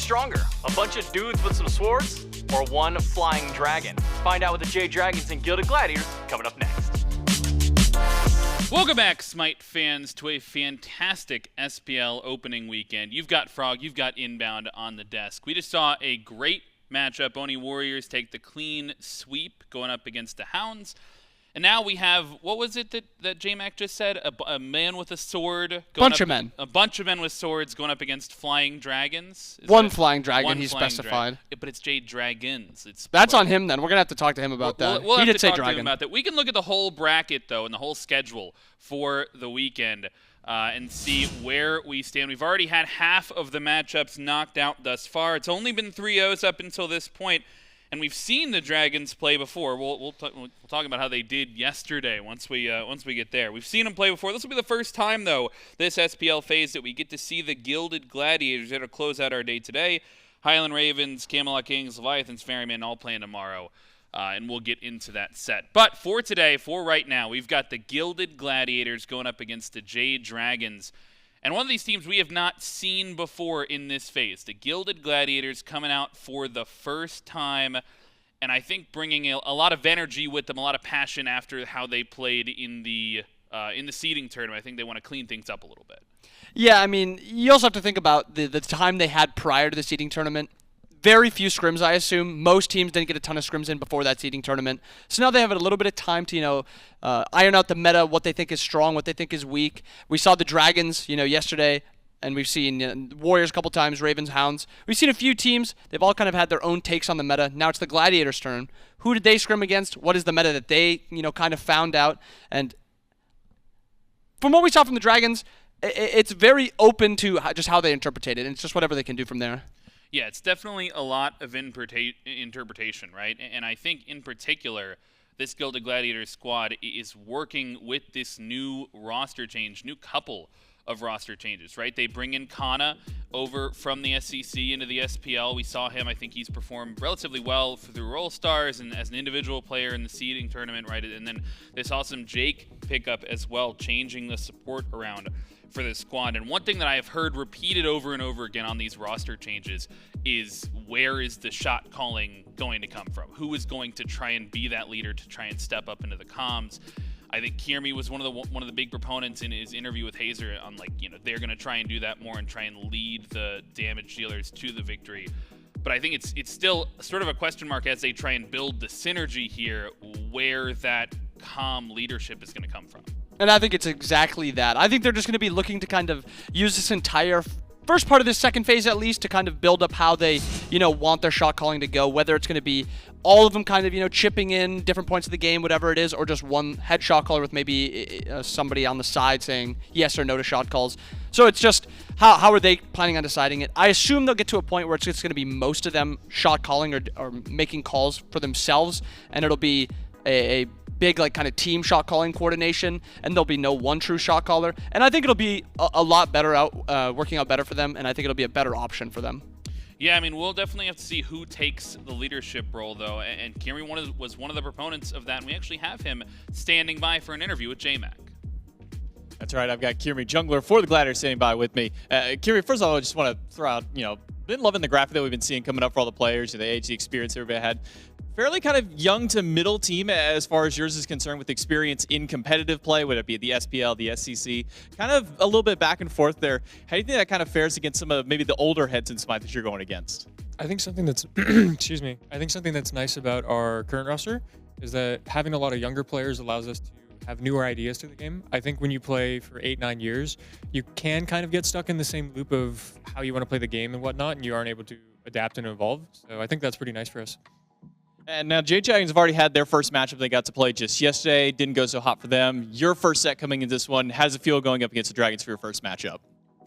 stronger? A bunch of dudes with some swords? Or one flying dragon? Find out with the Jade Dragons and Gilded Gladiators coming up next. Welcome back, SMITE fans, to a fantastic SPL opening weekend. You've got Frog, you've got Inbound on the desk. We just saw a great matchup. Oni Warriors take the clean sweep going up against the Hounds. And now we have, what was it that J-Mac just said? A man with a sword. Bunch of men. A bunch of men with swords going up against flying dragons. One flying dragon, he specified. Yeah, but it's Jade Dragons. That's on him then. We're going to have to talk to him about that. We'll he have did to say talk dragon. to him about that. We can look at the whole bracket, though, and the whole schedule for the weekend and see where we stand. We've already had half of the matchups knocked out thus far. It's only been 3-0s up until this point. And we've seen the Dragons play before. We'll talk about how they did yesterday once we get there. We've seen them play before. This will be the first time, though, this SPL phase that we get to see the Gilded Gladiators that'll close out our day today. Highland Ravens, Camelot Kings, Leviathans, Ferrymen all playing tomorrow. And we'll get into that set. But for today, for right now, we've got the Gilded Gladiators going up against the Jade Dragons. And one of these teams we have not seen before in this phase. The Gilded Gladiators coming out for the first time, and I think bringing a lot of energy with them, a lot of passion after how they played in the seeding tournament. I think they want to clean things up a little bit. Yeah, I mean, you also have to think about the time they had prior to the seeding tournament. Very few scrims, I assume. Most teams didn't get a ton of scrims in before that seeding tournament. So now they have a little bit of time to, iron out the meta, what they think is strong, what they think is weak. We saw the Dragons, yesterday, and we've seen Warriors a couple times, Ravens, Hounds. We've seen a few teams. They've all kind of had their own takes on the meta. Now it's the Gladiators' turn. Who did they scrim against? What is the meta that they, kind of found out? And from what we saw from the Dragons, it's very open to just how they interpret it, and it's just whatever they can do from there. Yeah, it's definitely a lot of interpretation, right? And I think in particular, this Gilded Gladiators squad is working with this new roster change, new couple of roster changes, right? They bring in Cxnnahh over from the SEC into the SPL. We saw him. I think he's performed relatively well through Roll Stars and as an individual player in the seeding tournament, right? And then they saw some Jake pickup as well, changing the support around for this squad. And one thing that I have heard repeated over and over again on these roster changes is where is the shot calling going to come from? Who is going to try and be that leader to try and step up into the comms? I think Kyrmi was one of the big proponents in his interview with Hazer on they're going to try and do that more and try and lead the damage dealers to the victory. But I think it's still sort of a question mark as they try and build the synergy here, where that calm leadership is going to come from. And I think it's exactly that. I think they're just going to be looking to kind of use this entire first part of this second phase at least to kind of build up how they, want their shot calling to go, whether it's going to be all of them kind of, chipping in different points of the game, whatever it is, or just one head shot caller with maybe somebody on the side saying yes or no to shot calls. So it's just how are they planning on deciding it? I assume they'll get to a point where it's just going to be most of them shot calling or making calls for themselves, and it'll be a big kind of team shot calling coordination, and there'll be no one true shot caller. And I think it'll be a lot better working out better for them, and I think it'll be a better option for them. Yeah, I mean, we'll definitely have to see who takes the leadership role, though. And Kyrmi was one of the proponents of that, and we actually have him standing by for an interview with J-Mac. That's right. I've got Kyrmi, jungler for the Gladiators, standing by with me. Kyrmi, first of all, I just want to throw out, been loving the graphic that we've been seeing coming up for all the players, the age, the experience everybody had. Fairly kind of young to middle team as far as yours is concerned with experience in competitive play, whether it be the SPL, the SEC, kind of a little bit back and forth there. How do you think that kind of fares against some of maybe the older heads in SMITE that you're going against? I think something that's, excuse me, I think something that's nice about our current roster is that having a lot of younger players allows us to have newer ideas to the game. I think when you play for 8-9 years, you can kind of get stuck in the same loop of how you want to play the game and whatnot, and you aren't able to adapt and evolve. So I think that's pretty nice for us. And now Jade Dragons have already had their first matchup they got to play just yesterday. Didn't go so hot for them. Your first set coming in this one, how does it feel going up against the Dragons for your first matchup?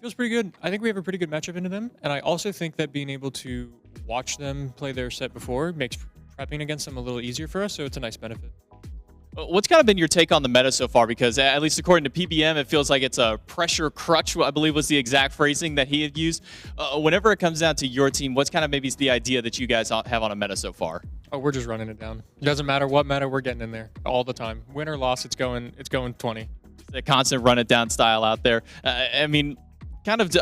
Feels pretty good. I think we have a pretty good matchup into them, and I also think that being able to watch them play their set before makes prepping against them a little easier for us, so it's a nice benefit. What's kind of been your take on the meta so far? Because at least according to PBM, it feels like it's a pressure crutch, I believe was the exact phrasing that he had used. Whenever it comes down to your team, what's kind of maybe the idea that you guys have on a meta so far? Oh, we're just running it down. It doesn't matter what meta, we're getting in there all the time. Win or loss, it's going 20. It's a constant run it down style out there. I mean,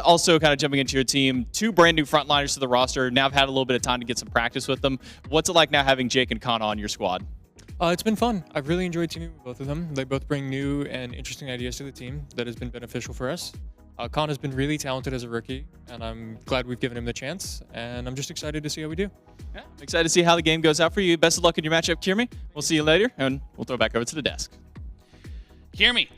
also jumping into your team, 2 brand new frontliners to the roster. Now I've had a little bit of time to get some practice with them. What's it like now having Jake and Cxnnahh on your squad? It's been fun. I've really enjoyed teaming with both of them. They both bring new and interesting ideas to the team that has been beneficial for us. Cxnnah has been really talented as a rookie, and I'm glad we've given him the chance, and I'm just excited to see how we do. Yeah, I'm excited to see how the game goes out for you. Best of luck in your matchup, Kyrmi. We'll see you later, and we'll throw it back over to the desk. Kyrmi,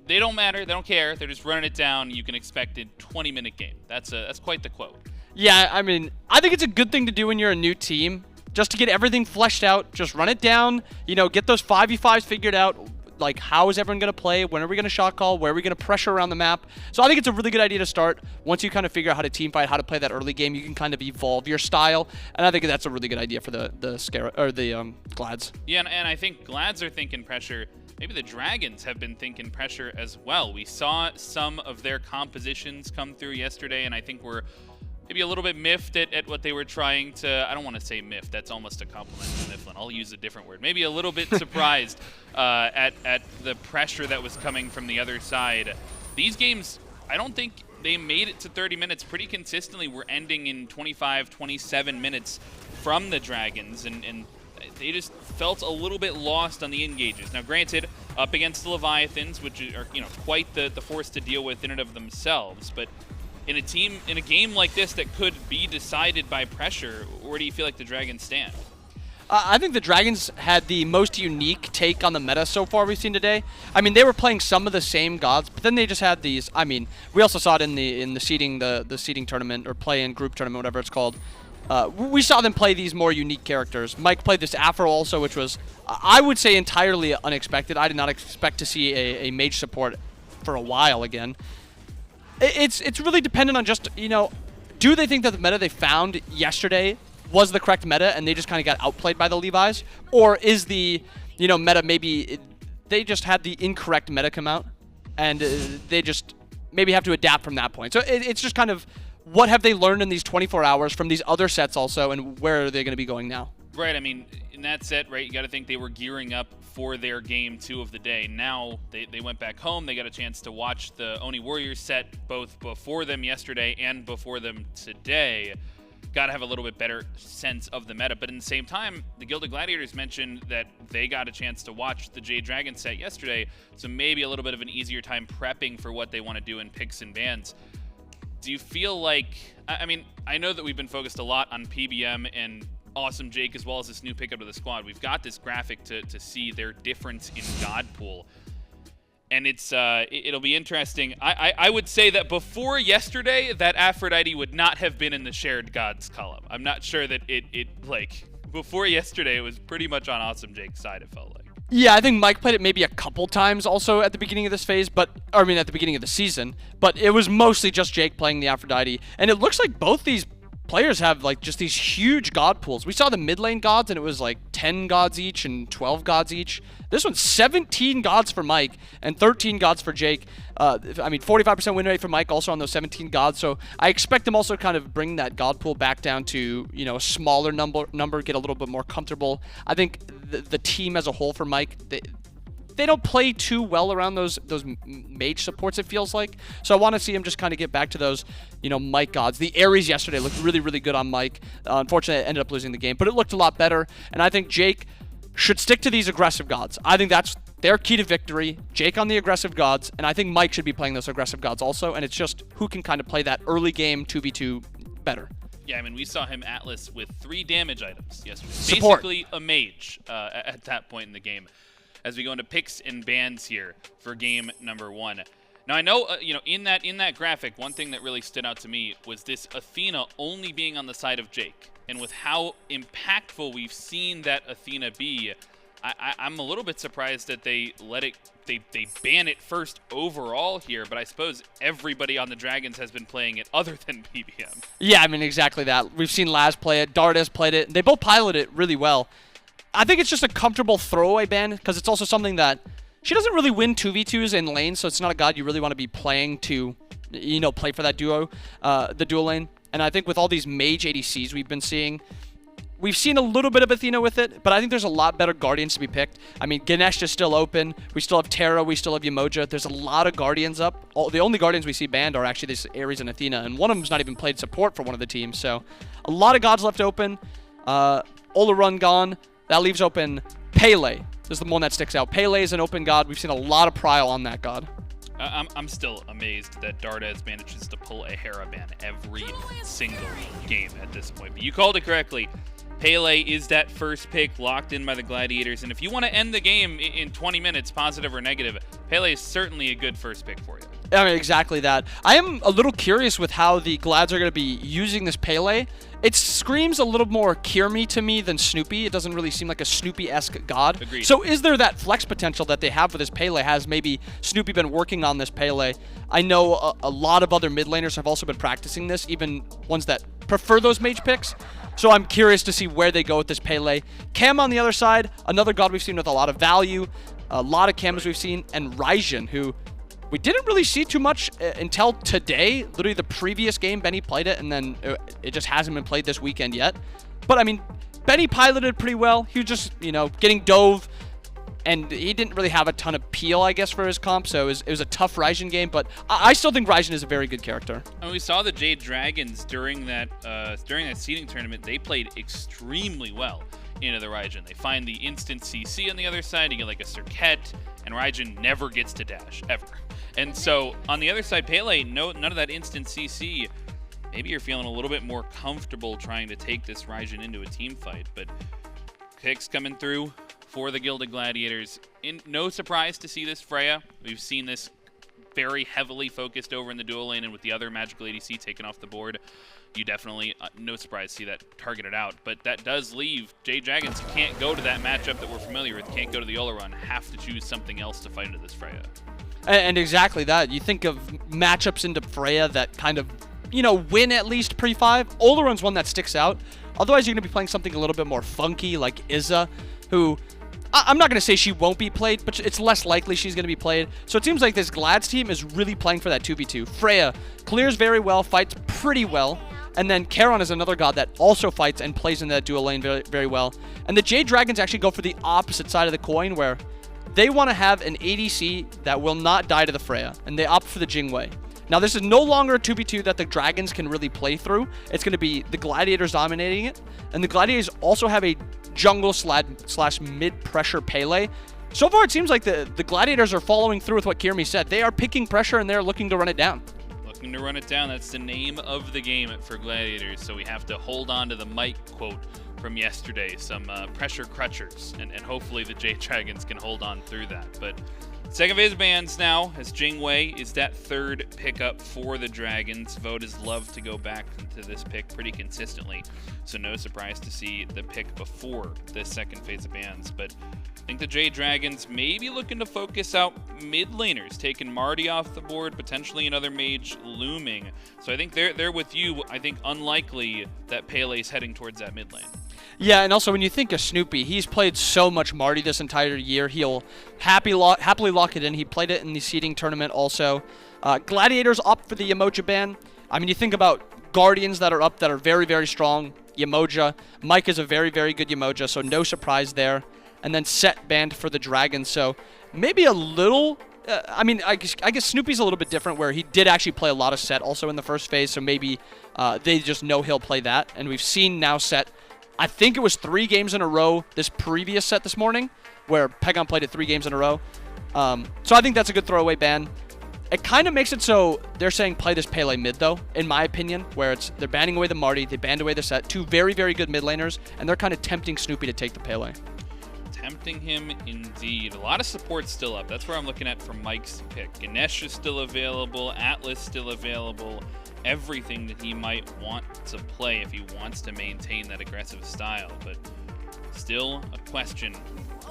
they don't matter. They don't care. They're just running it down. You can expect a 20-minute game. That's quite the quote. Yeah, I mean, I think it's a good thing to do when you're a new team, just to get everything fleshed out. Just run it down, get those 5v5s figured out. Like, how is everyone going to play? When are we going to shot call? Where are we going to pressure around the map? So I think it's a really good idea to start. Once you kind of figure out how to team fight, how to play that early game, you can kind of evolve your style. And I think that's a really good idea for the Glads. Yeah, and I think Glads are thinking pressure. Maybe the Dragons have been thinking pressure as well. We saw some of their compositions come through yesterday, and I think we're maybe a little bit miffed at what they were trying to, I don't want to say miffed, that's almost a compliment to Mifflin. I'll use a different word. Maybe a little bit surprised at the pressure that was coming from the other side. These games, I don't think they made it to 30 minutes pretty consistently. We're ending in 25, 27 minutes from the Dragons, and they just felt a little bit lost on the engages. Now granted, up against the Leviathans, which are quite the force to deal with in and of themselves, but in a game like this that could be decided by pressure, where do you feel like the Dragons stand? I think the Dragons had the most unique take on the meta so far we've seen today. I mean, they were playing some of the same gods, but then they just had these. I mean, we also saw it in the seeding the seeding tournament or play-in group tournament, whatever it's called. We saw them play these more unique characters. Mike played this Afro also, which was, I would say, entirely unexpected. I did not expect to see a mage support for a while again. It's really dependent on just, do they think that the meta they found yesterday was the correct meta and they just kind of got outplayed by the Levi's? Or is the, meta maybe they just had the incorrect meta come out and they just maybe have to adapt from that point? So it's just kind of what have they learned in these 24 hours from these other sets also, and where are they going to be going now? Right, I mean, in that set, right, you got to think they were gearing up for their game 2 of the day. Now they went back home. They got a chance to watch the Oni Warriors set both before them yesterday and before them today. Got to have a little bit better sense of the meta. But in the same time, the Gilded Gladiators mentioned that they got a chance to watch the Jade Dragons set yesterday, so maybe a little bit of an easier time prepping for what they want to do in picks and bans. Do you feel like, I mean, I know that we've been focused a lot on PBM and Awesome Jake as well as this new pickup of the squad. We've got this graphic to see their difference in god pool. And it'll be interesting. I would say that before yesterday, that Aphrodite would not have been in the shared gods column. I'm not sure that before yesterday, it was pretty much on Awesome Jake's side, it felt like. Yeah, I think Mike played it maybe a couple times also at the beginning of this phase, at the beginning of the season, but it was mostly just Jake playing the Aphrodite. And it looks like both these players have like just these huge god pools. We saw the mid lane gods and it was like 10 gods each and 12 gods each. This one's 17 gods for Mike and 13 gods for Jake. I mean, 45% win rate for Mike also on those 17 gods. So I expect them also kind of bring that god pool back down to, a smaller number, get a little bit more comfortable. I think the team as a whole for Mike, they don't play too well around those mage supports, it feels like. So I want to see him just kind of get back to those, Mike gods. The Ares yesterday looked really, really good on Mike. Unfortunately, it ended up losing the game, but it looked a lot better. And I think Jake should stick to these aggressive gods. I think that's their key to victory. Jake on the aggressive gods, and I think Mike should be playing those aggressive gods also. And it's just who can kind of play that early game 2v2 better. Yeah, I mean, we saw him Atlas with 3 damage items yesterday. Support. Basically a mage at that point in the game. As we go into picks and bans here for game number 1. Now I know, in that graphic, one thing that really stood out to me was this Athena only being on the side of Jake, and with how impactful we've seen that Athena be, I'm a little bit surprised that they let it, they ban it first overall here. But I suppose everybody on the Dragons has been playing it other than PBM. Yeah, I mean exactly that. We've seen Laz play it, Dardez played it. They both piloted it really well. I think it's just a comfortable throwaway ban because it's also something that she doesn't really win 2v2s in lane, so it's not a god you really want to be playing to, play for that duo, the dual lane. And I think with all these mage ADCs we've been seeing, we've seen a little bit of Athena with it, but I think there's a lot better Guardians to be picked. I mean, Ganesha's still open. We still have Terra. We still have Yemoja. There's a lot of Guardians up. The only Guardians we see banned are actually this Ares and Athena, and one of them's not even played support for one of the teams. So a lot of gods left open. Olorun gone. That leaves open Pele. This is the one that sticks out. Pele is an open god. We've seen a lot of prile on that god. I'm still amazed that Dardez manages to pull a Hera ban every single game at this point. But you called it correctly. Pele is that first pick locked in by the Gladiators. And if you want to end the game in 20 minutes, positive or negative, Pele is certainly a good first pick for you. I mean, exactly that. I am a little curious with how the Glads are going to be using this Pele. It screams a little more Kyrmi to me than Snoopy. It doesn't really seem like a Snoopy-esque god. Agreed. So is there that flex potential that they have for this Pele? Has maybe Snoopy been working on this Pele? I know a lot of other mid laners have also been practicing this, even ones that prefer those mage picks. So I'm curious to see where they go with this Pele. Cam on the other side, another god we've seen with a lot of value, a lot of Cams we've seen, and Raijin, who we didn't really see too much until today. Literally the previous game, Benny played it, and then it just hasn't been played this weekend yet. But I mean, Benny piloted pretty well. He was just, you know, getting dove, and he didn't really have a ton of peel, I guess, for his comp. So it was a tough Raijin game, but I still think Raijin is a very good character. And we saw the Jade Dragons during that seeding tournament. They played extremely well into the Raijin. They find the instant CC on the other side. You get like a Circuit, and Raijin never gets to dash, ever. And so on the other side, Pele, none of that instant CC. Maybe you're feeling a little bit more comfortable trying to take this Raijin into a team fight, but picks coming through for the Gilded Gladiators. No surprise to see this Freya. We've seen this very heavily focused over in the dual lane, and with the other magical ADC taken off the board, you definitely, no surprise, see that targeted out. But that does leave Jade Dragons. You can't go to that matchup that we're familiar with. Can't go to the Olorun. Have to choose something else to fight into this Freya. And exactly that. You think of matchups into Freya that kind of, you know, win at least pre-5. Olorun's one that sticks out. Otherwise, you're going to be playing something a little bit more funky, like Izza, who I'm not going to say she won't be played, but it's less likely she's going to be played. So it seems like this Glads team is really playing for that 2v2. Freya clears very well, fights pretty well. And then Charon is another god that also fights and plays in that dual lane very, very well. And the Jade Dragons actually go for the opposite side of the coin, where they want to have an ADC that will not die to the Freya, and they opt for the Jing way. Now, this is no longer a 2v2 that the Dragons can really play through. It's going to be the Gladiators dominating it, and the Gladiators also have a jungle slash mid-pressure Pele. So far, it seems like the Gladiators are following through with what Kyrmi said. They are picking pressure, and they're looking to run it down. Looking to run it down. That's the name of the game for Gladiators, so we have to hold on to the Mike quote from yesterday, some pressure crutchers, and hopefully the Jade Dragons can hold on through that. But second phase bans now, as Jing Wei is that third pickup for the Dragons. Voters love to go back into this pick pretty consistently, so no surprise to see the pick before the second phase of bans. But I think the Jade Dragons may be looking to focus out mid laners, taking Marty off the board, potentially another mage looming. So I think they're with you. I think unlikely that Pele's heading towards that mid lane. Yeah, and also when you think of Snoopy, he's played so much Marty this entire year. He'll happily lock it in. He played it in the seeding tournament also. Gladiators opt for the Yemoja ban. I mean, you think about Guardians that are up that are very, very strong. Yemoja. Mike is a very, very good Yemoja, so no surprise there. And then Set banned for the Dragons, so maybe a little... I mean, I guess Snoopy's a little bit different, where he did actually play a lot of Set also in the first phase, so maybe they just know he'll play that. And we've seen now Set... I think it was 3 games in a row this previous set this morning, where Pegon played it 3 games in a row. So I think that's a good throwaway ban. It kind of makes it so they're saying play this Pele mid, though, in my opinion, where they're banning away the Marty, they banned away the Set, 2 very, very good mid laners, and they're kind of tempting Snoopy to take the Pele. Tempting him indeed. A lot of support still up. That's where I'm looking at for Mike's pick. Ganesha is still available, Atlas still available. Everything that he might want to play if he wants to maintain that aggressive style, but still a question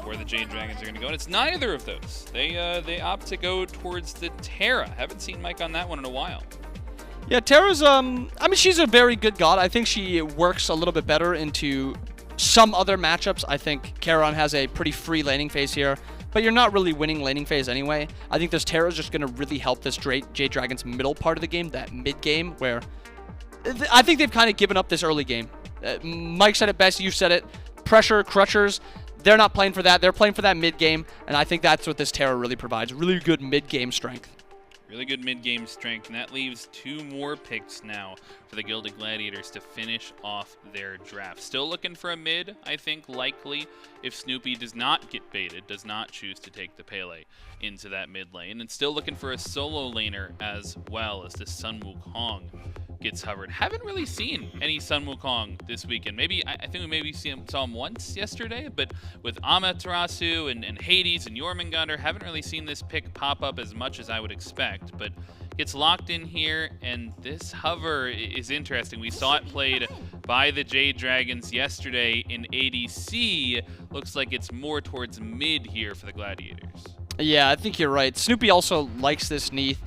where the Jade Dragons are going to go, and it's neither of those. They opt to go towards the Terra. Haven't seen Mike on that one in a while. Yeah, Terra's I mean, she's a very good god. I think she works a little bit better into some other matchups. I think Charon has a pretty free laning phase here, but you're not really winning laning phase anyway. I think this Terra is just going to really help this Jade Dragons middle part of the game, that mid game, where I think they've kind of given up this early game. Mike said it best. You said it. Pressure, crushers. They're not playing for that. They're playing for that mid-game, and I think that's what this Terra really provides. Really good mid-game strength. Really good mid-game strength, and that leaves 2 more picks now for the Gilded Gladiators to finish off their draft. Still looking for a mid, I think, likely, if Snoopy does not get baited, does not choose to take the Pele into that mid lane, and still looking for a solo laner as well as the Sun Wukong gets hovered. Haven't really seen any Sun Wukong this weekend. Maybe I think we maybe saw him once yesterday, but with Amaterasu and Hades and Jormungandr, haven't really seen this pick pop up as much as I would expect, but gets locked in here, and this hover is interesting. We saw it played by the Jade Dragons yesterday in ADC. Looks like it's more towards mid here for the Gladiators. Yeah, I think you're right. Snoopy also likes this Neith.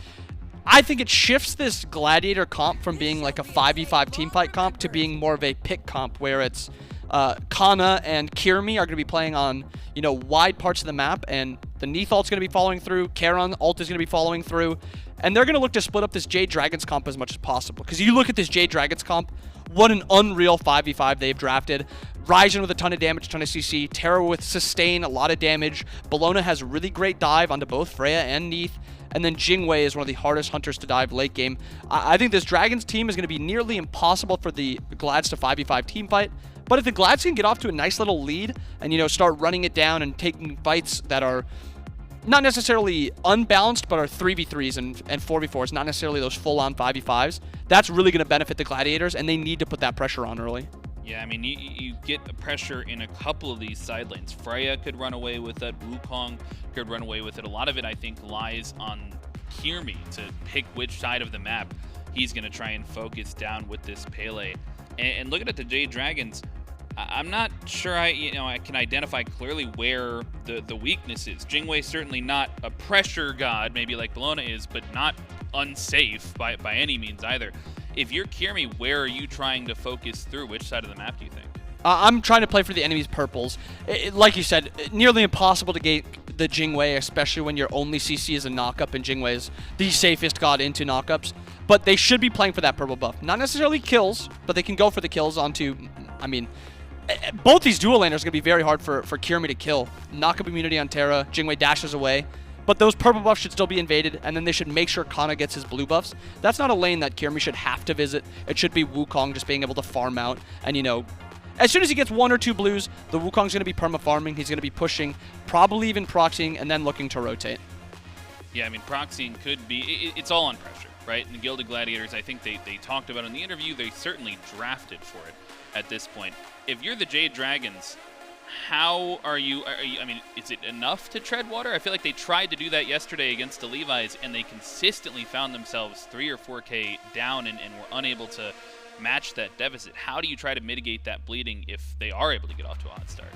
I think it shifts this Gladiator comp from being like a 5v5 teamfight comp to being more of a pick comp, where it's Xxnnahh and Kyrmi are going to be playing on, wide parts of the map, and the Neith ult's going to be following through, Charon ult is going to be following through, and they're going to look to split up this Jade Dragons comp as much as possible. Because you look at this Jade Dragons comp, what an unreal 5v5 they've drafted. Raijin with a ton of damage, ton of CC, Terra with sustain, a lot of damage. Bellona has a really great dive onto both Freya and Neith. And then Jing is one of the hardest hunters to dive late game. I think this Dragons team is going to be nearly impossible for the Glads to 5v5 team fight. But if the Glads can get off to a nice little lead and, start running it down and taking fights that are not necessarily unbalanced, but are 3v3s and 4v4s, not necessarily those full-on 5v5s, that's really going to benefit the Gladiators, and they need to put that pressure on early. Yeah, I mean, you get the pressure in a couple of these side lanes. Freya could run away with it. Wukong could run away with it. A lot of it, I think, lies on Kyrmi to pick which side of the map he's going to try and focus down with this Pele. And looking at the Jade Dragons, I'm not sure I can identify clearly where the weakness is. Jingwei's certainly not a pressure god, maybe like Bellona is, but not unsafe by any means either. If you're Kyrmi, where are you trying to focus through? Which side of the map do you think? I'm trying to play for the enemy's purples. Like you said, nearly impossible to get the Jingwei, especially when your only CC is a knockup, and Jingwei is the safest god into knockups. But they should be playing for that purple buff. Not necessarily kills, but they can go for the kills onto, both these dual laners are going to be very hard for Kyrmi to kill. Knockup immunity on Terra, Jingwei dashes away. But those purple buffs should still be invaded, and then they should make sure Xxnnahh gets his blue buffs. That's not a lane that Kyrmi should have to visit. It should be Wukong just being able to farm out. And, as soon as he gets 1 or 2 blues, the Wukong's going to be perma-farming. He's going to be pushing, probably even proxying, and then looking to rotate. Yeah, I mean, proxying could be... It's all on pressure, right? And the Gilded Gladiators, I think they talked about in the interview, they certainly drafted for it at this point. If you're the Jade Dragons... How are you, is it enough to tread water? I feel like they tried to do that yesterday against the Levi's, and they consistently found themselves 3 or 4K down and were unable to match that deficit. How do you try to mitigate that bleeding if they are able to get off to a hot start?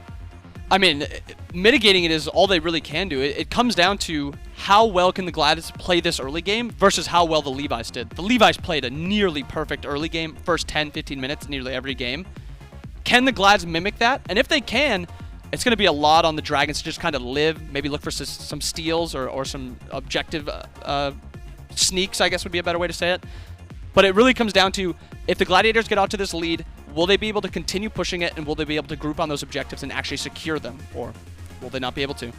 Mitigating it is all they really can do. It comes down to how well can the Gladiators play this early game versus how well the Levi's did. The Levi's played a nearly perfect early game, first 10-15 minutes nearly every game. Can the Glads mimic that? And if they can, it's going to be a lot on the Dragons to just kind of live, maybe look for some steals or some objective sneaks, I guess would be a better way to say it. But it really comes down to, if the Gladiators get out to this lead, will they be able to continue pushing it, and will they be able to group on those objectives and actually secure them? Or will they not be able to?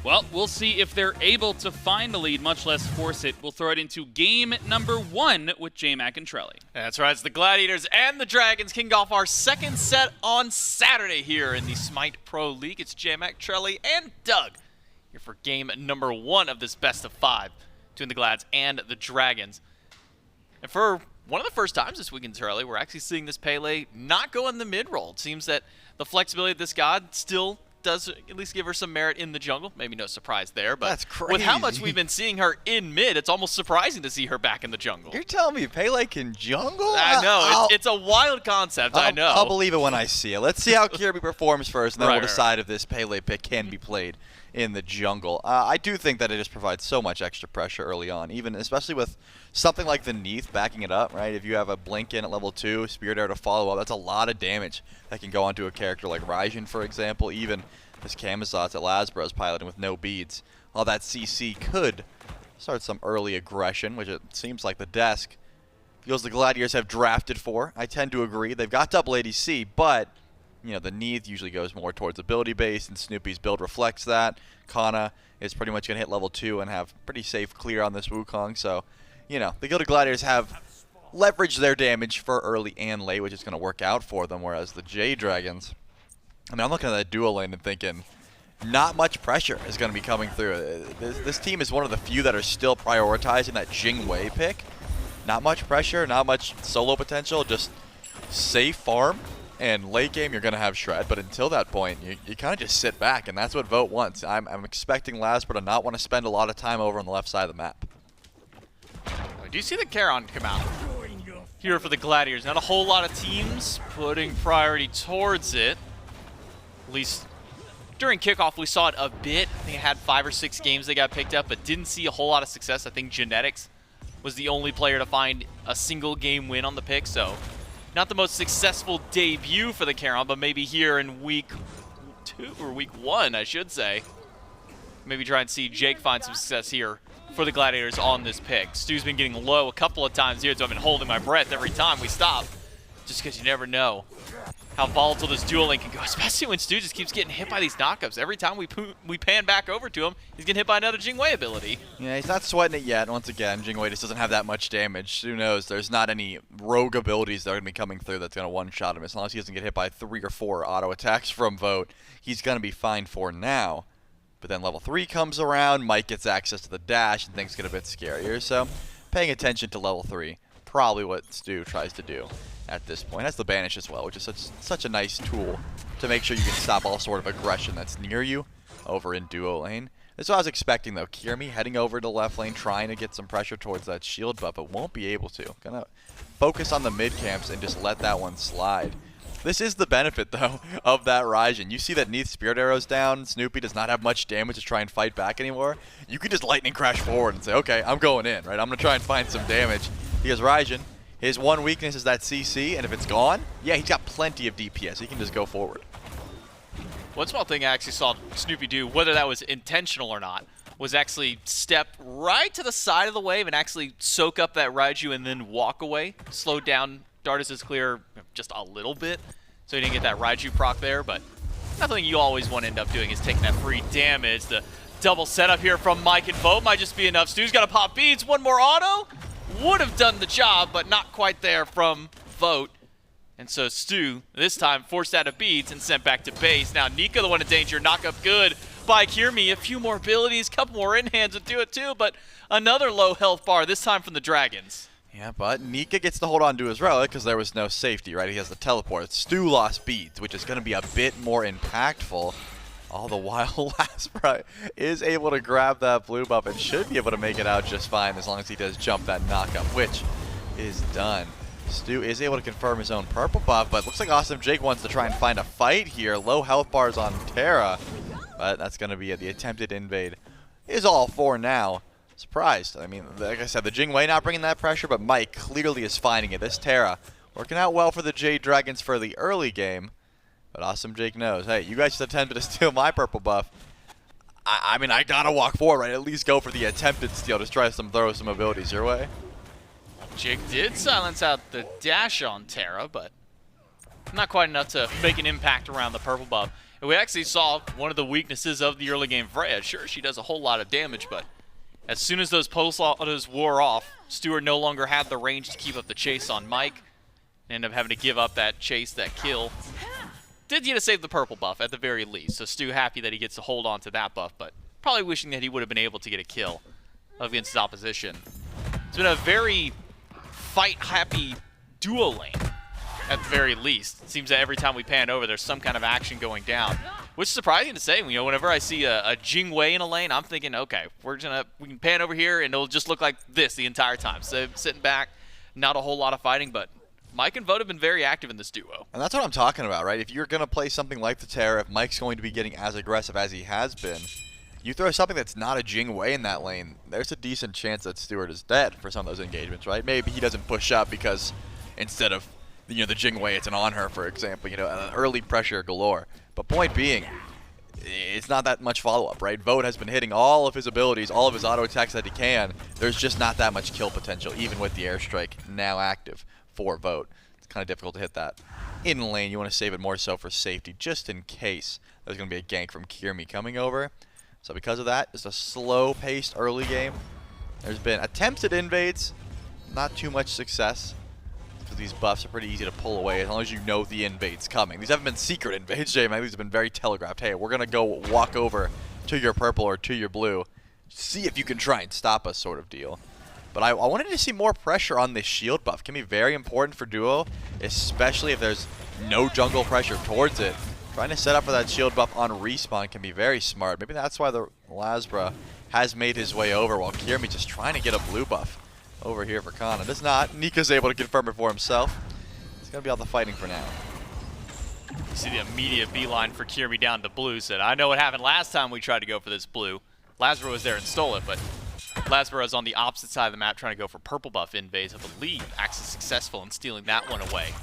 Well, we'll see if they're able to find the lead, much less force it. We'll throw it into game number 1 with J-Mac and Trelly. That's right, it's the Gladiators and the Dragons kicking off our second set on Saturday here in the SMITE Pro League. It's J-Mac, Trelly, and Doug here for game number 1 of this best of 5 between the Glads and the Dragons. And for one of the first times this weekend, Trelly, we're actually seeing this Pele not go in the mid-roll. It seems that the flexibility of this god still does at least give her some merit in the jungle. Maybe no surprise there, but that's crazy. With how much we've been seeing her in mid, it's almost surprising to see her back in the jungle. You're telling me Pele can jungle? I know. It's a wild concept, I know. I'll believe it when I see it. Let's see how Kyrmi performs first, and then we'll decide if this Pele pick can be played in the jungle. I do think that it just provides so much extra pressure early on, especially with something like the Neith backing it up, right? If you have a blink in at level 2, Spirit Arrow to follow up, that's a lot of damage that can go onto a character like Raijin, for example. Even this Camazotz at LASBRA is piloting with no beads. All that CC could start some early aggression, which it seems like the desk feels the Gladiators have drafted for. I tend to agree. They've got double ADC, but you know, the Neith usually goes more towards ability base, and Snoopy's build reflects that. Cxnnahh is pretty much going to hit level 2 and have pretty safe clear on this Wukong. So, you know, the Gilded Gladiators have leveraged their damage for early and late, which is going to work out for them, whereas the Jade Dragons, I mean, I'm looking at that dual lane and thinking, not much pressure is going to be coming through. This team is one of the few that are still prioritizing that Jing pick. Not much pressure, not much solo potential, just safe farm. And late game, you're going to have Shred, but until that point, you kind of just sit back, and that's what Vote wants. I'm expecting LASBRA to not want to spend a lot of time over on the left side of the map. Do you see the Charon come out here for the Gladiators? Not a whole lot of teams putting priority towards it. At least during kickoff, we saw it a bit. I think it had 5 or 6 games that got picked up, but didn't see a whole lot of success. I think Genetics was the only player to find a single game win on the pick, so not the most successful debut for the Charon, but maybe here in week 2, or week 1, I should say. Maybe try and see Jake find some success here for the Gladiators on this pick. Stu's been getting low a couple of times here, so I've been holding my breath every time we stop, just because you never know how volatile this duel lane can go, especially when Stu just keeps getting hit by these knockups. Every time we pan back over to him, he's getting hit by another Jing ability. Yeah, he's not sweating it yet. Once again, Jing just doesn't have that much damage. Who knows? There's not any rogue abilities that are going to be coming through that's going to one-shot him. As long as he doesn't get hit by 3 or 4 auto attacks from Vote, he's going to be fine for now. But then level 3 comes around, Mike gets access to the dash, and things get a bit scarier. So paying attention to level 3, probably what Stu tries to do at this point. That's the Banish as well, which is such a nice tool to make sure you can stop all sort of aggression that's near you over in duo lane. This is what I was expecting though. Kyrmi heading over to left lane, trying to get some pressure towards that shield buff, but won't be able to. Gonna focus on the mid camps and just let that one slide. This is the benefit though of that Raijin. You see that Neith Spirit Arrow's down, Snoopy does not have much damage to try and fight back anymore. You can just lightning crash forward and say, okay, I'm going in, right? I'm gonna try and find some damage. Because Raijin, his one weakness is that CC, and if it's gone, yeah, he's got plenty of DPS. He can just go forward. One small thing I actually saw Snoopy do, whether that was intentional or not, was actually step right to the side of the wave and actually soak up that Raiju and then walk away. Slowed down Dardez' clear just a little bit, so he didn't get that Raiju proc there, but nothing you always want to end up doing is taking that free damage. The double setup here from Mike and Vote might just be enough. Stu's got to pop beads, one more auto. Would have done the job, but not quite there from Vote. And so Stu, this time, forced out of beads and sent back to base. Now Nika, the one in danger, knock up good by Kyrmi. A few more abilities, couple more in-hands would do it too, but another low health bar, this time from the Dragons. Yeah, but Nika gets to hold on to his relic because there was no safety, right? He has the teleport. Stu lost beads, which is going to be a bit more impactful. All the while, LASBRA is able to grab that blue buff and should be able to make it out just fine as long as he does jump that knockup, which is done. Stu is able to confirm his own purple buff, but looks like Awesome Jake wants to try and find a fight here. Low health bars on Terra, but that's going to be the attempted invade. Is all for now. Surprised. I mean, like I said, the Jing not bringing that pressure, but Mike clearly is finding it. This Terra working out well for the Jade Dragons for the early game. But Awesome Jake knows, hey, you guys just attempted to steal my purple buff. I mean, I gotta walk forward, right? At least go for the attempted steal. Just try to throw some abilities your way. Jake did silence out the dash on Terra, but not quite enough to make an impact around the purple buff. And we actually saw one of the weaknesses of the early game Freya. Sure, she does a whole lot of damage, but as soon as those pulse autos wore off, Stuart no longer had the range to keep up the chase on Mike. Ended up having to give up that chase, that kill. Did get to save the purple buff at the very least, so Stu happy that he gets to hold on to that buff, but probably wishing that he would have been able to get a kill against his opposition. It's been a very fight-happy duo lane, at the very least. It seems that every time we pan over, there's some kind of action going down, which is surprising to say. You know, whenever I see a Jing in a lane, I'm thinking, okay, we can pan over here, and it'll just look like this the entire time. So sitting back, not a whole lot of fighting, but Mike and Vote have been very active in this duo. And that's what I'm talking about, right? If you're going to play something like the Terra, if Mike's going to be getting as aggressive as he has been, you throw something that's not a Jing in that lane, there's a decent chance that Stuart is dead for some of those engagements, right? Maybe he doesn't push up because instead of, you know, the Jing it's an on her, for example, you know, early pressure galore. But point being, it's not that much follow-up, right? Vote has been hitting all of his abilities, all of his auto attacks that he can. There's just not that much kill potential, even with the airstrike now active for Vote. It's kind of difficult to hit that. In lane, you want to save it more so for safety, just in case there's going to be a gank from Kyrmi coming over. So because of that, it's a slow-paced early game. There's been attempts at invades, not too much success. These buffs are pretty easy to pull away as long as you know the invade's coming. These haven't been secret invades, J-Man. These have been very telegraphed. Hey, we're going to go walk over to your purple or to your blue. See if you can try and stop us sort of deal. But I wanted to see more pressure on this shield buff. Can be very important for duo, especially if there's no jungle pressure towards it. Trying to set up for that shield buff on respawn can be very smart. Maybe that's why the LASBRA has made his way over while Kyrmi just trying to get a blue buff over here for Kana. Does not. Nika's able to confirm it for himself. He's going to be out the fighting for now. You see the immediate beeline for Kyrmi down to blue. Said, I know what happened last time we tried to go for this blue. LASBRA was there and stole it, but LASBRA is on the opposite side of the map trying to go for purple buff invades. I believe Axe is successful in stealing that one away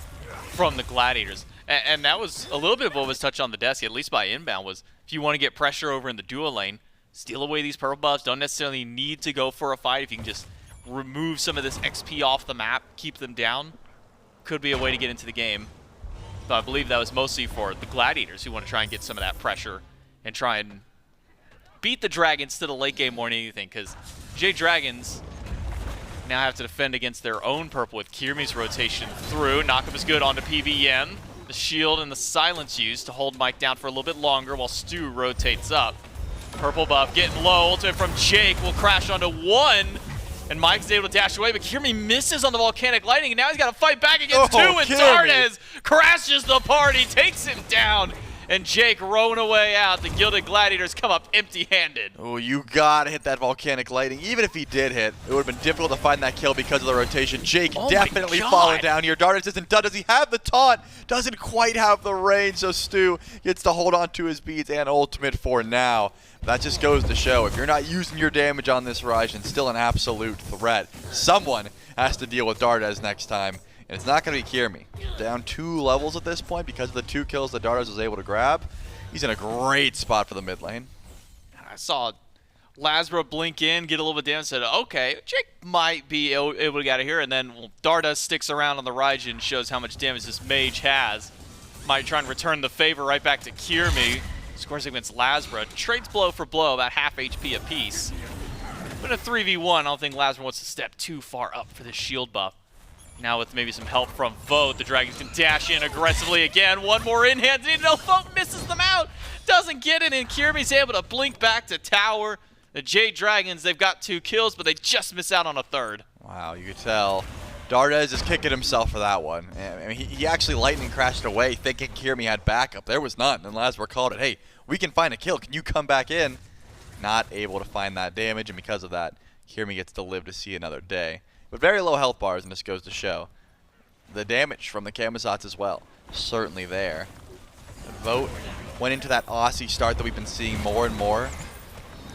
from the Gladiators. And that was a little bit of what was touched on the desk, at least by inbound, was if you want to get pressure over in the duo lane, steal away these purple buffs. Don't necessarily need to go for a fight if you can just remove some of this XP off the map, keep them down. Could be a way to get into the game. But I believe that was mostly for the Gladiators who want to try and get some of that pressure and try and beat the Dragons to the late game more than anything, because Jade Dragons now have to defend against their own purple with Kyrmi's rotation through. Knockup is good onto PVM. The shield and the silence used to hold Mike down for a little bit longer while Stu rotates up. Purple buff getting low. Ultimate from Jake will crash onto one. And Mike's able to dash away, but Kyrmi misses on the volcanic lightning, and now he's got to fight back against two, and Dardez crashes the party, takes him down, and Jake rowing away out. The Gilded Gladiators come up empty-handed. Oh, you gotta hit that volcanic lightning. Even if he did hit, it would have been difficult to find that kill because of the rotation. Jake definitely falling down here. Dardez isn't done. Does he have the taunt? Doesn't quite have the range, so Stu gets to hold on to his beads and ultimate for now. That just goes to show, if you're not using your damage on this Raijin, still an absolute threat. Someone has to deal with Dardez next time, and it's not going to be Kyrmi. Down 2 levels at this point because of the 2 kills that Dardez was able to grab. He's in a great spot for the mid lane. I saw LASBRA blink in, get a little bit damage, said, okay, Jake might be able to get out of here, and then Dardez sticks around on the Raijin, shows how much damage this mage has. Might try and return the favor right back to Kyrmi. Scores against LASBRA. Trades blow for blow, about half HP apiece. But in a 3v1, I don't think LASBRA wants to step too far up for this shield buff. Now with maybe some help from Vote, the Dragons can dash in aggressively again. One more in hand. No, Vote misses them out. Doesn't get it, and Kyrmi's able to blink back to tower. The Jade Dragons, they've got 2 kills, but they just miss out on a 3rd. Wow, you could tell. Dardez is kicking himself for that one. I mean, he actually lightning crashed away thinking Kyrmi had backup. There was none, and LASBRA called it. Hey, we can find a kill. Can you come back in? Not able to find that damage, and because of that, Kyrmi gets to live to see another day. But very low health bars, and this goes to show. The damage from the Camazotz as well, certainly there. The Vote went into that Aussie start that we've been seeing more and more.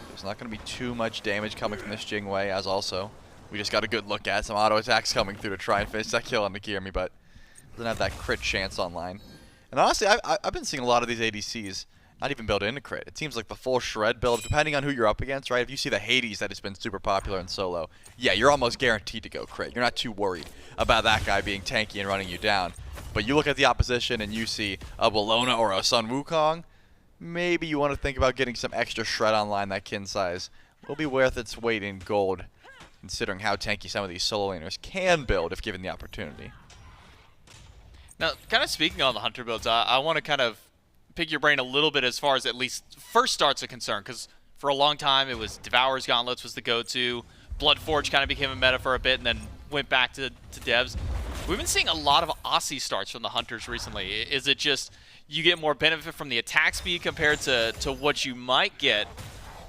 There's not going to be too much damage coming from this Jing way, as also we just got a good look at some auto attacks coming through to try and finish that kill on the Kyrmi, but doesn't have that crit chance online. And honestly, I've been seeing a lot of these ADCs not even build into crit. It seems like the full shred build, depending on who you're up against, right? If you see the Hades that has been super popular in solo, yeah, you're almost guaranteed to go crit. You're not too worried about that guy being tanky and running you down. But you look at the opposition and you see a Bellona or a Sun Wukong, maybe you want to think about getting some extra shred online. That kin size will be worth its weight in gold, considering how tanky some of these solo laners can build if given the opportunity. Now, kind of speaking on the Hunter builds, I want to kind of pick your brain a little bit as far as at least first starts are concerned, because for a long time it was Devourer's Gauntlets was the go-to. Bloodforge kind of became a meta for a bit and then went back to devs. We've been seeing a lot of Aussie starts from the Hunters recently. Is it just you get more benefit from the attack speed compared to what you might get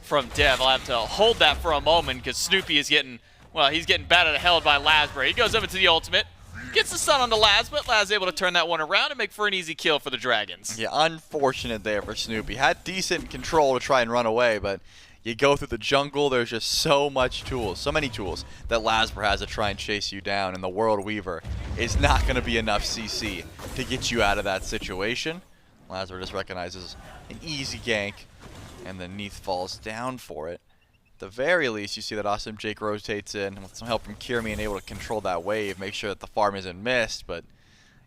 from Dev? I'll have to hold that for a moment because Snoopy is getting, well, he's getting battered to hell by LASBRA. He goes up into the ultimate. Gets the stun on the Laz, but Laz able to turn that one around and make for an easy kill for the Dragons. Yeah, unfortunate there for Snoopy. Had decent control to try and run away, but you go through the jungle, there's just so much tools, so many tools that LASBRA has to try and chase you down, and the World Weaver is not going to be enough CC to get you out of that situation. LASBRA just recognizes an easy gank, and then Neith falls down for it. At the very least, you see that Awesome Jake rotates in with some help from Kyrmi and able to control that wave, make sure that the farm isn't missed, but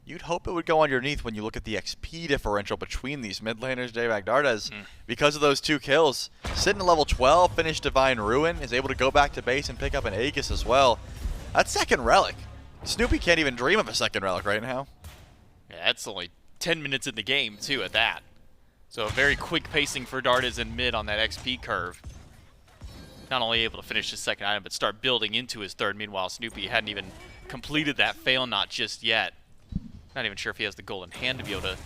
you'd hope it would go underneath when you look at the XP differential between these mid laners. Dardez, because of those 2 kills, sitting at level 12, finished Divine Ruin, is able to go back to base and pick up an Aegis as well. That's second relic. Snoopy can't even dream of a second relic right now. Yeah, that's only 10 minutes in the game, too, at that. So a very quick pacing for Dardez in mid on that XP curve. Not only able to finish his second item, but start building into his third. Meanwhile, Snoopy hadn't even completed that fail knot just yet. Not even sure if he has the golden hand to be able to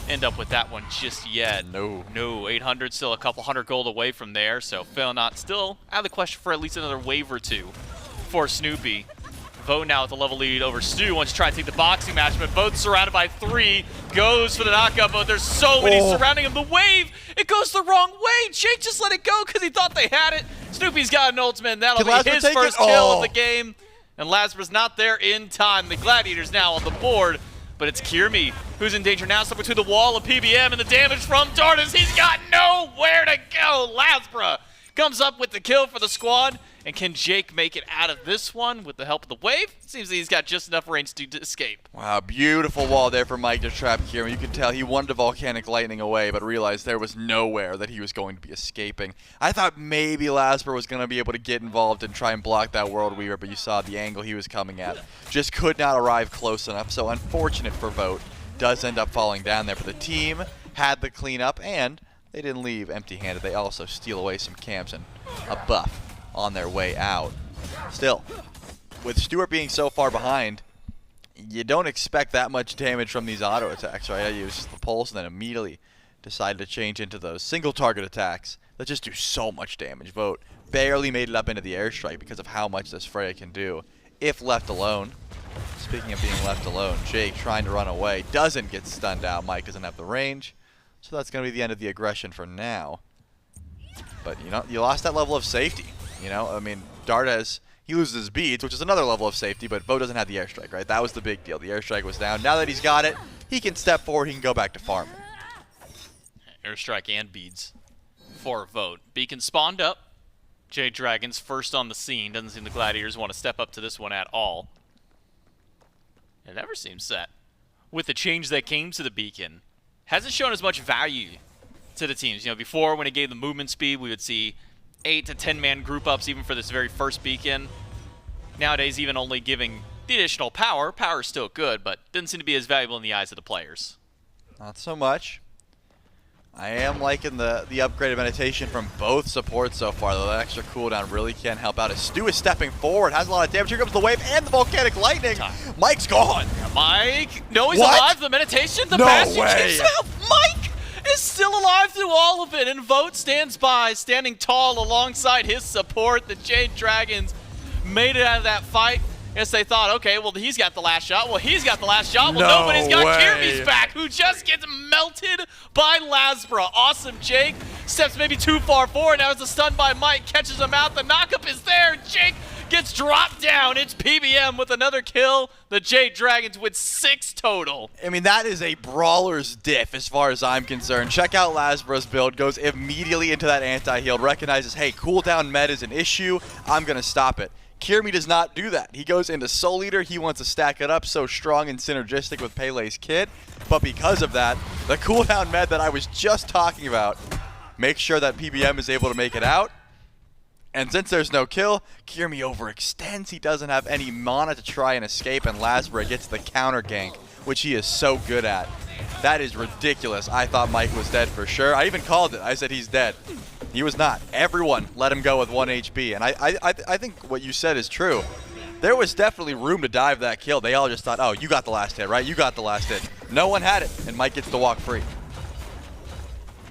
end up with that one just yet. No, 800, still a couple hundred gold away from there, so fail knot still out of the question for at least another wave or two for Snoopy. Vote now with the level lead over Stu. Wants to try and take the boxing match, but Vote's surrounded by 3. Goes for the knockup, but there's so many surrounding him. The wave, it goes the wrong way. Jake just let it go because he thought they had it. Snoopy's got an ultimate, and that'll be his first kill of the game. And LASBRA's not there in time. The Gladiators now on the board, but it's Kyrmi who's in danger now, stuck between the wall of PBM and the damage from Dardez. He's got nowhere to go. LASBRA comes up with the kill for the squad. And can Jake make it out of this one with the help of the wave? Seems he's got just enough range to escape. Wow, beautiful wall there for Mike to trap Kyrmi. You can tell he wanted to volcanic lightning away, but realized there was nowhere that he was going to be escaping. I thought maybe LASBRA was going to be able to get involved and try and block that World Weaver, but you saw the angle he was coming at. Just could not arrive close enough, so unfortunate for Vote. Does end up falling down there, but the team had the cleanup, and they didn't leave empty-handed. They also steal away some camps and a buff on their way out. Still, with Stuart being so far behind, you don't expect that much damage from these auto attacks, right? I used the pulse and then immediately decided to change into those single target attacks that just do so much damage. Vote barely made it up into the airstrike because of how much this Freya can do if left alone. Speaking of being left alone, Jake trying to run away doesn't get stunned out. Mike doesn't have the range, so that's going to be the end of the aggression for now. But you know, you lost that level of safety. You know, I mean, Dardez, he loses his beads, which is another level of safety, but Vote doesn't have the airstrike, right? That was the big deal. The airstrike was down. Now that he's got it, he can step forward, he can go back to farming. Airstrike and beads for Vote. Beacon spawned up. Jade Dragons first on the scene. Doesn't seem the Gladiators want to step up to this one at all. It never seems set. With the change that came to the Beacon, hasn't shown as much value to the teams. You know, before when it gave the movement speed, we would see 8 to 10-man group ups even for this very first Beacon. Nowadays, even only giving the additional power. Power is still good, but doesn't seem to be as valuable in the eyes of the players. Not so much. I am liking the upgraded meditation from both supports so far, though that extra cooldown really can help out. As Stu is stepping forward, has a lot of damage. Here comes the wave and the volcanic lightning. Mike's gone. Mike, no, he's alive. The meditation, the bastion keeps him out. Mike is still alive through all of it, and Vote stands by, standing tall alongside his support. The Jade Dragons made it out of that fight. Guess they thought, okay, well, he's got the last shot. Well, he's got the last shot. Well, nobody's got Kyrmi's back, who just gets melted by LASBRA. Awesome Jake steps maybe too far forward. Now it's a stun by Mike, catches him out. The knockup is there. Jake gets dropped down. It's PBM with another kill. The Jade Dragons with 6 total. I mean, that is a brawler's diff as far as I'm concerned. Check out LASBRA's build. Goes immediately into that anti-heal. Recognizes, hey, cooldown med is an issue. I'm going to stop it. Kyrmi does not do that. He goes into Soul Eater. He wants to stack it up so strong and synergistic with Pele's kit. But because of that, the cooldown med that I was just talking about makes sure that PBM is able to make it out. And since there's no kill, Kyrmi overextends. He doesn't have any mana to try and escape, and LASBRA gets the counter gank, which he is so good at. That is ridiculous. I thought Mike was dead for sure. I even called it. I said he's dead. He was not. Everyone let him go with 1 HP, and I think what you said is true. There was definitely room to dive that kill. They all just thought, oh, you got the last hit, right? You got the last hit. No one had it, and Mike gets to walk free.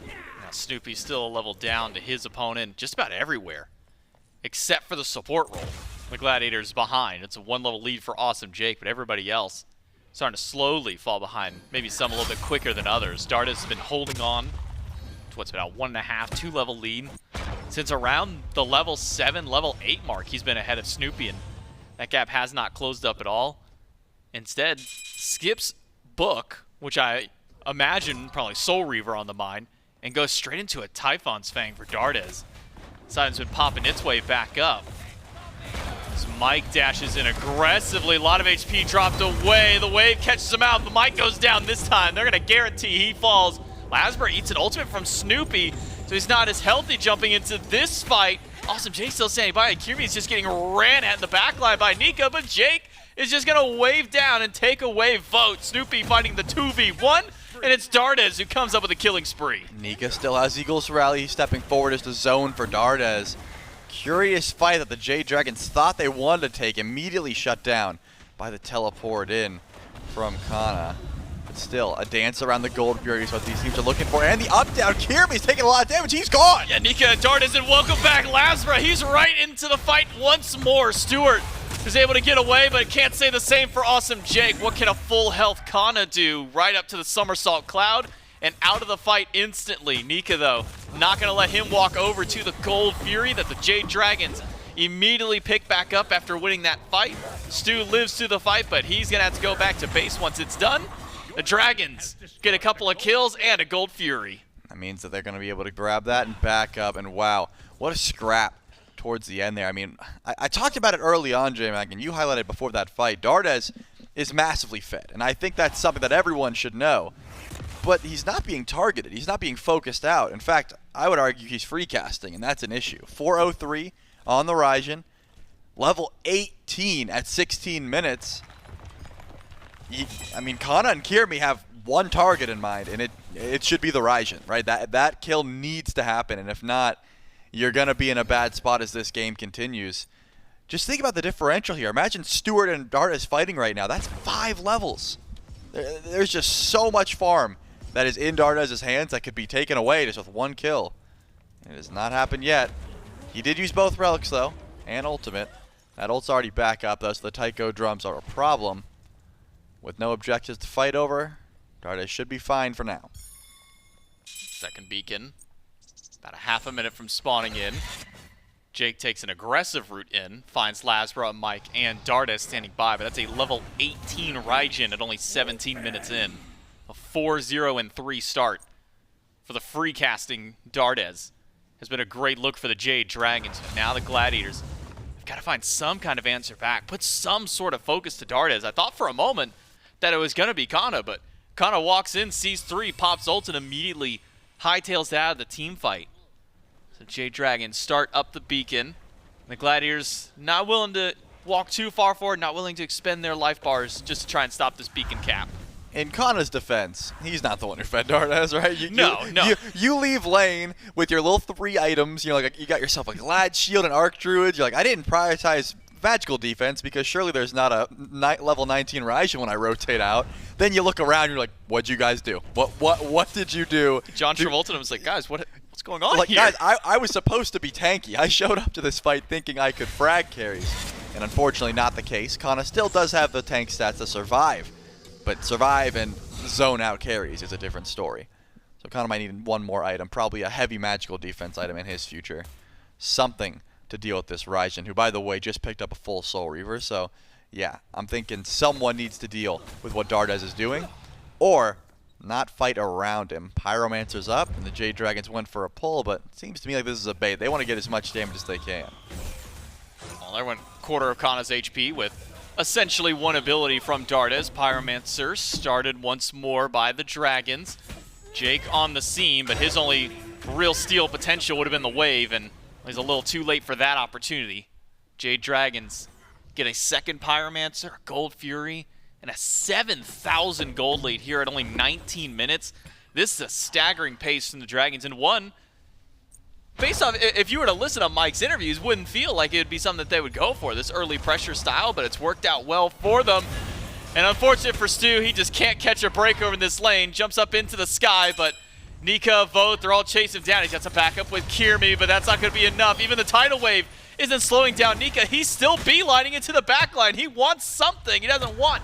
Now Snoopy's still a level down to his opponent just about everywhere, except for the support role. The Gladiators behind. It's a 1-level lead for Awesome Jake, but everybody else starting to slowly fall behind. Maybe some a little bit quicker than others. Dardez has been holding on to what's been a 1.5, 2-level lead since around the level 7, level 8 mark. He's been ahead of Snoopy, and that gap has not closed up at all. Instead, skips Book, which I imagine probably Soul Reaver on the mind, and goes straight into a Typhon's Fang for Dardez. Simon's been popping its way back up. As Mike dashes in aggressively, a lot of HP dropped away. The wave catches him out, but Mike goes down this time. They're gonna guarantee he falls. LASBRA eats an ultimate from Snoopy, so he's not as healthy jumping into this fight. Awesome Jake still standing by. Kyrmi is just getting ran at in the backline by Nika, but Jake is just gonna wave down and take away vote. Snoopy fighting the 2v1, and it's Dardez who comes up with a killing spree. Nika still has Eagles Rally. He's stepping forward as the zone for Dardez. Curious fight that the Jade Dragons thought they wanted to take, immediately shut down by the teleport in from Cxnnahh. But still, a dance around the Gold Fury is what these teams are looking for. And the up down, Kyrmi's taking a lot of damage, he's gone! Yeah, Nika and Dardez, and welcome back LASBRA. He's right into the fight once more. Stuart is able to get away, but can't say the same for Awesome Jake. What can a full health Cxnnahh do? Right up to the Somersault Cloud and out of the fight instantly. Nika, though, not going to let him walk over to the Gold Fury that the Jade Dragons immediately pick back up after winning that fight. Stu lives through the fight, but he's going to have to go back to base once it's done. The Dragons get a couple of kills and a Gold Fury. That means that they're going to be able to grab that and back up, and wow, what a scrap towards the end there. I mean, I talked about it early on, J-Mac, and you highlighted before that fight. Dardez is massively fed, and I think that's something that everyone should know. But he's not being targeted. He's not being focused out. In fact, I would argue he's free casting, and that's an issue. 403 on the Raijin, level 18 at 16 minutes. I mean, Cxnnahh and Kyrmi have one target in mind, and it should be the Raijin, right? That kill needs to happen, and if not, you're going to be in a bad spot as this game continues. Just think about the differential here. Imagine Stuart and Dardez fighting right now. That's 5 levels. There's just so much farm that is in Dardez's hands that could be taken away just with one kill. It has not happened yet. He did use both relics, though, and ultimate. That ult's already back up, though, so the Tycho drums are a problem. With no objectives to fight over, Dardez should be fine for now. Second beacon. About a half a minute from spawning in. Jake takes an aggressive route in, finds LASBRA, Mike, and Dardez standing by, but that's a level 18 Raijin at only 17 minutes in. A 4-0-3 start for the free casting Dardez. Has been a great look for the Jade Dragons, but now the Gladiators have got to find some kind of answer back, put some sort of focus to Dardez. I thought for a moment that it was going to be Cxnnahh, but Cxnnahh walks in, sees 3, pops ult, and immediately hightails out of the team fight. So Jade Dragons start up the beacon. The Gladiators not willing to walk too far forward, not willing to expend their life bars just to try and stop this beacon cap. In Cxnnah's defense, he's not the one who fed Dardez, right? No. You leave lane with your little 3 items. You know, like you got yourself a Glad Shield and Arc Druid. You're like, I didn't prioritize magical defense because surely there's not a level 19 Raijin when I rotate out. Then you look around, you're like, what'd you guys do? What did you do? John Travolta was like, guys, what's going on like, here? Guys, I was supposed to be tanky. I showed up to this fight thinking I could frag carries, and unfortunately not the case. Cxnnahh still does have the tank stats to survive, but survive and zone out carries is a different story. So Cxnnahh might need one more item, probably a heavy magical defense item in his future. Something to deal with this Raijin, who, by the way, just picked up a full Soul Reaver. So, yeah, I'm thinking someone needs to deal with what Dardez is doing, or not fight around him. Pyromancer's up, and the Jade Dragons went for a pull, but it seems to me like this is a bait. They want to get as much damage as they can. Well, there went quarter of Cxnnah's HP with essentially one ability from Dardez. Pyromancer started once more by the Dragons. Jake on the scene, but his only real steal potential would have been the wave, and he's a little too late for that opportunity. Jade Dragons get a second Pyromancer, a Gold Fury, and a 7,000 gold lead here at only 19 minutes. This is a staggering pace from the Dragons, and one, based off, if you were to listen to Mike's interviews, wouldn't feel like it would be something that they would go for, this early pressure style, but it's worked out well for them. And unfortunate for Stu, he just can't catch a break over in this lane, jumps up into the sky, but Nika, Voth, they're all chasing him down. He's got some backup with Kyrmi, but that's not going to be enough. Even the tidal wave isn't slowing down Nika. He's still beelining into the backline. He wants something. He doesn't want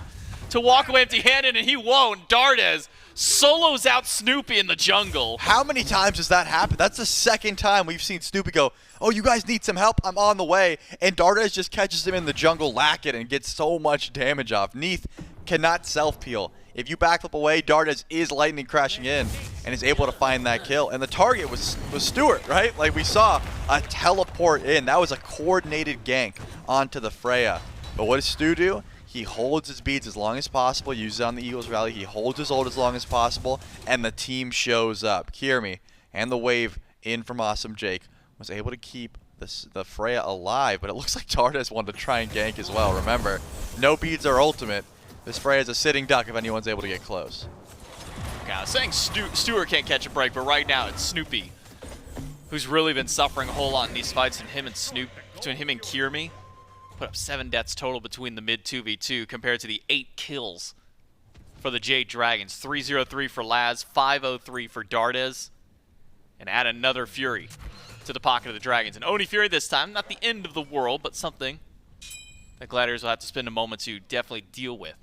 to walk away empty-handed, and he won't. Dardez solos out Snoopy in the jungle. How many times does that happen? That's the second time we've seen Snoopy go, oh, you guys need some help, I'm on the way. And Dardez just catches him in the jungle, lack it, and gets so much damage off. Neith cannot self-peel. If you backflip away, Dardez is lightning crashing in and is able to find that kill. And the target was Stuart, right? Like we saw a teleport in. That was a coordinated gank onto the Freya. But what does Stu do? He holds his beads as long as possible, uses it on the Eagles rally. He holds his ult as long as possible, and the team shows up. Kyrmi and the wave in from Awesome Jake was able to keep the Freya alive, but it looks like Dardez wanted to try and gank as well. Remember, no beads are ultimate. This Freya is a sitting duck if anyone's able to get close. Okay, I was saying Stuart can't catch a break, but right now it's Snoopy, who's really been suffering a whole lot in these fights, and between him and Kyrmi. Put up 7 deaths total between the mid 2v2 compared to the 8 kills for the Jade Dragons. 303 for Laz, 503 for Dardez, and add another Fury to the pocket of the Dragons. And Oni Fury this time, not the end of the world, but something that Gladiators will have to spend a moment to definitely deal with.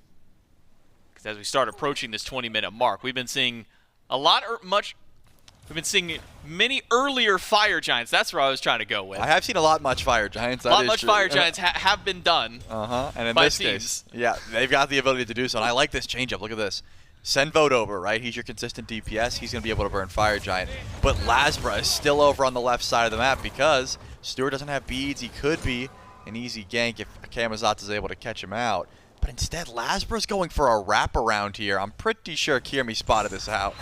Because as we start approaching this 20-minute mark, we've been seeing we've been seeing many earlier Fire Giants. That's where I was trying to go with. I have seen a lot much Fire Giants. A lot much Fire Giants have been done. And in by this case, yeah, they've got the ability to do so. And I like this changeup. Look at this. Send Vote over, right? He's your consistent DPS. He's going to be able to burn Fire Giant. But LASBRA is still over on the left side of the map because Stuart doesn't have beads. He could be an easy gank if Camazotz is able to catch him out. But instead, LASBRA's going for a wraparound here. I'm pretty sure Kyrmi spotted this out.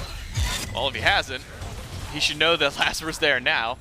Well, if he hasn't, he should know that LASBRA's there now.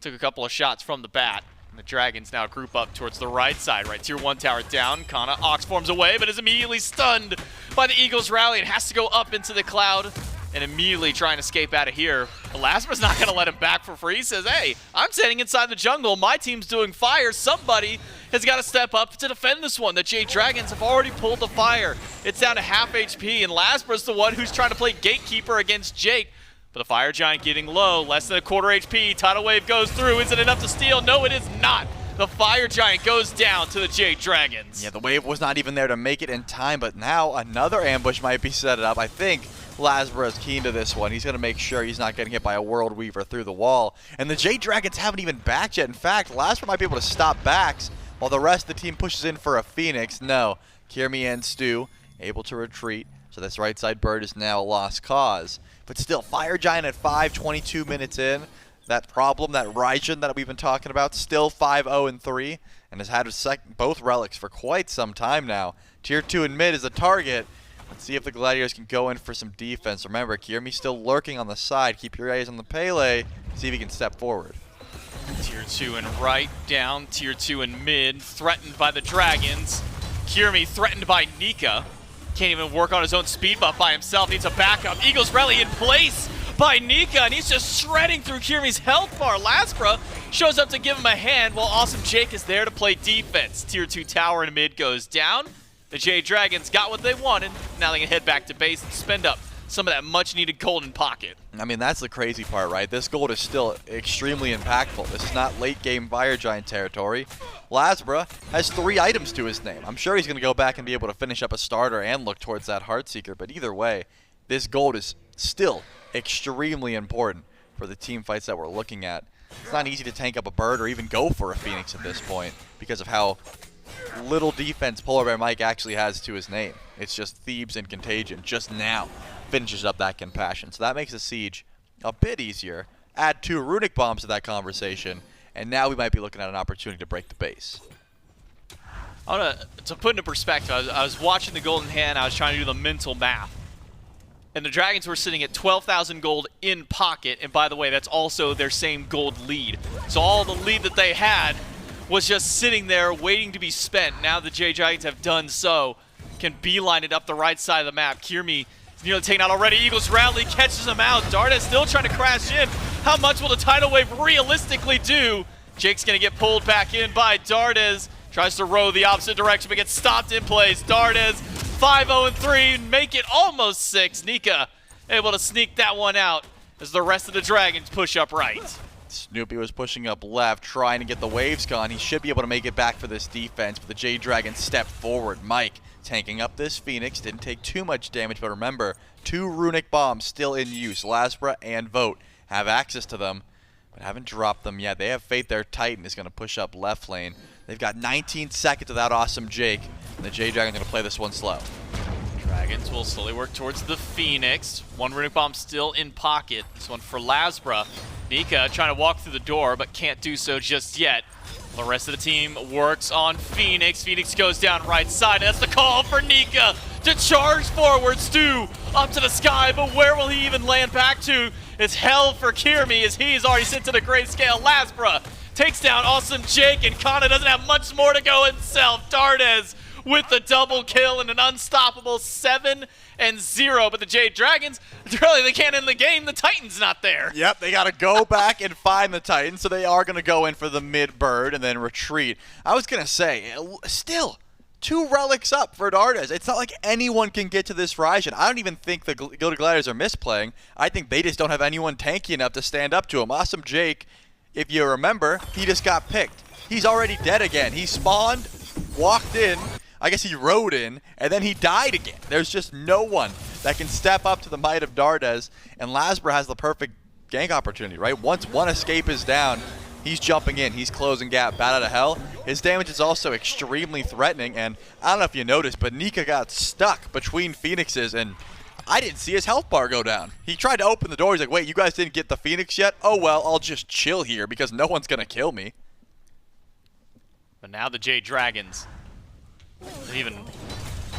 Took a couple of shots from the bat. And the Dragons now group up towards the right side, right? Tier 1 tower down. Kana Ox forms away, but is immediately stunned by the Eagles rally and has to go up into the cloud and immediately try and escape out of here. But LASBRA's not going to let him back for free. He says, hey, I'm standing inside the jungle. My team's doing fire. Somebody has got to step up to defend this one. The Jade Dragons have already pulled the fire. It's down to half HP, and LASBRA's the one who's trying to play gatekeeper against Jake. But the Fire Giant getting low, less than a quarter HP. Tidal Wave goes through. Is it enough to steal? No, it is not. The Fire Giant goes down to the Jade Dragons. Yeah, the wave was not even there to make it in time, but now another ambush might be set up. I think LASBRA is keen to this one. He's going to make sure he's not getting hit by a World Weaver through the wall. And the Jade Dragons haven't even backed yet. In fact, LASBRA might be able to stop backs while the rest of the team pushes in for a Phoenix. No, Kyrmi and Stu able to retreat. So this right side bird is now a lost cause. But still, Fire Giant at 5, 22 minutes in. That problem, that Raijin that we've been talking about, still 5-0-3, and has had both relics for quite some time now. Tier 2 in mid is a target. Let's see if the Gladiators can go in for some defense. Remember, Kyrmi's still lurking on the side. Keep your eyes on the Pele. See if he can step forward. Tier 2 and right, down. Tier 2 and mid, threatened by the Dragons. Kyrmi threatened by Nika. Can't even work on his own speed buff by himself. Needs a backup. Eagles rally in place by Nika, and he's just shredding through Kyrmi's health bar. LASBRA shows up to give him a hand while Awesome Jake is there to play defense. Tier 2 tower in mid goes down. The Jade Dragons got what they wanted. Now they can head back to base and spend up some of that much-needed golden pocket. I mean, that's the crazy part, right? This gold is still extremely impactful. This is not late-game Fire Giant territory. LASBRA has 3 items to his name. I'm sure he's going to go back and be able to finish up a starter and look towards that Heartseeker, but either way, this gold is still extremely important for the team fights that we're looking at. It's not easy to tank up a bird or even go for a Phoenix at this point because of how little defense PolarBearMike actually has to his name. It's just Thebes and Contagion just now finishes up that Compassion. So that makes the siege a bit easier. Add 2 Runic Bombs to that conversation, and now we might be looking at an opportunity to break the base. To put into perspective, I was watching the Golden Hand, I was trying to do the mental math. And the Dragons were sitting at 12,000 gold in pocket, and by the way, that's also their same gold lead. So all the lead that they had was just sitting there waiting to be spent. Now the Jade Dragons have done so, can beeline it up the right side of the map. Kyrmi is nearly taken out already. Eagles rally, catches him out. Dardez still trying to crash in. How much will the tidal wave realistically do? Jake's gonna get pulled back in by Dardez. Tries to row the opposite direction, but gets stopped in place. Dardez, 5-0-3, make it almost 6. Nika able to sneak that one out as the rest of the Dragons push up right. Snoopy was pushing up left, trying to get the waves gone. He should be able to make it back for this defense, but the Jade Dragons step forward. Mike tanking up this Phoenix. Didn't take too much damage, but remember, 2 runic bombs still in use. LASBRA and Vote have access to them, but haven't dropped them yet. They have faith their Titan is going to push up left lane. They've got 19 seconds without Awesome Jake, and the Jade Dragons are going to play this one slow. Dragons will slowly work towards the Phoenix. 1 runic bomb still in pocket. This one for LASBRA. Nika trying to walk through the door, but can't do so just yet. The rest of the team works on Phoenix. Phoenix goes down right side. That's the call for Nika to charge forward. Stu up to the sky, but where will he even land back to? It's hell for Kyrmi as he's already sent to the grayscale. LASBRA takes down Awesome Jake, and Kana doesn't have much more to go himself. Dardez with the double kill and an unstoppable 7-0. But the Jade Dragons, really, they can't end the game. The Titan's not there. Yep, they got to go back and find the Titan, so they are going to go in for the mid-bird and then retreat. I was going to say, still, 2 relics up for Dardez. It's not like anyone can get to this Raijin. I don't even think the Gilded Gladiators are misplaying. I think they just don't have anyone tanky enough to stand up to him. Awesome Jake, if you remember, he just got picked. He's already dead again. He spawned, walked in, I guess he rode in, and then he died again. There's just no one that can step up to the might of Dardez, and LASBRA has the perfect gank opportunity, right? Once one escape is down, he's jumping in, he's closing gap, bat out of hell. His damage is also extremely threatening, and I don't know if you noticed, but Nika got stuck between Phoenixes, and I didn't see his health bar go down. He tried to open the door, he's like, wait, you guys didn't get the Phoenix yet? Oh well, I'll just chill here because no one's gonna kill me. But now the Jade Dragons, an even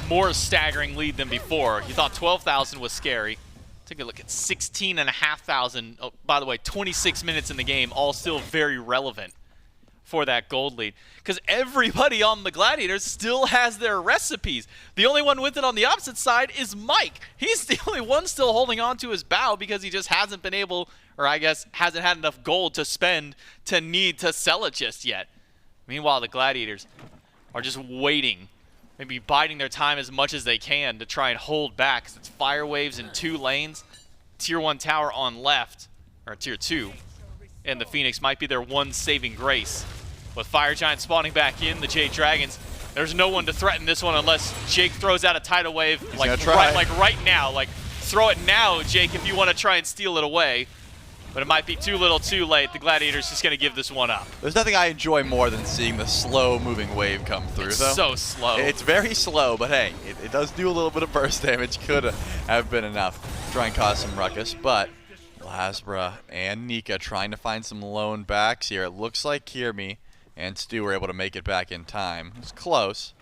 more staggering lead than before. You thought 12,000 was scary. Take a look at 16,500. Oh, by the way, 26 minutes in the game, all still very relevant for that gold lead. Because everybody on the Gladiators still has their recipes. The only one with it on the opposite side is Mike. He's the only one still holding on to his bow because he just hasn't been able, or I guess hasn't had enough gold to spend to need to sell it just yet. Meanwhile, the Gladiators are just waiting, maybe biding their time as much as they can to try and hold back. Cause it's fire waves in 2 lanes, tier 1 tower on left, or tier 2, and the Phoenix might be their one saving grace. With Fire Giant spawning back in, the Jade Dragons, there's no one to threaten this one unless Jake throws out a tidal wave like right now. Like, throw it now, Jake, if you want to try and steal it away. But it might be too little too late. The Gladiators just going to give this one up. There's nothing I enjoy more than seeing the slow-moving wave come through, It's though. so slow. It's very slow, but hey, it does do a little bit of burst damage. Could have been enough to try and cause some ruckus, but LASBRA and Nika trying to find some lone backs here. It looks like Kyrmi and Stu were able to make it back in time. It's close,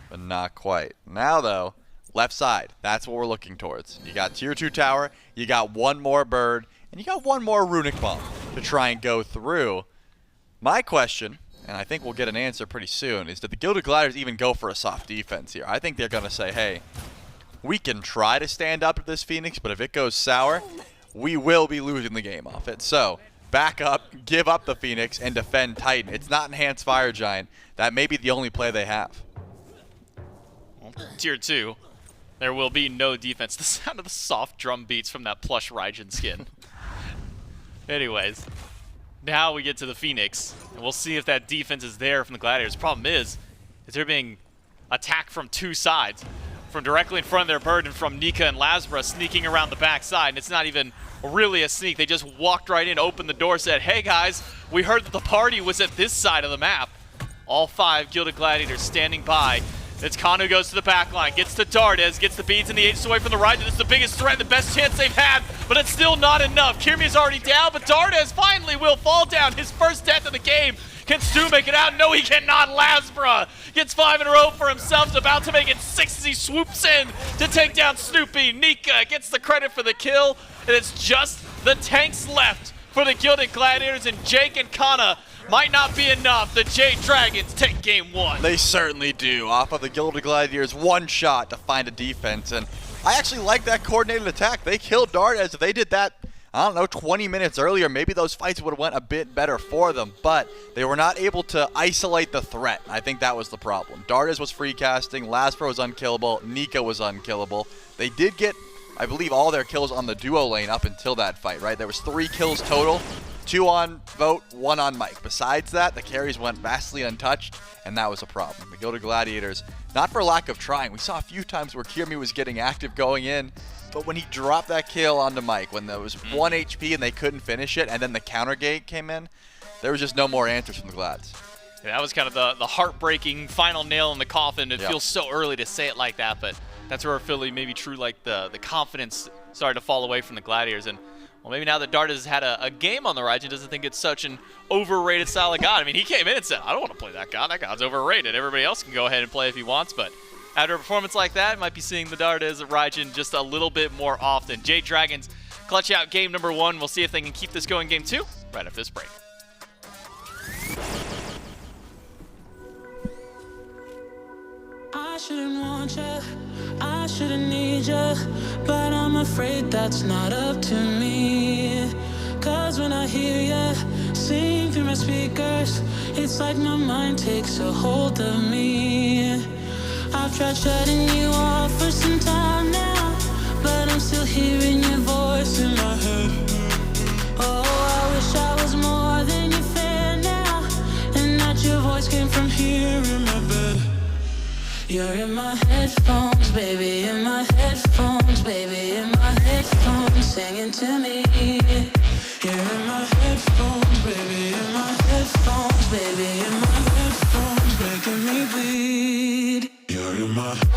but not quite. Now, though, left side, that's what we're looking towards. You got tier 2 tower, you got 1 more bird, and you got 1 more runic bomb to try and go through. My question, and I think we'll get an answer pretty soon, is did the Gilded Gladiators even go for a soft defense here? I think they're going to say, hey, we can try to stand up to this Phoenix, but if it goes sour, we will be losing the game off it. So, back up, give up the Phoenix, and defend Titan. It's not Enhanced Fire Giant. That may be the only play they have. Well, tier 2, there will be no defense. The sound of the soft drum beats from that plush Raijin skin. Anyways, now we get to the Phoenix, and we'll see if that defense is there from the Gladiators. Problem is they're being attacked from 2 sides, from directly in front of their bird and from Nika and LASBRA sneaking around the backside. And it's not even really a sneak. They just walked right in, opened the door, said, hey guys, we heard that the party was at this side of the map. All 5 Gilded Gladiators standing by. It's Khan who goes to the back line, gets to Dardez, gets the beads and the Aegis away from the Raijin. This is the biggest threat, the best chance they've had, but it's still not enough. Kyrmi is already down, but Dardez finally will fall down. His first death of the game. Can Stu make it out? No, he cannot. LASBRA gets 5 in a row for himself, about to make it 6 as he swoops in to take down Snoopy. Nika gets the credit for the kill, and it's just the tanks left for the Gilded Gladiators, and Jake and Kana might not be enough. The Jade Dragons take game 1. They certainly do. Off of the Gilded Gladiators, 1 shot to find a defense, and I actually like that coordinated attack. They killed Dardez. If they did that, I don't know, 20 minutes earlier, maybe those fights would have went a bit better for them, but they were not able to isolate the threat. I think that was the problem. Dardez was free casting, LASBRA was unkillable, Nika was unkillable. They did get, I believe, all their kills on the duo lane up until that fight, right? There was 3 kills total. 2 on Vote, 1 on Mike. Besides that, the carries went vastly untouched, and that was a problem. The Gilded Gladiators not for lack of trying. We saw a few times where Kyrmi was getting active going in, but when he dropped that kill onto Mike, when there was 1 HP and they couldn't finish it, and then the counter gate came in, there was just no more answers from the Glads. Yeah, that was kind of the heartbreaking final nail in the coffin. It feels so early to say it like that, but that's where Philly maybe true, like the confidence started to fall away from the Gladiators. And well, maybe now that Dardez has had a game on the Raijin, doesn't think it's such an overrated style of god. I mean, he came in and said, I don't want to play that god. That god's overrated. Everybody else can go ahead and play if he wants, but after a performance like that, might be seeing the Dardez Raijin just a little bit more often. Jade Dragons clutch out game number 1. We'll see if they can keep this going game 2 right after this break. I shouldn't want you, I shouldn't need you, but I'm afraid that's not up to me. Cause when I hear you sing through my speakers, it's like my mind takes a hold of me. I've tried shutting you off for some time now, but I'm still hearing your voice in my head. Oh, I wish I was more than your fan now, and that your voice came from here in my bed. You're in my headphones, baby, in my headphones, baby, in my headphones, singing to me. You're in my headphones, baby, in my headphones, baby, in my headphones, making me bleed. You're in my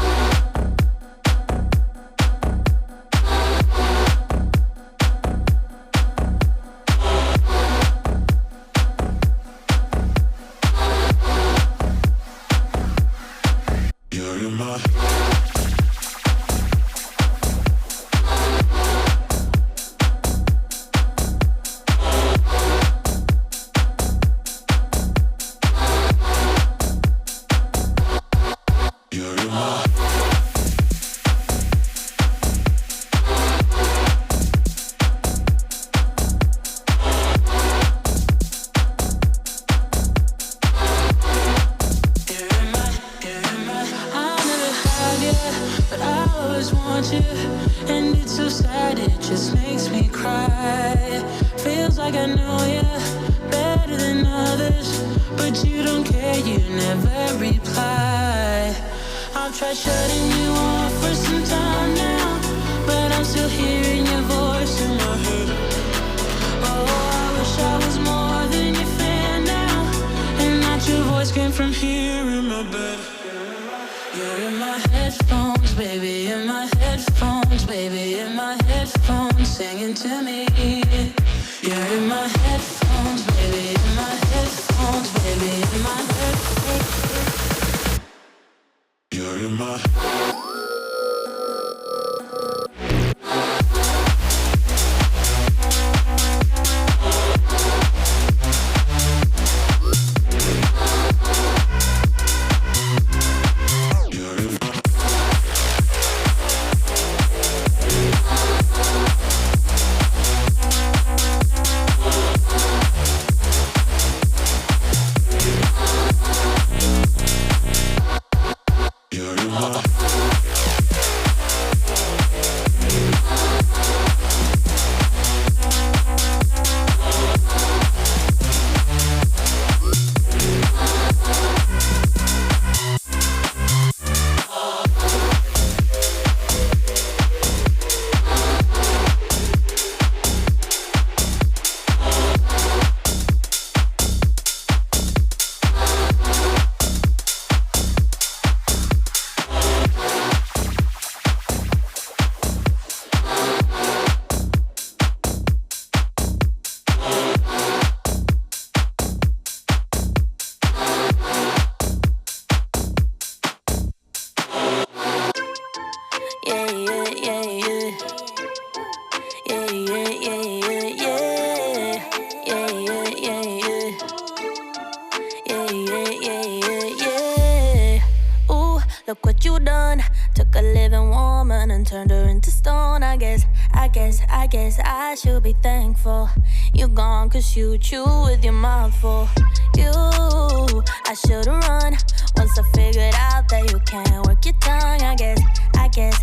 I should be thankful you're gone, cause you chew with your mouth full. You, I should've run once I figured out that you can't work your tongue. I guess I guess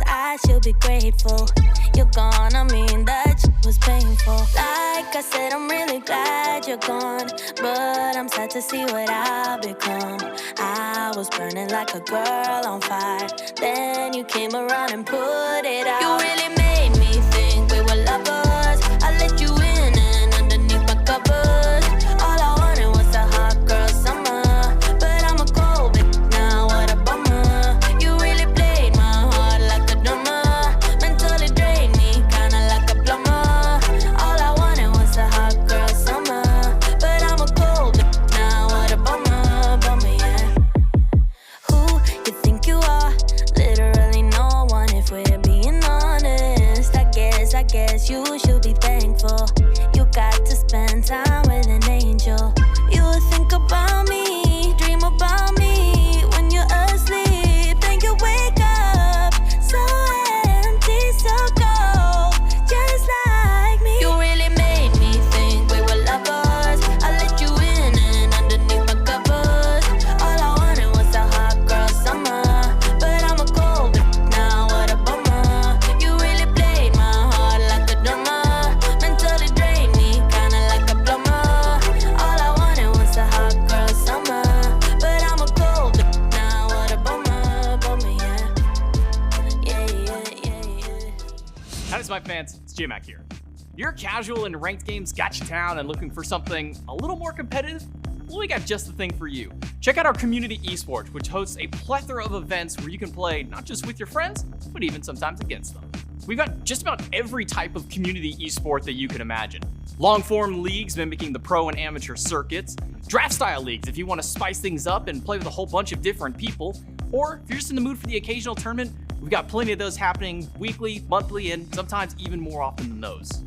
I should be grateful. You're gone, I mean that was painful. Like I said, I'm really glad you're gone, but I'm sad to see what I've become. I was burning like a girl on fire, then you came around and put it out. You really made me think we were lovers. I let you in and underneath my covers. All I wanted was a hot girl summer, but I'm a cold bitch now, what a bummer. You really played my heart like a drummer, mentally drained me kinda like a plumber. All I wanted was a hot girl summer, but I'm a cold bitch now, what a bummer, bummer, yeah. Who you think you are? Literally no one, if we're being honest. I guess you should be thankful. You got to spend time with an angel. You think about me, dream about me when you're asleep. Then you wake up so empty, so cold, just like me. You really made me think we were lovers. I let you in and underneath my covers. All I wanted was a hot girl summer, but I'm a cold bitch now, what a bummer. You really played my heart like a drummer, mentally drained me kinda like a plumber. All I wanted was a hot girl summer, but I'm a cold bitch now, what a bummer, bummer, yeah. Yeah. Howdy, SMITE fans, it's J-Mac here. You're casual in ranked games, gotcha town, and looking for something a little more competitive? Well, we got just the thing for you. Check out our community esports, which hosts a plethora of events where you can play not just with your friends, but even sometimes against them. We've got just about every type of community esport that you can imagine. Long-form leagues mimicking the pro and amateur circuits, draft-style leagues if you want to spice things up and play with a whole bunch of different people, or if you're just in the mood for the occasional tournament, we've got plenty of those happening weekly, monthly, and sometimes even more often than those.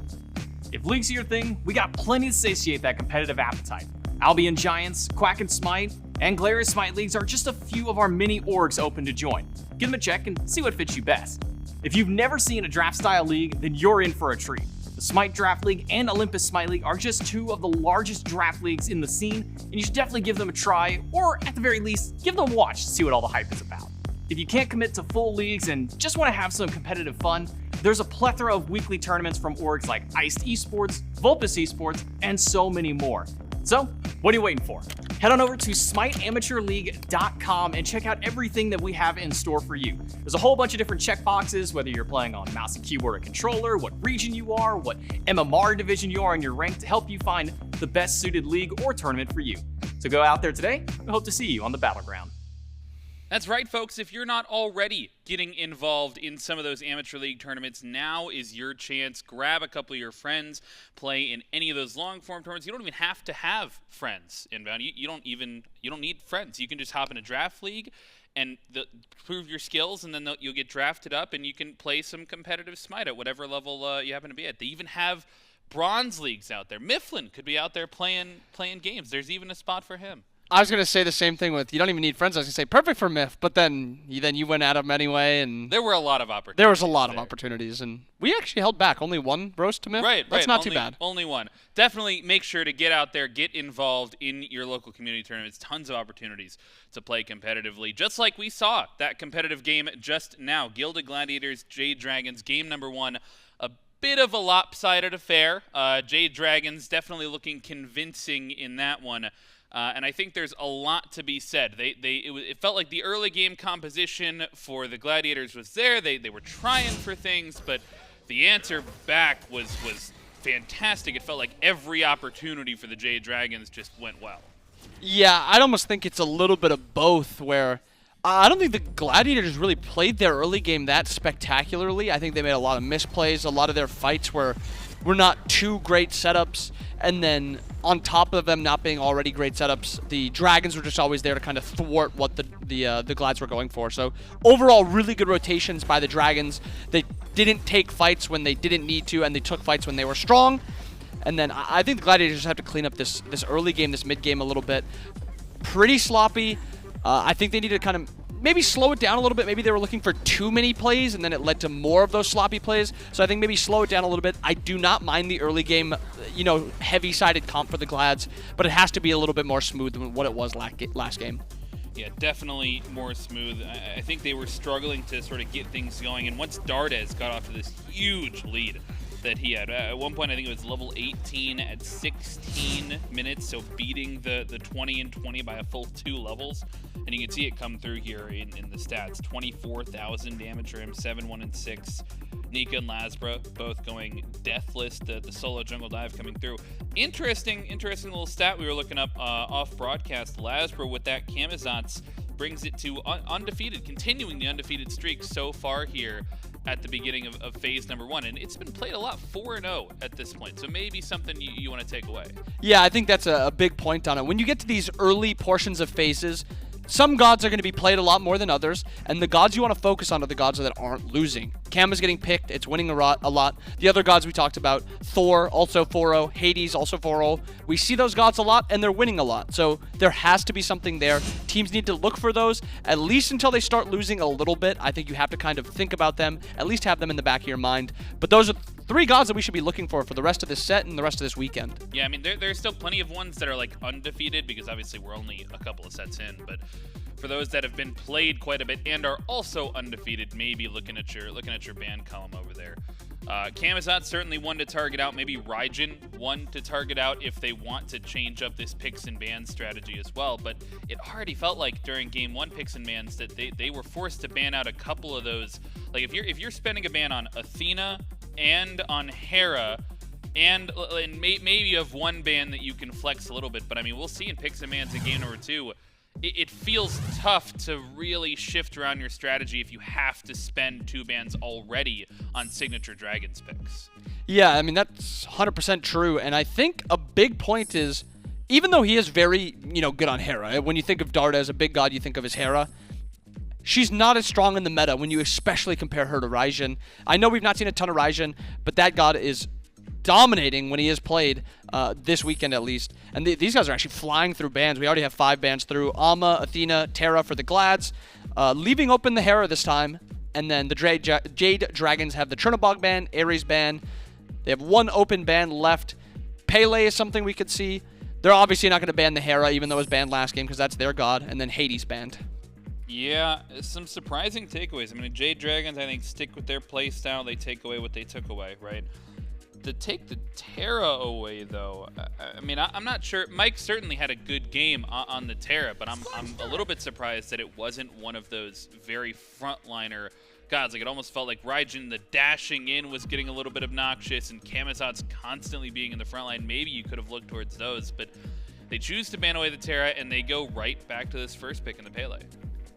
If leagues are your thing, we got plenty to satiate that competitive appetite. Albion Giants, Quack and SMITE, and Glarious SMITE leagues are just a few of our mini orgs open to join. Give them a check and see what fits you best. If you've never seen a draft-style league, then you're in for a treat. The SMITE Draft League and Olympus SMITE League are just two of the largest draft leagues in the scene, and you should definitely give them a try, or at the very least, give them a watch to see what all the hype is about. If you can't commit to full leagues and just want to have some competitive fun, there's a plethora of weekly tournaments from orgs like Iced Esports, Vulpus Esports, and so many more. So, what are you waiting for? Head on over to SmiteAmateurLeague.com and check out everything that we have in store for you. There's a whole bunch of different checkboxes, whether you're playing on mouse and keyboard or controller, what region you are, what MMR division you are in your rank, to help you find the best suited league or tournament for you. So go out there today. We hope to see you on the battleground. That's right, folks. If you're not already getting involved in some of those amateur league tournaments, now is your chance. Grab a couple of your friends, play in any of those long-form tournaments. You don't even have to have friends inbound. You don't need friends. You can just hop in a draft league and prove your skills, and then you'll get drafted up, and you can play some competitive SMITE at whatever level you happen to be at. They even have bronze leagues out there. Mifflin could be out there playing games. There's even a spot for him. I was going to say the same thing with, you don't even need friends. I was going to say perfect for Miff, but then you went at him anyway, and there were a lot of opportunities. There was a lot of opportunities, and we actually held back. Only one roast to Miff. Right. That's not too bad. Only one. Definitely make sure to get out there, get involved in your local community tournaments. Tons of opportunities to play competitively, just like we saw that competitive game just now. Gilded Gladiators, Jade Dragons, game number 1. A bit of a lopsided affair. Jade Dragons definitely looking convincing in that one. And I think there's a lot to be said. It felt like the early game composition for the Gladiators was there. They were trying for things, but the answer back was fantastic. It felt like every opportunity for the Jade Dragons just went well. Yeah, I'd almost think it's a little bit of both, where I don't think the Gladiators really played their early game that spectacularly. I think they made a lot of misplays. A lot of their fights were not too great setups, and then on top of them not being already great setups, the Dragons were just always there to kind of thwart what the Glads were going for. So overall, really good rotations by the Dragons. They didn't take fights when they didn't need to, and they took fights when they were strong. And then I think the Gladiators have to clean up this early game, this mid game a little bit. Pretty sloppy. I think they need to kind of maybe slow it down a little bit. Maybe they were looking for too many plays, and then it led to more of those sloppy plays. So I think maybe slow it down a little bit. I do not mind the early game, heavy-sided comp for the Glads, but it has to be a little bit more smooth than what it was last game. Yeah, definitely more smooth. I think they were struggling to sort of get things going, and once Dardez got off to this huge lead that he had, at one point I think it was level 18 at 16 minutes, so beating the 20 and 20 by a full 2 levels, and you can see it come through here in the stats. 24,000 damage for him, 7-1 and 6. Nika and LASBRA both going deathless, the solo jungle dive coming through. Interesting little stat we were looking up off broadcast. LASBRA with that Camazotz brings it to undefeated, continuing the undefeated streak so far here at the beginning of phase number 1, and it's been played a lot 4-0 at this point, so maybe something you want to take away. Yeah, I think that's a big point on it. When you get to these early portions of phases, some gods are going to be played a lot more than others, and the gods you want to focus on are the gods that aren't losing. Cam is getting picked, it's winning a lot. The other gods we talked about, Thor, also 4-0, Hades, also 4-0. We see those gods a lot, and they're winning a lot. So there has to be something there. Teams need to look for those, at least until they start losing a little bit. I think you have to kind of think about them, at least have them in the back of your mind. But those are 3 gods that we should be looking for the rest of this set and the rest of this weekend. Yeah, I mean, there's still plenty of ones that are like undefeated, because obviously we're only a couple of sets in, but for those that have been played quite a bit and are also undefeated, maybe looking at your ban column over there. Camazotz certainly one to target out. Maybe Raijin one to target out if they want to change up this picks and bans strategy as well. But it already felt like during game 1 picks and bans that they were forced to ban out a couple of those. Like if you're spending a ban on Athena and on Hera, and maybe you have one ban that you can flex a little bit, but I mean, we'll see in picks and bans in game number 2. It feels tough to really shift around your strategy if you have to spend 2 bans already on signature Dragons picks. Yeah, I mean, that's 100% true, and I think a big point is, even though he is very, good on Hera, when you think of Dardez, a big god, you think of his Hera, she's not as strong in the meta when you especially compare her to Raijin. I know we've not seen a ton of Raijin, but that god is dominating when he is played this weekend at least. And these guys are actually flying through bans. We already have 5 bans through. Alma, Athena, Terra for the Glads. Leaving open the Hera this time. And then the Jade Dragons have the Chernobog ban, Ares ban. They have 1 open ban left. Pele is something we could see. They're obviously not going to ban the Hera, even though it was banned last game, because that's their god. And then Hades banned. Yeah, some surprising takeaways. I mean, Jade Dragons, I think, stick with their play style. They take away what they took away, right? To take the Terra away, though, I mean, I'm not sure. Mike certainly had a good game on the Terra, but I'm a little bit surprised that it wasn't one of those very frontliner gods. Like, it almost felt like Raijin, the dashing in, was getting a little bit obnoxious, and Camazotz constantly being in the front line. Maybe you could have looked towards those, but they choose to ban away the Terra, and they go right back to this first pick in the Pele.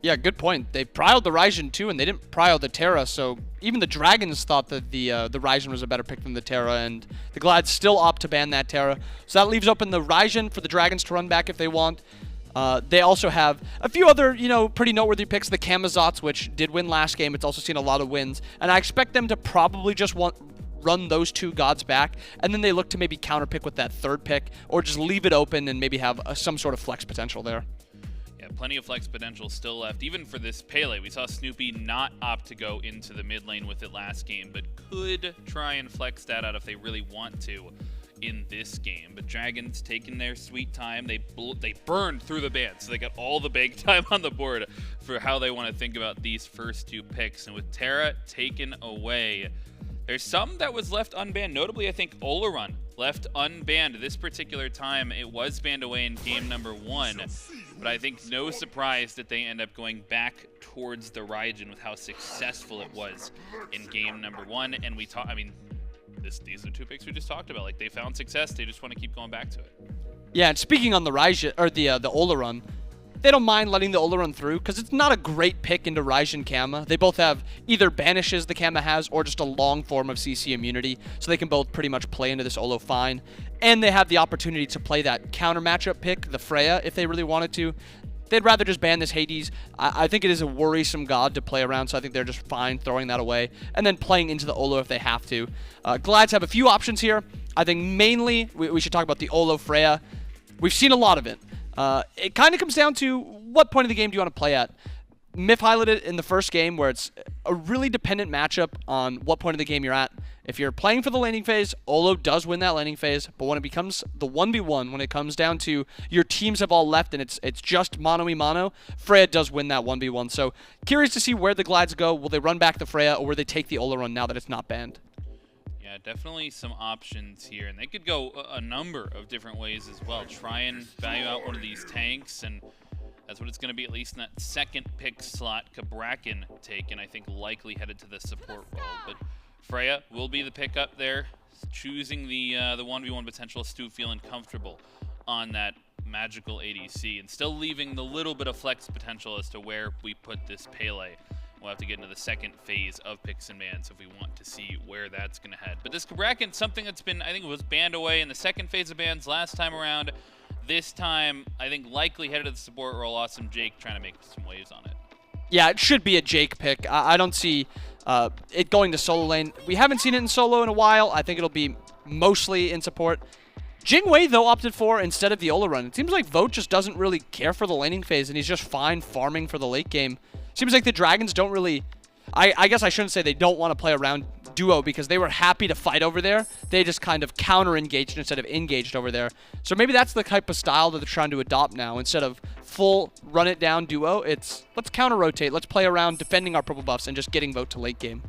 Yeah, good point. They pryed the Raijin too, and they didn't pry the Terra, so even the Dragons thought that the Raijin was a better pick than the Terra, and the Glads still opt to ban that Terra. So that leaves open the Raijin for the Dragons to run back if they want. They also have a few other, pretty noteworthy picks. The Camazotz, which did win last game. It's also seen a lot of wins, and I expect them to probably just run those 2 gods back, and then they look to maybe counterpick with that 3rd pick, or just leave it open and maybe have some sort of flex potential there. Plenty of flex potential still left. Even for this Pele, we saw Snoopy not opt to go into the mid lane with it last game, but could try and flex that out if they really want to in this game. But Dragons taking their sweet time. They burned through the ban, so they got all the big time on the board for how they want to think about these first 2 picks. And with Terra taken away, there's some that was left unbanned. Notably, I think Olaron left unbanned this particular time. It was banned away in game number 1, but I think no surprise that they end up going back towards the Raijin with how successful it was in game number 1. And these are 2 picks we just talked about. Like, they found success. They just want to keep going back to it. Yeah, and speaking on the Raijin, or the Olaron, they don't mind letting the Olaron through, because it's not a great pick into Raijin Kama. They both have either banishes the Kama has, or just a long form of CC immunity, so they can both pretty much play into this Olo fine. And they have the opportunity to play that counter matchup pick, the Freya, if they really wanted to. They'd rather just ban this Hades. I think it is a worrisome god to play around, so I think they're just fine throwing that away, and then playing into the Olo if they have to. Glads have a few options here. I think mainly we should talk about the Olo Freya. We've seen a lot of it. It kind of comes down to what point of the game do you want to play at. Myth highlighted it in the first game where it's a really dependent matchup on what point of the game you're at. If you're playing for the laning phase, Olo does win that laning phase, but when it becomes the 1v1, when it comes down to your teams have all left and it's just mono-y-mono, Freya does win that 1v1. So curious to see where the Glads go. Will they run back the Freya, or will they take the Olo run now that it's not banned? Yeah, definitely some options here, and they could go a number of different ways as well. Try and value out one of these tanks, and that's what it's going to be, at least in that second pick slot. Cabrakan taken, I think, likely headed to the support role. But Freya will be the pick up there, choosing the 1v1 potential. Stu feeling comfortable on that magical ADC, and still leaving the little bit of flex potential as to where we put this Pele. We'll have to get into the second phase of picks and bans if we want to see where that's going to head. But this Cabrakan, something that's been, I think it was banned away in the second phase of bans last time around. This time, I think likely headed to the support role. Awesome Jake trying to make some waves on it. Yeah, it should be a Jake pick. I don't see it going to solo lane. We haven't seen it in solo in a while. I think it'll be mostly in support. Jing though, opted for instead of the Ola run. It seems like Vote just doesn't really care for the laning phase, and he's just fine farming for the late game. Seems like the Dragons don't really... I guess I shouldn't say they don't want to play around duo, because they were happy to fight over there. They just kind of counter-engaged instead of engaged over there. So maybe that's the type of style that they're trying to adopt now. Instead of full run-it-down duo, it's let's counter-rotate. Let's play around defending our purple buffs and just getting Vote to late game.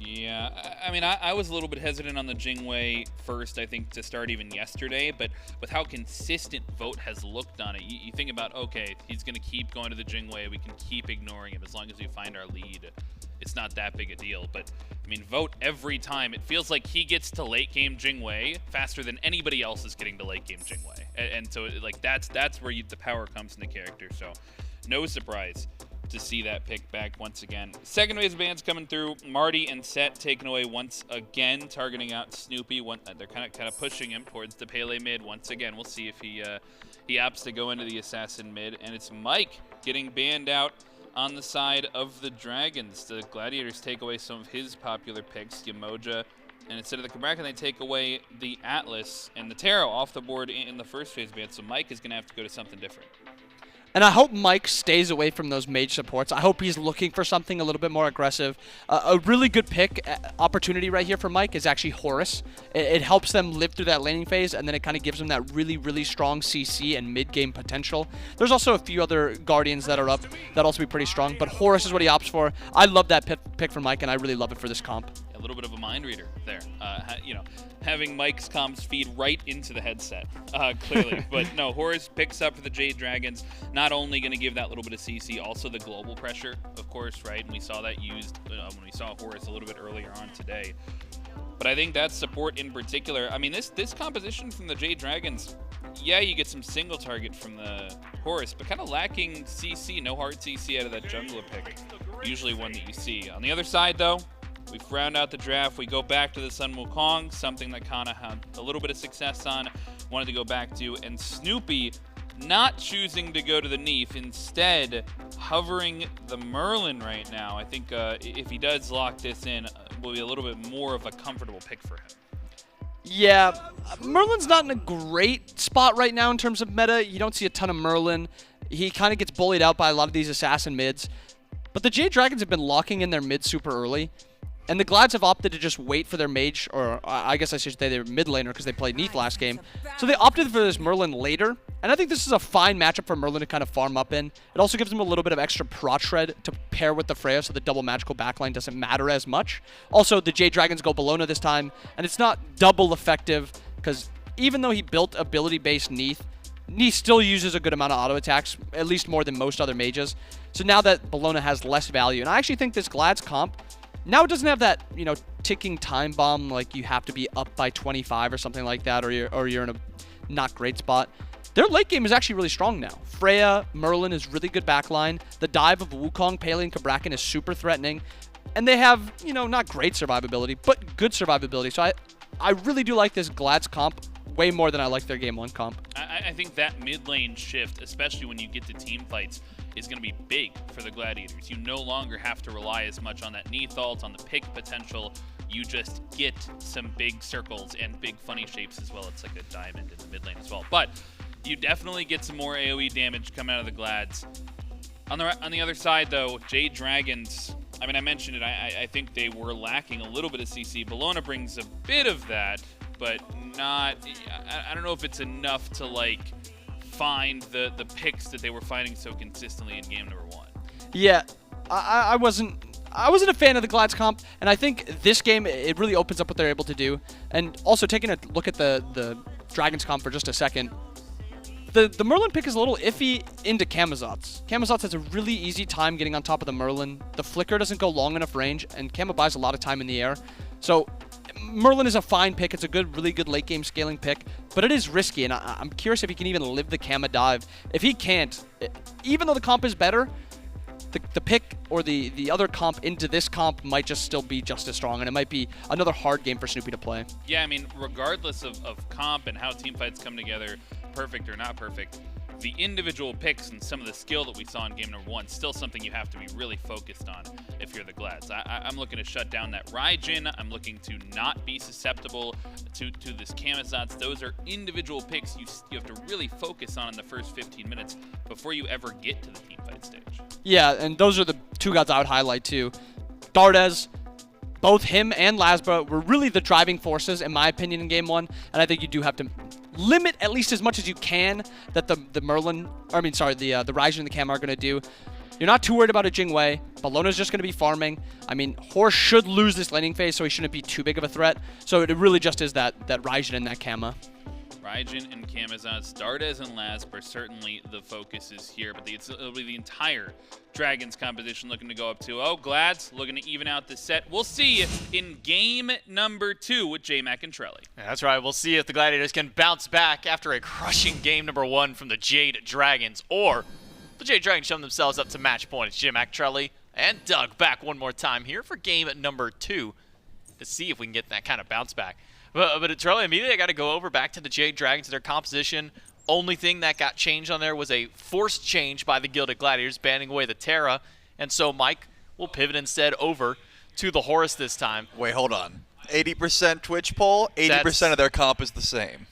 Yeah, I mean, I was a little bit hesitant on the Jing first, I think, to start even yesterday, but with how consistent Vote has looked on it, you think about, okay, he's going to keep going to the Jing, we can keep ignoring him as long as we find our lead. It's not that big a deal, but, I mean, Vote every time, it feels like he gets to late game Jing faster than anybody else is getting to late game Jing and so, like, that's where the power comes in the character, so no surprise to see that pick back once again. Second phase bans coming through. Marty and Set taken away once again, targeting out Snoopy. They're kind of pushing him towards the Pele mid once again. We'll see if he opts to go into the assassin mid, and it's Mike getting banned out on the side of the Dragons. The Gladiators take away some of his popular picks, Yemoja, and instead of the Cabrakan, they take away the Atlas and the Terra off the board in the first phase ban. So Mike is going to have to go to something different. And I hope Mike stays away from those mage supports. I hope he's looking for something a little bit more aggressive. A really good pick opportunity right here for Mike is actually Horus. It helps them live through that laning phase, and then it kind of gives them that really, really strong CC and mid-game potential. There's also a few other Guardians that are up that also be pretty strong, but Horus is what he opts for. I love that pick for Mike, and I really love it for this comp. A little bit of a mind reader there. You know, having Mike's comms feed right into the headset, clearly. But no, Horus picks up for the Jade Dragons. Not only going to give that little bit of CC, also the global pressure, of course, right? And we saw that used when we saw Horus a little bit earlier on today. But I think that support in particular, I mean, this composition from the Jade Dragons, yeah, you get some single target from the Horus, but kind of lacking CC, no hard CC out of that jungler pick. Usually one that you see. On the other side, though, we've round out the draft. We go back to the Sun Wukong, something that kind of had a little bit of success on, wanted to go back to, and Snoopy not choosing to go to the Neith, instead hovering the Merlin right now. I think if he does lock this in, will be a little bit more of a comfortable pick for him. Yeah, Merlin's not in a great spot right now in terms of meta. You don't see a ton of Merlin. He kind of gets bullied out by a lot of these assassin mids. But the Jade Dragons have been locking in their mid super early. And the Glads have opted to just wait for their mage, or I guess I should say their mid laner, because they played Neith last game. So they opted for this Merlin later, and I think this is a fine matchup for Merlin to kind of farm up in. It also gives them a little bit of extra prot shred to pair with the Freya, so the double magical backline doesn't matter as much. Also, the Jade Dragons go Bellona this time, and it's not double effective, because even though he built ability-based Neith, Neith still uses a good amount of auto attacks, at least more than most other mages. So now that Bellona has less value, and I actually think this Glad's comp, now it doesn't have that, you know, ticking time bomb, like you have to be up by 25 or something like that, or you're in a not great spot. Their late game is actually really strong now. Freya, Merlin is really good backline. The dive of Wukong, Pele, and Cabrakan is super threatening. And they have, you know, not great survivability, but good survivability. So I really do like this Glad's comp way more than I like their game 1 comp. I think that mid lane shift, especially when you get to team fights, is going to be big for the Gladiators. You no longer have to rely as much on that Neith ult, on the pick potential. You just get some big circles and big funny shapes as well. It's like a diamond in the mid lane as well. But you definitely get some more AoE damage coming out of the Glads. On the other side, though, Jade Dragons, I mean, I mentioned it, I think they were lacking a little bit of CC. Bellona brings a bit of that, but not, I don't know if it's enough to, like, find the picks that they were finding so consistently in game number 1. Yeah, I wasn't a fan of the Glads comp, and I think this game, it really opens up what they're able to do. And also, taking a look at the Dragons comp for just a second, the Merlin pick is a little iffy into Camazotz. Camazotz has a really easy time getting on top of the Merlin. The flicker doesn't go long enough range, and Cama buys a lot of time in the air. So Merlin is a fine pick. It's a really good late game scaling pick, but it is risky, and I'm curious if he can even live the Cama dive. If he can't, even though the comp is better, the pick or the other comp into this comp might just still be just as strong, and it might be another hard game for Snoopy to play. Yeah, I mean, regardless of comp and how team fights come together, perfect or not perfect, the individual picks and some of the skill that we saw in game number 1 still something you have to be really focused on if you're the Glads. I'm looking to shut down that Raijin. I'm looking to not be susceptible to this Camazotz. Those are individual picks you have to really focus on in the first 15 minutes before you ever get to the team fight stage. Yeah, and those are the two gods I would highlight too. Dardez, both him and LASBRA were really the driving forces, in my opinion, in game 1, and I think you do have to limit at least as much as you can that the Raijin and the Cam are going to do. You're not too worried about a Jing Wei. Bellona's just going to be farming. I mean, Horus should lose this laning phase, so he shouldn't be too big of a threat. So it really just is that Raijin and that Cama. Raijin and Camazotz, Dardez and LASBRA, certainly the focus is here, but it'll be the entire Dragons composition looking to go up 2-0. Glads looking to even out the set. We'll see in game number 2 with J-Mac and Trelly. Yeah, that's right. We'll see if the Gladiators can bounce back after a crushing game number 1 from the Jade Dragons, or the Jade Dragons show themselves up to match point. It's J-Mac, Trelly, and Doug back one more time here for game number 2 to see if we can get that kind of bounce back. But Trelly, immediately I got to go over back to the Jade Dragons, their composition. Only thing that got changed on there was a forced change by the Gilded Gladiators, banning away the Terra. And so Mike will pivot instead over to the Horus this time. Wait, hold on. 80% Twitch poll, 80% of their comp is the same.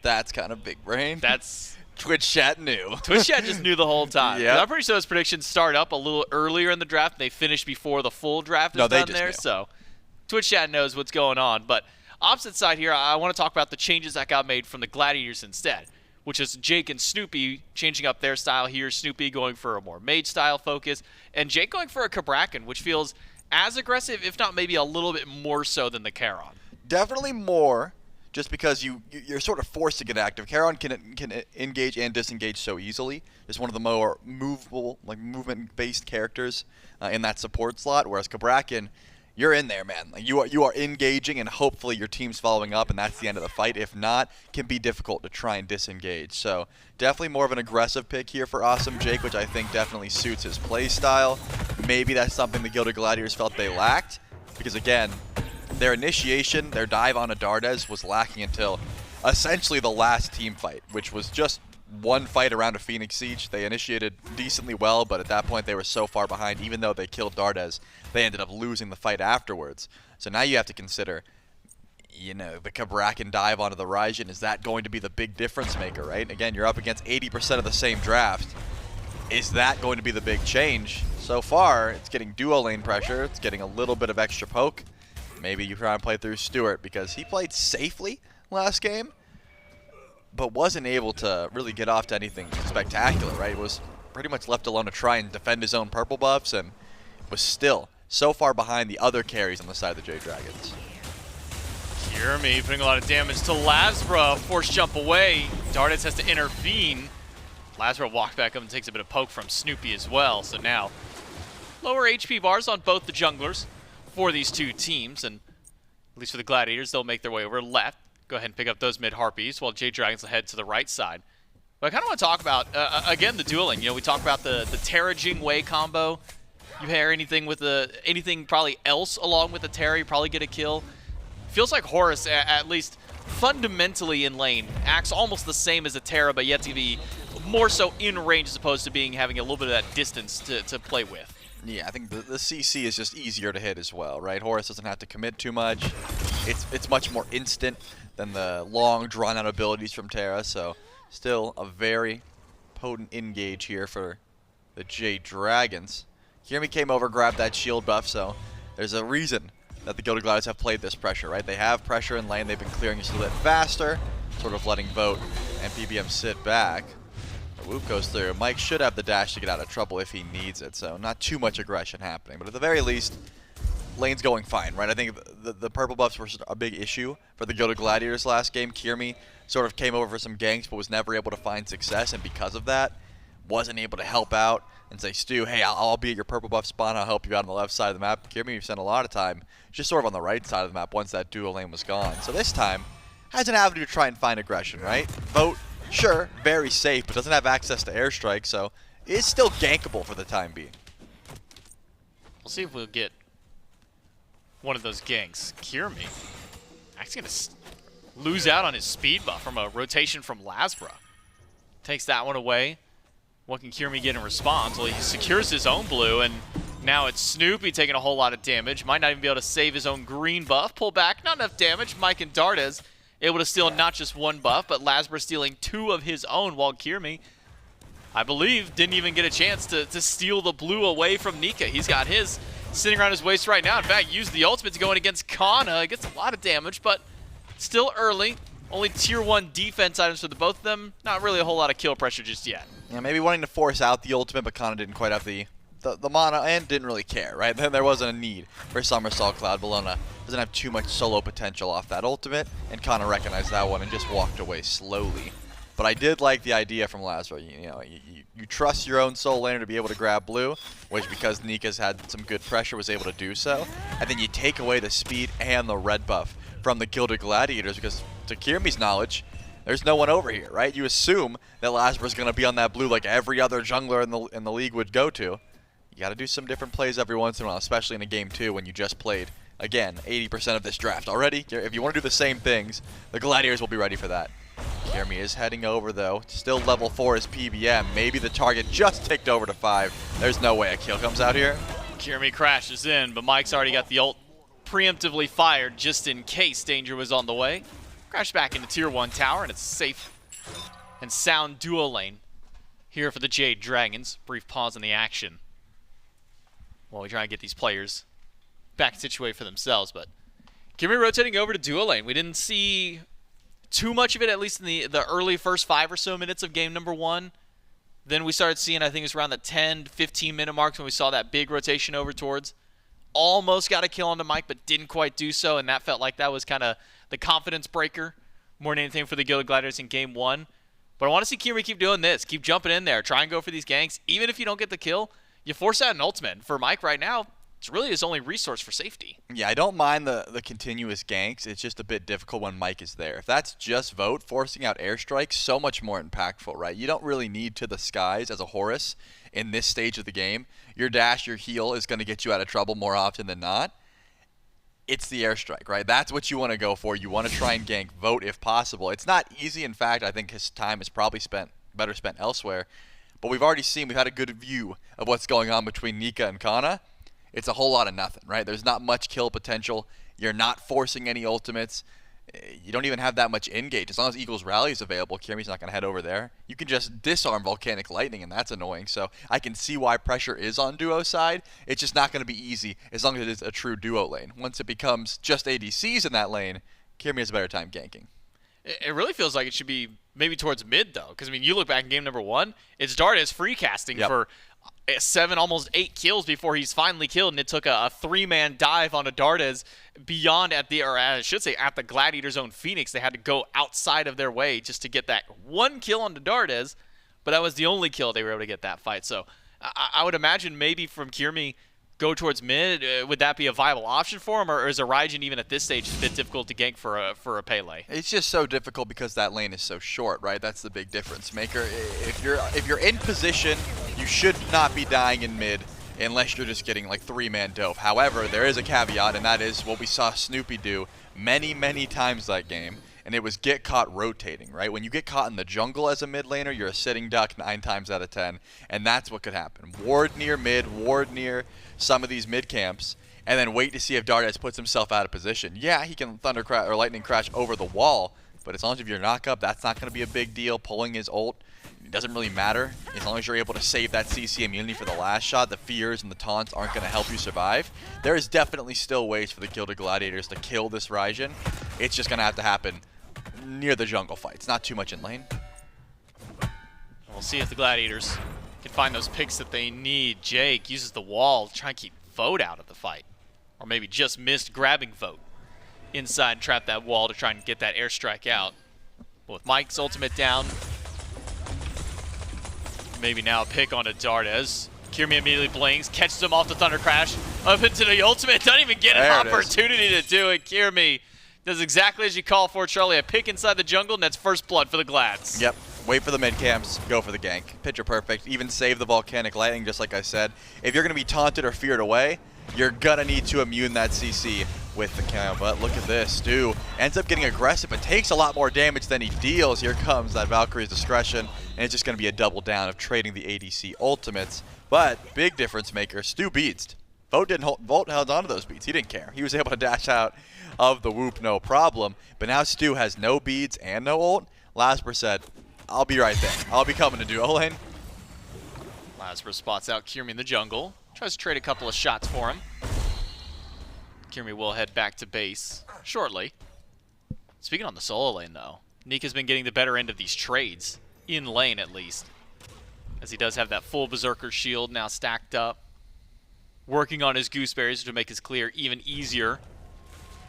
That's kind of big brain. That's... Twitch chat knew. Twitch chat just knew the whole time. Yeah. I'm pretty sure those predictions start up a little earlier in the draft. They finish before the full draft is done there. So Twitch chat knows what's going on. But opposite side here, I want to talk about the changes that got made from the Gladiators instead, which is Jake and Snoopy changing up their style here. Snoopy going for a more mage style focus, and Jake going for a Cabrakan, which feels as aggressive, if not maybe a little bit more so than the Charon. Definitely more, just because you're sort of forced to get active. Charon can engage and disengage so easily. It's one of the more movable, like movement-based characters in that support slot, whereas Cabrakan, you're in there, man. Like you are engaging, and hopefully your team's following up, and that's the end of the fight. If not, it can be difficult to try and disengage. So definitely more of an aggressive pick here for Awesome Jake, which I think definitely suits his play style. Maybe that's something the Gilded Gladiators felt they lacked, because again, their initiation, their dive on a Dardez was lacking until essentially the last team fight, which was just one fight around a Phoenix Siege. They initiated decently well, but at that point they were so far behind, even though they killed Dardez, they ended up losing the fight afterwards. So now you have to consider, you know, the Cabrakan dive onto the Raijin. Is that going to be the big difference maker, right? Again, you're up against 80% of the same draft. Is that going to be the big change? So far, it's getting duo lane pressure. It's getting a little bit of extra poke. Maybe you try and play through Stuart, because he played safely last game, but wasn't able to really get off to anything spectacular, right? It was pretty much left alone to try and defend his own purple buffs, and was still so far behind the other carries on the side of the Jade Dragons. Kyrmi putting a lot of damage to LASBRA. Force jump away. Dardez has to intervene. LASBRA walks back up and takes a bit of poke from Snoopy as well. So now, lower HP bars on both the junglers for these two teams, and at least for the Gladiators, they'll make their way over left. Go ahead and pick up those mid Harpies, while Jade Dragons will head to the right side. But I kind of want to talk about, again, the dueling. You know, we talk about the Terra Jing Wei combo. You pair anything with anything probably else along with the Terra, you probably get a kill. Feels like Horus, at least fundamentally in lane, acts almost the same as a Terra, but yet to be more so in range as opposed to having a little bit of that distance to play with. Yeah, I think the CC is just easier to hit as well, right? Horus doesn't have to commit too much. It's much more instant than the long, drawn-out abilities from Terra, so still a very potent engage here for the Jade Dragons. Kyrmi came over, grabbed that shield buff, so there's a reason that the Gilded Gladiators have played this pressure, right? They have pressure in lane, they've been clearing just a little bit faster, sort of letting Vote and PBM sit back. Whoop goes through. Mike should have the dash to get out of trouble if he needs it, so not too much aggression happening. But at the very least, lane's going fine, right? I think the purple buffs were a big issue for the Gilded Gladiators last game. Kyrmi sort of came over for some ganks, but was never able to find success, and because of that, wasn't able to help out and say, Stu, hey, I'll be at your purple buff spawn, I'll help you out on the left side of the map. Kyrmi spent a lot of time just sort of on the right side of the map once that duo lane was gone. So this time, has an avenue to try and find aggression, right? Vote, sure, very safe, but doesn't have access to airstrike, so is still gankable for the time being. We'll see if we'll get one of those ganks. Kyrmi actually going to lose out on his speed buff from a rotation from LASBRA. Takes that one away. What can Kyrmi get in response? Well, he secures his own blue, and now it's Snoopy taking a whole lot of damage. Might not even be able to save his own green buff. Pull back, not enough damage. Mike and Dardez able to steal not just one buff, but LASBRA stealing 2 of his own, while Kyrmi, I believe, didn't even get a chance to steal the blue away from Nika. He's got his sitting around his waist right now. In fact, used the ultimate to go in against Cxnnahh. It gets a lot of damage, but still early. Only tier 1 defense items for the both of them. Not really a whole lot of kill pressure just yet. Yeah, maybe wanting to force out the ultimate, but Cxnnahh didn't quite have the mana and didn't really care, right? Then there wasn't a need for Somersault Cloud. Bellona doesn't have too much solo potential off that ultimate, and Cxnnahh recognized that one and just walked away slowly. But I did like the idea from LASBRA. You trust your own solo laner to be able to grab blue, which because Nika's had some good pressure was able to do so. And then you take away the speed and the red buff from the Gilded Gladiators because to Kyrmi's knowledge, there's no one over here, right? You assume that LASBRA's going to be on that blue like every other jungler in the league would go to. You got to do some different plays every once in a while, especially in a game 2 when you just played, again, 80% of this draft already. If you want to do the same things, the Gladiators will be ready for that. Kyrmi is heading over, though. Still level 4 is PBM. Maybe the target just ticked over to 5. There's no way a kill comes out here. Kyrmi crashes in, but Mike's already got the ult preemptively fired just in case danger was on the way. Crash back into tier 1 tower, and it's safe and sound duo lane here for the Jade Dragons. Brief pause in the action while we try and get these players back situated for themselves. But Kyrmi rotating over to duo lane. We didn't see too much of it, at least in the early first 5 or so minutes of game number 1. Then we started seeing, I think it was around the 10 to 15 minute marks when we saw that big rotation over towards. Almost got a kill onto Mike, but didn't quite do so, and that felt like that was kind of the confidence breaker more than anything for the Gilded Gladiators in game 1. But I want to see Kyrmi keep doing this, keep jumping in there, try and go for these ganks. Even if you don't get the kill, you force out an ultimate. For Mike right now, it's really his only resource for safety. Yeah, I don't mind the continuous ganks. It's just a bit difficult when Mike is there. If that's just Vote, forcing out airstrikes, so much more impactful, right? You don't really need to the skies as a Horus in this stage of the game. Your dash, your heal is going to get you out of trouble more often than not. It's the airstrike, right? That's what you want to go for. You want to try and gank Vote if possible. It's not easy. In fact, I think his time is probably better spent elsewhere. But we've already seen, we've had a good view of what's going on between Nika and Cxnnahh. It's a whole lot of nothing, right? There's not much kill potential. You're not forcing any ultimates. You don't even have that much engage. As long as Eagle's Rally is available, Kyrmi's not going to head over there. You can just disarm Volcanic Lightning, and that's annoying. So I can see why pressure is on duo side. It's just not going to be easy as long as it is a true duo lane. Once it becomes just ADCs in that lane, Kyrmi has a better time ganking. It really feels like it should be maybe towards mid, though. Because, I mean, you look back in game number 1, it's Dardez free casting for 7, almost 8 kills before he's finally killed, and it took a 3-man dive on a Dardez beyond at the Gladiators' own Phoenix. They had to go outside of their way just to get that 1 kill on the Dardez, but that was the only kill they were able to get that fight. So I would imagine maybe from Kyrmi, go towards mid. Would that be a viable option for him, or is a Raijin even at this stage a bit difficult to gank for a Pele? It's just so difficult because that lane is so short, right? That's the big difference maker. If you're in position, you should not be dying in mid unless you're just getting like 3-man dove. However, there is a caveat, and that is what we saw Snoopy do many times that game, and it was get caught rotating, right? When you get caught in the jungle as a mid laner, you're a sitting duck 9 times out of 10, and that's what could happen. Ward near mid, ward near some of these mid camps, and then wait to see if Dardez puts himself out of position. Yeah, he can thunder crash or lightning crash over the wall, But as long as you're knock-up, that's not going to be a big deal. Pulling his ult, it doesn't really matter. As long as you're able to save that CC immunity for the last shot, the fears and the taunts aren't going to help you survive. There is definitely still ways for the Gilded Gladiators to kill this Raijin. It's just going to have to happen near the jungle fights, not too much in lane. We'll see if the Gladiators can find those picks that they need. Jake uses the wall to try and keep Vote out of the fight. Or maybe just missed grabbing Vote inside and trap that wall to try and get that airstrike out. But with Mike's ultimate down, maybe now a pick onto Dardez. Kyrmi immediately blinks, catches him off the Thunder Crash, up into the ultimate, doesn't even get an opportunity to do it. Kyrmi does exactly as you call for, Charlie, a pick inside the jungle, and that's first blood for the Glads. Yep. Wait for the mid camps, go for the gank. Picture perfect. Even save the volcanic lightning, just like I said. If you're going to be taunted or feared away, you're going to need to immune that CC with the cam. But look at this. Stu ends up getting aggressive and takes a lot more damage than he deals. Here comes that Valkyrie's discretion, and it's just going to be a double down of trading the ADC ultimates. But big difference maker, Stu beads. Vote held on to those beads. He didn't care. He was able to dash out of the whoop, no problem. But now Stu has no beads and no ult. LASBRA said, I'll be right there. I'll be coming to duo lane. LASBRA spots out Kyrmi in the jungle. Tries to trade a couple of shots for him. Kyrmi will head back to base shortly. Speaking on the solo lane, though, Nika's been getting the better end of these trades, in lane at least, as he does have that full Berserker shield now stacked up. Working on his gooseberries to make his clear even easier,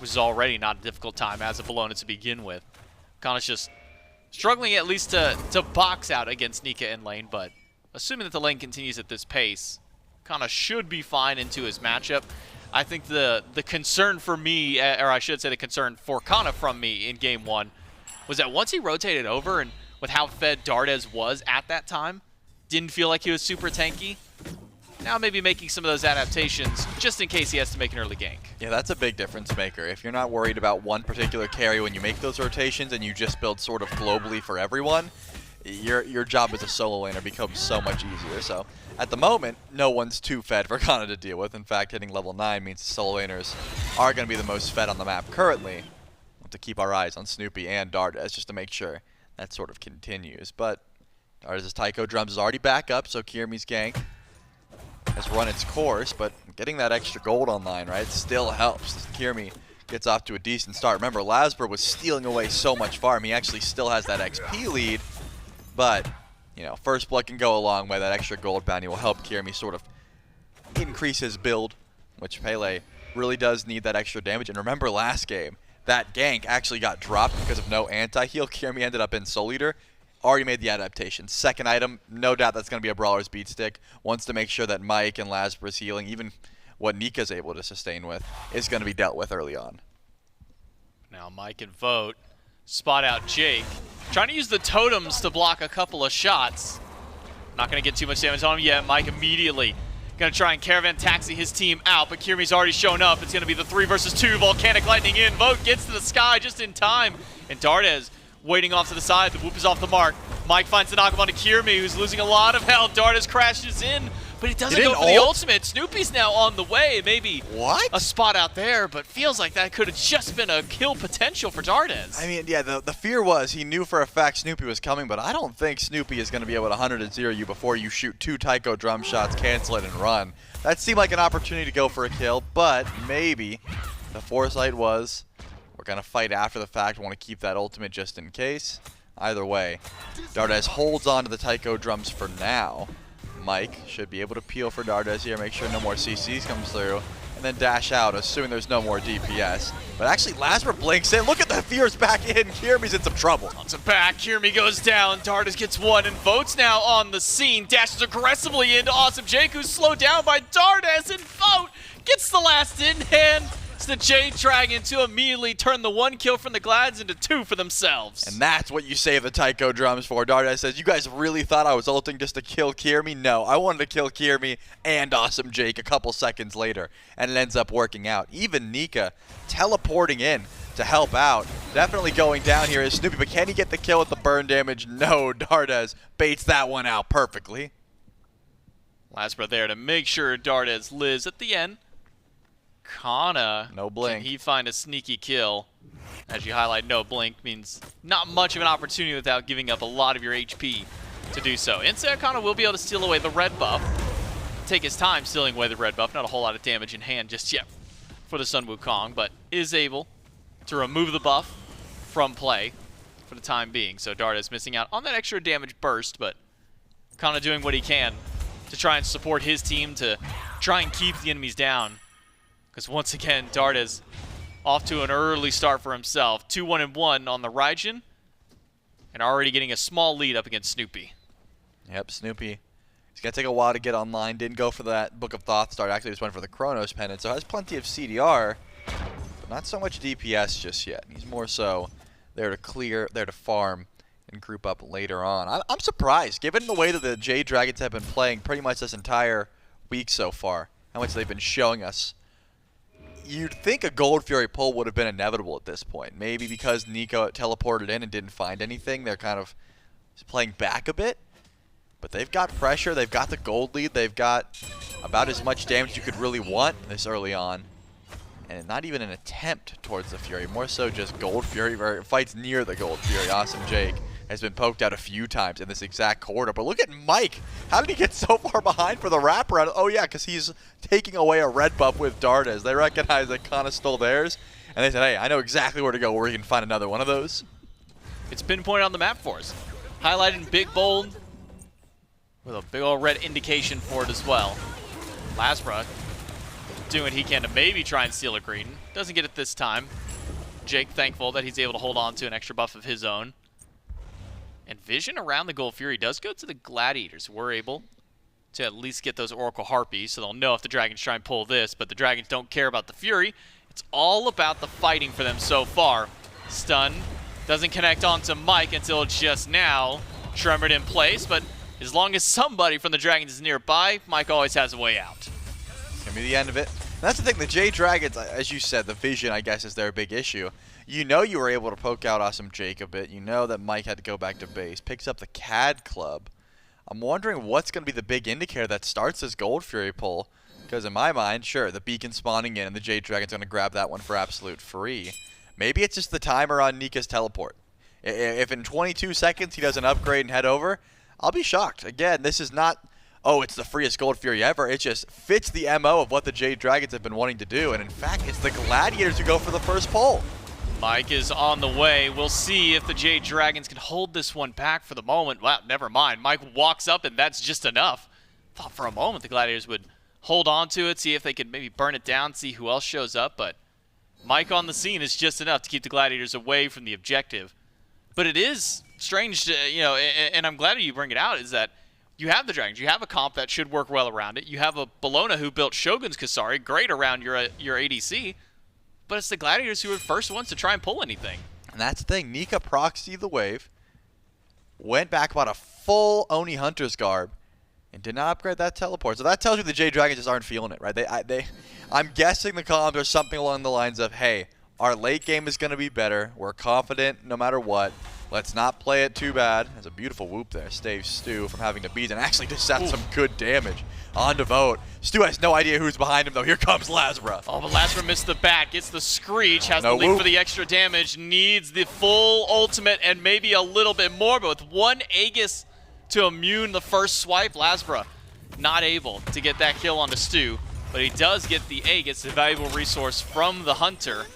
which is already not a difficult time as a Bellona to begin with. Kana's just struggling at least to box out against Nika in lane, but assuming that the lane continues at this pace, Kana should be fine into his matchup. I think the concern for me, or I should say the concern for Kana from me in game one, was that once he rotated over and with how fed Dardez was at that time, didn't feel like he was super tanky. Now maybe making some of those adaptations just in case he has to make an early gank. Yeah, that's a big difference maker. If you're not worried about one particular carry when you make those rotations and you just build sort of globally for everyone, your job as a solo laner becomes so much easier. So at the moment, no one's too fed for Kana to deal with. In fact, hitting level 9 means solo laners are going to be the most fed on the map currently. We'll have to keep our eyes on Snoopy and Dardez just to make sure that sort of continues. But Dardez's Taiko drums is already back up, so Kyrmi's gank has run its course, but getting that extra gold online, right, still helps. Kyrmi gets off to a decent start. Remember, LASBRA was stealing away so much farm. He actually still has that XP lead, but, you know, first blood can go a long way. That extra gold bounty will help Kyrmi sort of increase his build, which Pele really does need that extra damage. And remember last game, that gank actually got dropped because of no anti-heal. Kyrmi ended up in Soul Eater. Already made the adaptation. Second item, no doubt that's going to be a Brawler's Beat Stick. Wants to make sure that Mike and LASBRA's healing, even what Nika's able to sustain with, is going to be dealt with early on. Now Mike and Vote spot out Jake. Trying to use the totems to block a couple of shots. Not going to get too much damage on him yet. Mike immediately going to try and caravan taxi his team out, but Kyrmi's already shown up. It's going to be the 3 versus 2. Volcanic Lightning in. Vote gets to the sky just in time. And Dardez waiting off to the side. The whoop is off the mark. Mike finds the knock onto Kyrmi, who's losing a lot of health. Dardez crashes in, but he doesn't go for the ultimate. Snoopy's now on the way. Maybe a spot out there, but feels like that could have just been a kill potential for Dardez. I mean, yeah, the fear was he knew for a fact Snoopy was coming, but I don't think Snoopy is going to be able to 100-0 you before you shoot 2 Taiko drum shots, cancel it, and run. That seemed like an opportunity to go for a kill, but maybe the foresight was, we're going to fight after the fact. We want to keep that ultimate just in case. Either way, Dardez holds on to the Taiko drums for now. Mike should be able to peel for Dardez here, make sure no more CCs comes through, and then dash out, assuming there's no more DPS. But actually, LASBRA blinks in. Look at the fears back in. Kyrmi's in some trouble. On some back, Kyrmi goes down. Dardez gets one, and Vote's now on the scene. Dashes aggressively into Awesome Jake, who's slowed down by Dardez, and Vote gets the last in hand. It's the Jade Dragons to immediately turn the 1 kill from the Glads into 2 for themselves. And that's what you save the Taiko drums for. Dardez says, you guys really thought I was ulting just to kill Kyrmi? No, I wanted to kill Kyrmi and Awesome Jake a couple seconds later, and it ends up working out. Even Nika teleporting in to help out. Definitely going down here is Snoopy, but can he get the kill with the burn damage? No, Dardez baits that one out perfectly. LASBRA there to make sure Dardez lives at the end. Kana, no blink. Can he find a sneaky kill? As you highlight, no blink means not much of an opportunity without giving up a lot of your HP to do so. Cxnnahh will be able to steal away the red buff. Take his time stealing away the red buff. Not a whole lot of damage in hand just yet for the Sun Wukong, but is able to remove the buff from play for the time being. So Dardez missing out on that extra damage burst, but kind of doing what he can to try and support his team to try and keep the enemies down. Because once again, Dardez off to an early start for himself. 2-1-1 on the Raijin, and already getting a small lead up against Snoopy. Yep, Snoopy. It's going to take a while to get online. Didn't go for that Book of Thoth start. Actually just went for the Chronos Pendant. So has plenty of CDR, but not so much DPS just yet. He's more so there to clear, there to farm, and group up later on. I'm surprised, given the way that the Jade Dragons have been playing pretty much this entire week so far, how much they've been showing us. You'd think a Gold Fury pull would have been inevitable at this point. Maybe because Nika teleported in and didn't find anything, they're kind of playing back a bit. But they've got pressure, they've got the gold lead, they've got about as much damage you could really want this early on. And not even an attempt towards the Fury, more so just Gold Fury, where it fights near the Gold Fury. Awesome Jake has been poked out a few times in this exact corridor. But look at Mike. How did he get so far behind for the wraparound? Oh yeah, because he's taking away a red buff with Dardez. They recognize that Kana stole theirs, and they said, hey, I know exactly where to go where we can find another one of those. It's pinpointed on the map for us. Highlighted in big bold with a big old red indication for it as well. LASBRA doing what he can to maybe try and steal a green. Doesn't get it this time. Jake thankful that he's able to hold on to an extra buff of his own. And vision around the Gold Fury does go to the Gladiators. We're able to at least get those Oracle Harpies, so they'll know if the Dragons try and pull this, but the Dragons don't care about the Fury. It's all about the fighting for them so far. Stun doesn't connect onto Mike until just now. Tremored in place, but as long as somebody from the Dragons is nearby, Mike always has a way out. It's going to be the end of it. And that's the thing, the Jade Dragons, as you said, the vision, I guess, is their big issue. You know you were able to poke out Awesome Jake a bit. You know that Mike had to go back to base. Picks up the CAD Club. I'm wondering what's going to be the big indicator that starts this Gold Fury pull. Because in my mind, sure, the beacon spawning in and the Jade Dragon's going to grab that one for absolute free. Maybe it's just the timer on Nika's teleport. If in 22 seconds he does an upgrade and head over, I'll be shocked. Again, this is not, oh, it's the freest Gold Fury ever. It just fits the MO of what the Jade Dragons have been wanting to do. And in fact, it's the Gladiators who go for the first pull. Mike is on the way. We'll see if the Jade Dragons can hold this one back for the moment. Wow, never mind. Mike walks up, and that's just enough. Thought for a moment the Gladiators would hold on to it, see if they could maybe burn it down, see who else shows up. But Mike on the scene is just enough to keep the Gladiators away from the objective. But it is strange, and I'm glad you bring it out, is that you have the Dragons. You have a comp that should work well around it. You have a Bellona who built Shogun's Kasari, great around your ADC. But it's the Gladiators who were the first ones to try and pull anything. And that's the thing. Nika proxied the wave, went back about a full Oni Hunter's garb, and did not upgrade that teleport. So that tells you the Jade Dragons just aren't feeling it, right? I'm guessing the comms are something along the lines of, hey, our late game is going to be better. We're confident no matter what. Let's not play it too bad. There's a beautiful whoop there. Staves Stu from having to beat and actually just set some good damage on Devote. Stu has no idea who's behind him, though. Here comes LASBRA. Oh, but LASBRA missed the bat. Gets the Screech. Has No the lead whoop. for the extra damage. Needs the full ultimate and maybe a little bit more. But with one Aegis to immune the first swipe, LASBRA not able to get that kill onto Stu. But he does get the Aegis, a valuable resource from the Hunter.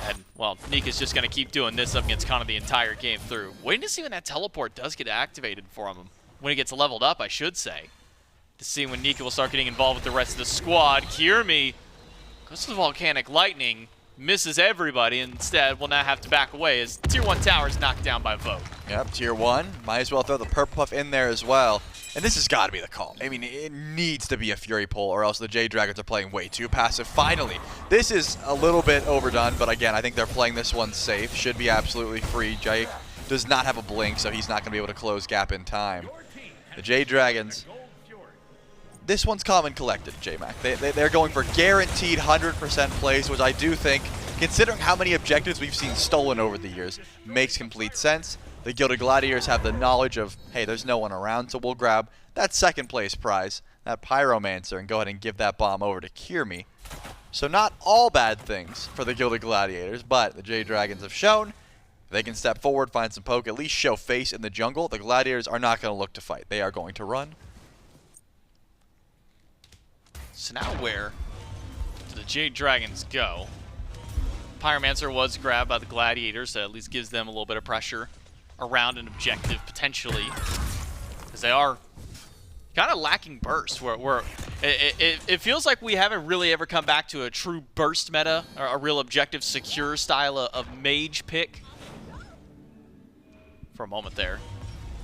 And, well, Nika's just going to keep doing this up against Kana the entire game through. Waiting to see when that teleport does get activated for him. When he gets leveled up, I should say. To see when Nika will start getting involved with the rest of the squad. Kyrmi goes to the Volcanic Lightning, misses everybody, and instead will now have to back away as Tier 1 tower is knocked down by Vogue. Yep, Tier 1. Might as well throw the Purple Puff in there as well. And this has got to be the call. I mean, it needs to be a Fury pull, or else the Jade Dragons are playing way too passive. Finally, this is a little bit overdone, but again, I think they're playing this one safe. Should be absolutely free. Jake does not have a blink, so he's not going to be able to close gap in time. The Jade Dragons, this one's calm and collected, J-Mac. They're going for guaranteed 100% plays, which I do think, considering how many objectives we've seen stolen over the years, makes complete sense. The Gilded Gladiators have the knowledge of, hey, there's no one around, so we'll grab that second place prize, that Pyromancer, and go ahead and give that bomb over to Kyrmi. So not all bad things for the Gilded Gladiators, but the Jade Dragons have shown they can step forward, find some poke, at least show face in the jungle. The Gladiators are not going to look to fight. They are going to run. So now where do the Jade Dragons go? Pyromancer was grabbed by the Gladiators, so at least gives them a little bit of pressure around an objective, potentially. Because they are kind of lacking burst, where it feels like we haven't really ever come back to a true burst meta, or a real objective, secure style of mage pick. For a moment there.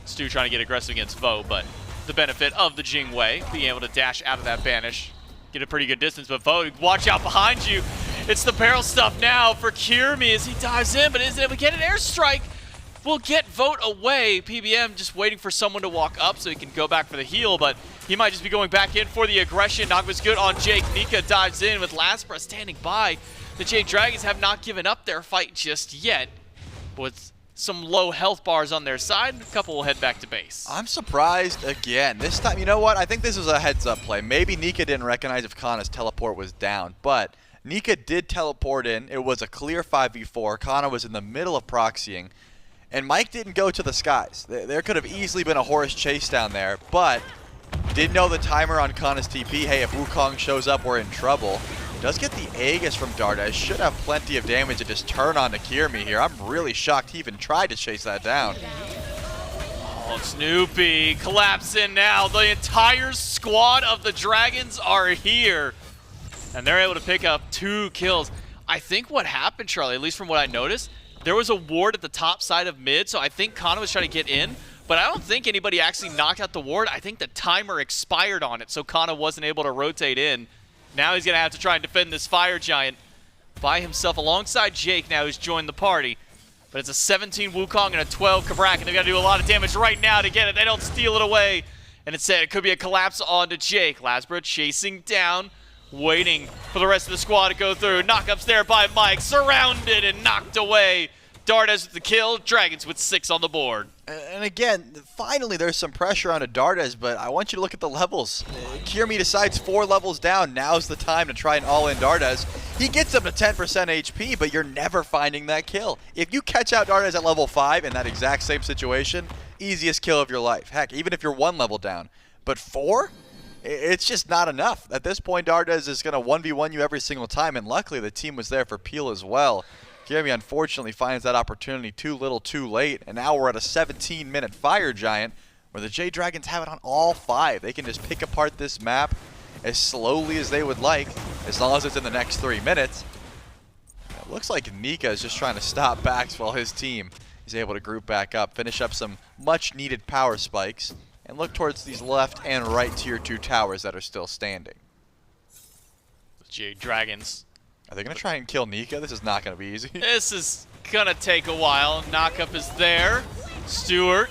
Stu trying to get aggressive against Vo, but the benefit of the Jing way, being able to dash out of that banish, get a pretty good distance, but Vo, watch out behind you. It's the barrel stuff now for Kyrmi as he dives in, but isn't able to get an airstrike. Will get Vote away. PBM just waiting for someone to walk up so he can go back for the heal, but he might just be going back in for the aggression. Knock was good on Jake. Nika dives in with LASBRA standing by. The Jade Dragons have not given up their fight just yet. With some low health bars on their side, a couple will head back to base. I'm surprised again. This time, you know what? I think this was a heads-up play. Maybe Nika didn't recognize if Kana's teleport was down, but Nika did teleport in. It was a clear 5v4. Kana was in the middle of proxying, and Mike didn't go to the skies. There could have easily been a Horus chase down there, but did know the timer on Kana's TP. Hey, if Wukong shows up, we're in trouble. Does get the Aegis from Dardez. Should have plenty of damage to just turn on to Kyrmi here. I'm really shocked he even tried to chase that down. Oh, Snoopy collapsing now. The entire squad of the Dragons are here. And they're able to pick up 2 kills. I think what happened, Charlie, at least from what I noticed, there was a ward at the top side of mid, so I think Kana was trying to get in, but I don't think anybody actually knocked out the ward. I think the timer expired on it, so Kana wasn't able to rotate in. Now he's going to have to try and defend this Fire Giant by himself alongside Jake now, who's joined the party. But it's a 17 Wukong and a 12 Cabrakan. They've got to do a lot of damage right now to get it. They don't steal it away. And it could be a collapse onto Jake. LASBRA chasing down, waiting for the rest of the squad to go through. Knockups there by Mike, surrounded and knocked away. Dardez with the kill, Dragons with 6 on the board. And again, finally there's some pressure onto Dardez, but I want you to look at the levels. Kyrmi decides 4 levels down. Now's the time to try and all-in Dardez. He gets up to 10% HP, but you're never finding that kill. If you catch out Dardez at level 5 in that exact same situation, easiest kill of your life. Heck, even if you're 1 level down. But 4? It's just not enough. At this point, Dardez is going to 1v1 you every single time, and luckily the team was there for Pele as well. Kyrmi unfortunately finds that opportunity too little too late, and now we're at a 17-minute Fire Giant where the Jade Dragons have it on all 5. They can just pick apart this map as slowly as they would like, as long as it's in the next 3 minutes. It looks like Nika is just trying to stop backs while his team is able to group back up, finish up some much-needed power spikes, and look towards these left and right tier 2 towers that are still standing. The Jade Dragons. Are they going to try and kill Nika? This is not going to be easy. This is going to take a while. Knockup is there. Stuart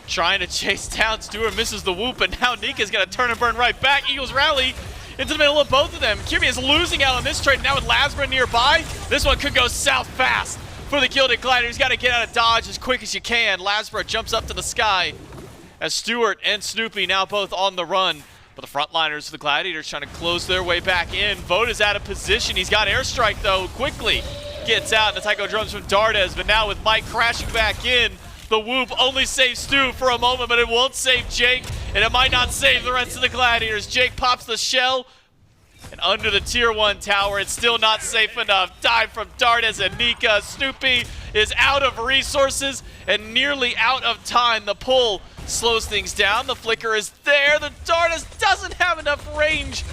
trying to chase down. Stuart misses the whoop, and now Nika's going to turn and burn right back. Eagles rally into the middle of both of them. Kyrmi is losing out on this trade. Now with LASBRA nearby, this one could go south fast for the Gilded Gladiators. Got to get out of dodge as quick as you can. LASBRA jumps up to the sky as Stuart and Snoopy now both on the run. But the frontliners of the Gladiators trying to close their way back in. Vote is out of position. He's got airstrike though. Quickly gets out. And the taiko drums from Dardez. But now with Mike crashing back in, the whoop only saves Stu for a moment, but it won't save Jake. And it might not save the rest of the Gladiators. Jake pops the shell. And under the tier 1 tower, it's still not safe enough. Dive from Dardez and Nika. Snoopy is out of resources and nearly out of time. The pull slows things down. The flicker is there. The Dardez doesn't have enough range.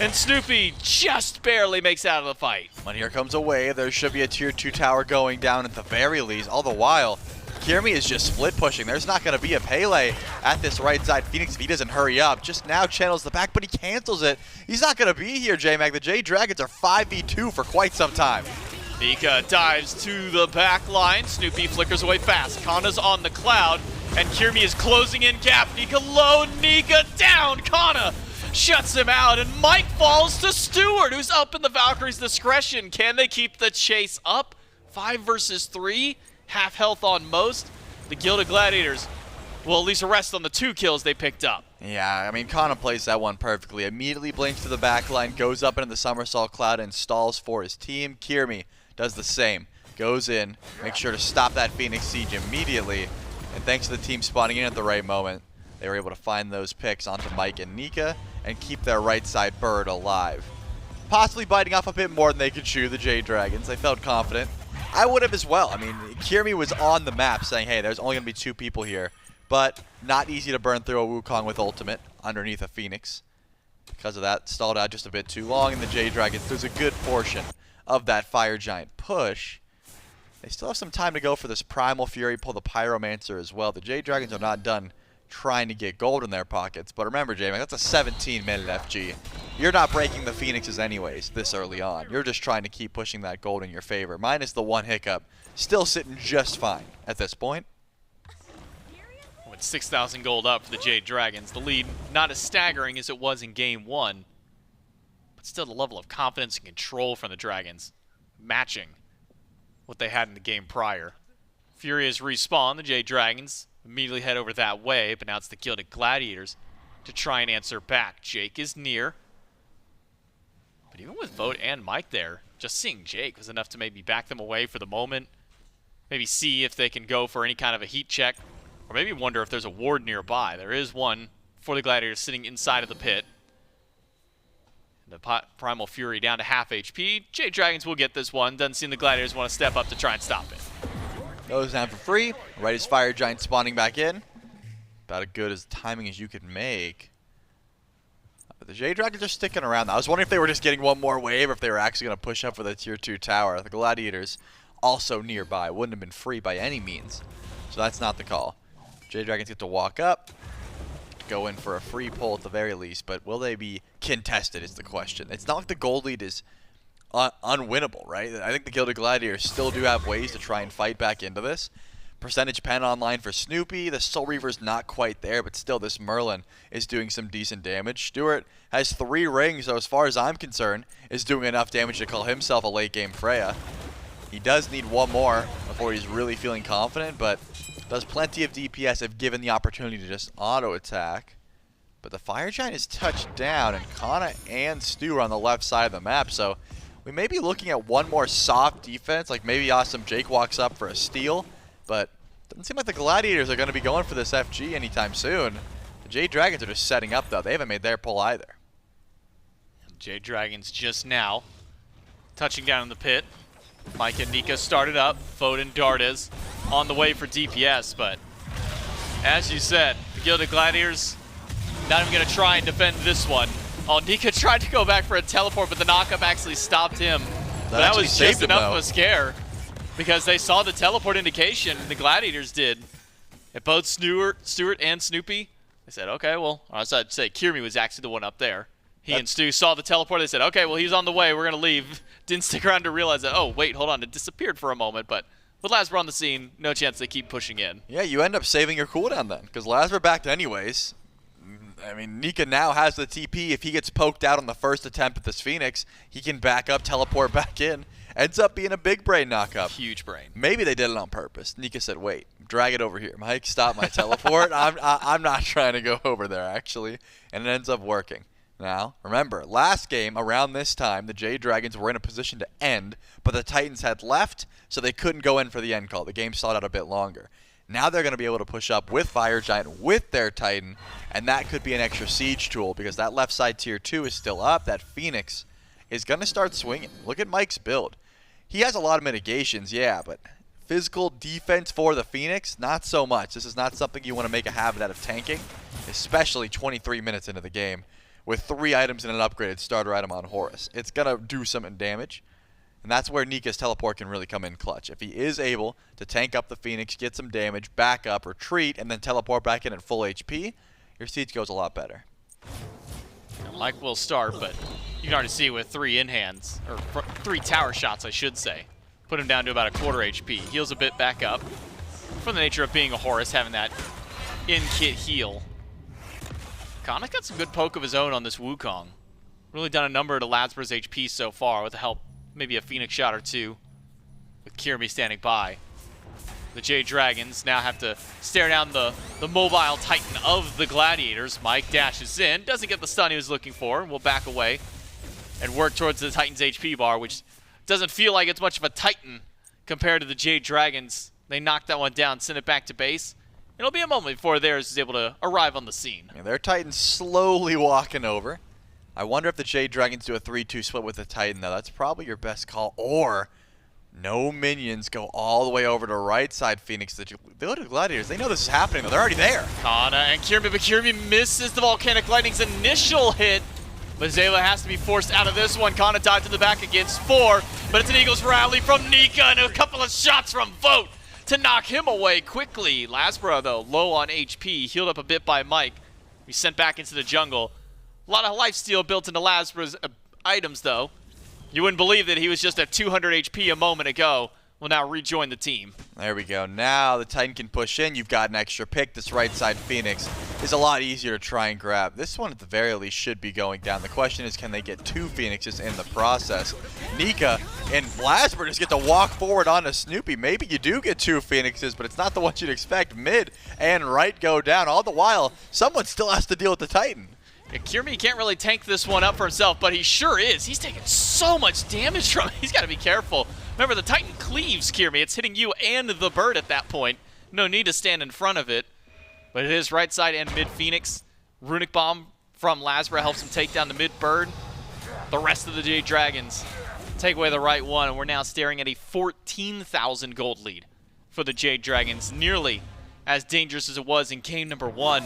And Snoopy just barely makes out of the fight. When here comes a wave, there should be a tier 2 tower going down at the very least. All the while, Kyrmi is just split pushing. There's not going to be a Pele at this right side. Phoenix, if he doesn't hurry up, just now channels the back, but he cancels it. He's not going to be here, J-Mac. The Jade Dragons are 5v2 for quite some time. Nika dives to the back line. Snoopy flickers away fast. Kana's on the cloud, and Kyrmi is closing in gap. Nika low, Nika down. Kana shuts him out, and Mike falls to Stuart, who's up in the Valkyrie's discretion. Can they keep the chase up? 5 versus 3, half health on most. The Gilded Gladiators will at least rest on the 2 kills they picked up. Yeah, I mean, Kana plays that one perfectly. Immediately blinks to the backline, goes up into the somersault cloud, and stalls for his team. Kyrmi does the same. Goes in, makes sure to stop that Phoenix siege immediately. And thanks to the team spawning in at the right moment, they were able to find those picks onto Mike and Nika and keep their right side bird alive. Possibly biting off a bit more than they could chew, the Jade Dragons. They felt confident. I would have as well. I mean, Kyrmi was on the map saying, hey, there's only going to be 2 people here. But not easy to burn through a Wukong with ultimate underneath a Phoenix. Because of that, stalled out just a bit too long, and the Jade Dragons lose a good portion of that Fire Giant push. They still have some time to go for this Primal Fury, pull the Pyromancer as well. The Jade Dragons are not done trying to get gold in their pockets. But remember, Jamie, that's a 17-minute FG. You're not breaking the Phoenixes anyways this early on. You're just trying to keep pushing that gold in your favor. Minus the one hiccup. Still sitting just fine at this point. With 6,000 gold up for the Jade Dragons, the lead not as staggering as it was in Game 1, but still the level of confidence and control from the Dragons, matching what they had in the game prior. Fury has respawned. The Jade Dragons immediately head over that way, but now it's the Gilded Gladiators to try and answer back. Jake is near, but even with Vote and Mike there, just seeing Jake was enough to maybe back them away for the moment, maybe see if they can go for any kind of a heat check, or maybe wonder if there's a ward nearby. There is one for the Gladiators sitting inside of the pit. The Primal Fury down to half HP. Jade Dragons will get this one. Doesn't seem the Gladiators want to step up to try and stop it. Goes down for free. Right as Fire Giant spawning back in. About as good as timing as you could make. But the Jade Dragons are sticking around. I was wondering if they were just getting one more wave or if they were actually going to push up for the tier 2 tower. The Gladiators also nearby. Wouldn't have been free by any means. So that's not the call. Jade Dragons get to walk up. Go in for a free pull at the very least. But will they be contested is the question. It's not like the gold lead is unwinnable, right? I think the Gilded Gladiators still do have ways to try and fight back into this. Percentage pen online for Snoopy. The Soul Reaver's not quite there, but still this Merlin is doing some decent damage. Stuart has 3 rings, so as far as I'm concerned, is doing enough damage to call himself a late game Freya. He does need one more before he's really feeling confident, but does plenty of DPS if given the opportunity to just auto attack. But the Fire Giant is touched down, and Kana and Stu are on the left side of the map, so we may be looking at one more soft defense, like maybe Awesome Jake walks up for a steal, but doesn't seem like the Gladiators are going to be going for this FG anytime soon. The Jade Dragons are just setting up, though. They haven't made their pull either. Jade Dragons just now touching down in the pit. Mike and Nika started up. Foden, Dardez on the way for DPS, but as you said, the Gilded Gladiators not even going to try and defend this one. Oh, Nika tried to go back for a teleport, but the knockup actually stopped him. That was just enough of a scare because they saw the teleport indication, the Gladiators did. At both Stuart and Snoopy, they said, okay, well, I'd say Kyrmi was actually the one up there. He and Stu saw the teleport. They said, okay, well, he's on the way. We're going to leave. Didn't stick around to realize that, oh, wait, hold on. It disappeared for a moment, but with LASBRA on the scene, no chance they keep pushing in. Yeah, you end up saving your cooldown then, because LASBRA backed anyways. I mean, Nika now has the TP. If he gets poked out on the first attempt at this Phoenix, he can back up, teleport back in. Ends up being a big brain knockup. Huge brain. Maybe they did it on purpose. Nika said, wait, drag it over here. Mike, stop my teleport. I'm not trying to go over there, actually. And it ends up working. Now, remember, last game, around this time, the Jade Dragons were in a position to end, but the Titans had left, so they couldn't go in for the end call. The game stalled out a bit longer. Now they're going to be able to push up with Fire Giant, with their Titan, and that could be an extra siege tool, because that left side tier 2 is still up. That Phoenix is going to start swinging. Look at Mike's build. He has a lot of mitigations, yeah, but physical defense for the Phoenix, not so much. This is not something you want to make a habit out of tanking, especially 23 minutes into the game. With 3 items and an upgraded starter item on Horus. It's going to do some damage, and that's where Nika's teleport can really come in clutch. If he is able to tank up the Phoenix, get some damage, back up, retreat, and then teleport back in at full HP, your siege goes a lot better. Mike will start, but you can already see with 3 in-hands, or 3 tower shots, I should say. Put him down to about a quarter HP. Heals a bit back up. From the nature of being a Horus, having that in-kit heal. Kana's got some good poke of his own on this Wukong. Really done a number to LASBRA's HP so far with the help, maybe a Phoenix shot or 2, with Kyrmi standing by. The Jade Dragons now have to stare down the mobile Titan of the Gladiators. Mike dashes in, doesn't get the stun he was looking for, and will back away and work towards the Titan's HP bar, which doesn't feel like it's much of a Titan compared to the Jade Dragons. They knock that one down, send it back to base. It'll be a moment before theirs is able to arrive on the scene. Yeah, their Titan's slowly walking over. I wonder if the Jade Dragons do a 3-2 split with the Titan, though. That's probably your best call. Or no minions go all the way over to right side Phoenix. The Gilded Gladiators, they know this is happening, though. They're already there. Kana and Kyrmi, but Kyrmi misses the Volcanic Lightning's initial hit. But Zayla has to be forced out of this one. Kana died to the back against 4, but it's an Eagles rally from Nika and a couple of shots from Vote to knock him away quickly. LASBRA, though, low on HP, healed up a bit by Mike. He's sent back into the jungle. A lot of lifesteal built into LASBRA's items, though. You wouldn't believe that he was just at 200 HP a moment ago. Will now rejoin the team. There we go. Now the Titan can push in. You've got an extra pick. This right side Phoenix is a lot easier to try and grab. This one at the very least should be going down. The question is, can they get 2 Phoenixes in the process? Nika and LASBRA just get to walk forward onto Snoopy. Maybe you do get 2 Phoenixes, but it's not the one you'd expect. Mid and right go down. All the while, someone still has to deal with the Titan. Yeah, Kyrmi can't really tank this one up for himself, but he sure is. He's taking so much damage from it. He's got to be careful. Remember, the Titan cleaves Kyrmi. It's hitting you and the bird at that point. No need to stand in front of it. But it is right side and mid Phoenix. Runic Bomb from LASBRA helps him take down the mid bird. The rest of the Jade Dragons take away the right one, and we're now staring at a 14,000 gold lead for the Jade Dragons. Nearly as dangerous as it was in game number 1.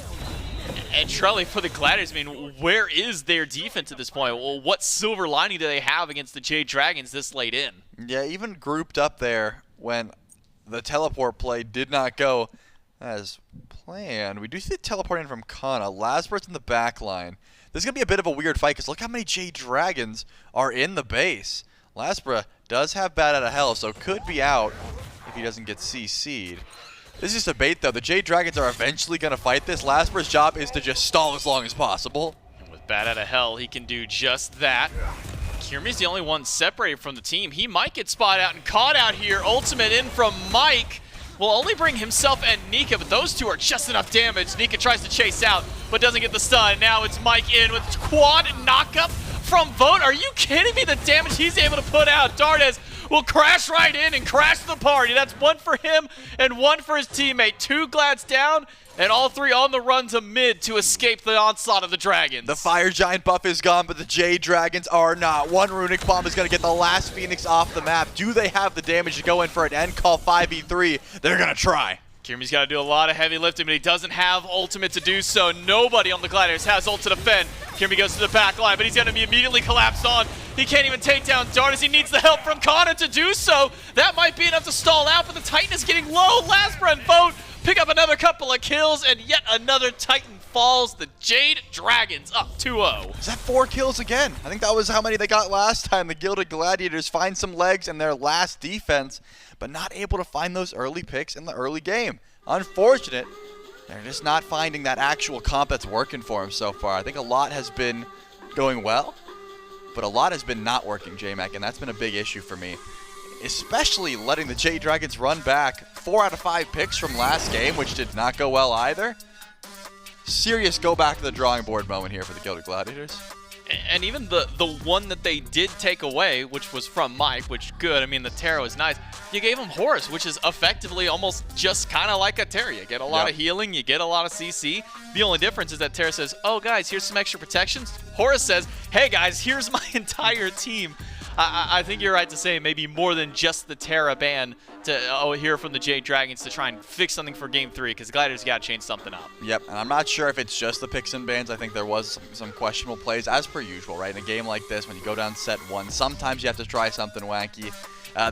And Trelly, for the Gladiators, I mean, where is their defense at this point? Well, what silver lining do they have against the Jade Dragons this late in? Yeah, even grouped up there when the teleport play did not go as planned. We do see the teleport in from Kana. LASBRA's in the back line. This is going to be a bit of a weird fight because look how many Jade Dragons are in the base. LASBRA does have Bat Out of Hell, so could be out if he doesn't get CC'd. This is just a bait, though. The Jade Dragons are eventually going to fight this. LASBRA's job is to just stall as long as possible. And with Bat Out of Hell, he can do just that. Kyrmi's the only one separated from the team. He might get spotted out and caught out here. Ultimate in from Mike will only bring himself and Nika, but those two are just enough damage. Nika tries to chase out, but doesn't get the stun. Now it's Mike in with quad knockup from Vote. Are you kidding me? The damage he's able to put out. Dardez will crash right in and crash the party. That's 1 for him and 1 for his teammate. 2 Glads down, and all 3 on the run to mid to escape the onslaught of the Dragons. The Fire Giant buff is gone, but the Jade Dragons are not. 1 Runic Bomb is going to get the last Phoenix off the map. Do they have the damage to go in for an end call 5v3? They're going to try. Kyrmi's got to do a lot of heavy lifting, but he doesn't have ultimate to do so. Nobody on the Gladiators has ult to defend. Kyrmi goes to the back line, but he's going to be immediately collapsed on. He can't even take down Dardez. He needs the help from Kana to do so. That might be enough to stall out, but the Titan is getting low. LASBRA and Vote pick up another couple of kills, and yet another Titan falls. The Jade Dragons up 2-0. Is that 4 kills again? I think that was how many they got last time. The Gilded Gladiators find some legs in their last defense, but not able to find those early picks in the early game. Unfortunate. They're just not finding that actual comp that's working for them so far. I think a lot has been going well, but a lot has been not working, J-Mac, and that's been a big issue for me. Especially letting the Jade Dragons run back 4 out of 5 picks from last game, which did not go well either. Serious go back to the drawing board moment here for the Gilded Gladiators. And even the one that they did take away, which was from Mike, which good. I mean, the Terra was nice. You gave him Horus, which is effectively almost just kind of like a Terra. You get a lot of healing, you get a lot of CC. The only difference is that Terra says, oh, guys, here's some extra protections. Horus says, hey, guys, here's my entire team. I think you're right to say maybe more than just the Terra ban to hear from the Jade Dragons to try and fix something for Game 3, because Gladiators got to change something up. Yep, and I'm not sure if it's just the picks and bans. I think there was some questionable plays, as per usual, right? In a game like this, when you go down set 1, sometimes you have to try something wacky.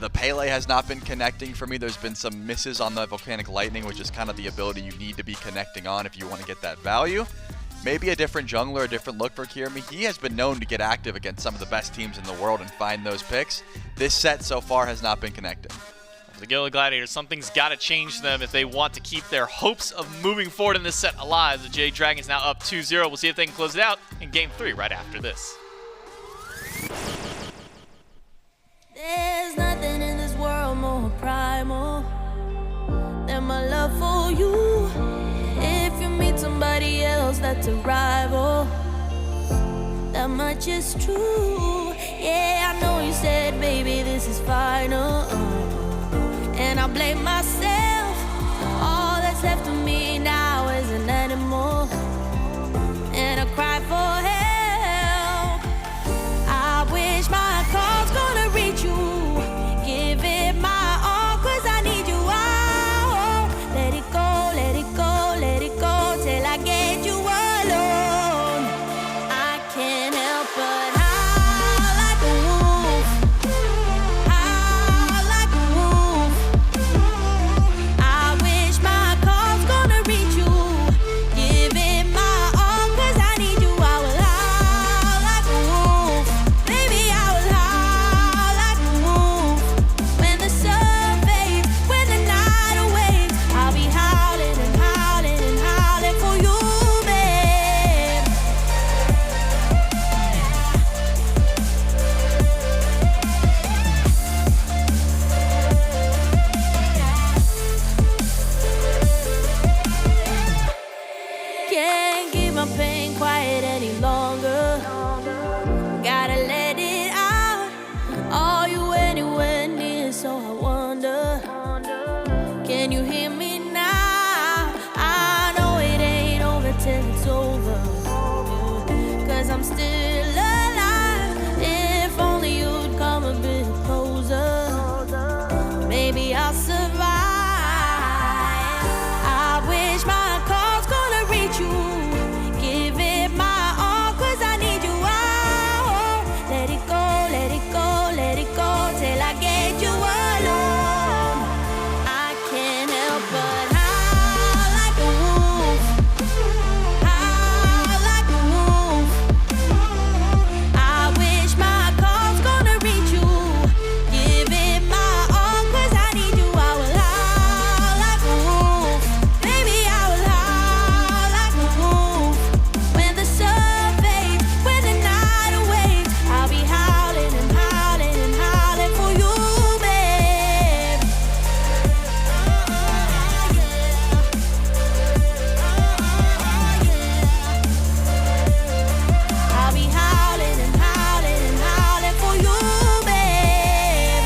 The Pele has not been connecting for me. There's been some misses on the Volcanic Lightning, which is kind of the ability you need to be connecting on if you want to get that value. Maybe a different jungler, a different look for Kyrmi. He has been known to get active against some of the best teams in the world and find those picks. This set so far has not been connecting. For the Gilded Gladiators, something's got to change them if they want to keep their hopes of moving forward in this set alive. The Jade Dragons now up 2-0. We'll see if they can close it out in Game 3 right after this. There's nothing in this world more primal my love for you. If you meet somebody else that's a rival, that much is true. Yeah, I know you said, baby, this is final, and I blame myself. All that's left of me now is an animal, and I cry for help. I wish my call's gonna reach you. Give it my all, 'cause I need you out. Let it go, let it go, let it go, till I get you alone. I can't help but howl like a wolf, howl like a wolf. I wish my call's gonna reach you. Give it my all, 'cause I need you. I will howl like a wolf, baby, I will howl like a wolf. When the sun fades, when the night awaits, I'll be howling and howling and howling for you, babe. Can't keep my pain quiet any longer. Gotta let it out. Are you anywhere near? So I wonder, can you hear me now? I know it ain't over till it's over, 'cause I'm still alive. If only you'd come a bit closer, maybe I'll survive. I wish my call's gonna reach you. Give it my all, 'cause I need you out. Let it go, let it go, let it go, till I get you alone. I can't help but howl like a wolf, howl like a wolf. I wish my call's gonna reach you. Give it my all, 'cause I need you. I will howl like a wolf, baby, I will howl like a wolf. When the sun fades, when the night awaits, I'll be howling and howling and howling for you, babe. I'll be howling and howling and howling for you, babe.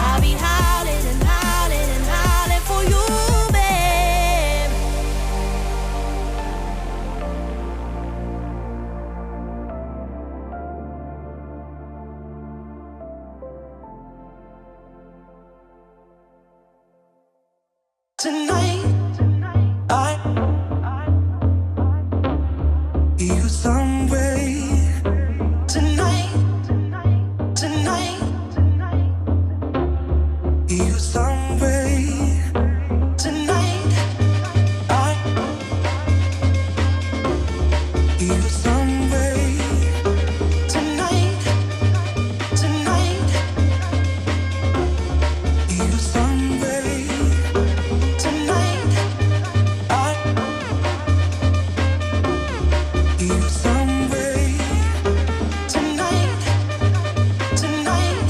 I'll be howling and howling and howling for you, babe. Tonight, I you somewhere. Tonight, tonight, you somewhere. Tonight, I you somewhere. Tonight, tonight, you somewhere. Tonight, I you somewhere. Tonight, tonight,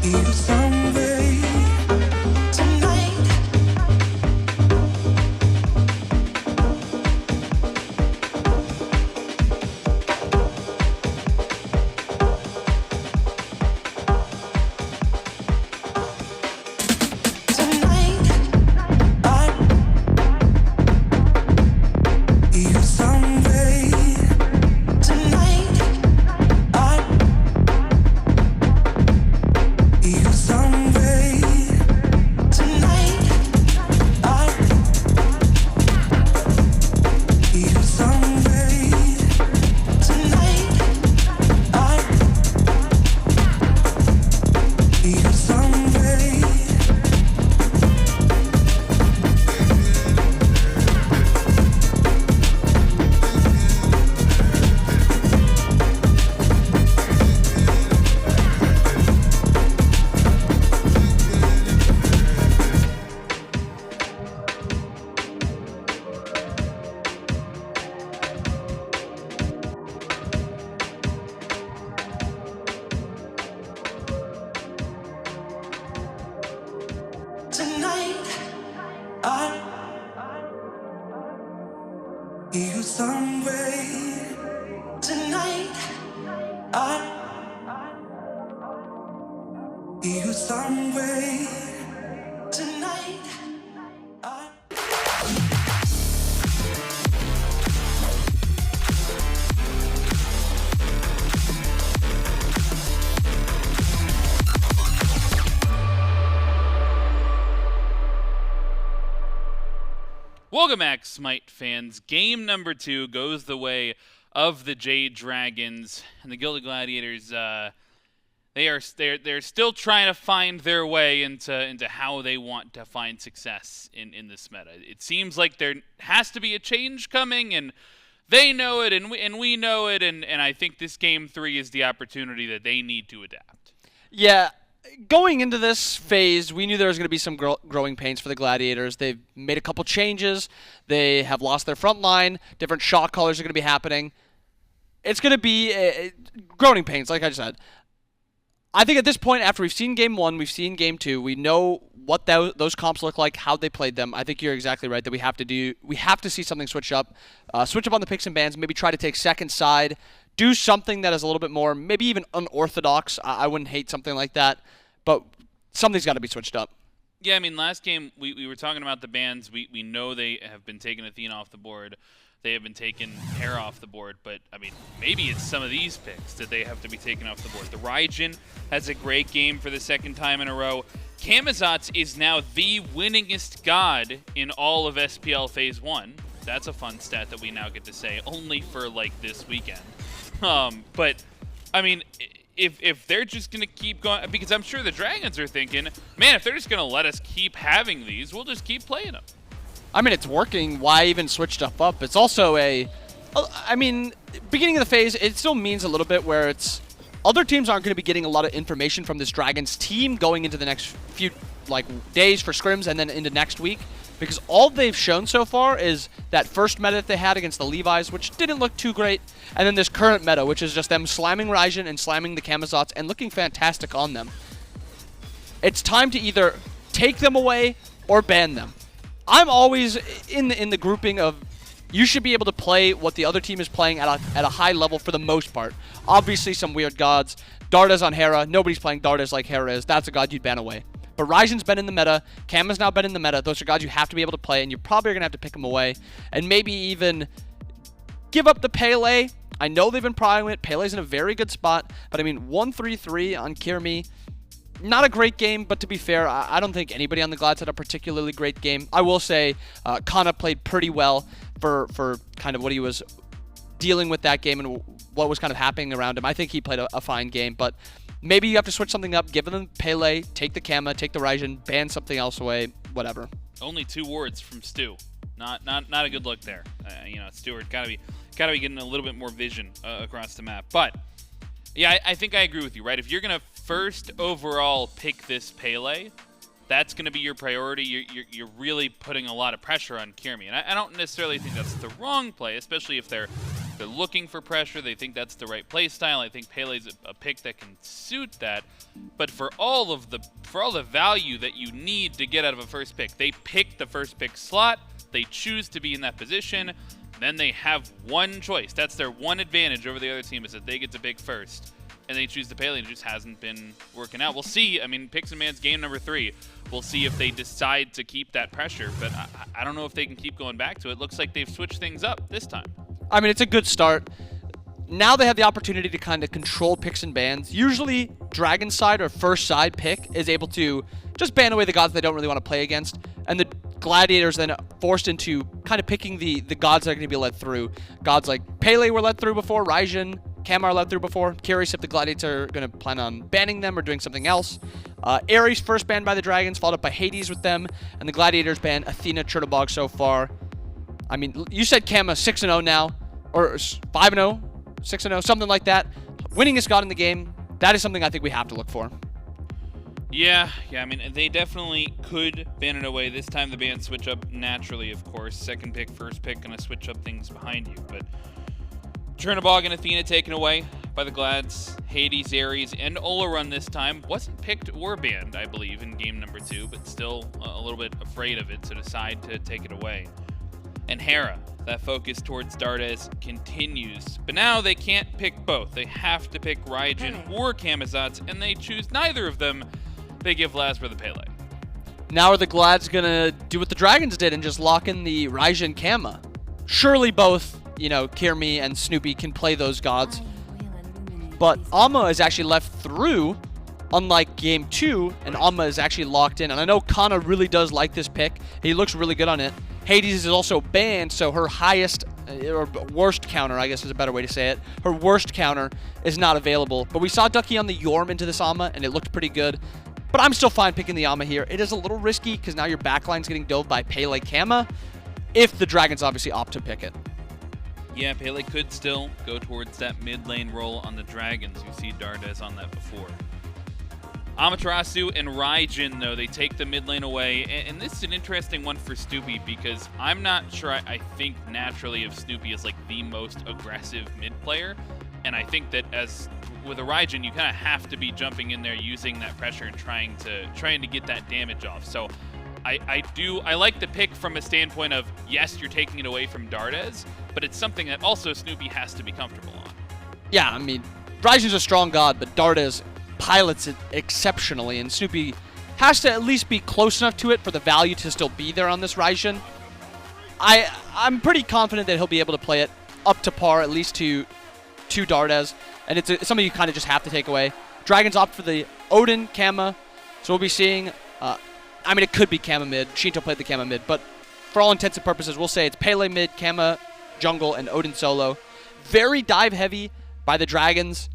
you somewhere. Tonight. you some way tonight. I you some way tonight. Welcome back, SMITE fans. Game number 2 goes the way of the Jade Dragons, and the Gilded Gladiators. They're still trying to find their way into how they want to find success in this meta. It seems like there has to be a change coming, and they know it, and we know it, and I think this game 3 is the opportunity that they need to adapt. Yeah. Going into this phase, we knew there was going to be some growing pains for the Gladiators. They've made a couple changes. They have lost their front line. Different shot callers are going to be happening. It's going to be growing pains, like I just said. I think at this point, after we've seen Game 1, we've seen Game 2, we know what those comps look like, how they played them. I think you're exactly right that we have to see something switch up on the picks and bans, maybe try to take second side, do something that is a little bit more, maybe even unorthodox. I wouldn't hate something like that, but something's got to be switched up. Yeah, I mean, last game we were talking about the bans. We know they have been taking Athena off the board. They have been taking Terra off the board, but, I mean, maybe it's some of these picks that they have to be taken off the board. The Raijin has a great game for the second time in a row. Camazotz is now the winningest god in all of SPL Phase 1. That's a fun stat that we now get to say, only for, like, this weekend. But, I mean, if they're just going to keep going, because I'm sure the Dragons are thinking, man, if they're just going to let us keep having these, we'll just keep playing them. I mean, it's working. Why even switch stuff up? It's also beginning of the phase, it still means a little bit where it's other teams aren't going to be getting a lot of information from this Dragons team going into the next few days for scrims and then into next week, because all they've shown so far is that first meta that they had against the Levi's, which didn't look too great, and then this current meta, which is just them slamming Raijin and slamming the Camazotz and looking fantastic on them. It's time to either take them away or ban them. I'm always in the grouping of you should be able to play what the other team is playing at a high level for the most part. Obviously, some weird gods. Dardez on Hera. Nobody's playing Dardez like Hera is. That's a god you'd ban away. But Raijin's been in the meta. Kama's now been in the meta. Those are gods you have to be able to play, and you're probably going to have to pick them away. And maybe even give up the Pele. I know they've been prying it. Pele's in a very good spot. But, I mean, 1-3-3 on Kyrmi. Not a great game, but to be fair, I don't think anybody on the Glads had a particularly great game. I will say Cxnnahh played pretty well for kind of what he was dealing with that game and what was kind of happening around him. I think he played a fine game, but maybe you have to switch something up, give them Pele, take the Kama, take the Raijin, ban something else away, whatever. Only 2 wards from Stu. Not a good look there. Stuart gotta be getting a little bit more vision across the map. But yeah, I think I agree with you, right? If you're gonna first overall pick this Pele, that's going to be your priority. You're really putting a lot of pressure on Kyrmi. And I don't necessarily think that's the wrong play, especially if they're looking for pressure. They think that's the right play style. I think Pele's a pick that can suit that. But for all the value that you need to get out of a first pick, they pick the first pick slot. They choose to be in that position. Then they have one choice. That's their one advantage over the other team, is that they get to pick first. And they choose the Pele, and it just hasn't been working out. We'll see. I mean, Picks and Bans game number 3. We'll see if they decide to keep that pressure, but I don't know if they can keep going back to it. Looks like they've switched things up this time. I mean, it's a good start. Now they have the opportunity to kind of control Picks and Bans. Usually, Dragon side or first side pick is able to just ban away the gods they don't really want to play against, and the Gladiators then forced into kind of picking the gods that are going to be led through. Gods like Pele were led through before, Raijin, Camar led through before. Curious if the Gladiators are going to plan on banning them or doing something else. Ares first banned by the Dragons, followed up by Hades with them, and the Gladiators banned Athena, Chernobog so far. I mean, you said Kama 6-0 now, or 5-0, 6-0, something like that. Winningest god in the game. That is something I think we have to look for. Yeah, I mean, they definitely could ban it away. This time the bans switch up naturally, of course. Second pick, first pick, gonna switch up things behind you. But Chernobog and Athena taken away by the Glads. Hades, Ares, and Olarun this time. Wasn't picked or banned, I believe, in game number 2, but still a little bit afraid of it, so decide to take it away. And Hera, That focus towards Dardez continues. But now they can't pick both. They have to pick Raijin or Camazotz, and they choose neither of them. They give LASBRA the Pele. Now are the Glads going to do what the Dragons did and just lock in the Raijin Kama? Surely both, Kyrmi and Snoopy can play those gods. But Amma is actually left through, unlike Game 2, and Amma is actually locked in. And I know Kana really does like this pick. He looks really good on it. Hades is also banned, so her highest, or worst counter, I guess is a better way to say it. Her worst counter is not available. But we saw Ducky on the Yorm into this Amma, and it looked pretty good. But I'm still fine picking the Amma here. It is a little risky, because now your backline's getting dove by Pele Kama, if the Dragons obviously opt to pick it. Yeah, Pele could still go towards that mid lane role on the Dragons. You see Dardez on that before. Amaterasu and Raijin, though, they take the mid lane away. And this is an interesting one for Snoopy because I'm not sure I think naturally of Snoopy as like the most aggressive mid player. And I think that as with a Raijin, you kind of have to be jumping in there using that pressure and trying to get that damage off. So I like the pick from a standpoint of, yes, you're taking it away from Dardez, but it's something that also Snoopy has to be comfortable on. Yeah, I mean, Raijin's a strong god, but Dardez pilots it exceptionally, and Snoopy has to at least be close enough to it for the value to still be there on this Raijin. I'm pretty confident that he'll be able to play it up to par, at least to Dardez, and it's something you kind of just have to take away. Dragons opt for the Odin Kama, so we'll be seeing, I mean, it could be Kama mid. Shinto played the Kama mid, but for all intents and purposes, we'll say it's Pele mid, Kama jungle, and Odin solo. Very dive heavy by the Dragons,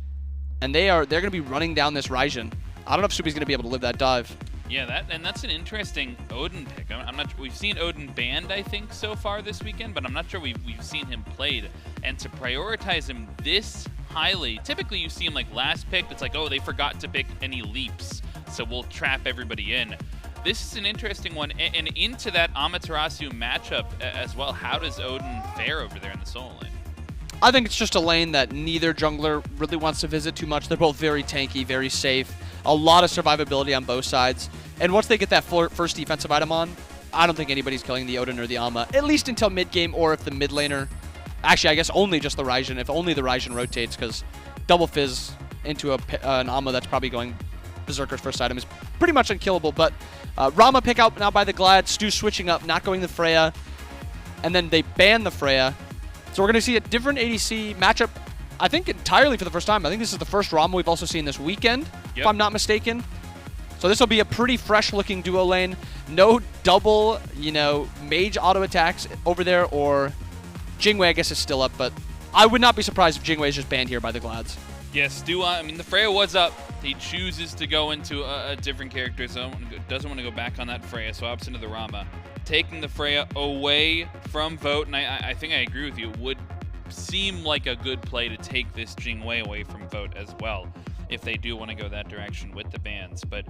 and they're going to be running down this Raijin. I don't know if Snoopy's going to be able to live that dive. Yeah, that's an interesting Odin pick. I'm not. We've seen Odin banned, I think, so far this weekend, but I'm not sure we've seen him played. And to prioritize him this highly, typically you see him like last pick. It's like, oh, they forgot to pick any leaps, so we'll trap everybody in. This is an interesting one, and into that Amaterasu matchup as well. How does Odin fare over there in the solo lane? I think it's just a lane that neither jungler really wants to visit too much. They're both very tanky, very safe. A lot of survivability on both sides. And once they get that first defensive item on, I don't think anybody's killing the Odin or the Amma, at least until mid-game, or if the mid laner... Actually, I guess only just the Raijin, if only the Raijin rotates, because double fizz into an Amma that's probably going Berserker's first item is pretty much unkillable. But Rama pick out now by the Glad, Stu switching up, not going the Freya, and then they ban the Freya. So we're going to see a different ADC matchup, I think entirely for the first time. I think this is the first Rama we've also seen this weekend, if I'm not mistaken. So this will be a pretty fresh-looking duo lane. No double, mage auto attacks over there, or Jingwei, I guess, is still up, but I would not be surprised if Jingwei is just banned here by the Glads. Yes, I mean, the Freya was up. He chooses to go into a different character, so doesn't want to go back on that Freya, so opts into the Rama. Taking the Freya away from Vote, and I think I agree with you, would seem like a good play to take this Jingwei away from Vote as well, if they do want to go that direction with the bans. But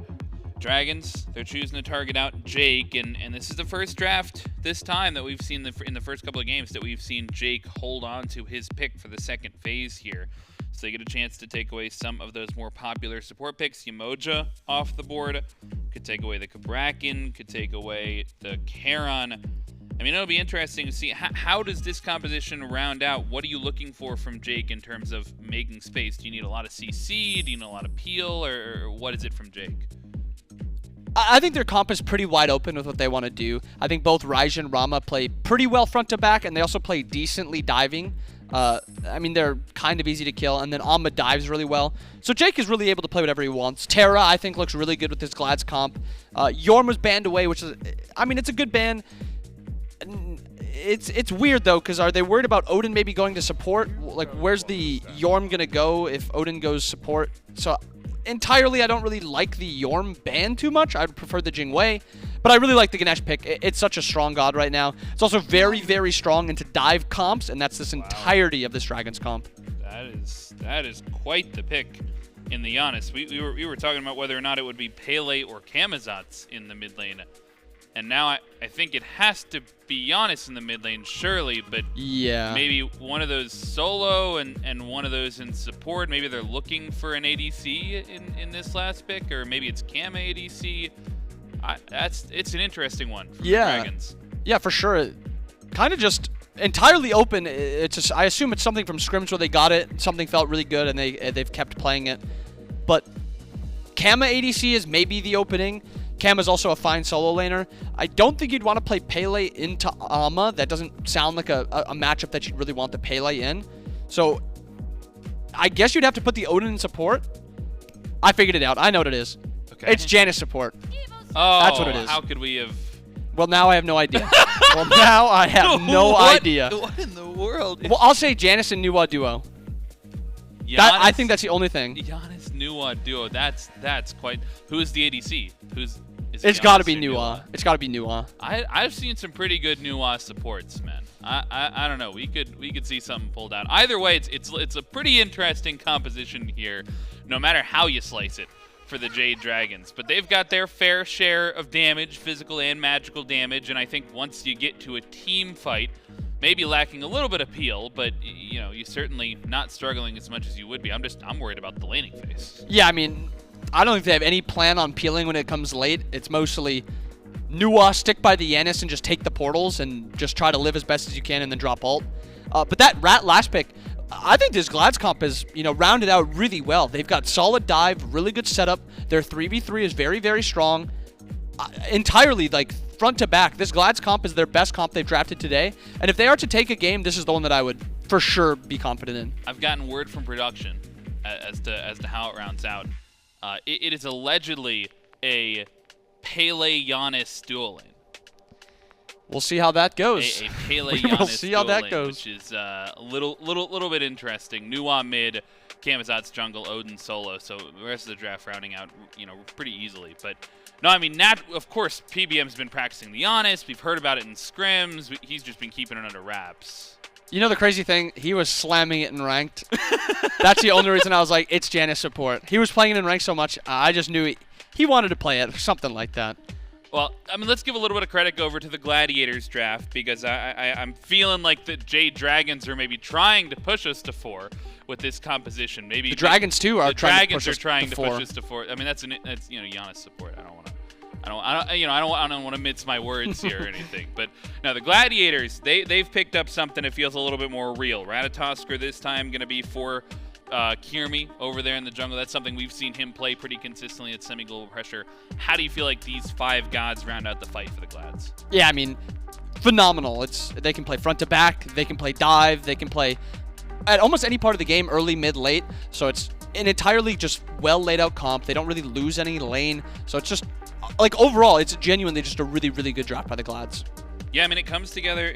Dragons, they're choosing to target out Jake, and this is the first draft this time that we've seen in the first couple of games that we've seen Jake hold on to his pick for the second phase here. So they get a chance to take away some of those more popular support picks. Yemoja off the board. Could take away the Cabrakan. Could take away the Charon. I mean, it'll be interesting to see how does this composition round out. What are you looking for from Jake in terms of making space? Do you need a lot of CC? Do you need a lot of peel? Or what is it from Jake? I think their comp is pretty wide open with what they want to do. I think both Raijin and Rama play pretty well front to back, and they also play decently diving. I mean, they're kind of easy to kill, and then Amma dives really well. So Jake is really able to play whatever he wants. Terra, I think, looks really good with this Glad's comp. Yorm was banned away, which is, I mean, it's a good ban. It's weird, though, because are they worried about Odin maybe going to support? Like, where's the Yorm going to go if Odin goes support? So entirely, I don't really like the Yorm ban too much. I'd prefer the Jingwei. But I really like the Ganesh pick. It's such a strong god right now. It's also very, very strong into dive comps, and that's this entirety of this Dragon's comp. That is quite the pick in the Janus. We were talking about whether or not it would be Pele or Camazotz in the mid lane. And now I think it has to be Janus in the mid lane, surely, but yeah, maybe one of those solo and one of those in support. Maybe they're looking for an ADC in this last pick, or maybe it's Kama ADC. It's an interesting one for the Dragons. Yeah, for sure. Kind of just entirely open. I assume it's something from scrims where they got it, something felt really good, and they've kept playing it. But Kama ADC is maybe the opening. Kama's also a fine solo laner. I don't think you'd want to play Pele into Ama. That doesn't sound like a matchup that you'd really want the Pele in. So I guess you'd have to put the Odin in support. I figured it out. I know what it is. Okay. It's Janus support. Oh, that's what it is. How could we have... Well, now I have no idea. Well, now I have no idea. What in the world? Well, I'll say Janus and Nuwa duo. I think that's the only thing. Giannis Nuwa duo. That's quite... Who is the ADC? It's got to be Nuwa. It's got to be Nuwa. I've seen some pretty good Nuwa supports, man. I don't know. We could see something pulled out. Either way, it's a pretty interesting composition here, no matter how you slice it, for the Jade Dragons. But they've got their fair share of damage, physical and magical damage, and I think once you get to a team fight, maybe lacking a little bit of peel, but you know, you're certainly not struggling as much as you would be. I'm worried about the laning phase. Yeah, I mean, I don't think they have any plan on peeling when it comes late. It's mostly Nuwa, stick by the Janus and just take the portals and just try to live as best as you can and then drop ult. But that Rat last pick, I think this Glad's comp is, rounded out really well. They've got solid dive, really good setup. Their 3v3 is very, very strong. Entirely, like, front to back. This Glad's comp is their best comp they've drafted today. And if they are to take a game, this is the one that I would for sure be confident in. I've gotten word from production as to how it rounds out. It is allegedly a Pele Janus duel lane. We'll see how that goes. A Pele Janus we'll see how that lane, goes. Which is a little bit interesting. Nuwa mid, Camazotz jungle, Odin solo. So the rest of the draft rounding out, pretty easily. But no, I mean, of course, PBM's been practicing the Janus. We've heard about it in scrims. He's just been keeping it under wraps. You know the crazy thing? He was slamming it in ranked. That's the only reason I was like, it's Janus support. He was playing it in ranked so much, I just knew he wanted to play it, or something like that. Well, I mean, let's give a little bit of credit over to the Gladiators draft, because I'm feeling like the Jade Dragons are maybe trying to push us to 4 with this composition. Maybe the Dragons too are trying to push us to 4. I mean, that's Janus support. I don't want to mince my words here or anything. But no, the Gladiators, they've picked up something that feels a little bit more real. Ratatoskr this time going to be for Kyrmi over there in the jungle. That's something we've seen him play pretty consistently at semi-global pressure. How do you feel like these 5 gods round out the fight for the Glads? Yeah, I mean, phenomenal. They can play front to back, they can play dive, they can play at almost any part of the game, early, mid, late. So it's an entirely just well laid out comp. They don't really lose any lane. So it's just, like, overall, it's genuinely just a really, really good draft by the Glads. Yeah, I mean, it comes together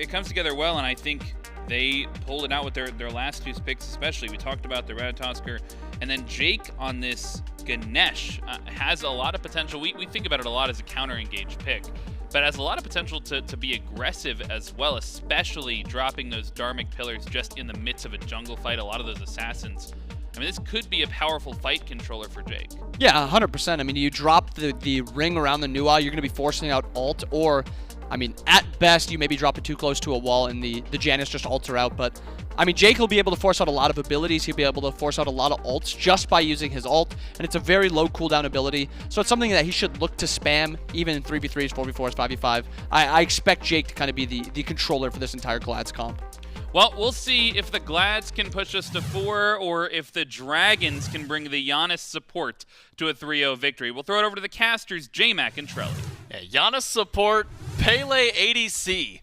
well, and I think they pulled it out with their last 2 picks especially. We talked about the Ratatoskr, and then Jake on this Ganesha has a lot of potential. We think about it a lot as a counter-engaged pick, but has a lot of potential to be aggressive as well, especially dropping those Dharmic pillars just in the midst of a jungle fight, a lot of those assassins. I mean, this could be a powerful fight controller for Jake. Yeah, 100%. I mean, you drop the ring around the Nuwa, you're going to be forcing out ult, or, I mean, at best, you maybe drop it too close to a wall and the Janus just ults her out. But, I mean, Jake will be able to force out a lot of abilities. He'll be able to force out a lot of ults just by using his ult, and it's a very low cooldown ability. So it's something that he should look to spam, even in 3v3s, 4v4s, 5v5. I expect Jake to kind of be the controller for this entire Glads comp. Well, we'll see if the Glads can push us to 4 or if the Dragons can bring the Janus support to a 3-0 victory. We'll throw it over to the casters, J-Mac and Trelly. Yeah, Janus support, Pele ADC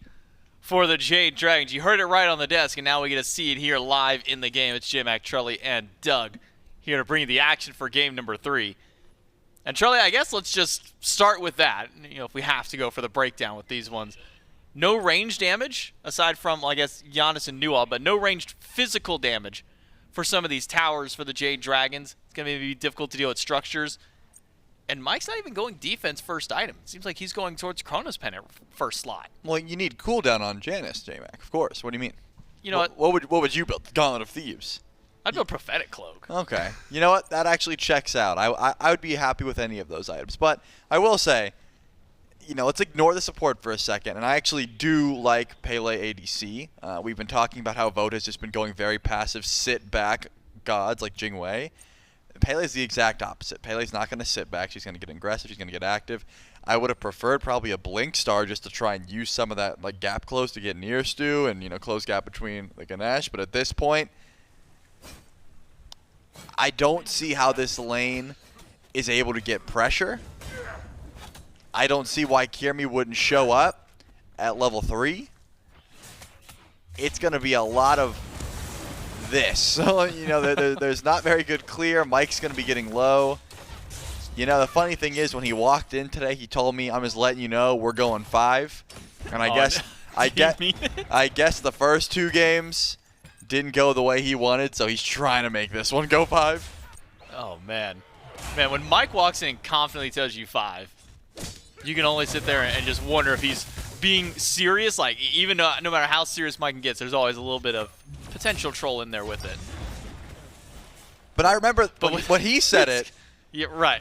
for the Jade Dragons. You heard it right on the desk, and now we get to see it here live in the game. It's J-Mac, Trelly, and Doug here to bring you the action for game number 3. And Trelly, I guess let's just start with that, if we have to go for the breakdown with these ones. No range damage, aside from, I guess, Janus and Nuwa, but no ranged physical damage for some of these towers for the Jade Dragons. It's going to be difficult to deal with structures. And Mike's not even going defense first item. It seems like he's going towards Chronos Pen at first slot. Well, you need cooldown on Janus, J-Mac, of course. What do you mean? You know what would you build? The Gauntlet of Thieves? I'd build Prophetic Cloak. Okay. You know what? That actually checks out. I would be happy with any of those items. But I will say, let's ignore the support for a second. And I actually do like Pele ADC. We've been talking about how Vote has just been going very passive, sit-back gods like Jing Wei. Pele's the exact opposite. Pele's not going to sit back. She's going to get aggressive. She's going to get active. I would have preferred probably a Blink Star just to try and use some of that like gap close to get near Stu and, you know, close gap between the Ganesh. But at this point, I don't see how this lane is able to get pressure. I don't see why Kyrmi wouldn't show up at level 3. It's going to be a lot of this. So, you know, there's not very good clear. Mike's going to be getting low. You know, the funny thing is when he walked in today, he told me, I'm just letting you know we're going 5. And I guess the first 2 games didn't go the way he wanted, so he's trying to make this one go 5. Oh, man. Man, when Mike walks in and confidently tells you 5, you can only sit there and just wonder if he's being serious. Like, even no matter how serious Mike gets, there's always a little bit of potential troll in there with it. But I remember when he said it, yeah, right.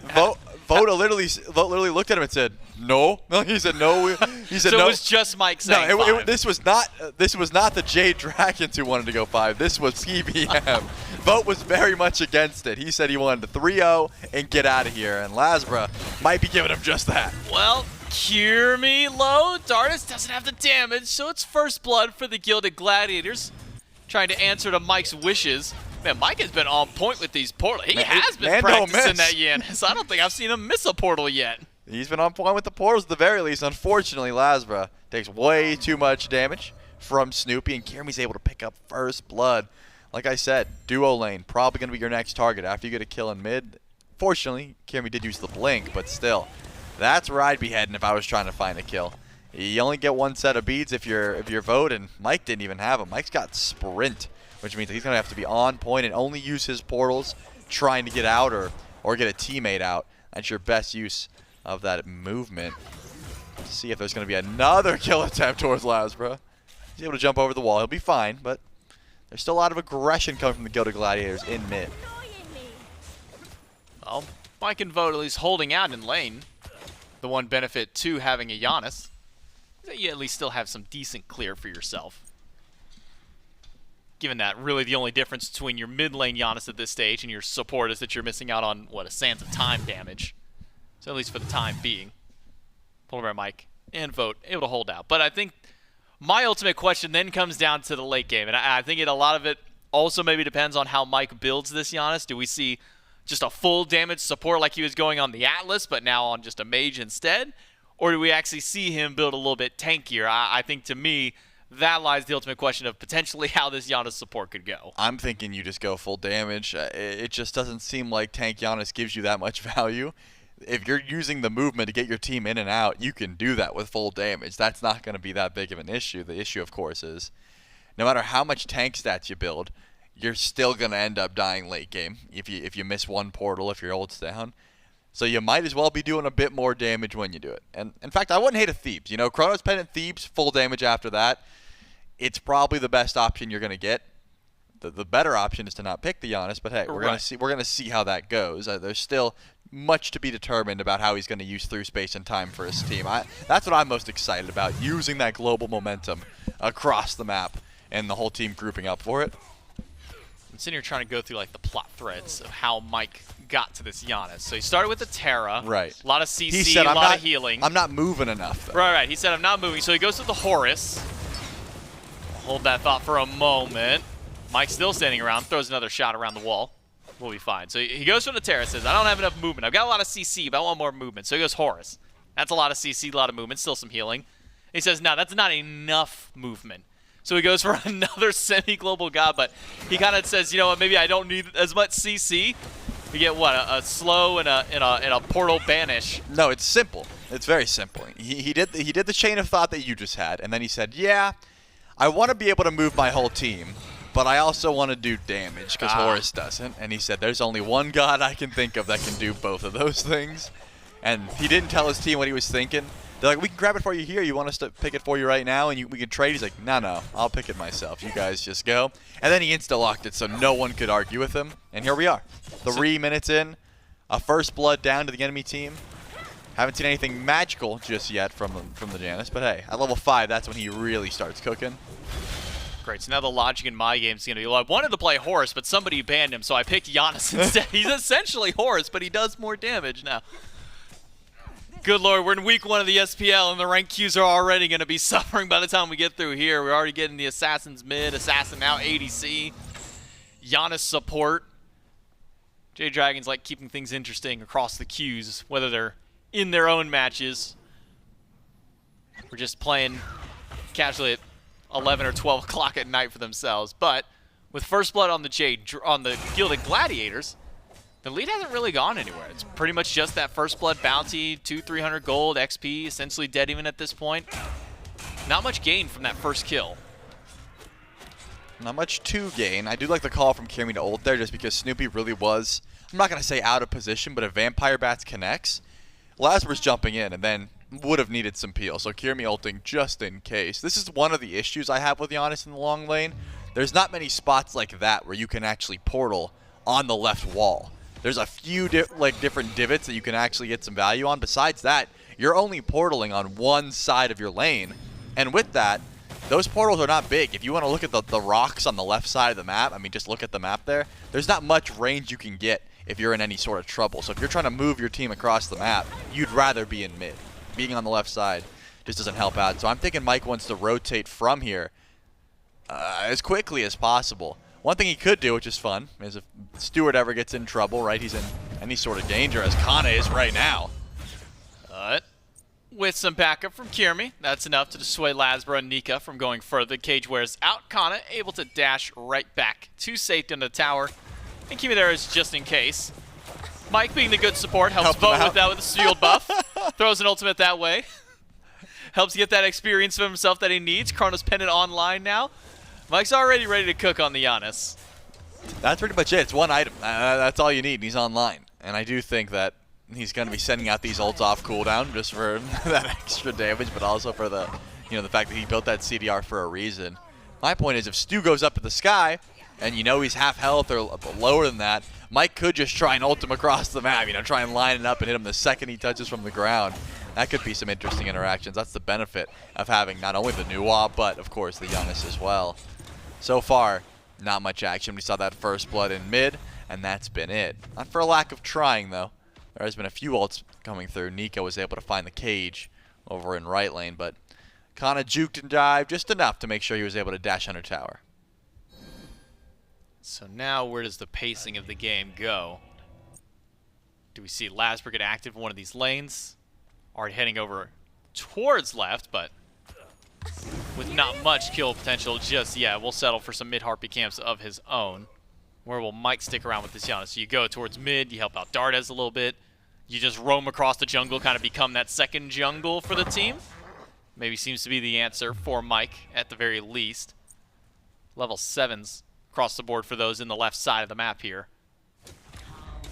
Voda literally looked at him and said, "No." He said, "No." He said, so "No." it was just Mike saying no, 5. This was not the Jade Dragons who wanted to go 5. This was CBM. Vote was very much against it. He said he wanted to 3-0 and get out of here, and LASBRA might be giving him just that. Well, Kyrmi low. Dardez doesn't have the damage, so it's first blood for the Gilded Gladiators. Trying to answer to Mike's wishes. Man, Mike has been on point with these portals. He has been practicing that Janus. I don't think I've seen him miss a portal yet. He's been on point with the portals at the very least. Unfortunately, LASBRA takes way too much damage from Snoopy, and Kyrmi's able to pick up first blood. Like I said, duo lane, probably going to be your next target after you get a kill in mid. Fortunately, Kyrmi did use the blink, but still, that's where I'd be heading if I was trying to find a kill. You only get 1 set of beads if you're Vote, and Mike didn't even have them. Mike's got sprint, which means he's going to have to be on point and only use his portals trying to get out or get a teammate out. That's your best use of that movement. Let's see if there's going to be another kill attempt towards LASBRA. He's able to jump over the wall. He'll be fine, but there's still a lot of aggression coming from the Gilded Gladiators in mid. Well, Mike and Vote at least holding out in lane. The one benefit to having a Janus is that you at least still have some decent clear for yourself. Given that really the only difference between your mid lane Janus at this stage and your support is that you're missing out on, what, a Sands of Time damage. So at least for the time being, PolarBearMike and Vote able to hold out. But I think my ultimate question then comes down to the late game. And I think a lot of it also maybe depends on how Mike builds this Janus. Do we see just a full damage support like he was going on the Atlas, but now on just a mage instead? Or do we actually see him build a little bit tankier? I think to me, that lies the ultimate question of potentially how this Janus support could go. I'm thinking you just go full damage. It just doesn't seem like tank Janus gives you that much value. If you're using the movement to get your team in and out, you can do that with full damage. That's not going to be that big of an issue. The issue, of course, is no matter how much tank stats you build, you're still going to end up dying late game if you miss one portal, if your ult's down. So you might as well be doing a bit more damage when you do it. And in fact, I wouldn't hate a Thebes. You know, Chronos Pendant Thebes, full damage after that. It's probably the best option you're going to get. The better option is to not pick the Janus, but hey, we're going to see how that goes. There's still much to be determined about how he's going to use through space and time for his team. That's what I'm most excited about, using that global momentum across the map and the whole team grouping up for it. I'm sitting here trying to go through like the plot threads of how Mike got to this Janus. So he started with the Terra. Right. A lot of CC, he said, a lot of healing. I'm not moving enough, though. Right. He said, I'm not moving. So he goes to the Horus. Hold that thought for a moment. Mike's still standing around, throws another shot around the wall. We'll be fine. So he goes for the Terra, says, I don't have enough movement. I've got a lot of CC, but I want more movement. So he goes Horus. That's a lot of CC, a lot of movement, still some healing. He says, no, that's not enough movement. So he goes for another semi-global god, but he kind of says, you know what, maybe I don't need as much CC. You get what, a slow and a portal banish. No, it's simple. It's very simple. He did the chain of thought that you just had, and then he said, yeah, I want to be able to move my whole team, but I also want to do damage because Horus doesn't. And he said, there's only one god I can think of that can do both of those things. And he didn't tell his team what he was thinking. They're like, we can grab it for you here. You want us to pick it for you right now and we can trade? He's like, no, I'll pick it myself. You guys just go. And then he insta-locked it so no one could argue with him. And here we are. 3 minutes in, a first blood down to the enemy team. Haven't seen anything magical just yet from the Janus, but hey, at level 5, that's when he really starts cooking. Great, so now the logic in my game is going to be, well, I wanted to play Horus, but somebody banned him, so I picked Janus instead. He's essentially Horus, but he does more damage now. Good lord, we're in week 1 of the SPL, and the rank queues are already going to be suffering by the time we get through here. We're already getting the Assassins mid, Assassin now ADC, Janus support. Jade Dragons like keeping things interesting across the queues, whether they're in their own matches. We're just playing casually at 11 or 12 o'clock at night for themselves. But with first blood on the Gilded Gladiators, the lead hasn't really gone anywhere. It's pretty much just that first blood bounty, 200-300 gold, XP, essentially dead even at this point. Not much gain from that first kill. Not much to gain. I do like the call from Kyrmi to ult there just because Snoopy really was, I'm not going to say out of position, but if Vampire Bats connects, LASBRA's jumping in and then would have needed some peel. So Kyrmi ulting just in case. This is one of the issues I have with Janus in the long lane. There's not many spots like that where you can actually portal on the left wall. There's a few different divots that you can actually get some value on. Besides that, you're only portaling on one side of your lane. And with that, those portals are not big. If you want to look at the rocks on the left side of the map, I mean, just look at the map there. There's not much range you can get if you're in any sort of trouble. So if you're trying to move your team across the map, you'd rather be in mid. Being on the left side just doesn't help out. So I'm thinking Mike wants to rotate from here as quickly as possible. One thing he could do, which is fun, is if Stuart ever gets in trouble, right, he's in any sort of danger, as Cxnnahh is right now. But with some backup from Kyrmi, that's enough to dissuade LASBRA and Nika from going further. Cage wears out. Cxnnahh able to dash right back to safety in the tower. And Kyrmi there is just in case. Mike, being the good support, helps vote with that with a shield buff. Throws an ultimate that way. Helps get that experience for himself that he needs. Chronos Pendant online now. Mike's already ready to cook on the Janus. That's pretty much it. It's one item. That's all you need, and he's online. And I do think that he's going to be sending out these ults off cooldown just for that extra damage, but also for the, the fact that he built that CDR for a reason. My point is, if Stu goes up to the sky, and he's half health or lower than that, Mike could just try and ult him across the map, try and line it up and hit him the second he touches from the ground. That could be some interesting interactions. That's the benefit of having not only the Nuwa, but of course the Janus as well. So far, not much action. We saw that first blood in mid, and that's been it. Not for a lack of trying, though. There has been a few ults coming through. Nika was able to find the cage over in right lane, but Cxnnah juked and dived just enough to make sure he was able to dash under tower. So now where does the pacing of the game go? Do we see LASBRA get active in one of these lanes? Already heading over towards left, but with not much kill potential just yet. We'll settle for some mid-harpy camps of his own. Where will Mike stick around with this Janus? So you go towards mid, you help out Dardez a little bit. You just roam across the jungle, kind of become that second jungle for the team. Maybe seems to be the answer for Mike at the very least. Level 7s across the board for those in the left side of the map here.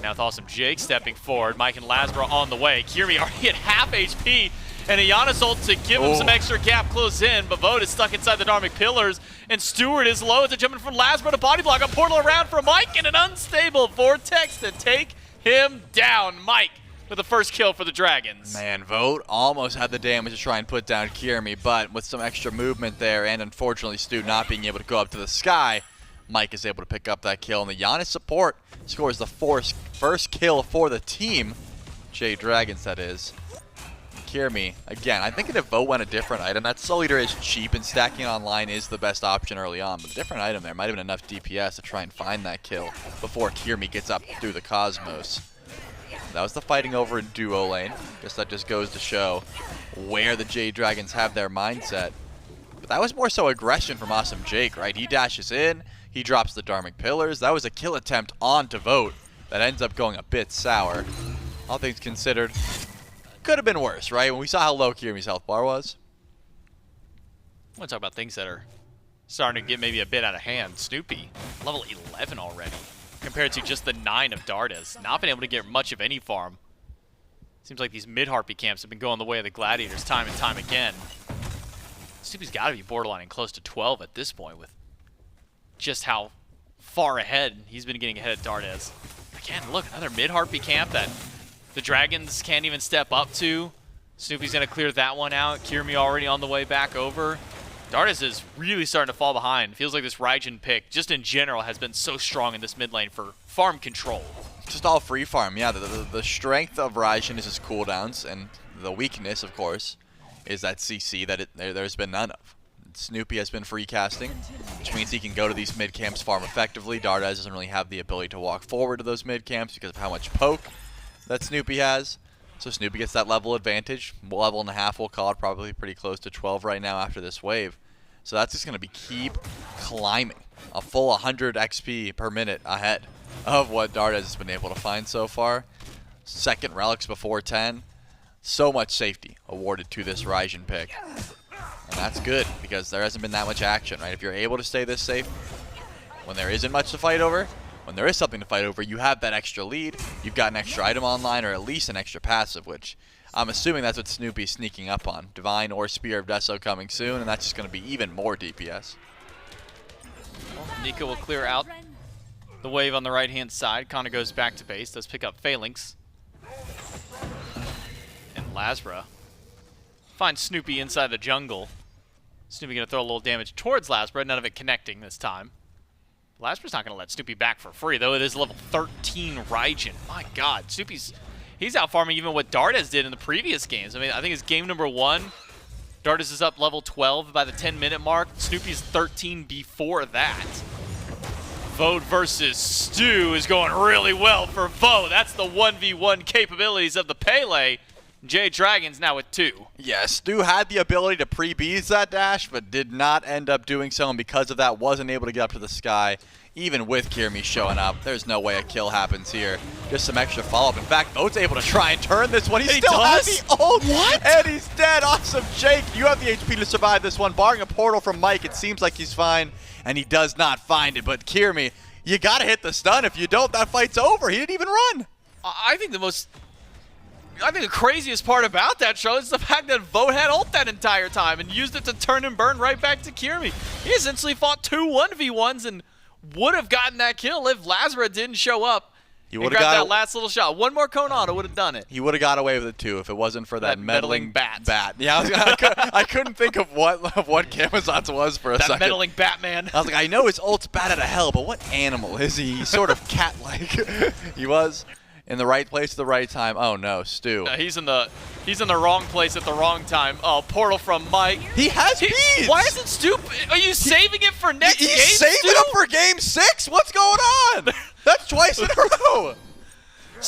Now with Awesome Jake stepping forward, Mike and LASBRA on the way. Kyrmi already at half HP, and a Janus ult to give him some extra gap close in, but Vote is stuck inside the Dharmic Pillars, and Stuart is low as a jumping from LASBRA to body block. A portal around for Mike, and an unstable Vortex to take him down. Mike with the first kill for the Dragons. Man, Vote almost had the damage to try and put down Kyrmi, but with some extra movement there, and unfortunately Stu not being able to go up to the sky, Mike is able to pick up that kill, and the Janus support scores the first kill for the team. Jade Dragons, that is. Kyrmi, again, I think if Vote went a different item, that Soul Eater is cheap, and stacking online is the best option early on, but a different item there might have been enough DPS to try and find that kill before Kyrmi gets up through the Cosmos. That was the fighting over in duo lane. Guess that just goes to show where the Jade Dragons have their mindset. But that was more so aggression from Awesome Jake, right? He dashes in, he drops the Dharmic Pillars. That was a kill attempt onto Vote that ends up going a bit sour. All things considered, could have been worse, right? When we saw how low Kyrmi's health bar was. I want to talk about things that are starting to get maybe a bit out of hand. Snoopy, level 11 already, compared to just the 9 of Dardez. Not been able to get much of any farm. Seems like these mid-harpy camps have been going the way of the Gladiators time and time again. Snoopy's got to be borderlining close to 12 at this point with just how far ahead he's been getting ahead of Dardez. Again, look, another mid-harpy camp that the Dragons can't even step up to. Snoopy's going to clear that one out. Kyrmi already on the way back over. Dardez is really starting to fall behind. Feels like this Raijin pick, just in general, has been so strong in this mid lane for farm control. Just all free farm, yeah. The strength of Raijin is his cooldowns, and the weakness, of course, is that CC that there's been none of. Snoopy has been free casting, which means he can go to these mid camps farm effectively. Dardez doesn't really have the ability to walk forward to those mid camps because of how much poke that Snoopy has. So Snoopy gets that level advantage. Level and a half, we'll call it, probably pretty close to 12 right now after this wave. So that's just going to be keep climbing. A full 100 XP per minute ahead of what Dardez has been able to find so far. Second relics before 10. So much safety awarded to this Raijin pick. And that's good, because there hasn't been that much action, right? If you're able to stay this safe, when there isn't much to fight over, when there is something to fight over, you have that extra lead, you've got an extra item online, or at least an extra passive, which I'm assuming that's what Snoopy's sneaking up on. Divine or Spear of Deso coming soon, and that's just going to be even more DPS. Well, Nika will clear out the wave on the right-hand side. Kana goes back to base, does pick up Phalanx. And LASBRA finds Snoopy inside the jungle. Snoopy going to throw a little damage towards LASBRA, none of it connecting this time. LASBRA's not going to let Snoopy back for free, though it is level 13 Raijin. My god, he's out farming even what Dardez did in the previous games. I mean, I think it's game number 1. Dardez is up level 12 by the 10-minute mark. Snoopy's 13 before that. Vote versus Stu is going really well for Vote. That's the 1v1 capabilities of the Pele. Jade Dragons now with 2. Yeah, Stu had the ability to pre-bees that dash, but did not end up doing so, and because of that, wasn't able to get up to the sky. Even with Kyrmi showing up, there's no way a kill happens here. Just some extra follow-up. In fact, Vote's able to try and turn this one. He still has the ult, and he's dead. Awesome, Jake. You have the HP to survive this one. Barring a portal from Mike, it seems like he's fine, and he does not find it. But Kyrmi, you gotta hit the stun. If you don't, that fight's over. He didn't even run. I think the craziest part about that show is the fact that Vote had ult that entire time and used it to turn and burn right back to Kyrmi. He essentially fought 2 1v1s and would have gotten that kill if LASBRA didn't show up and grab that last little shot. One more Konana would have done it. He would have got away with it too if it wasn't for that meddling bat. Yeah, I couldn't think of what Camazotz was for a second. That meddling Batman. I was like, I know his ult's bat out of hell, but what animal is he? He's sort of cat-like. He was in the right place at the right time. Oh no, Stu. He's in the wrong place at the wrong time. Oh, portal from Mike. He has beads. Why isn't Stu? Are you saving it for next game? He's saving it for game 6. What's going on? That's twice in a row.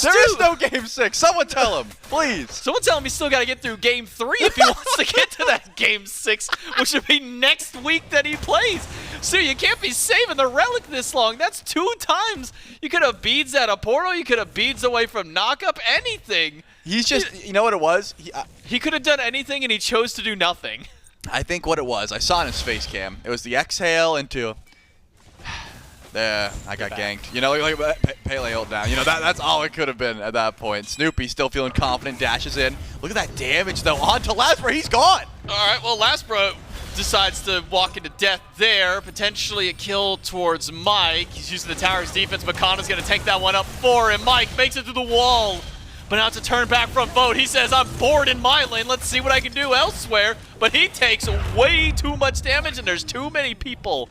There is no game 6. Someone tell him, please. Someone tell him he's still got to get through game 3 if he wants to get to that game 6, which would be next week that he plays. So you can't be saving the relic this long. That's 2 times. You could have beads at a portal. You could have beads away from knockup. Anything. He's just, you know what it was? He could have done anything, and he chose to do nothing. I think what it was, I saw in his face cam. It was the exhale into. There, I got ganked. You know, like Pele ult down. You know, that's all it could have been at that point. Snoopy still feeling confident, dashes in. Look at that damage, though. On to LASBRA, he's gone. All right, well, LASBRA decides to walk into death there. Potentially a kill towards Mike. He's using the tower's defense, but Kana's going to take that one up for him. Mike makes it through the wall. But now to turn back from Vote. He says, I'm bored in my lane. Let's see what I can do elsewhere. But he takes way too much damage, and there's too many people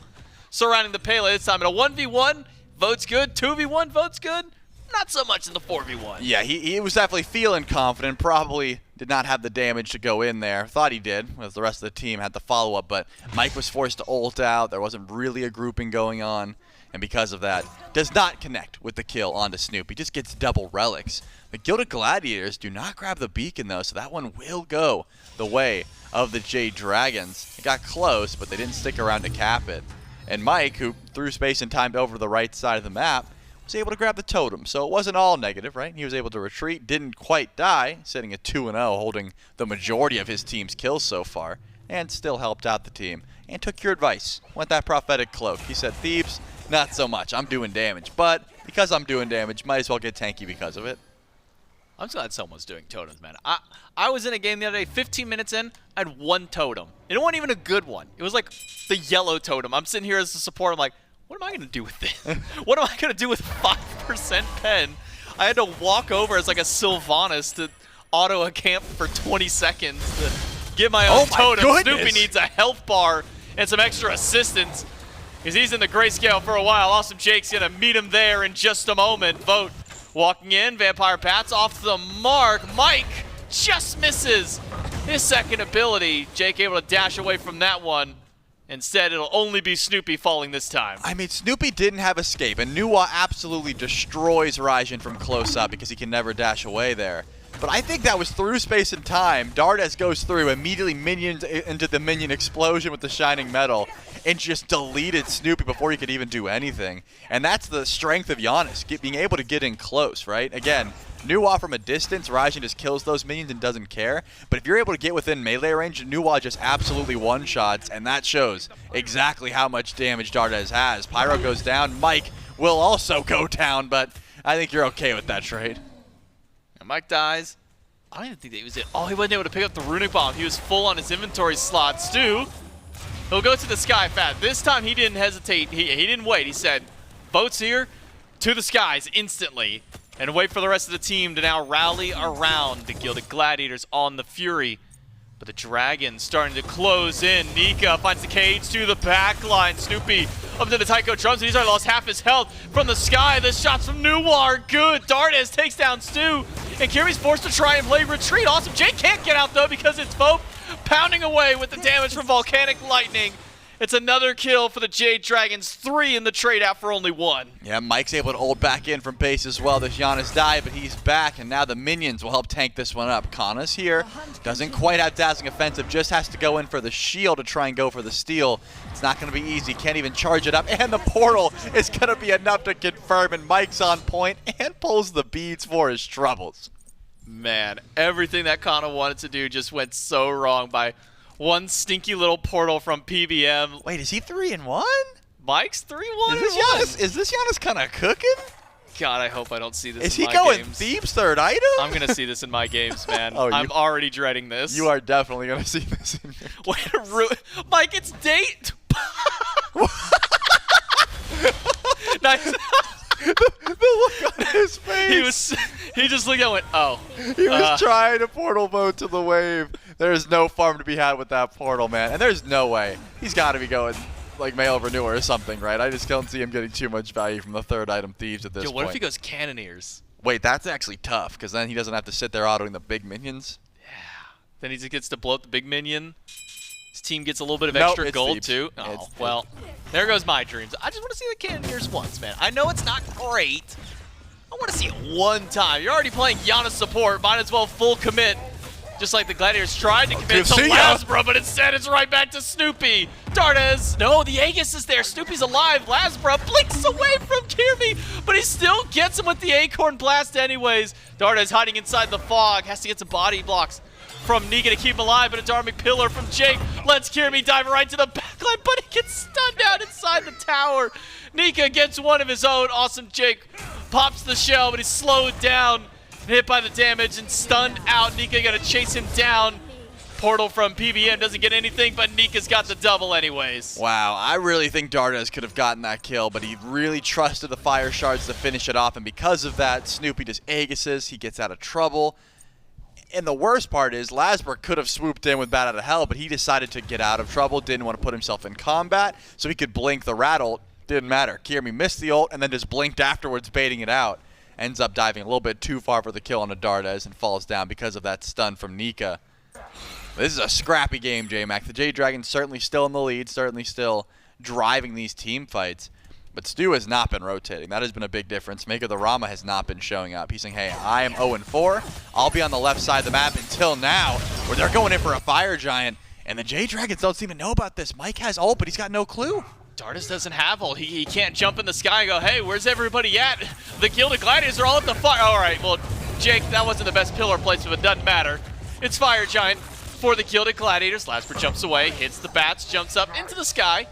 surrounding the Pele this time. In a 1v1, Vote's good. 2v1, Vote's good. Not so much in the 4v1. Yeah, he was definitely feeling confident. Probably did not have the damage to go in there. Thought he did, as the rest of the team had the follow-up. But Mike was forced to ult out. There wasn't really a grouping going on. And because of that, does not connect with the kill onto Snoopy. Just gets double relics. The Gilded Gladiators do not grab the beacon, though, so that one will go the way of the Jade Dragons. It got close, but they didn't stick around to cap it. And Mike, who threw space and time over the right side of the map, was able to grab the totem. So it wasn't all negative, right? He was able to retreat, didn't quite die, sitting at 2-0, holding the majority of his team's kills so far, and still helped out the team. And took your advice. Went that prophetic cloak. He said, Thieves, not so much. I'm doing damage. But because I'm doing damage, might as well get tanky because of it. I'm just glad someone's doing totems, man. I was in a game the other day, 15 minutes in, I had 1 totem. And it wasn't even a good one. It was like the yellow totem. I'm sitting here as a support. I'm like, what am I going to do with this? What am I going to do with 5% pen? I had to walk over as like a Sylvanas to auto a camp for 20 seconds to get my own totem. Goodness. Snoopy needs a health bar and some extra assistance. Because he's in the grayscale for a while. Awesome Jake's gonna meet him there in just a moment. Vote walking in, Vampire Pat's off the mark. Mike just misses his second ability. Jake able to dash away from that one. Instead, it'll only be Snoopy falling this time. I mean, Snoopy didn't have escape, and Nuwa absolutely destroys Raijin from close up because he can never dash away there. But I think that was through space and time. Dardez goes through, immediately minions into the minion explosion with the shining metal, and just deleted Snoopy before he could even do anything. And that's the strength of Janus, being able to get in close, right? Again, Nuwa from a distance, Raijin just kills those minions and doesn't care. But if you're able to get within melee range, Nuwa just absolutely one-shots, and that shows exactly how much damage Dardez has. Pyro goes down, Mike will also go down, but I think you're okay with that trade. And Mike dies. I don't even think that he was it. Oh, he wasn't able to pick up the runic bomb. He was full on his inventory slot. Stu, he'll go to the sky fat. This time he didn't hesitate. He didn't wait. He said, boats here, to the skies instantly. And wait for the rest of the team to now rally around the Gilded Gladiators on the Fury. But the Dragons starting to close in. Nika finds the cage to the back line. Snoopy up to the Taiko drums, and he's already lost half his health from the sky. The shots from Nuwa are good. Dardez takes down Stu, and Kyrmi's forced to try and play retreat. Awesome Jake can't get out, though, because it's Vote pounding away with the damage from Volcanic Lightning. It's another kill for the Jade Dragons, 3 in the trade out for only 1. Yeah, Mike's able to ult back in from base as well. This Janus died, but he's back, and now the minions will help tank this one up. Kana's here, doesn't quite have dazzling offensive, just has to go in for the shield to try and go for the steal. It's not going to be easy, can't even charge it up, and the portal is going to be enough to confirm, and Mike's on point and pulls the beads for his troubles. Man, everything that Kana wanted to do just went so wrong by one stinky little portal from PBM. Wait, is he 3-1? Mike's 3-1? Is this Janus kind of cooking? God, I hope I don't see this Is in he my going games. Thieves third item? I'm going to see this in my games, man. Oh, I'm already dreading this. You are definitely going to see this in your games. Way to ruin. Mike, it's date. Nice. The look on his face. He just looked at it and went, oh. He was trying to portal vote to the wave. There's no farm to be had with that portal, man. And there's no way. He's got to be going like mail renewal or something, right? I just don't see him getting too much value from the third item Thieves at this point. What if he goes Cannoneers? Wait, that's actually tough, because then he doesn't have to sit there autoing the big minions. Yeah. Then he just gets to blow up the big minion. His team gets a little bit of extra gold, Thieves. too. Oh, well, there goes my dreams. I just want to see the Cannoneers once, man. I know it's not great. I want to see it one time. You're already playing Janus support. Might as well full commit. Just like the Gladiators tried to commit to LASBRA, but instead it's right back to Snoopy. Dardez, no, the Aegis is there. Snoopy's alive. LASBRA blinks away from Kyrmi, but he still gets him with the Acorn Blast anyways. Dardez hiding inside the fog, has to get some body blocks from Nika to keep him alive, but a Dharmic Pillar from Jake lets Kyrmi dive right to the backline, but he gets stunned out inside the tower. Nika gets one of his own. Awesome Jake pops the shell, but he's slowed down. Hit by the damage and stunned out. Nika gonna chase him down. Portal from PBM doesn't get anything, but Nika's got the double anyways. Wow, I really think Dardez could have gotten that kill, but he really trusted the fire shards to finish it off, and because of that, Snoopy just Aegises, he gets out of trouble. And the worst part is, LASBRA could have swooped in with Bat Out of Hell, but he decided to get out of trouble, didn't want to put himself in combat, so he could blink the rat ult. Didn't matter. Kyrmi missed the ult and then just blinked afterwards, baiting it out. Ends up diving a little bit too far for the kill on a Dardez and falls down because of that stun from Nika. This is a scrappy game, J-Mac. The Jade Dragons certainly still in the lead, certainly still driving these team fights. But Stu has not been rotating. That has been a big difference. Maker the Rama has not been showing up. He's saying, hey, I am 0-4. I'll be on the left side of the map until now, where they're going in for a Fire Giant. And the Jade Dragons don't seem to know about this. Mike has ult, but he's got no clue. Dardez doesn't have ult. He can't jump in the sky and go, hey, where's everybody at? The Gilded Gladiators are all at the fire. All right, well, Jake, that wasn't the best pillar placement, but it doesn't matter. It's Fire Giant for the Gilded Gladiators. LASBRA jumps away, hits the bats, jumps up into the sky,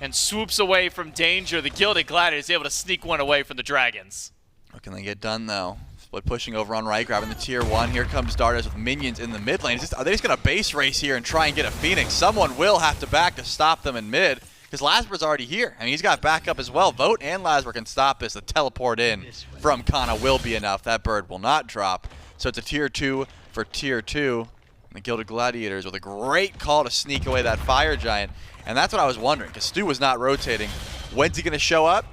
and swoops away from danger. The Gilded Gladiators able to sneak one away from the Dragons. What can they get done, though? Split pushing over on right, grabbing the tier 1. Here comes Dardez with minions in the mid lane. Are they just going to base race here and try and get a Phoenix? Someone will have to back to stop them in mid. Because LASBRA's already here. I mean, he's got backup as well. Vote and LASBRA can stop this. The teleport in from Kana will be enough. That bird will not drop. So it's a tier 2 for tier 2. And the Gilded Gladiators with a great call to sneak away that Fire Giant. And that's what I was wondering, because Stu was not rotating. When's he going to show up?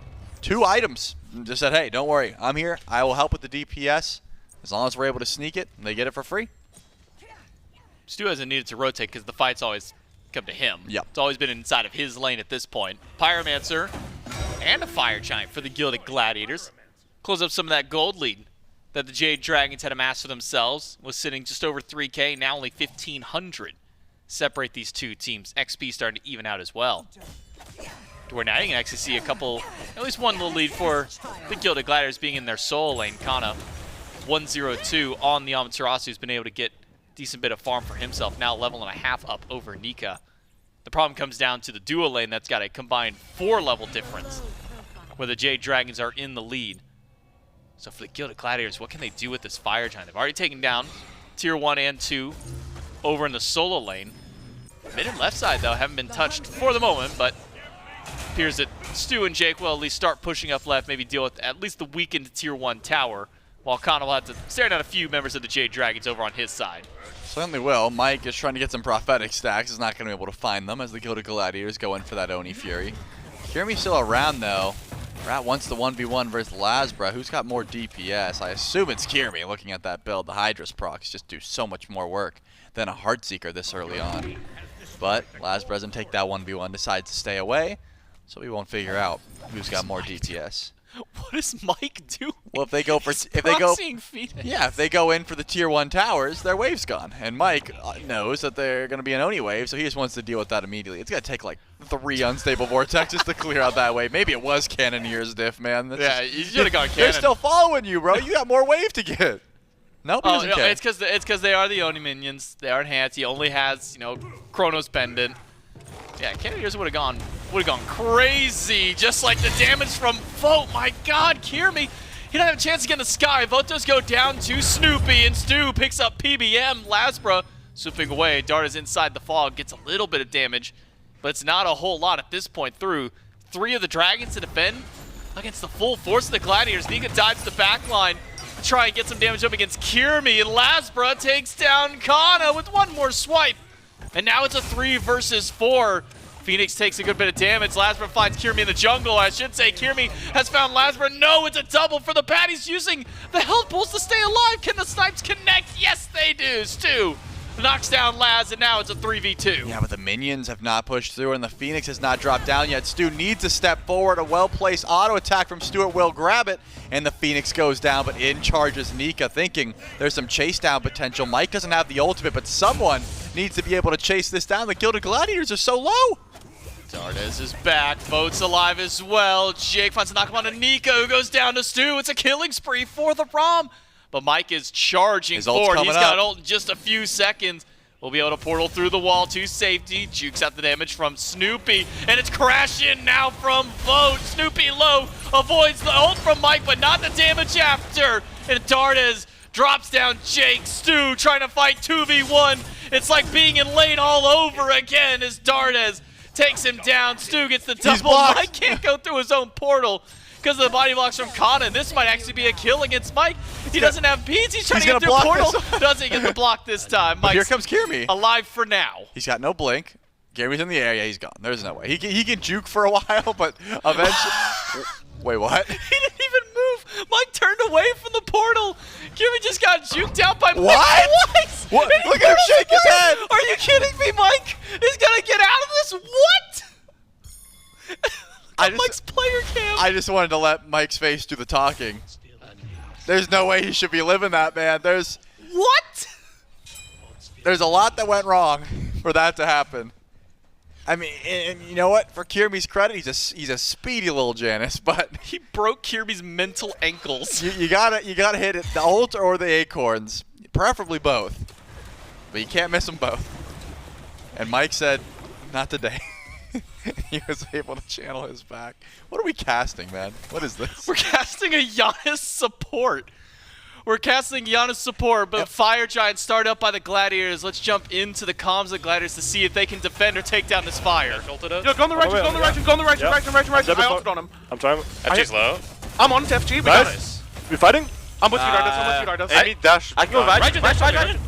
2 items. And just said, hey, don't worry. I'm here. I will help with the DPS. As long as we're able to sneak it, they get it for free. Stu hasn't needed to rotate because the fight's always come to him. Yep. It's always been inside of his lane at this point. Pyromancer and a Fire Giant for the Gilded Gladiators. Close up some of that gold lead that the Jade Dragons had amassed for themselves. Was sitting just over 3K, now only 1,500. Separate these two teams. XP starting to even out as well. To where now you can actually see a couple, at least one little lead for the Gilded Gladiators being in their soul lane. Kana 1-0-2 on the Amaterasu, who's been able to get a decent bit of farm for himself. Now level and a half up over Nika. The problem comes down to the duo lane that's got a combined 4-level difference, where the Jade Dragons are in the lead. So for the Gilded Gladiators, what can they do with this Fire Giant? They've already taken down Tier 1 and 2 over in the solo lane. Mid and left side, though, haven't been touched for the moment, but appears that Stu and Jake will at least start pushing up left, maybe deal with at least the weakened Tier 1 tower, while Kana will have to stare down a few members of the Jade Dragons over on his side. Certainly will. Mike is trying to get some prophetic stacks. He's not going to be able to find them as the Gilded Gladiators go in for that Oni Fury. Kyrmi's still around, though. Rat wants the 1v1 versus LASBRA. Who's got more DPS? I assume it's Kyrmi. Looking at that build, the Hydra's procs just do so much more work than a Heartseeker this early on. But LASBRA doesn't take that 1v1, decides to stay away, so we won't figure out who's got more DPS. What does Mike do? Well, if they go for if they go in for the Tier 1 towers, their wave's gone. And Mike knows that they're going to be an Oni wave, so he just wants to deal with that immediately. It's going to take like 3 unstable vortexes to clear out that wave. Maybe it was Cannoneer's diff, man. Yeah, you should have gone Cannon. They're still following you, bro. You got more wave to get. Nope, he doesn't care. It's because they are the Oni minions. They are enhanced. He only has, Chronos Pendant. Yeah, Cannoneers would have gone crazy, just like the damage from Vote. My God, Kyrmi, he didn't have a chance to get in the sky. Vote does go down to Snoopy, and Stu picks up PBM. LASBRA swooping away. Dardez inside the fog, gets a little bit of damage, but it's not a whole lot at this point through 3 of the Dragons to defend against the full force of the Gladiators. Nika dives the back line to try and get some damage up against Kyrmi, and LASBRA takes down Kana with 1 more swipe. And now it's a 3 versus 4. Phoenix takes a good bit of damage. LASBRA finds Kyrmi in the jungle. I should say Kyrmi has found LASBRA. No, it's a double for the Patties using the health pools to stay alive. Can the snipes connect? Yes, they do. Stu knocks down Laz, and now it's a 3v2. Yeah, but the minions have not pushed through, and the Phoenix has not dropped down yet. Stu needs to step forward. A well-placed auto attack from Stuart will grab it, and the Phoenix goes down, but in charges Nika, thinking there's some chase down potential. Mike doesn't have the ultimate, but someone needs to be able to chase this down. The Gilded Gladiators are so low. Dardez is back. Vote's alive as well. Jake finds a knock on a Nika, who goes down to Stu. It's a killing spree for the Rom. But Mike is charging forward. He's got ult in just a few seconds. We'll be able to portal through the wall to safety. Jukes out the damage from Snoopy. And it's crashing now from Vote. Snoopy low. Avoids the ult from Mike, but not the damage after. And Dardez drops down Jake. Stu trying to fight 2v1. It's like being in lane all over again as Dardez takes him down. Stu gets the double. Mike can't go through his own portal because of the body blocks from Kana. This might actually be a kill against Mike. He doesn't have beads. He's trying to get through portal. Doesn't get the block this time. Mike's here comes Kyrmi. Alive for now. He's got no blink. Kyrmi's in the air. Yeah, he's gone. There's no way. He can juke for a while, but eventually... Wait, what? He didn't even move. Mike turned away from the portal. Kyrmi just got juked out by Mike. What? Look at him shake his head. Are you kidding me? Mike is going to get out of this? What? Mike's player cam. I just wanted to let Mike's face do the talking. There's no way he should be living that, man. There's a lot that went wrong for that to happen. I mean, and you know what? For Kyrmi's credit, he's a speedy little Janus, but he broke Kyrmi's mental ankles. You gotta hit it, the ult or the acorns, preferably both, but you can't miss them both. And Mike said, "Not today." He was able to channel his back. What are we casting, man? What is this? We're casting a Janus support. But Fire Giant started up by the Gladiators. Let's jump into the comms of the Gladiators to see if they can defend or take down this fire. Yo, go on the right, go on the right. I ulted on him. I'm trying. FG's low. I'm on to FG. Nice. We fighting? I'm with you, Dardez. I need dash. I can go Raijin.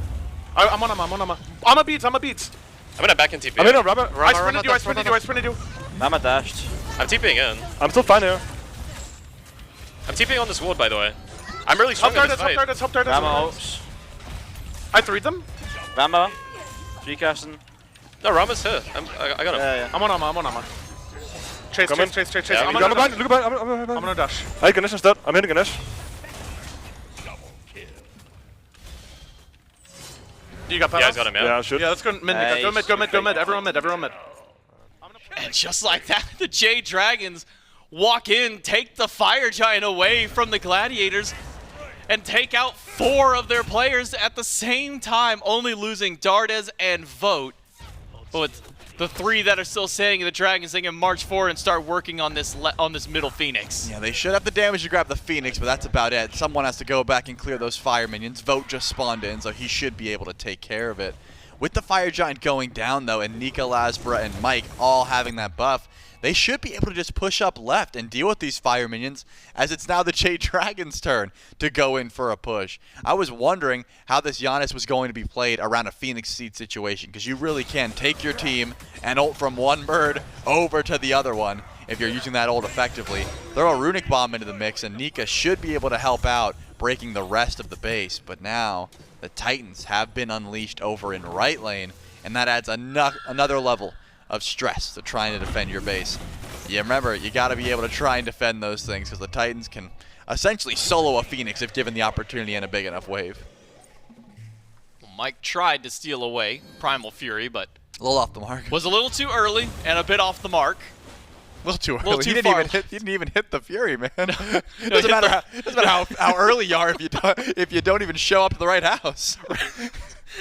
I'm on him. I'm a beats. I'm gonna back in TP. I'm in a Rama. I sprinted you. Rama dashed. I'm TPing in. I'm still fine here. I'm TPing on this ward, by the way. I'm really strong in this fight. Help Dardez. Rama ults. I 3'd them. Rama. G-casting. No, Rama's here. I got him. Yeah. I'm on Amma. Chase. Yeah, I'm gonna dash. Hey, Ganesha instead. I'm hitting Ganesh. You got Pele? Yeah, I got him, yeah. Yeah, let's go mid, Nika. Go mid. Everyone mid. And just like that, the Jade Dragons walk in, take the Fire Giant away from the Gladiators, and take out 4 of their players at the same time, only losing Dardez and Vote. But the 3 that are still staying in the Dragons, they can march forward and start working on this middle Phoenix. Yeah, they should have the damage to grab the Phoenix, but that's about it. Someone has to go back and clear those fire minions. Vote just spawned in, so he should be able to take care of it. With the Fire Giant going down, though, and Nika, LASBRA, and Mike all having that buff, they should be able to just push up left and deal with these fire minions, as it's now the Jade Dragons' turn to go in for a push. I was wondering how this Janus was going to be played around a Phoenix Seed situation, because you really can take your team and ult from one bird over to the other one if you're using that ult effectively. Throw a Runic Bomb into the mix, and Nika should be able to help out breaking the rest of the base. But now the Titans have been unleashed over in right lane, and that adds another level of stress to trying to defend your base. Yeah, remember, you got to be able to try and defend those things, because the Titans can essentially solo a Phoenix if given the opportunity and a big enough wave. Mike tried to steal away Primal Fury, but a little off the mark. Was a little too early and a bit off the mark. A little too early. Little too he didn't even hit the Fury, man. Doesn't matter how early you are if you don't even show up to the right house.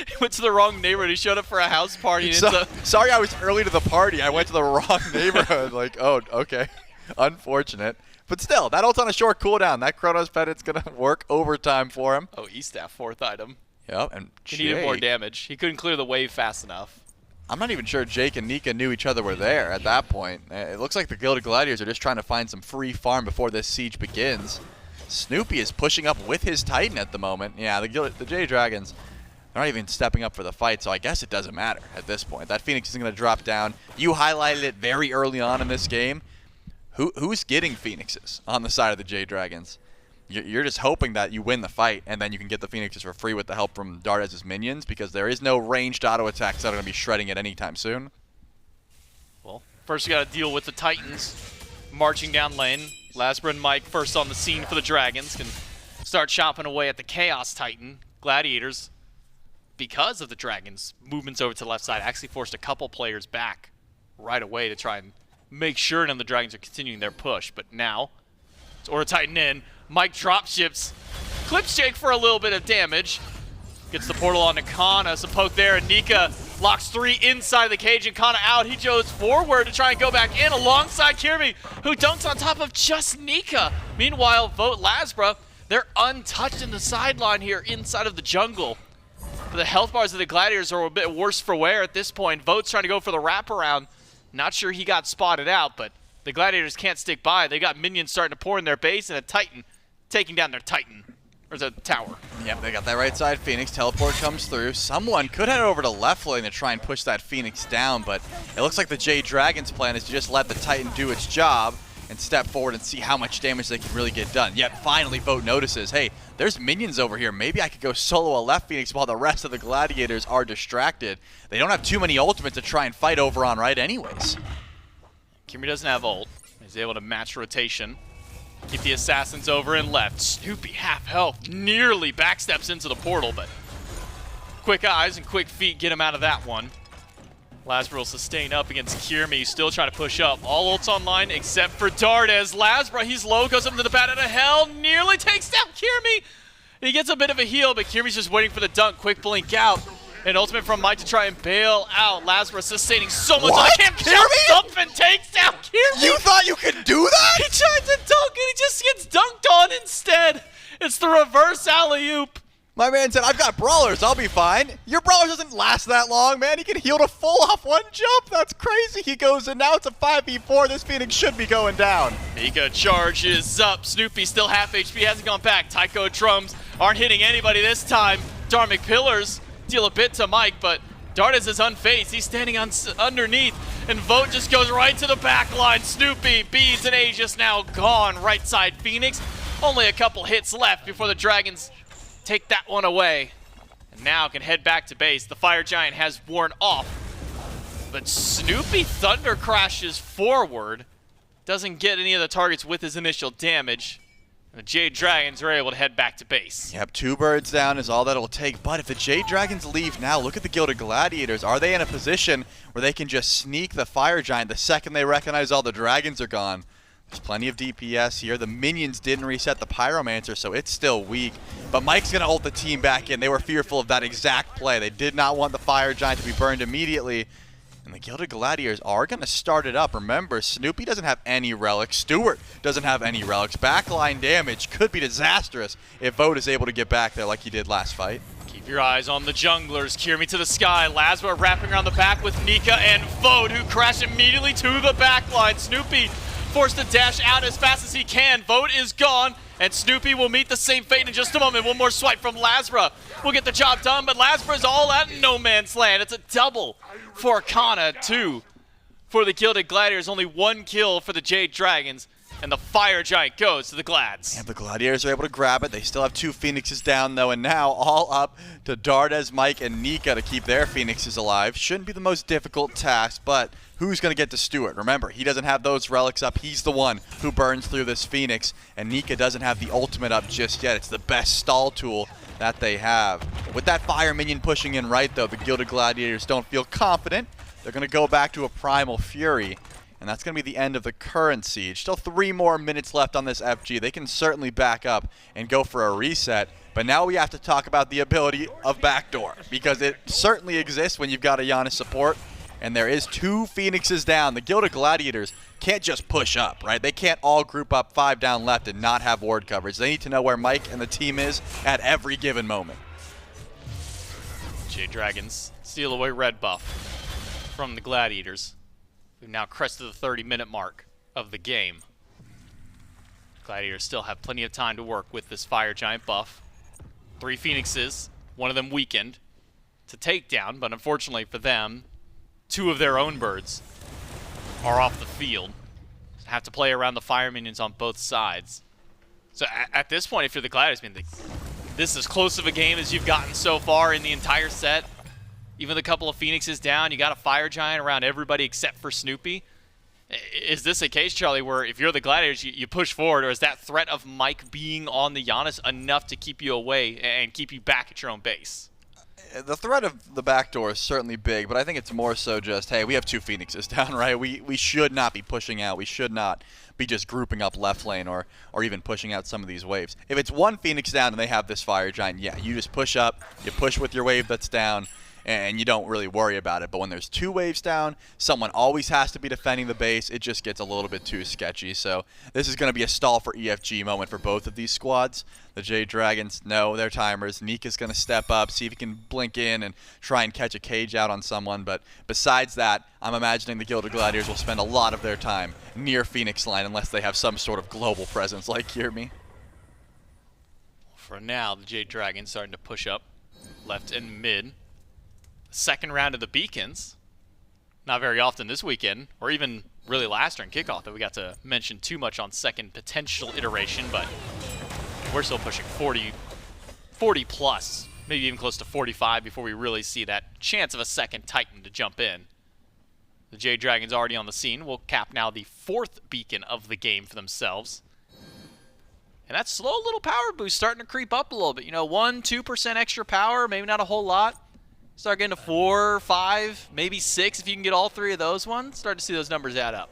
He went to the wrong neighborhood. He showed up for a house party. Sorry, I was early to the party. I went to the wrong neighborhood. Like, oh, okay. Unfortunate. But still, that ult's on a short cooldown. That Chronos Pedant's going to work overtime for him. Oh, E-Staff, 4th item. Yep, and he needed more damage. He couldn't clear the wave fast enough. I'm not even sure Jake and Nika knew each other were there at that point. It looks like the Gilded Gladiators are just trying to find some free farm before this siege begins. Snoopy is pushing up with his Titan at the moment. Yeah, the Jade Dragons, they're not even stepping up for the fight, so I guess it doesn't matter at this point. That Phoenix isn't going to drop down. You highlighted it very early on in this game. Who's getting Phoenixes on the side of the Jade Dragons? You're just hoping that you win the fight, and then you can get the Phoenixes for free with the help from Dardez's minions, because there is no ranged auto attacks that are going to be shredding it anytime soon. Well, first you got to deal with the Titans marching down lane. LASBRA and Mike first on the scene for the Dragons can start chopping away at the Chaos Titan. Gladiators, because of the Dragons' movements over to the left side, actually forced a couple players back right away to try and make sure none of the Dragons are continuing their push. But now, it's Aura Titan in. Mike dropships, clips Jake for a little bit of damage. Gets the portal on Kana, some poke there, and Nika locks 3 inside the cage, and Kana out. He goes forward to try and go back in alongside Kyrmi, who dunks on top of just Nika. Meanwhile, Vote LASBRA, they're untouched in the sideline here inside of the jungle. The health bars of the Gladiators are a bit worse for wear at this point. Vote's trying to go for the wraparound. Not sure he got spotted out, but the Gladiators can't stick by. They got minions starting to pour in their base, and a Titan taking down their Titan. Or the tower. Yep, they got that right side Phoenix. Teleport comes through. Someone could head over to left lane to try and push that Phoenix down, but it looks like the Jade Dragons' plan is to just let the Titan do its job and step forward and see how much damage they can really get done. Yet finally Vote notices, hey, there's minions over here. Maybe I could go solo a left Phoenix while the rest of the Gladiators are distracted. They don't have too many ultimates to try and fight over on right anyways. Kyrmi doesn't have ult. He's able to match rotation. Keep the assassins over and left. Snoopy, half health, nearly backsteps into the portal, but quick eyes and quick feet get him out of that one. LASBRA will sustain up against Kyrmi, still trying to push up. All ults online except for Dardez. LASBRA, he's low, goes up into the bat out of hell, nearly takes down Kyrmi. He gets a bit of a heal, but Kyrmi's just waiting for the dunk. Quick blink out. An ultimate from Mike to try and bail out. LASBRA sustaining so much on the camp. Jumps up and takes down Kyrmi. You thought you could do that? He tried to dunk and he just gets dunked on instead. It's the reverse alley-oop. My man said, I've got brawlers, I'll be fine. Your brawler doesn't last that long, man. He can heal to full off one jump. That's crazy. He goes in. Now it's a 5v4. This Phoenix should be going down. Nika charges up. Snoopy still half HP, hasn't gone back. Tycho drums aren't hitting anybody this time. Dharmic Pillars deal a bit to Mike, but Dardez is unfazed. He's standing underneath, and Vote just goes right to the back line. Snoopy, Bees, and Aegis now gone. Right side Phoenix. Only a couple hits left before the Dragons take that one away. And now can head back to base. The Fire Giant has worn off. But Snoopy Thunder crashes forward. Doesn't get any of the targets with his initial damage. And the Jade Dragons are able to head back to base. Yep, 2 birds down is all that it'll take. But if the Jade Dragons leave now, look at the Gilded Gladiators. Are they in a position where they can just sneak the Fire Giant the second they recognize all the Dragons are gone? There's plenty of DPS here. The minions didn't reset the Pyromancer, so it's still weak. But Mike's going to ult the team back in. They were fearful of that exact play. They did not want the Fire Giant to be burned immediately. And the Gilded Gladiators are going to start it up. Remember, Snoopy doesn't have any relics. Stuart doesn't have any relics. Backline damage could be disastrous if Vote is able to get back there like he did last fight. Keep your eyes on the junglers. Kyrmi to the sky. LASBRA wrapping around the back with Nika and Vote, who crash immediately to the backline. Snoopy forced to dash out as fast as he can. Vote is gone, and Snoopy will meet the same fate in just a moment. One more swipe from LASBRA will get the job done, but LASBRA is all at no man's land. It's a double for Kana, 2 for the Gilded Gladiators. Only 1 kill for the Jade Dragons, and the Fire Giant goes to the Glads. And the Gladiators are able to grab it. They still have 2 Phoenixes down, though, and now all up to Dardez, Mike, and Nika to keep their Phoenixes alive. Shouldn't be the most difficult task, but who's going to get to Stuart? Remember, he doesn't have those relics up. He's the one who burns through this Phoenix, and Nika doesn't have the ultimate up just yet. It's the best stall tool that they have. With that Fire Minion pushing in right, though, the Gilded Gladiators don't feel confident. They're going to go back to a Primal Fury, and that's going to be the end of the current siege. Still 3 more minutes left on this FG. They can certainly back up and go for a reset, but now we have to talk about the ability of Backdoor, because it certainly exists when you've got a Janus support. And there is 2 Phoenixes down. The Gilded Gladiators can't just push up, right? They can't all group up 5 down left and not have ward coverage. They need to know where Mike and the team is at every given moment. Jade Dragons steal away red buff from the Gladiators. We've now crested the 30-minute mark of the game. Gladiators still have plenty of time to work with this Fire Giant buff. 3 Phoenixes, one of them weakened to take down, but unfortunately for them, 2 of their own birds are off the field. Have to play around the Fire Minions on both sides. So at this point, if you're the Gladiators, I mean, this is as close of a game as you've gotten so far in the entire set. Even with a couple of Phoenixes down, you got a Fire Giant around everybody except for Snoopy. Is this a case, Charlie, where if you're the Gladiators, you push forward, or is that threat of Mike being on the Janus enough to keep you away and keep you back at your own base? The threat of the backdoor is certainly big, but I think it's more so just, hey, we have 2 Phoenixes down, right? We should not be pushing out. We should not be just grouping up left lane or even pushing out some of these waves. If it's 1 Phoenix down and they have this Fire Giant, yeah, you just push up, you push with your wave that's down, and you don't really worry about it. But when there's 2 waves down, someone always has to be defending the base. It just gets a little bit too sketchy. So this is going to be a stall for EFG moment for both of these squads. The Jade Dragons know their timers. Nika's going to step up, see if he can blink in and try and catch a cage out on someone. But besides that, I'm imagining the Gilded Gladiators will spend a lot of their time near Phoenix line unless they have some sort of global presence like Kyrmi. For now, the Jade Dragons starting to push up left and mid. Second round of the beacons. Not very often this weekend, or even really last during kickoff that we got to mention too much on second potential iteration, but we're still pushing 40 plus, maybe even close to 45 before we really see that chance of a second Titan to jump in. The Jade Dragons already on the scene. Will cap now the 4th beacon of the game for themselves. And that slow little power boost starting to creep up a little bit. You know, 1-2% extra power, maybe not a whole lot. Start getting to 4, 5, maybe 6 if you can get all 3 of those ones. Start to see those numbers add up.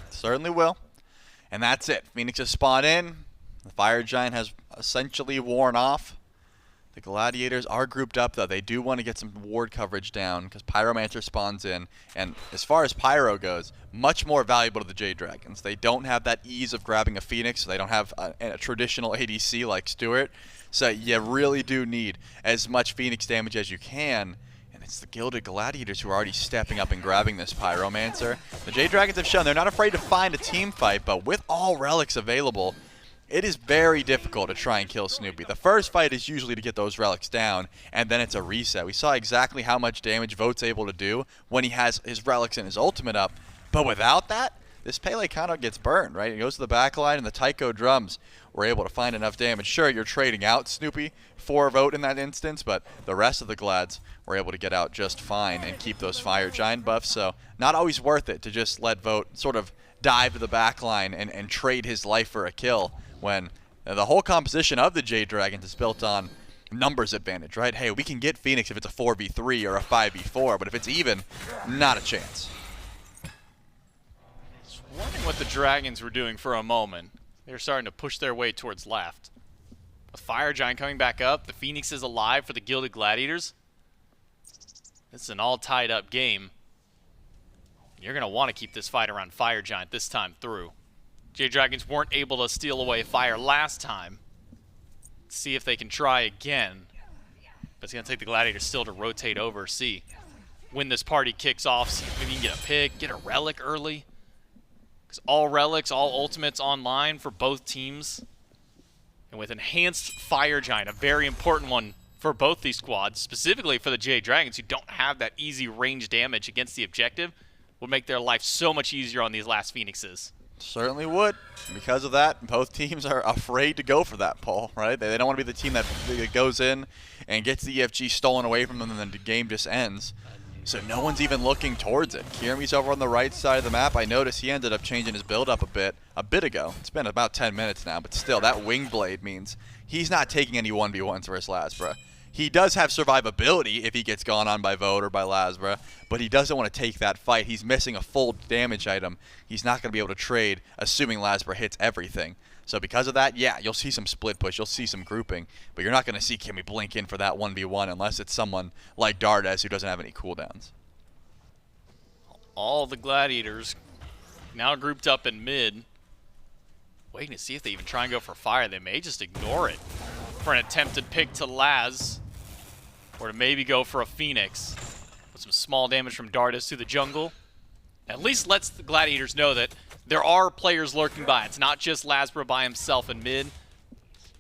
Certainly will. And that's it. Phoenixes spawn in. The Fire Giant has essentially worn off. The Gladiators are grouped up, though. They do want to get some ward coverage down because Pyromancer spawns in. And as far as Pyro goes, much more valuable to the Jade Dragons. They don't have that ease of grabbing a Phoenix. They don't have a traditional ADC like Stuart. So you really do need as much Phoenix damage as you can. And it's the Gilded Gladiators who are already stepping up and grabbing this Pyromancer. The Jade Dragons have shown they're not afraid to find a team fight, but with all relics available, It is very difficult to try and kill Snoopy. The first fight is usually to get those relics down, and then it's a reset. We saw exactly how much damage Vote's able to do when he has his relics and his ultimate up, but without that, this Pele kind of gets burned, right? He goes to the back line, and the Tycho drums were able to find enough damage. Sure, you're trading out Snoopy for Vote in that instance, but the rest of the Glads were able to get out just fine and keep those Fire Giant buffs, so not always worth it to just let Vote sort of dive to the back line and trade his life for a kill when the whole composition of the Jade Dragons is built on numbers advantage, right? Hey, we can get Phoenix if it's a 4v3 or a 5v4, but if it's even, not a chance. Wondering what the Dragons were doing for a moment. They were starting to push their way towards left. A Fire Giant coming back up. The Phoenix is alive for the Gilded Gladiators. This is an all tied up game. You're going to want to keep this fight around Fire Giant this time through. Jade Dragons weren't able to steal away fire last time. Let's see if they can try again. But it's going to take the Gladiators still to rotate over, see when this party kicks off, see if maybe you can get a pick, get a relic early. Because all relics, all ultimates online for both teams. And with enhanced Fire Giant, a very important one for both these squads, specifically for the Jade Dragons who don't have that easy range damage against the objective, would make their life so much easier on these last Phoenixes. Certainly would. Because of that, both teams are afraid to go for that, Paul, right? They don't want to be the team that goes in and gets the EFG stolen away from them and then the game just ends. So no one's even looking towards it. Kyrmi's over on the right side of the map. I noticed he ended up changing his build up a bit ago. It's been about 10 minutes now, but still, that Wing Blade means he's not taking any 1v1s versus LASBRA. He does have survivability if he gets gone on by Vote or by LASBRA, but he doesn't want to take that fight. He's missing a full damage item. He's not going to be able to trade, assuming LASBRA hits everything. So because of that, yeah, you'll see some split push, you'll see some grouping, but you're not going to see Kyrmi blink in for that 1v1 unless it's someone like Dardez who doesn't have any cooldowns. All the Gladiators now grouped up in mid, waiting to see if they even try and go for fire. They may just ignore it for an attempted pick to Laz, or to maybe go for a Phoenix. With some small damage from Dardez to the jungle. At least lets the Gladiators know that there are players lurking by. It's not just LASBRA by himself in mid.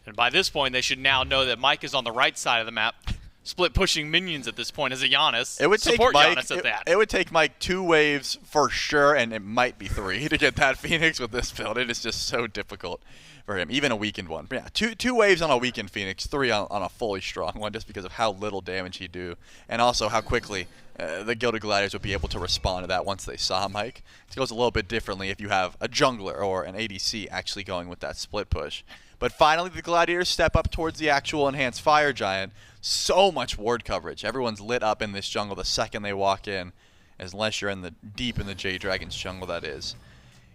And by this point, they should now know that Mike is on the right side of the map, split pushing minions at this point as a Janus. It would take Support Mike, Janus at that. It would take Mike 2 waves for sure, and it might be 3 to get that Phoenix with this build. It is just so difficult for him, even a weakened one. But yeah, two waves on a weakened Phoenix, 3 on a fully strong one, just because of how little damage he do, and also how quickly the Gilded Gladiators would be able to respond to that once they saw Mike. It goes a little bit differently if you have a jungler or an ADC actually going with that split push. But finally, the Gladiators step up towards the actual enhanced Fire Giant. So much ward coverage. Everyone's lit up in this jungle the second they walk in, unless you're deep in the Jade Dragons jungle, that is.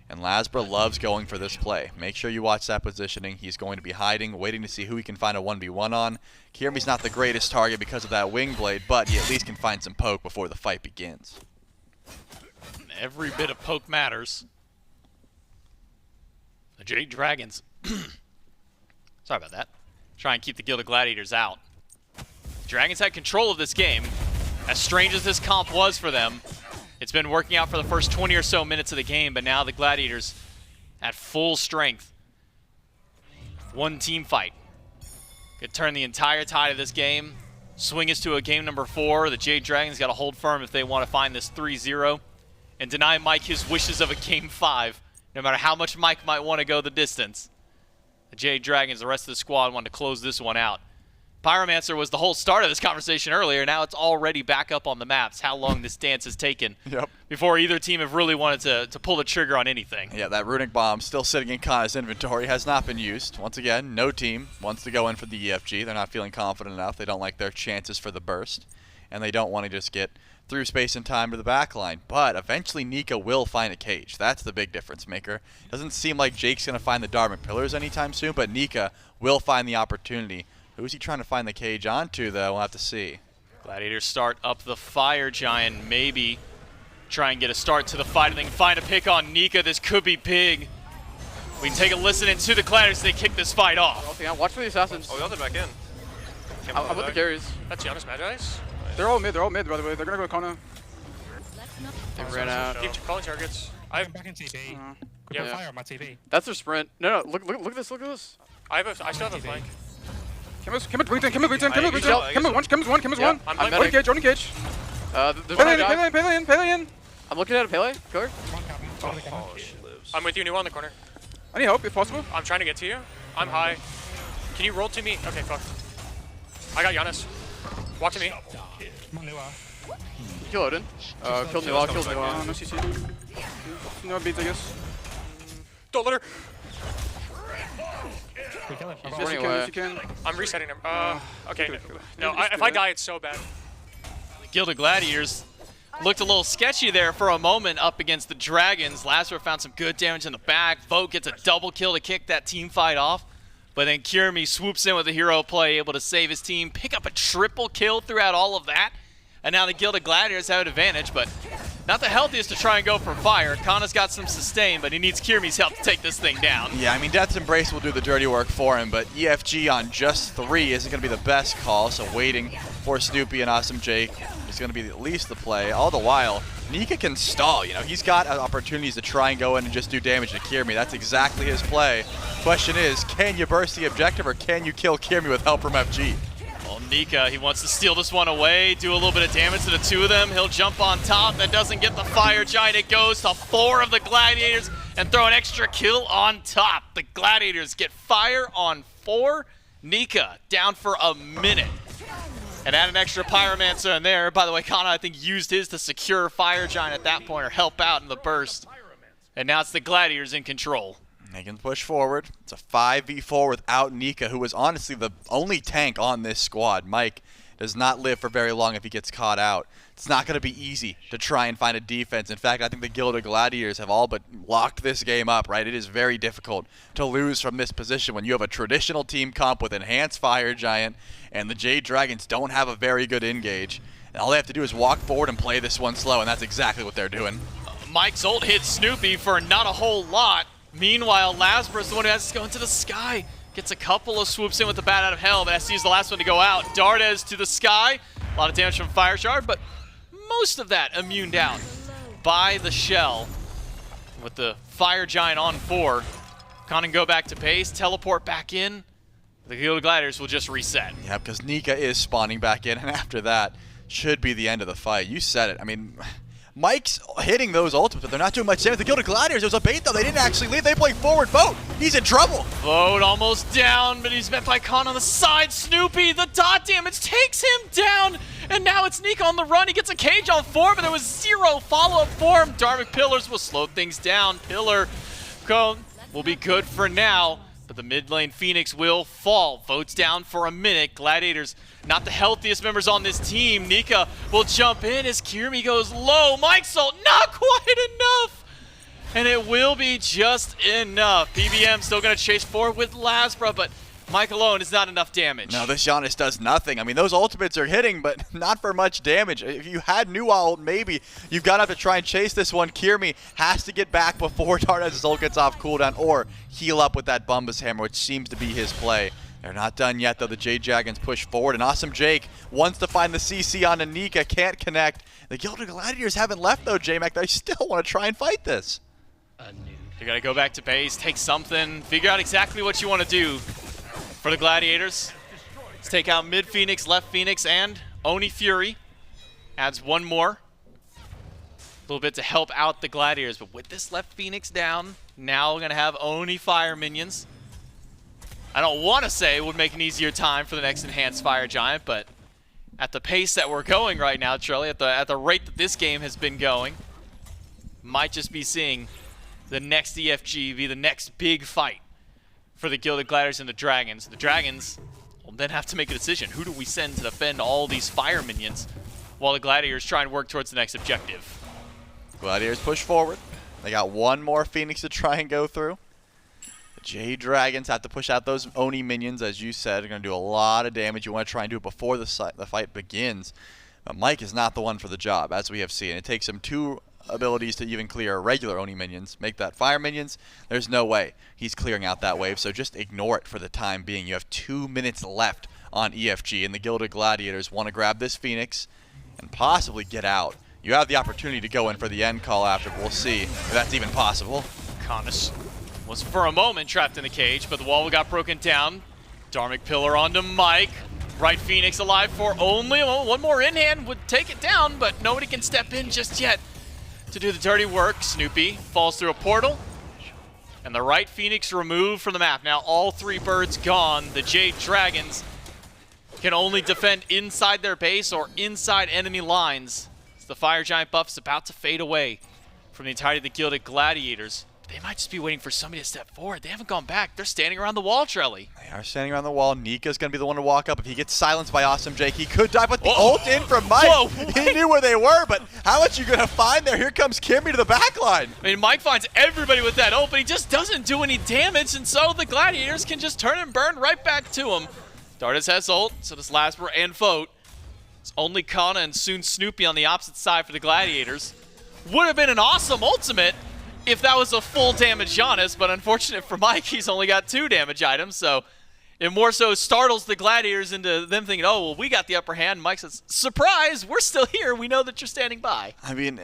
And LASBRA loves going for this play. Make sure you watch that positioning. He's going to be hiding, waiting to see who he can find a 1v1 on. Kyrmi's not the greatest target because of that Wing Blade, but he at least can find some poke before the fight begins. Every bit of poke matters. The Jade Dragons, sorry about that, try and keep the Gilded Gladiators out. Dragons had control of this game. As strange as this comp was for them, it's been working out for the first 20 or so minutes of the game, but now the Gladiators at full strength. One team fight. Could turn the entire tide of this game. Swing us to a game number 4. The Jade Dragons got to hold firm if they want to find this 3-0 and deny Mike his wishes of a game 5, no matter how much Mike might want to go the distance. The Jade Dragons, the rest of the squad, want to close this one out. Pyromancer was the whole start of this conversation earlier. Now it's already back up on the maps how long this dance has taken before either team have really wanted to pull the trigger on anything. Yeah, that Runic Bomb still sitting in Kana's inventory has not been used. Once again, no team wants to go in for the EFG. They're not feeling confident enough. They don't like their chances for the burst. And they don't want to just get through space and time to the back line. But eventually Nika will find a cage. That's the big difference maker. Doesn't seem like Jake's going to find the Darman Pillars anytime soon, but Nika will find the opportunity. Who's he trying to find the cage onto, though? We'll have to see. Gladiators start up the Fire Giant. Maybe try and get a start to the fight, and they can find a pick on Nika. This could be big. We can take a listen into the Gladiators as they kick this fight off. Watch for the assassins. Oh, they're back in. How about the carries? That's Janus Magi's. They're all mid, by the way. They're gonna go Kona. They ran out. Keep calling targets. I'm back in TP. Yeah. fire on my TP. That's their sprint. No, look at this, look at this. I still have a flank. Camazotz one. I'm Odin cage. There's Pele. I'm looking at a Pele. Killer. Oh, she lives. I'm with you, New on the corner. I need help if possible. I'm trying to get to you. I'm high. Can you roll to me? Okay, fuck. I got Janus. Walk to me. Kill Odin. Killed Nua, killed Nua. No CC. No beats, I guess. Don't let her. He's running away. I'm resetting him. Okay. No, if I die, it's so bad. Gilded Gladiators looked a little sketchy there for a moment up against the Dragons. LASBRA found some good damage in the back. Vote gets a double kill to kick that team fight off. But then Kyrmi swoops in with a hero play, able to save his team, pick up a triple kill throughout all of that. And now the Gilded Gladiators have an advantage, but not the healthiest to try and go for fire. Kana's got some sustain, but he needs Kyrmi's help to take this thing down. Yeah, I mean, Death's Embrace will do the dirty work for him, but EFG on just 3 isn't going to be the best call, so waiting for Snoopy and Awesome Jake is going to be at least the play. All the while, Nika can stall. You know, he's got opportunities to try and go in and just do damage to Kyrmi. That's exactly his play. Question is, can you burst the objective or can you kill Kyrmi with help from FG? Well, Nika, he wants to steal this one away, do a little bit of damage to the two of them. He'll jump on top. That doesn't get the fire giant. It goes to 4 of the Gladiators and throw an extra kill on top. The Gladiators get fire on 4. Nika down for a minute. And add an extra Pyromancer in there. By the way, Kana, I think, used his to secure Fire Giant at that point or help out in the burst. And now it's the Gladiators in control. They can push forward. It's a 5v4 without Nika, who is honestly the only tank on this squad. Mike does not live for very long if he gets caught out. It's not going to be easy to try and find a defense. In fact, I think the Gilded Gladiators have all but locked this game up, right? It is very difficult to lose from this position when you have a traditional team comp with Enhanced Fire Giant and the Jade Dragons don't have a very good engage. And all they have to do is walk forward and play this one slow, and that's exactly what they're doing. Mike's ult hits Snoopy for not a whole lot. Meanwhile, LASBRA is the one who has to go into the sky. Gets a couple of swoops in with the Bat Out of Hell, but SC is the last one to go out. Dardez to the sky. A lot of damage from Fire Shard, but most of that immune down by the shell. With the Fire Giant on 4. Kana go back to base, teleport back in. The Gilded Gladiators will just reset. Yeah, because Nika is spawning back in, and after that should be the end of the fight. You said it. I mean, Mike's hitting those ultimates, but they're not doing much damage. The Gilded Gladiators, it was a bait though. They didn't actually leave. They played forward. Vote. He's in trouble. Vote almost down, but he's met by Khan on the side. Snoopy, the dot damage takes him down. And now it's Nika on the run. He gets a cage on 4, but there was 0 follow-up for him. Darvik Pillars will slow things down. Pillar will be good for now, but the mid lane Phoenix will fall. Votes down for a minute. Gladiators, not the healthiest members on this team. Nika will jump in as Kyrmi goes low. Mike's ult, not quite enough. And it will be just enough. PBM still going to chase forward with LASBRA, but Mike alone is not enough damage. No, this Janus does nothing. I mean, those ultimates are hitting, but not for much damage. If you had Nua ult, maybe you've got to have to try and chase this one. Kyrmi has to get back before Dardez's ult gets off cooldown or heal up with that Bumbus Hammer, which seems to be his play. They're not done yet, though. The Jade Dragons push forward, and Awesome Jake wants to find the CC on Nika, can't connect. The Gilded Gladiators haven't left, though, J-Mac. They still want to try and fight this. You got to go back to base, take something, figure out exactly what you want to do. For the Gladiators, let's take out mid Phoenix, left Phoenix, and Oni Fury. Adds one more. A little bit to help out the Gladiators, but with this left Phoenix down, now we're going to have Oni Fire minions. I don't want to say it would make an easier time for the next Enhanced Fire Giant, but at the pace that we're going right now, Charlie, at the rate that this game has been going, might just be seeing the next EFG be the next big fight for the Gilded Gladiators and the Dragons. The Dragons will then have to make a decision. Who do we send to defend all these fire minions while the Gladiators try and work towards the next objective? Gladiators push forward. They got one more Phoenix to try and go through. The Jade Dragons have to push out those Oni minions, as you said. They're going to do a lot of damage. You want to try and do it before the fight begins. But Mike is not the one for the job, as we have seen. It takes him 2 abilities to even clear regular Oni minions. Make that fire minions. There's no way he's clearing out that wave, so just ignore it for the time being. You have 2 minutes left on EFG, and the Gilded Gladiators want to grab this Phoenix and possibly get out you have the opportunity to go in for the end call after. We'll see if that's even possible. Canis was for a moment trapped in the cage, but the wall got broken down. Dharmic Pillar onto Mike. Right Phoenix alive for only one more in hand would take it down, but nobody can step in just yet to do the dirty work. Snoopy falls through a portal, and the right Phoenix removed from the map. Now all 3 birds gone. The Jade Dragons can only defend inside their base or inside enemy lines. As the Fire Giant buff is about to fade away from the entirety of the Gilded Gladiators. They might just be waiting for somebody to step forward. They haven't gone back. They're standing around the wall, Trelly. They are standing around the wall. Nika's going to be the one to walk up. If he gets silenced by Awesome Jake, he could die, but the ult in from Mike. Whoa, he knew where they were, but how much are you going to find there? Here comes Kyrmi to the back line. I mean, Mike finds everybody with that ult, but he just doesn't do any damage, and so the Gladiators can just turn and burn right back to him. Dardez has ult, so does LASBRA and Vote. It's only Kana and soon Snoopy on the opposite side for the Gladiators. Would have been an awesome ultimate if that was a full damage Janus, but unfortunate for Mike, he's only got 2 damage items, so it more so startles the Gladiators into them thinking, oh, well, we got the upper hand. Mike says, surprise, we're still here. We know that you're standing by. I mean,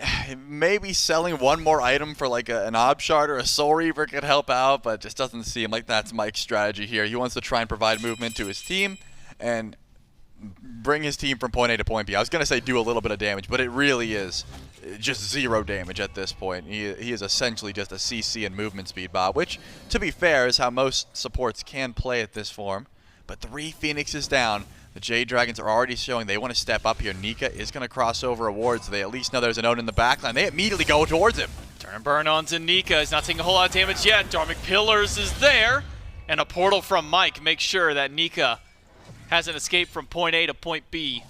maybe selling one more item for like an Ob Shard or a Soul Reaver could help out, but it just doesn't seem like that's Mike's strategy here. He wants to try and provide movement to his team and bring his team from point A to point B. I was going to say do a little bit of damage, but it really is just 0 damage at this point. He is essentially just a CC and movement speed bot, which, to be fair, is how most supports can play at this form. But 3 Phoenixes down. The Jade Dragons are already showing they want to step up here. Nika is going to cross over a ward, so they at least know there's an Odin in the backline. They immediately go towards him. Turn and burn onto Nika. He's not taking a whole lot of damage yet. Dharmic Pillars is there. And a portal from Mike makes sure that Nika has an escape from point A to point B.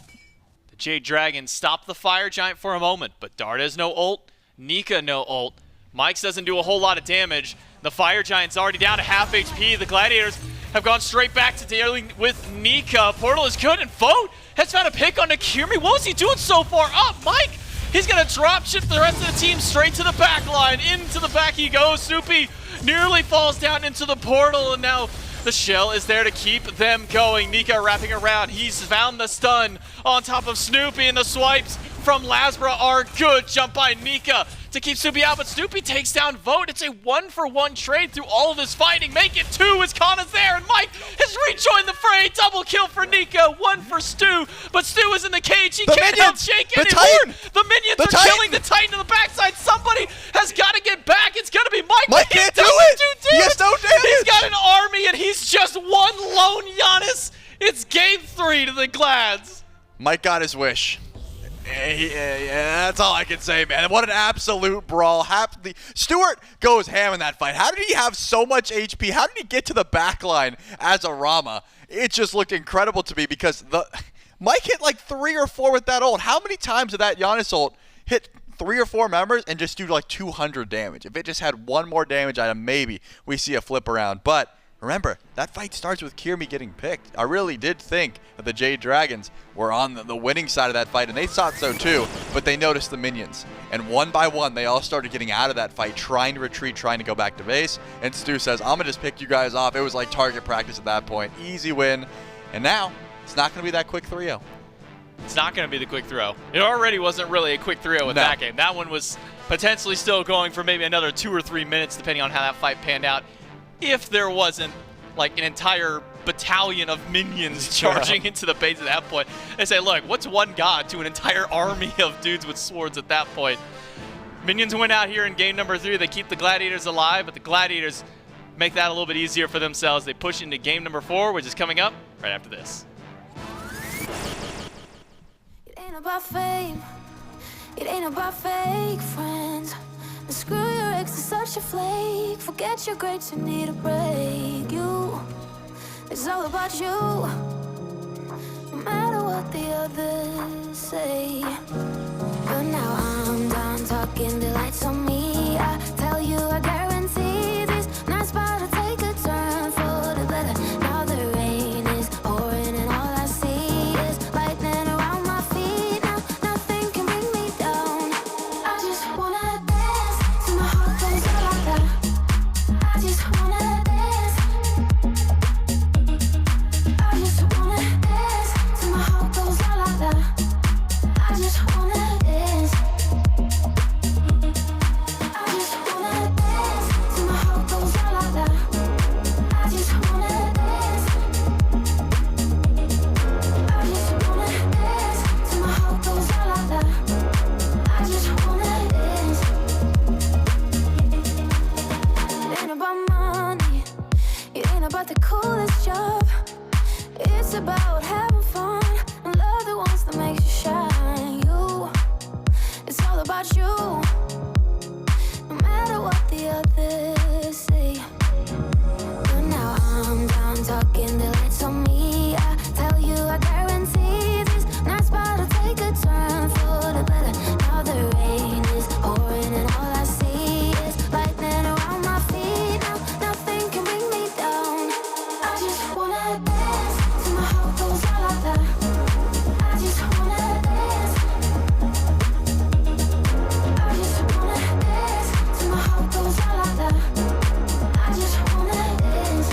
The Jade Dragons stop the Fire Giant for a moment, but Dardez no ult, Nika no ult. Mike's doesn't do a whole lot of damage. The Fire Giant's already down to half HP. The Gladiators have gone straight back to dealing with Nika. Portal is good, and Vote has found a pick on Kyrmi. What was he doing so far up? Mike, he's going to drop shift the rest of the team straight to the back line. Into the back he goes. Snoopy nearly falls down into the portal, and now the shell is there to keep them going. Nika wrapping around. He's found the stun on top of Snoopy, and the swipes from LASBRA are good. Jump by Nika to keep Snoopy out, but Snoopy takes down Vote. It's a 1-for-1 trade through all of this fighting. Make it 2 as Kana's there, and Mike has rejoined the fray. Double kill for Nika, 1 for Stu, but Stu is in the cage. He can't help Jake anymore. The minions are killing the Titan to the backside. Somebody has got to get back. It's going to be Mike. Mike can't do it. He has no damage. He's got an army, and he's just one lone Janus. It's game 3 to the Glads. Mike got his wish. Yeah, that's all I can say, man. What an absolute brawl. Stuart goes ham in that fight. How did he have so much HP? How did he get to the back line as a Rama? It just looked incredible to me because Mike hit like 3 or 4 with that ult. How many times did that Janus ult hit 3 or 4 members and just do like 200 damage? If it just had 1 more damage item, maybe we see a flip around. But remember, that fight starts with Kyrmi getting picked. I really did think that the Jade Dragons were on the winning side of that fight, and they thought so too, but they noticed the minions. And one by one, they all started getting out of that fight, trying to retreat, trying to go back to base. And Stu says, I'm going to just pick you guys off. It was like target practice at that point. Easy win. And now, it's not going to be that quick 3-0. It's not going to be the quick throw. It already wasn't really a quick 3-0 with that game. That one was potentially still going for maybe another 2 or 3 minutes, depending on how that fight panned out. If there wasn't like an entire battalion of minions charging into the base at that point. They say, look, what's one god to an entire army of dudes with swords at that point? Minions win out here in game number 3. They keep the Gladiators alive, but the Gladiators make that a little bit easier for themselves. They push into game number 4, which is coming up right after this. It ain't about fame. It ain't about fake friends. And screw your ex, is such a flake. Forget your grades, you need a break. It's all about you. No matter what the others say. But now I'm done talking, the lights on me. I tell you, I guarantee this night's about to take a turn for the better. Now the rain is pouring and all I see is lightning around my feet. Now nothing can bring me down. I just wanna dance till my heart goes out like that. I just wanna dance. I just wanna dance till my heart goes out like that. I just wanna dance. got the coolest job. It's about having fun and love the ones that makes you shine. You, it's all about you. No matter what the others say. But now I'm done talking, the lights on me. I tell you, I guarantee this night's about to take a turn for the better. Now the rain is pouring and all I see is lightning around my feet. Now nothing can bring me down. I just wanna dance till my heart goes la la la. I just wanna dance. I just wanna dance till my heart goes la la la. I just wanna dance.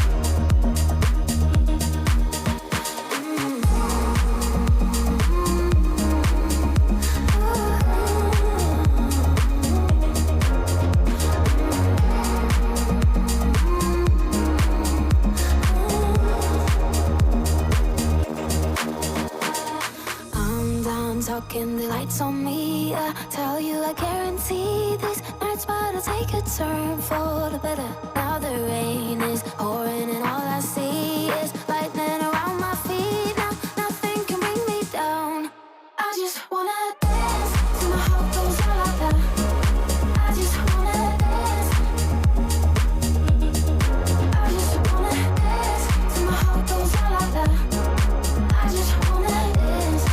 I'm done talking, the lights on me. I tell you, I guarantee this night's about to take a turn for the better. Now the rain is pouring and all I see is lightning around my feet. Now nothing can bring me down. I just wanna dance till my heart goes la la la. I just wanna dance. I just wanna dance till my heart goes la la la. I just wanna dance.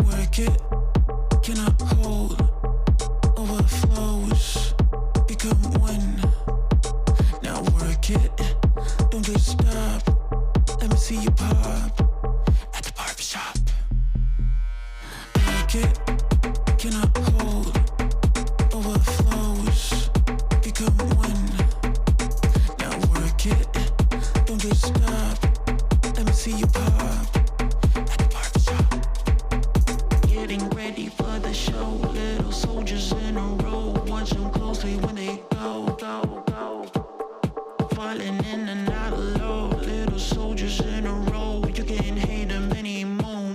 Work it, cannot hold, overflows, become one. Now work it, don't just stop. Let me see you pop at the barbershop. Work it, cannot hold, overflows, become one. Now work it, don't just stop. Let me see you pop at the barbershop. Getting ready for the show, little soldiers in a row. Watch them closely when they go, go, go. Falling in and out of low, little soldiers in a row. You can't hate them anymore.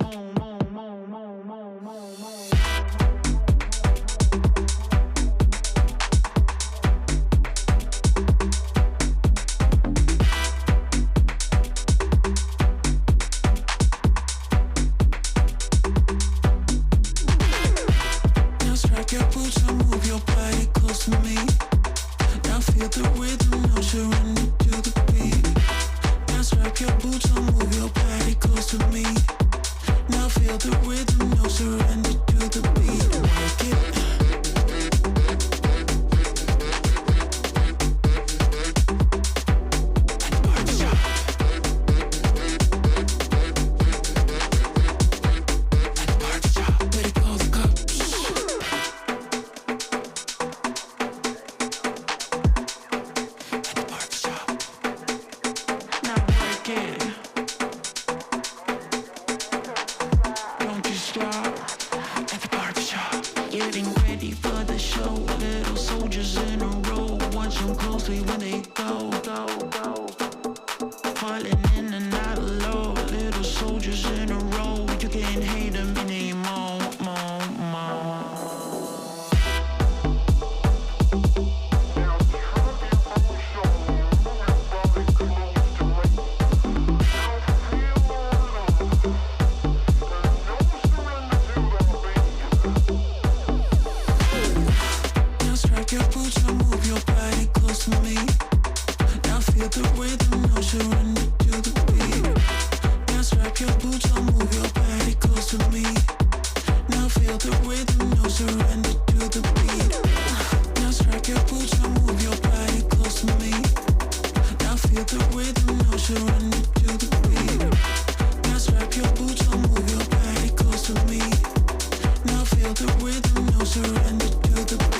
Now strike your boots and move your body close to me. Now feel the rhythm, no surrender to the beat. Now strike your boots and move your body close to me. Now feel the rhythm, no surrender to the beat. Work it. At the barbershop. At the barbershop, where they call the cops. At the barbershop. Now work it. Don't you stop. At the barbershop. Getting ready for the show. Little soldiers in a row. Watch them closely when they go, go, go. Falling in and out of low. Little soldiers in a row. You can't hate them anymore, more, more. Now strike your boots and move your body close to me. Now feel the rhythm, no surrender to the beat. Now strike your boots and move your body close to me. Now feel the rhythm, no surrender to the beat. Now strike your boots and move your body close to me. Now feel the rhythm, no surrender to the beat. Now strike your boots and move your body close to me. Now feel the rhythm, no surrender to the beat.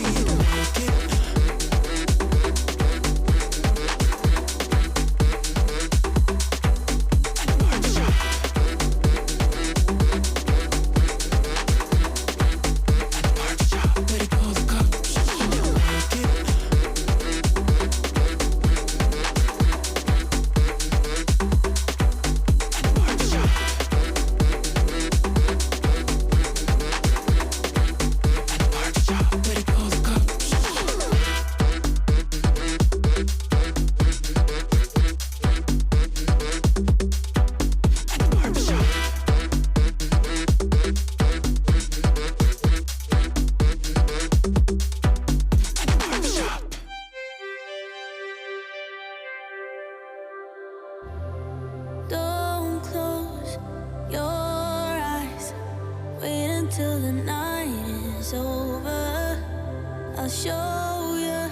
I'll show you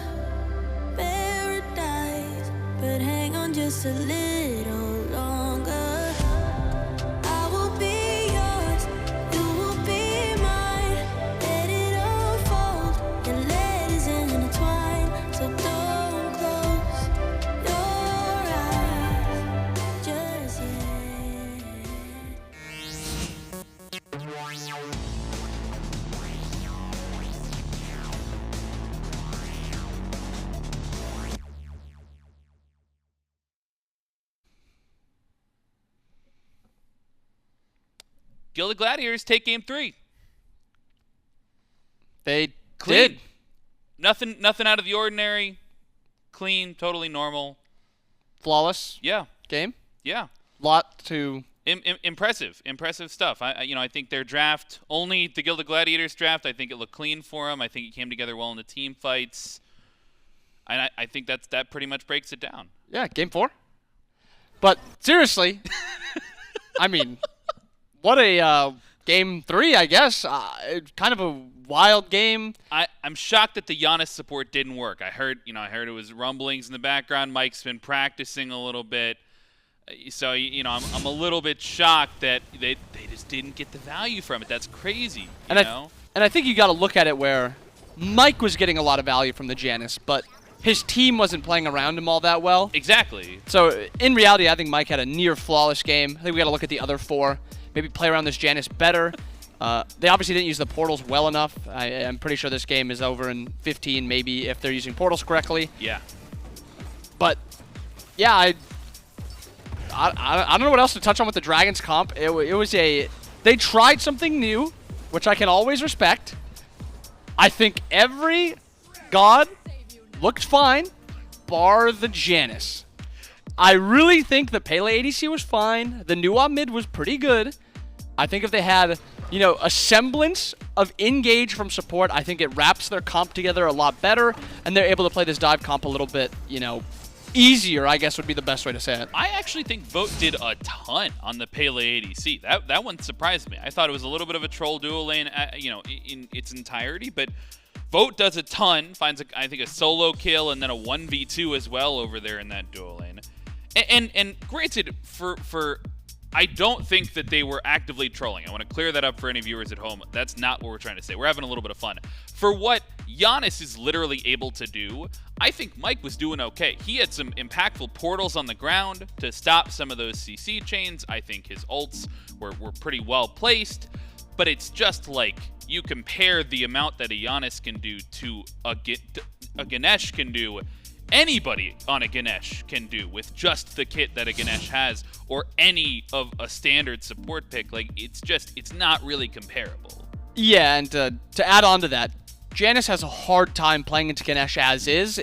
paradise, but hang on just a little longer. I will be yours, you will be mine. Let it unfold and let us intertwine. So don't close your eyes just yet. Gilded Gladiators take game 3. They Clean. did. Nothing out of the ordinary. Clean, totally normal. Flawless Yeah, game. yeah. Lot to... Impressive stuff. I think their draft, only the Gilded Gladiators draft, I think it looked clean for them. I think it came together well in the team fights. And I think that pretty much breaks it down. Yeah, game 4. But seriously, I mean... What a game 3, I guess. Kind of a wild game. I'm shocked that the Janus support didn't work. I heard it was rumblings in the background. Mike's been practicing a little bit. So, I'm a little bit shocked that they just didn't get the value from it. That's crazy, you know? And I think you got to look at it where Mike was getting a lot of value from the Janus, but his team wasn't playing around him all that well. Exactly. So, in reality, I think Mike had a near flawless game. I think we got to look at the other 4. Maybe play around this Janus better. They obviously didn't use the portals well enough. I'm pretty sure this game is over in 15, maybe, if they're using portals correctly. Yeah. But, yeah, I don't know what else to touch on with the Dragons comp. It was they tried something new, which I can always respect. I think every god looked fine, bar the Janus. I really think the Pele ADC was fine. The Nuwa mid was pretty good. I think if they had, a semblance of engage from support, I think it wraps their comp together a lot better, and they're able to play this dive comp a little bit, easier, I guess would be the best way to say it. I actually think Vote did a ton on the Pele ADC. That one surprised me. I thought it was a little bit of a troll duo lane, in its entirety, but Vote does a ton, finds, I think, a solo kill and then a 1v2 as well over there in that duo lane. And granted, for I don't think that they were actively trolling. I want to clear that up for any viewers at home. That's not what we're trying to say. We're having a little bit of fun. For what Janus is literally able to do, I think Mike was doing okay. He had some impactful portals on the ground to stop some of those CC chains. I think his ults were pretty well placed. But it's just like you compare the amount that a Janus can do to a Ganesh can do. Anybody on a Ganesh can do with just the kit that a Ganesh has, or any of a standard support pick. Like, it's not really comparable. Yeah, and to add on to that, Janus has a hard time playing into Ganesh as is.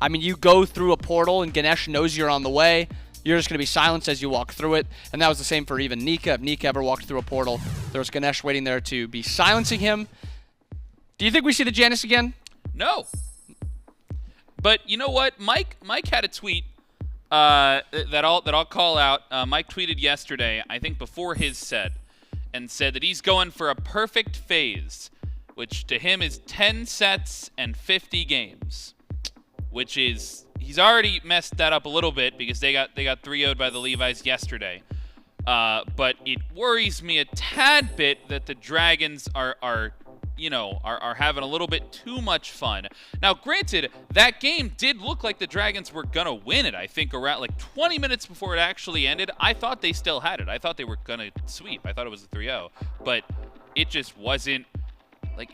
You go through a portal and Ganesh knows you're on the way, you're just going to be silenced as you walk through it. And that was the same for even Nika. If Nika ever walked through a portal, there was Ganesh waiting there to be silencing him. Do you think we see the Janus again? No. But you know what? Mike had a tweet that I'll call out. Mike tweeted yesterday, I think before his set, and said that he's going for a perfect phase, which to him is 10 sets and 50 games, which is, he's already messed that up a little bit because they got 3-0'd by the Levi's yesterday. But it worries me a tad bit that the Dragons are having a little bit too much fun. Now, granted, that game did look like the Dragons were going to win it. I think around like 20 minutes before it actually ended, I thought they still had it. I thought they were going to sweep. I thought it was a 3-0. But it just wasn't, like,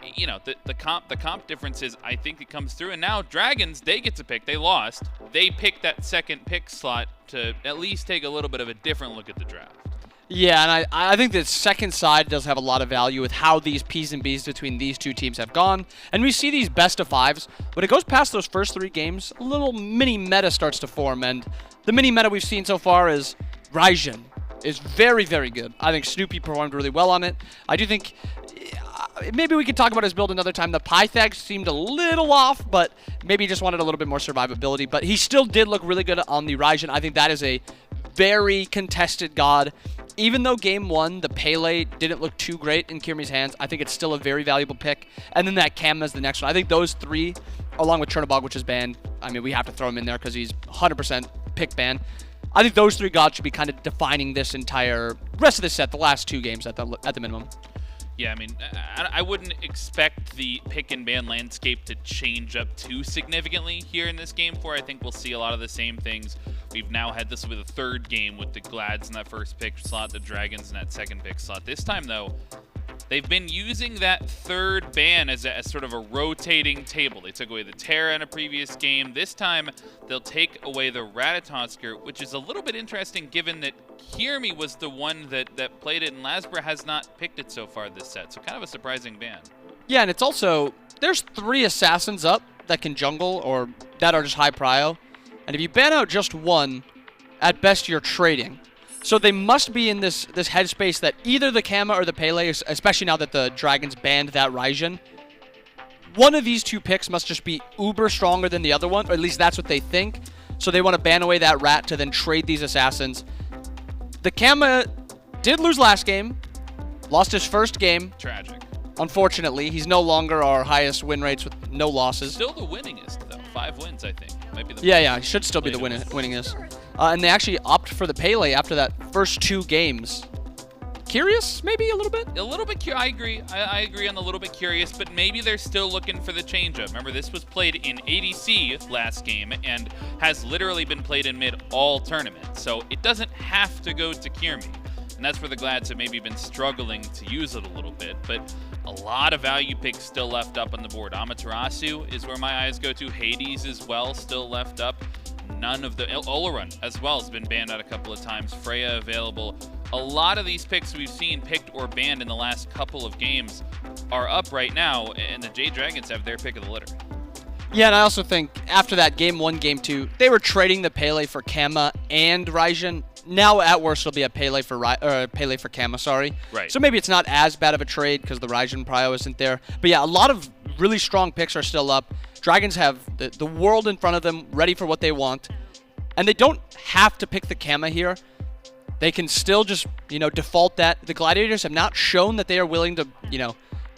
the comp differences, I think it comes through. And now Dragons, they get to pick. They lost. They picked that second pick slot to at least take a little bit of a different look at the draft. Yeah, and I think the second side does have a lot of value with how these P's and B's between these two teams have gone. And we see these best of fives. When it goes past those first 3 games, a little mini meta starts to form. And the mini meta we've seen so far is Raijin is very, very good. I think Snoopy performed really well on it. I do think maybe we could talk about his build another time. The Pythags seemed a little off, but maybe he just wanted a little bit more survivability. But he still did look really good on the Raijin. I think that is a very contested god. even though game 1, the Pele didn't look too great in Kyrmi's hands, I think it's still a very valuable pick. And then that Cam is the next one. I think those 3, along with Chernobog, which is banned, I mean, we have to throw him in there because he's 100% pick ban. I think those 3 gods should be kind of defining this entire rest of the set, the last 2 games at the minimum. Yeah, I mean, I wouldn't expect the pick and ban landscape to change up too significantly here in this game 4. I think we'll see a lot of the same things. We've now had this with the 3rd game with the Glads in that first pick slot, the Dragons in that second pick slot. This time, though, they've been using that 3rd ban as sort of a rotating table. They took away the Terra in a previous game. This time, they'll take away the Ratatoskr, which is a little bit interesting given that Kyrmi was the one that played it, and LASBRA has not picked it so far this set. So kind of a surprising ban. Yeah, and it's also, there's 3 assassins up that can jungle or that are just high prio. And if you ban out just one, at best you're trading. So they must be in this headspace that either the Kama or the Pele, especially now that the Dragons banned that Raijin, one of these 2 picks must just be uber stronger than the other one, or at least that's what they think. So they want to ban away that rat to then trade these assassins. The Kama did lose last game, lost his first game. Tragic. Unfortunately, he's no longer our highest win rates with no losses. Still the winningest, though. 5 wins, I think. Might be the yeah, he should still be the winningest. And they actually opt for the Pele after that first 2 games. Curious, maybe a little bit? A little bit curious. I agree. I agree on the little bit curious, but maybe they're still looking for the change-up. Remember, this was played in ADC last game and has literally been played in mid all tournament. So it doesn't have to go to Kyrmi. And that's where the Glads have maybe been struggling to use it a little bit. But a lot of value picks still left up on the board. Amaterasu is where my eyes go to. Hades as well, still left up. None of the Olaron as well has been banned out a couple of times. Freya available. A lot of these picks we've seen picked or banned in the last couple of games are up right now, and the Jade Dragons have their pick of the litter. Yeah, and I also think after that game 1, game 2, they were trading the Pele for Kama and Raijin. Now at worst it'll be a Pele for Kama, sorry. Right. So maybe it's not as bad of a trade because the Raijin prio isn't there. But yeah, a lot of really strong picks are still up. Dragons have the world in front of them, ready for what they want. And they don't have to pick the Kama here. They can still just, default that. The Gladiators have not shown that they are willing to,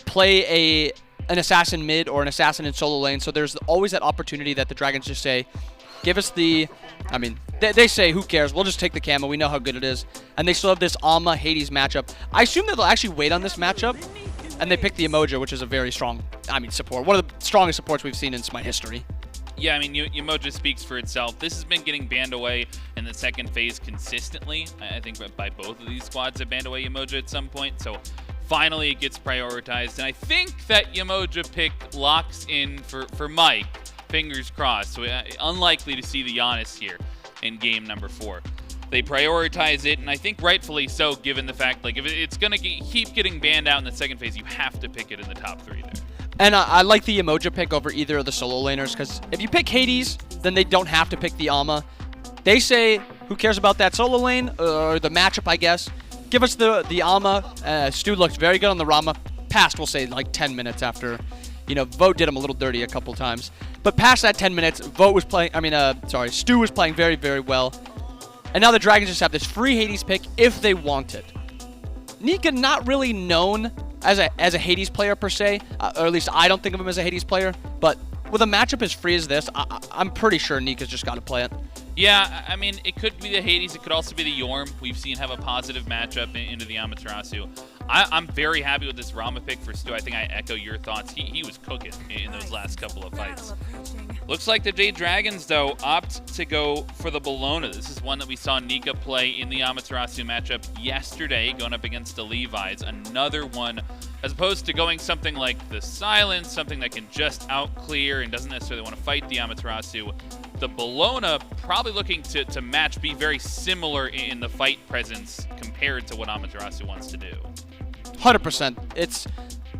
play an assassin mid or an assassin in solo lane. So there's always that opportunity that the Dragons just say, give us the... I mean, they say, who cares? We'll just take the Kama. We know how good it is. And they still have this Hades matchup. I assume that they'll actually wait on this matchup. And they pick the Yemoja, which is a very strong, support. One of the strongest supports we've seen in SMITE history. Yeah, I mean, Yemoja speaks for itself. This has been getting banned away in the second phase consistently. I think by both of these squads have banned away Yemoja at some point. So finally it gets prioritized. And I think that Yemoja pick locks in for Mike. Fingers crossed. So unlikely to see the Janus here in game number 4. They prioritize it, and I think rightfully so, given the fact, if it's going to keep getting banned out in the second phase, you have to pick it in the top 3 there. And I like the Yemoja pick over either of the solo laners, because if you pick Hades, then they don't have to pick the Ama. They say, who cares about that solo lane, or the matchup, I guess. Give us the Ama. Stu looked very good on the Rama. Past, we'll say, 10 minutes after, Vote did him a little dirty a couple times. But past that 10 minutes, Stu was playing very, very well. And now the Dragons just have this free Hades pick if they want it. Nika not really known as a Hades player per se, or at least I don't think of him as a Hades player, but with a matchup as free as this, I'm pretty sure Nika's just got to play it. Yeah, I mean, it could be the Hades, it could also be the Yorm. We've seen have a positive matchup into the Amaterasu. I'm very happy with this Rama pick for Stu. I think I echo your thoughts. He was cooking in those last couple of fights. Looks like the Jade Dragons, though, opt to go for the Bellona. This is one that we saw Nika play in the Amaterasu matchup yesterday, going up against the Levi's. Another one, as opposed to going something like the Silence, something that can just out-clear and doesn't necessarily want to fight the Amaterasu. The Bellona probably looking to match, be very similar in the fight presence compared to what Amaterasu wants to do. 100%. It's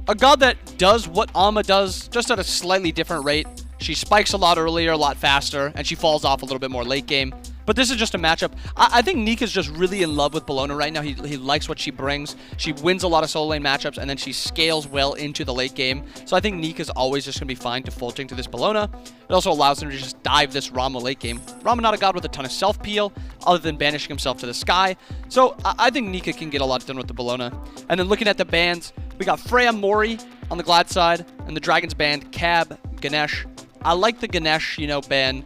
a god that does what Ama does, just at a slightly different rate. She spikes a lot earlier, a lot faster, and she falls off a little bit more late game. But this is just a matchup. I think Nika's just really in love with Bellona right now. He likes what she brings. She wins a lot of solo lane matchups, and then she scales well into the late game. So I think Nika's always just going to be fine defaulting to this Bellona. It also allows him to just dive this Rama late game. Rama not a god with a ton of self-peel, other than banishing himself to the sky. So I think Nika can get a lot done with the Bellona. And then looking at the bans, we got Freya Mori on the Glad side, and the Dragons banned Cab, Ganesh. I like the Ganesh, ban.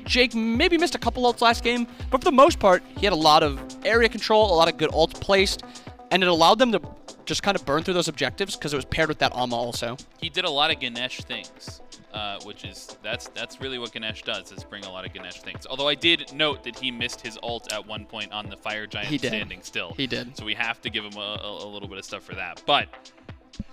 Jake maybe missed a couple ults last game, but for the most part, he had a lot of area control, a lot of good ults placed, and it allowed them to just kind of burn through those objectives because it was paired with that Amma also. He did a lot of Ganesh things, which is that's really what Ganesh does, is bring a lot of Ganesh things. Although I did note that he missed his ult at one point on the Fire Giant standing still. He did. So we have to give him a little bit of stuff for that. But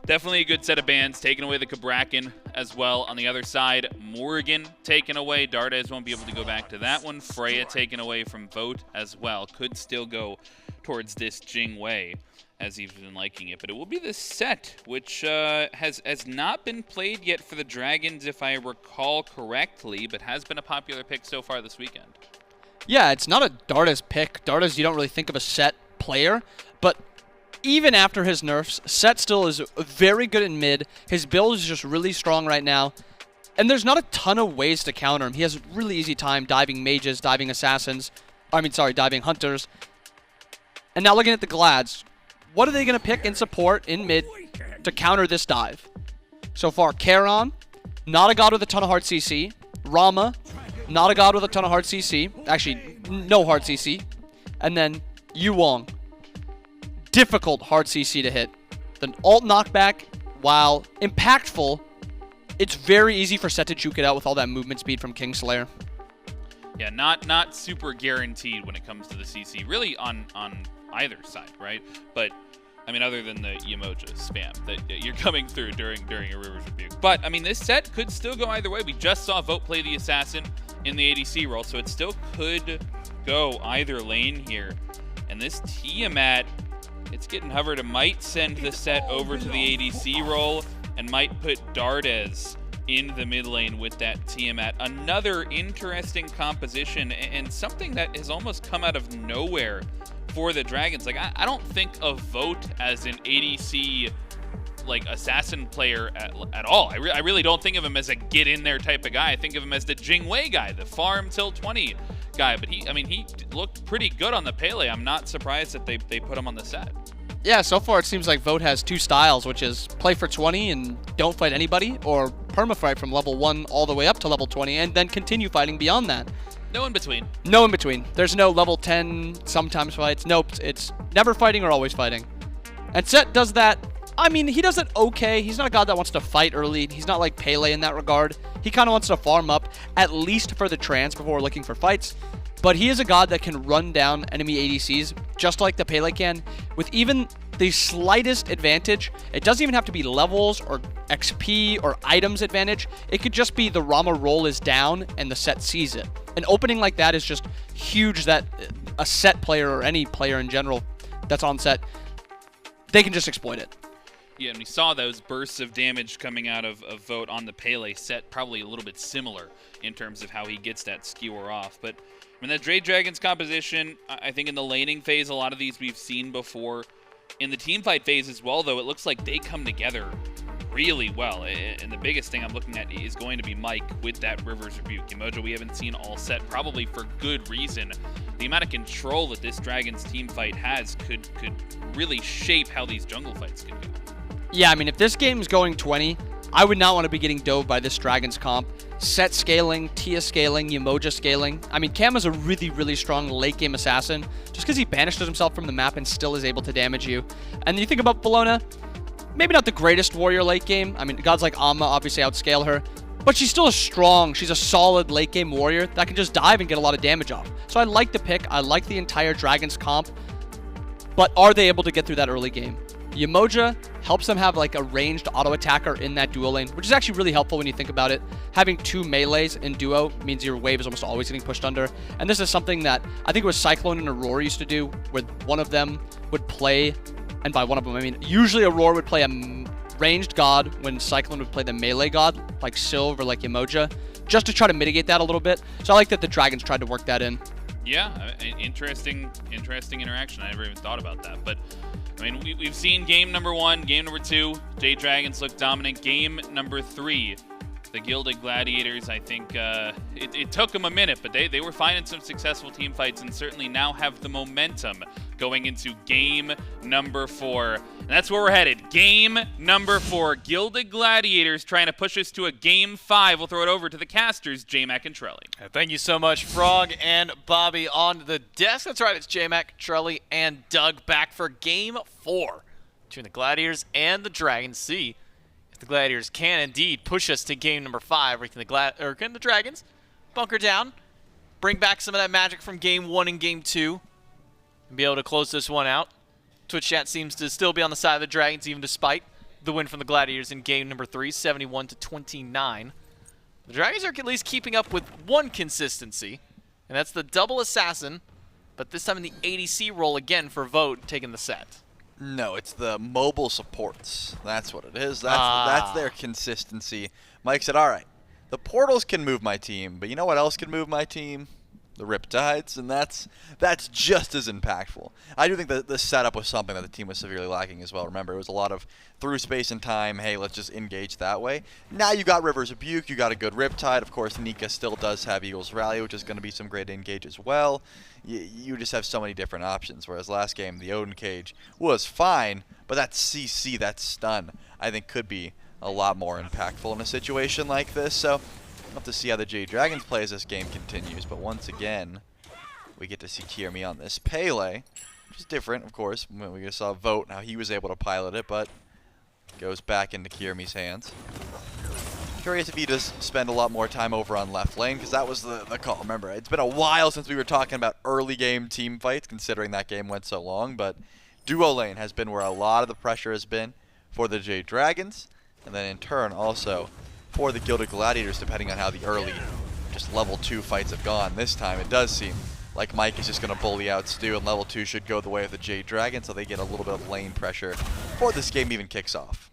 definitely a good set of bans. Taking away the Cabrakan as well. On the other side, Morgan taken away. Dardez won't be able to go back to that one. Freya taken away from Vote as well. Could still go towards this Jing way, as he's been liking it. But it will be this set, which has not been played yet for the Dragons, if I recall correctly, but has been a popular pick so far this weekend. Yeah, it's not a Dardez pick. Dardez, you don't really think of a set player, but even after his nerfs, Set still is very good in mid. His build is just really strong right now. And there's not a ton of ways to counter him. He has a really easy time diving mages, diving assassins. Diving hunters. And now looking at the Glads, what are they going to pick in support in mid to counter this dive? So far, Charon, not a god with a ton of hard CC. Rama, not a god with a ton of hard CC. Actually, no hard CC. And then Wukong. Difficult hard CC to hit. The ult knockback, while impactful, it's very easy for Set to juke it out with all that movement speed from Kingslayer. Yeah, not super guaranteed when it comes to the CC, really on either side, right? But I mean, other than the Yemoja spam that you're coming through during a River's Rebuke. But I mean, this set could still go either way. We just saw Vote play the assassin in the ADC role, so it still could go either lane here. And this Tiamat, it's getting hovered. It might send the set over to the ADC role and might put Dardez in the mid lane with that Tiamat. Another interesting composition and something that has almost come out of nowhere for the Dragons. Like, I don't think of Vote as an ADC assassin player at all. I really don't think of him as a get in there type of guy. I think of him as the Jing Wei guy, the farm till 20 guy. But he looked pretty good on the Pele. I'm not surprised that they put him on the set. Yeah, so far it seems like Vote has two styles, which is play for 20 and don't fight anybody, or permafight from level 1 all the way up to level 20 and then continue fighting beyond that. No in between. No in between. There's no level 10 sometimes fights. Nope, it's never fighting or always fighting. And Set does that. I mean, he does it okay. He's not a god that wants to fight early. He's not like Pele in that regard. He kind of wants to farm up, at least for the trans before looking for fights. But he is a god that can run down enemy ADCs, just like the Pele can, with even the slightest advantage. It doesn't even have to be levels or XP or items advantage. It could just be the Rama roll is down and the Set sees it. An opening like that is just huge, that a Set player or any player in general that's on Set, they can just exploit it. Yeah, and we saw those bursts of damage coming out of Vote on the Pele set, probably a little bit similar in terms of how he gets that skewer off. But I mean, that Jade Dragons composition, I think in the laning phase, a lot of these we've seen before. In the team fight phase as well, though, it looks like they come together really well. And the biggest thing I'm looking at is going to be Mike with that River's Rebuke. Yemoja we haven't seen all set, probably for good reason. The amount of control that this Dragons team fight has could really shape how these jungle fights could go. Yeah, I mean, if this game's going 20, I would not want to be getting dove by this Dragons comp. Set scaling, Tia scaling, Yemoja scaling. I mean, Cam is a really, really strong late-game assassin, just because he banishes himself from the map and still is able to damage you. And then you think about Bellona, maybe not the greatest warrior late game. I mean, gods like Amma obviously outscale her, but she's still she's a solid late-game warrior that can just dive and get a lot of damage off. So I like the pick. I like the entire Dragons comp, but are they able to get through that early game? Yemoja helps them have like a ranged auto attacker in that duo lane, which is actually really helpful when you think about it. Having two melees in duo means your wave is almost always getting pushed under. And this is something that I think it was Cyclone and Aurora used to do, where one of them would play, and by one of them I mean usually Aurora would play a ranged god when Cyclone would play the melee god, like Sylve or like Yemoja, just to try to mitigate that a little bit. So I like that the Dragons tried to work that in. Yeah, interesting interaction. I never even thought about that. But, I mean, we've seen game number 1, game number 2. Jade Dragons look dominant. Game number 3, the Gilded Gladiators, I think it took them a minute, but they were finding some successful team fights and certainly now have the momentum going into game number 4. And that's where we're headed. Game number 4. Gilded Gladiators trying to push us to a game 5. We'll throw it over to the casters, J-Mac and Trelly. Thank you so much, Frog and Bobby on the desk. That's right, it's J-Mac, Trelly, and Doug back for game 4 between the Gladiators and the Dragons. See if the Gladiators can indeed push us to game number 5, where can the Dragons bunker down, bring back some of that magic from game 1 and game 2, and be able to close this one out. Twitch chat seems to still be on the side of the Dragons, even despite the win from the Gladiators in game number 3, 71-29. The Dragons are at least keeping up with one consistency, and that's the double assassin, but this time in the ADC role again for Vote taking the set. No, it's the mobile supports. That's what it is. That's their consistency. Mike said, all right, the portals can move my team, but you know what else can move my team? The Riptides, and that's just as impactful. I do think that the setup was something that the team was severely lacking as well. Remember, it was a lot of through space and time, hey, let's just engage that way. Now you got River's Rebuke, you got a good Riptide. Of course, Nika still does have Eagle's Rally, which is going to be some great engage as well. You just have so many different options, whereas last game, the Odin Cage was fine, but that CC, that stun, I think could be a lot more impactful in a situation like this. So we'll have to see how the Jade Dragons play as this game continues, but once again, we get to see Kyrmi on this Pele, which is different, of course. We just saw Vote, how he was able to pilot it, but goes back into Kyrmi's hands. Curious if he does spend a lot more time over on left lane, because that was the call. Remember, it's been a while since we were talking about early game team fights, considering that game went so long, but duo lane has been where a lot of the pressure has been for the Jade Dragons, and then in turn also for the Gilded Gladiators, depending on how the early just level 2 fights have gone. This time it does seem like Mike is just going to bully out Stu, and level 2 should go the way of the Jade Dragon, so they get a little bit of lane pressure before this game even kicks off.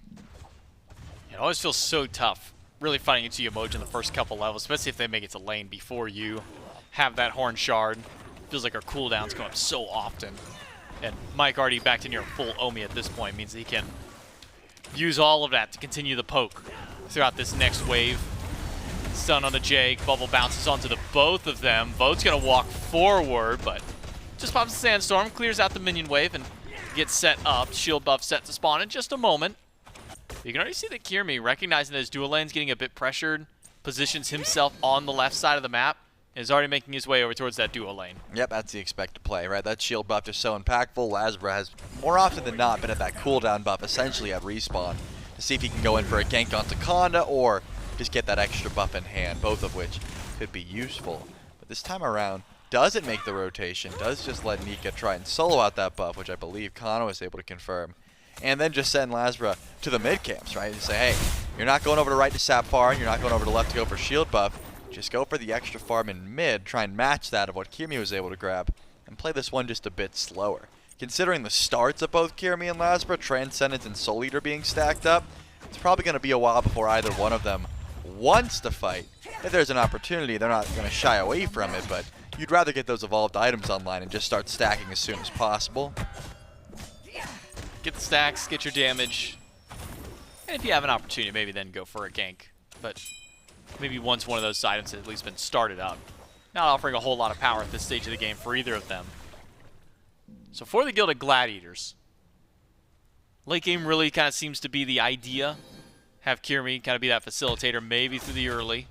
It always feels so tough really fighting into Yemoja in the first couple levels, especially if they make it to lane before you have that Horn Shard. Feels like our cooldowns come up so often. And Mike already back to near full Omi at this point means that he can use all of that to continue the poke throughout this next wave. Stun on the Jake, bubble bounces onto the both of them. Vote's gonna walk forward, but just pops the Sandstorm, clears out the minion wave, and gets set up. Shield buff set to spawn in just a moment. You can already see that Kyrmi, recognizing that his dual lane's getting a bit pressured, positions himself on the left side of the map, and is already making his way over towards that dual lane. Yep, that's the expected play, right? That shield buff is so impactful. LASBRA has, more often than not, been at that cooldown buff essentially at respawn to see if he can go in for a gank onto Conda or just get that extra buff in hand, both of which could be useful. But this time around, doesn't make the rotation, does just let Nika try and solo out that buff, which I believe Kano was able to confirm. And then just send LASBRA to the mid camps, right? And say, hey, you're not going over to right to sap farm, you're not going over to left to go for shield buff. Just go for the extra farm in mid, try and match that of what Kyrmi was able to grab, and play this one just a bit slower. Considering the starts of both Kyrmi and LASBRA, Transcendence and Soul Eater being stacked up, it's probably going to be a while before either one of them wants to fight. If there's an opportunity, they're not going to shy away from it, but you'd rather get those evolved items online and just start stacking as soon as possible. Get the stacks, get your damage, and if you have an opportunity, maybe then go for a gank. But maybe once one of those items has at least been started up. Not offering a whole lot of power at this stage of the game for either of them. So for the Gilded Gladiators, late game really kind of seems to be the idea. Have Kyrmi kind of be that facilitator, maybe through the early.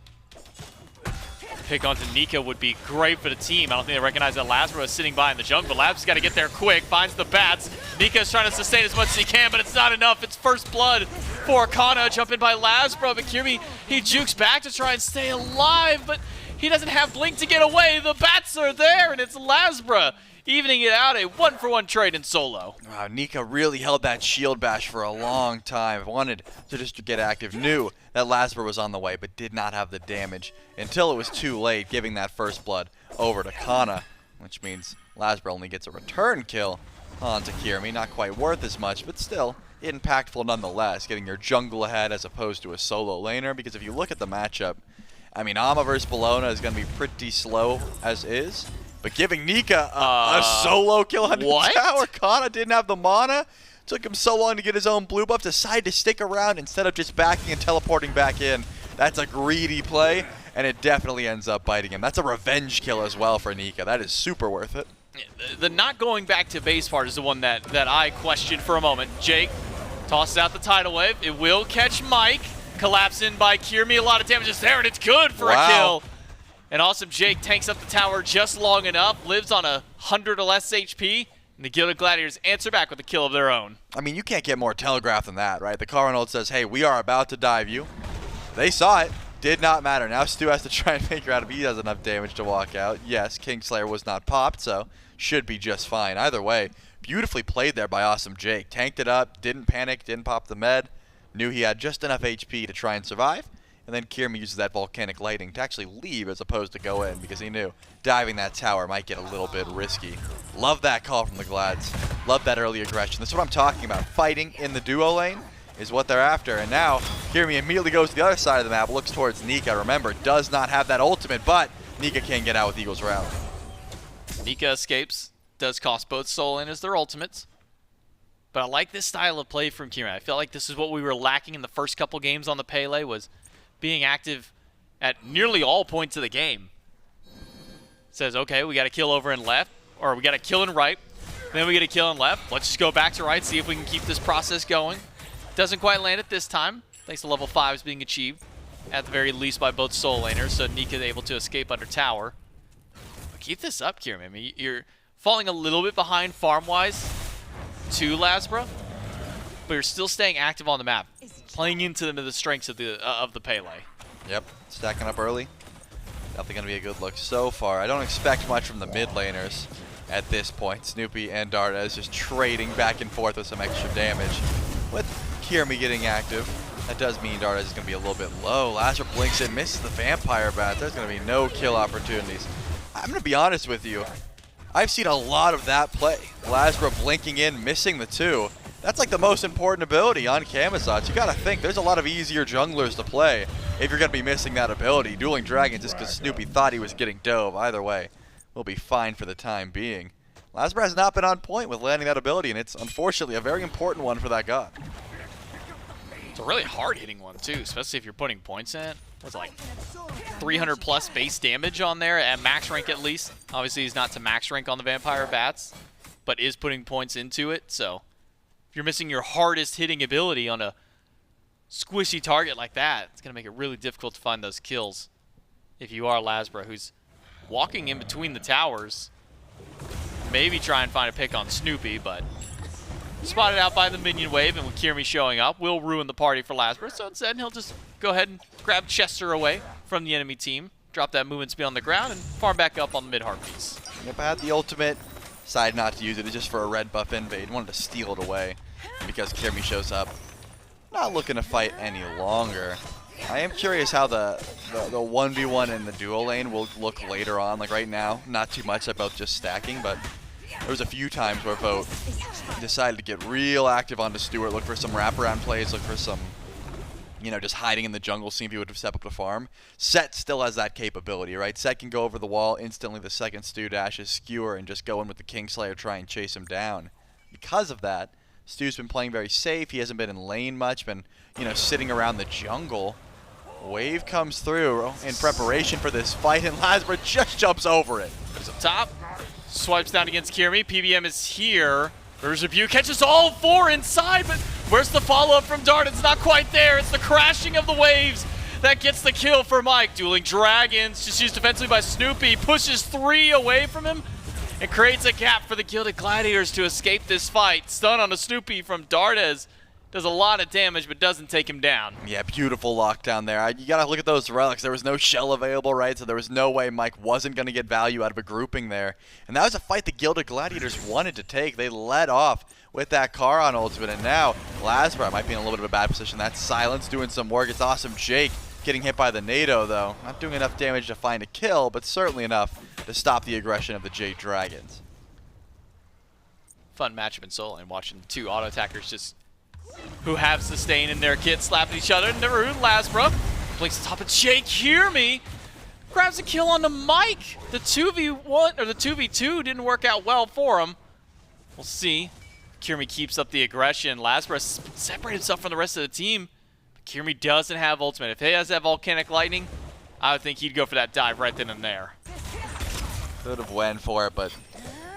Pick onto Nika would be great for the team. I don't think they recognize that LASBRA is sitting by in the jungle. Lab's got to get there quick, finds the bats. Nika's trying to sustain as much as he can, but it's not enough. It's first blood for Kana, jump in by LASBRA, but Kyrmi, he jukes back to try and stay alive, but he doesn't have Blink to get away. The bats are there, and it's LASBRA evening it out, a 1-for-1 trade in solo. Wow, Nika really held that shield bash for a long time. Wanted to just get active, knew that LASBRA was on the way, but did not have the damage until it was too late, giving that first blood over to Kana, which means LASBRA only gets a return kill onto Kyrmi. Not quite worth as much, but still, impactful nonetheless, getting your jungle ahead as opposed to a solo laner, because if you look at the matchup, I mean, Ama versus Bellona is going to be pretty slow as is, but giving Nika a solo kill on the tower. Kana didn't have the mana. Took him so long to get his own blue buff, decided to stick around instead of just backing and teleporting back in. That's a greedy play, and it definitely ends up biting him. That's a revenge kill as well for Nika. That is super worth it. The not going back to base part is the one that I questioned for a moment. Jake tosses out the tidal wave. It will catch Mike. Collapse in by Kyrmi. A lot of damage is there, and it's good for a kill. And awesome Jake tanks up the tower just long enough, lives on 100 or less HP, and the Gilded Gladiators answer back with a kill of their own. I mean, you can't get more telegraphed than that, right? The Charon ult says, hey, we are about to dive you. They saw it. Did not matter. Now Stu has to try and figure out if he has enough damage to walk out. Yes, Kingslayer was not popped, so should be just fine. Either way, beautifully played there by awesome Jake. Tanked it up, didn't panic, didn't pop the med. Knew he had just enough HP to try and survive. And then Kyrmi uses that volcanic lightning to actually leave as opposed to go in, because he knew diving that tower might get a little bit risky. Love that call from the Glads. Love that early aggression. That's what I'm talking about. Fighting in the duo lane is what they're after. And now Kyrmi immediately goes to the other side of the map, looks towards Nika. Remember, does not have that ultimate, but Nika can get out with Eagle's Round. Nika escapes. Does cost both soul laners their ultimates. But I like this style of play from Kyrmi. I felt like this is what we were lacking in the first couple games on the Pele, was being active at nearly all points of the game. Says, okay, we got a kill over in left, or we got a kill in right, then we get a kill in left. Let's just go back to right, see if we can keep this process going. Doesn't quite land it this time, thanks to level 5s being achieved, at the very least by both soul laners, so Nika is able to escape under tower. But keep this up, Kyrmi. I mean, you're falling a little bit behind farm-wise to LASBRA, but you're still staying active on the map, playing into the strengths of the Pele. Yep, stacking up early. Definitely going to be a good look so far. I don't expect much from the mid laners at this point. Snoopy and Dardez just trading back and forth with some extra damage. With Kyrmi getting active, that does mean Dardez is going to be a little bit low. LASBRA blinks in, misses the vampire bat. There's going to be no kill opportunities. I'm going to be honest with you. I've seen a lot of that play. LASBRA blinking in, missing the 2. That's like the most important ability on Camazotz. You got to think, there's a lot of easier junglers to play if you're going to be missing that ability. Dueling Dragons just because Snoopy thought he was getting dove. Either way, we'll be fine for the time being. LASBRA has not been on point with landing that ability, and it's unfortunately a very important one for that god. It's a really hard-hitting one, too, especially if you're putting points in it. What's it, like 300 plus base damage on there, at max rank at least. Obviously, he's not to max rank on the Vampire Bats, but is putting points into it, so if you're missing your hardest hitting ability on a squishy target like that, it's going to make it really difficult to find those kills if you are LASBRA, who's walking in between the towers. Maybe try and find a pick on Snoopy, but spotted out by the minion wave, and with Kyrmi showing up, will ruin the party for LASBRA. So instead, he'll just go ahead and grab Chester away from the enemy team, drop that movement speed on the ground, and farm back up on the mid-heart piece. Yep, I had the ultimate. Decided not to use it. It's just for a red buff invade. Wanted to steal it away because Kyrmi shows up. Not looking to fight any longer. I am curious how the 1v1 in the duo lane will look later on. Like right now, not too much about just stacking, but there was a few times where Vote decided to get real active onto Stuart, look for some wraparound plays, look for some, you know, just hiding in the jungle, seeing if he would step up to farm. Set still has that capability, right? Set can go over the wall instantly the second Stu dashes, skewer, and just go in with the Kingslayer, try and chase him down. Because of that, Stu's been playing very safe. He hasn't been in lane much, been, you know, sitting around the jungle. Wave comes through in preparation for this fight, and LASBRA just jumps over it. He's up top, swipes down against Kyrmi. PBM is here. There's Rebuke, catches all 4 inside, but where's the follow-up from Dart? It's not quite there. It's the crashing of the waves that gets the kill for Mike. Dueling Dragons, just used defensively by Snoopy, pushes 3 away from him and creates a gap for the Gilded Gladiators to escape this fight. Stun on a Snoopy from Dardez. Does a lot of damage, but doesn't take him down. Yeah, beautiful lockdown there. You gotta look at those relics. There was no shell available, right? So there was no way Mike wasn't gonna get value out of a grouping there. And that was a fight the Gilded Gladiators wanted to take. They led off with that Charon ultimate, and now LASBRA might be in a little bit of a bad position. That Silence doing some work. It's awesome Jake getting hit by the NATO, though. Not doing enough damage to find a kill, but certainly enough to stop the aggression of the Jade Dragons. Fun matchup in solo, and watching the 2 auto attackers just who have sustain in their kit slapping each other. Naru, LASBRA, blinks the top of Jake. Kyrmi grabs a kill on the Mike. The 2v1 or the 2v2 didn't work out well for him. We'll see. Kyrmi keeps up the aggression. LASBRA separated himself from the rest of the team. But Kyrmi doesn't have ultimate. If he has that volcanic lightning, I would think he'd go for that dive right then and there. Could have went for it, but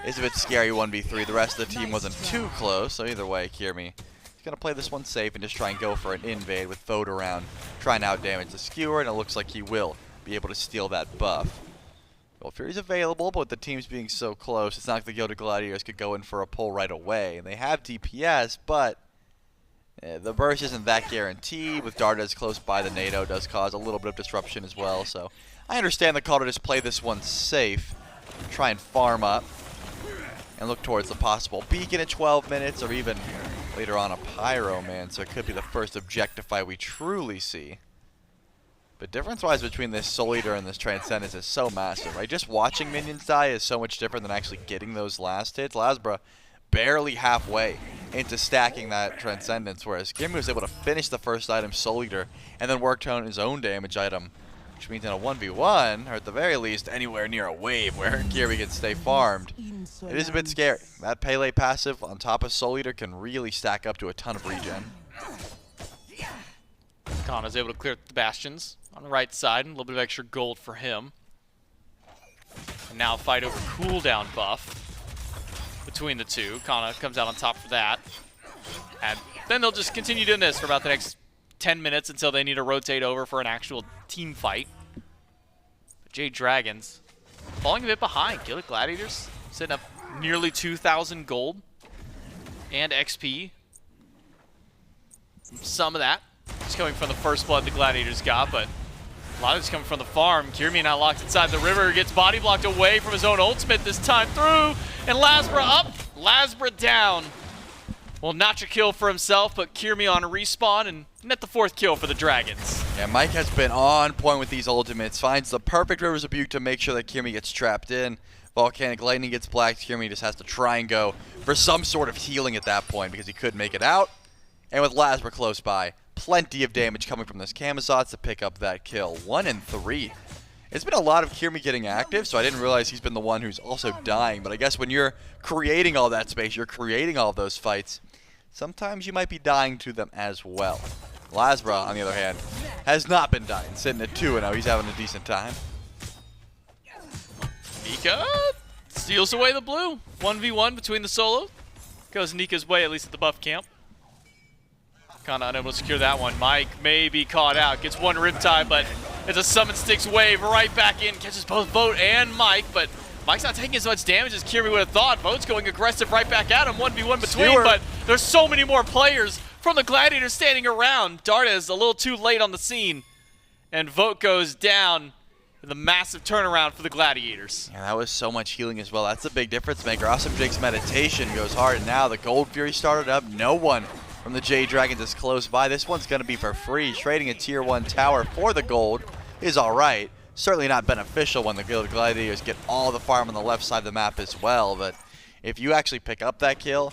it's a bit scary 1v3. The rest of the team wasn't too close, so either way, Kyrmi is going to play this one safe and just try and go for an invade with Vote around, trying to outdamage the skewer, and it looks like he will be able to steal that buff. Gold Fury's available, but with the teams being so close, it's not like the Gilded Gladiators could go in for a pull right away. And they have DPS, but the burst isn't that guaranteed. With Dardez close by, the NATO does cause a little bit of disruption as well. So I understand the call to just play this one safe, try and farm up, and look towards the possible beacon at 12 minutes, or even later on a Pyro, man. So it could be the first objectify we truly see. But difference-wise between this Soul Eater and this Transcendence is so massive, right? Just watching minions die is so much different than actually getting those last hits. LASBRA barely halfway into stacking that Transcendence, whereas Kyrmi was able to finish the first item, Soul Eater, and then worked on his own damage item, which means in a 1v1, or at the very least, anywhere near a wave where Kyrmi can stay farmed, it is a bit scary. That Pele passive on top of Soul Eater can really stack up to a ton of regen. Kana's able to clear the bastions on the right side, and a little bit of extra gold for him. And now a fight over cooldown buff between the two. Kana comes out on top for that. And then they'll just continue doing this for about the next 10 minutes until they need to rotate over for an actual team fight. But Jade Dragons falling a bit behind. Gilded Gladiators setting up nearly 2,000 gold and XP. Some of that is coming from the first blood the Gladiators got, but a lot of it's coming from the farm. Kyrmi now locked inside the river, gets body blocked away from his own ultimate this time through, and LASBRA up, LASBRA down. Well, notch a kill for himself, but Kyrmi on a respawn and net the 4th kill for the Dragons. Yeah, Mike has been on point with these ultimates, finds the perfect River's Rebuke to make sure that Kyrmi gets trapped in. Volcanic Lightning gets blacked, Kyrmi just has to try and go for some sort of healing at that point because he couldn't make it out. And with LASBRA close by, plenty of damage coming from this Camazotz to pick up that kill. 1 and 3. It's been a lot of Kyrmi getting active, so I didn't realize he's been the one who's also dying. But I guess when you're creating all that space, you're creating all those fights, sometimes you might be dying to them as well. LASBRA, on the other hand, has not been dying. Sitting at 2-0, he's having a decent time. Nika steals away the blue. 1v1 between the solo. Goes Nika's way, at least at the buff camp. Kana unable to secure that one. Mike may be caught out. Gets one Riptide, but it's a Summon Sticks wave right back in. Catches both Vote and Mike, but Mike's not taking as much damage as Kyrmi would have thought. Vote's going aggressive right back at him. 1v1 between, Stuart. but there's so many more players from the Gladiators standing around. Dardez a little too late on the scene, and Vote goes down. The massive turnaround for the Gladiators. Yeah, that was so much healing as well. That's a big difference maker. Awesome Jake's meditation goes hard, and now the Gold Fury started up. No one from the Jade Dragons is close by. This one's going to be for free. Trading a tier 1 tower for the gold is alright. Certainly not beneficial when the Gilded Gladiators get all the farm on the left side of the map as well, but if you actually pick up that kill,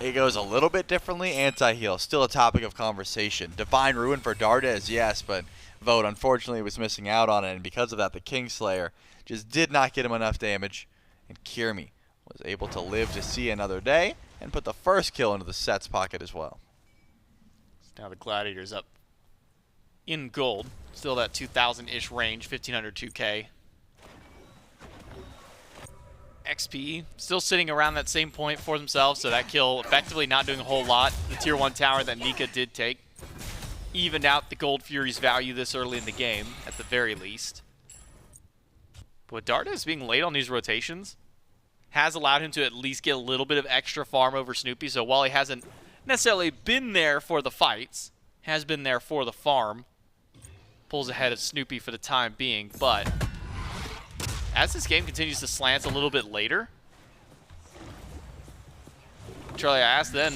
it goes a little bit differently. Anti-heal, still a topic of conversation. Divine Ruin for Dardez, yes, but Vote unfortunately was missing out on it, and because of that the Kingslayer just did not get him enough damage, and Kyrmi was able to live to see another day and put the first kill into the set's pocket as well. Now the Gladiators up in gold, still that 2,000-ish range, 1,500 2K. XP still sitting around that same point for themselves, so that kill effectively not doing a whole lot. The tier 1 tower that Nika did take evened out the Gold Fury's value this early in the game, at the very least. But with Dardez being late on these rotations, has allowed him to at least get a little bit of extra farm over Snoopy, so while he hasn't necessarily been there for the fights, has been there for the farm. Pulls ahead of Snoopy for the time being, but as this game continues to slant a little bit later, Charlie, I asked then,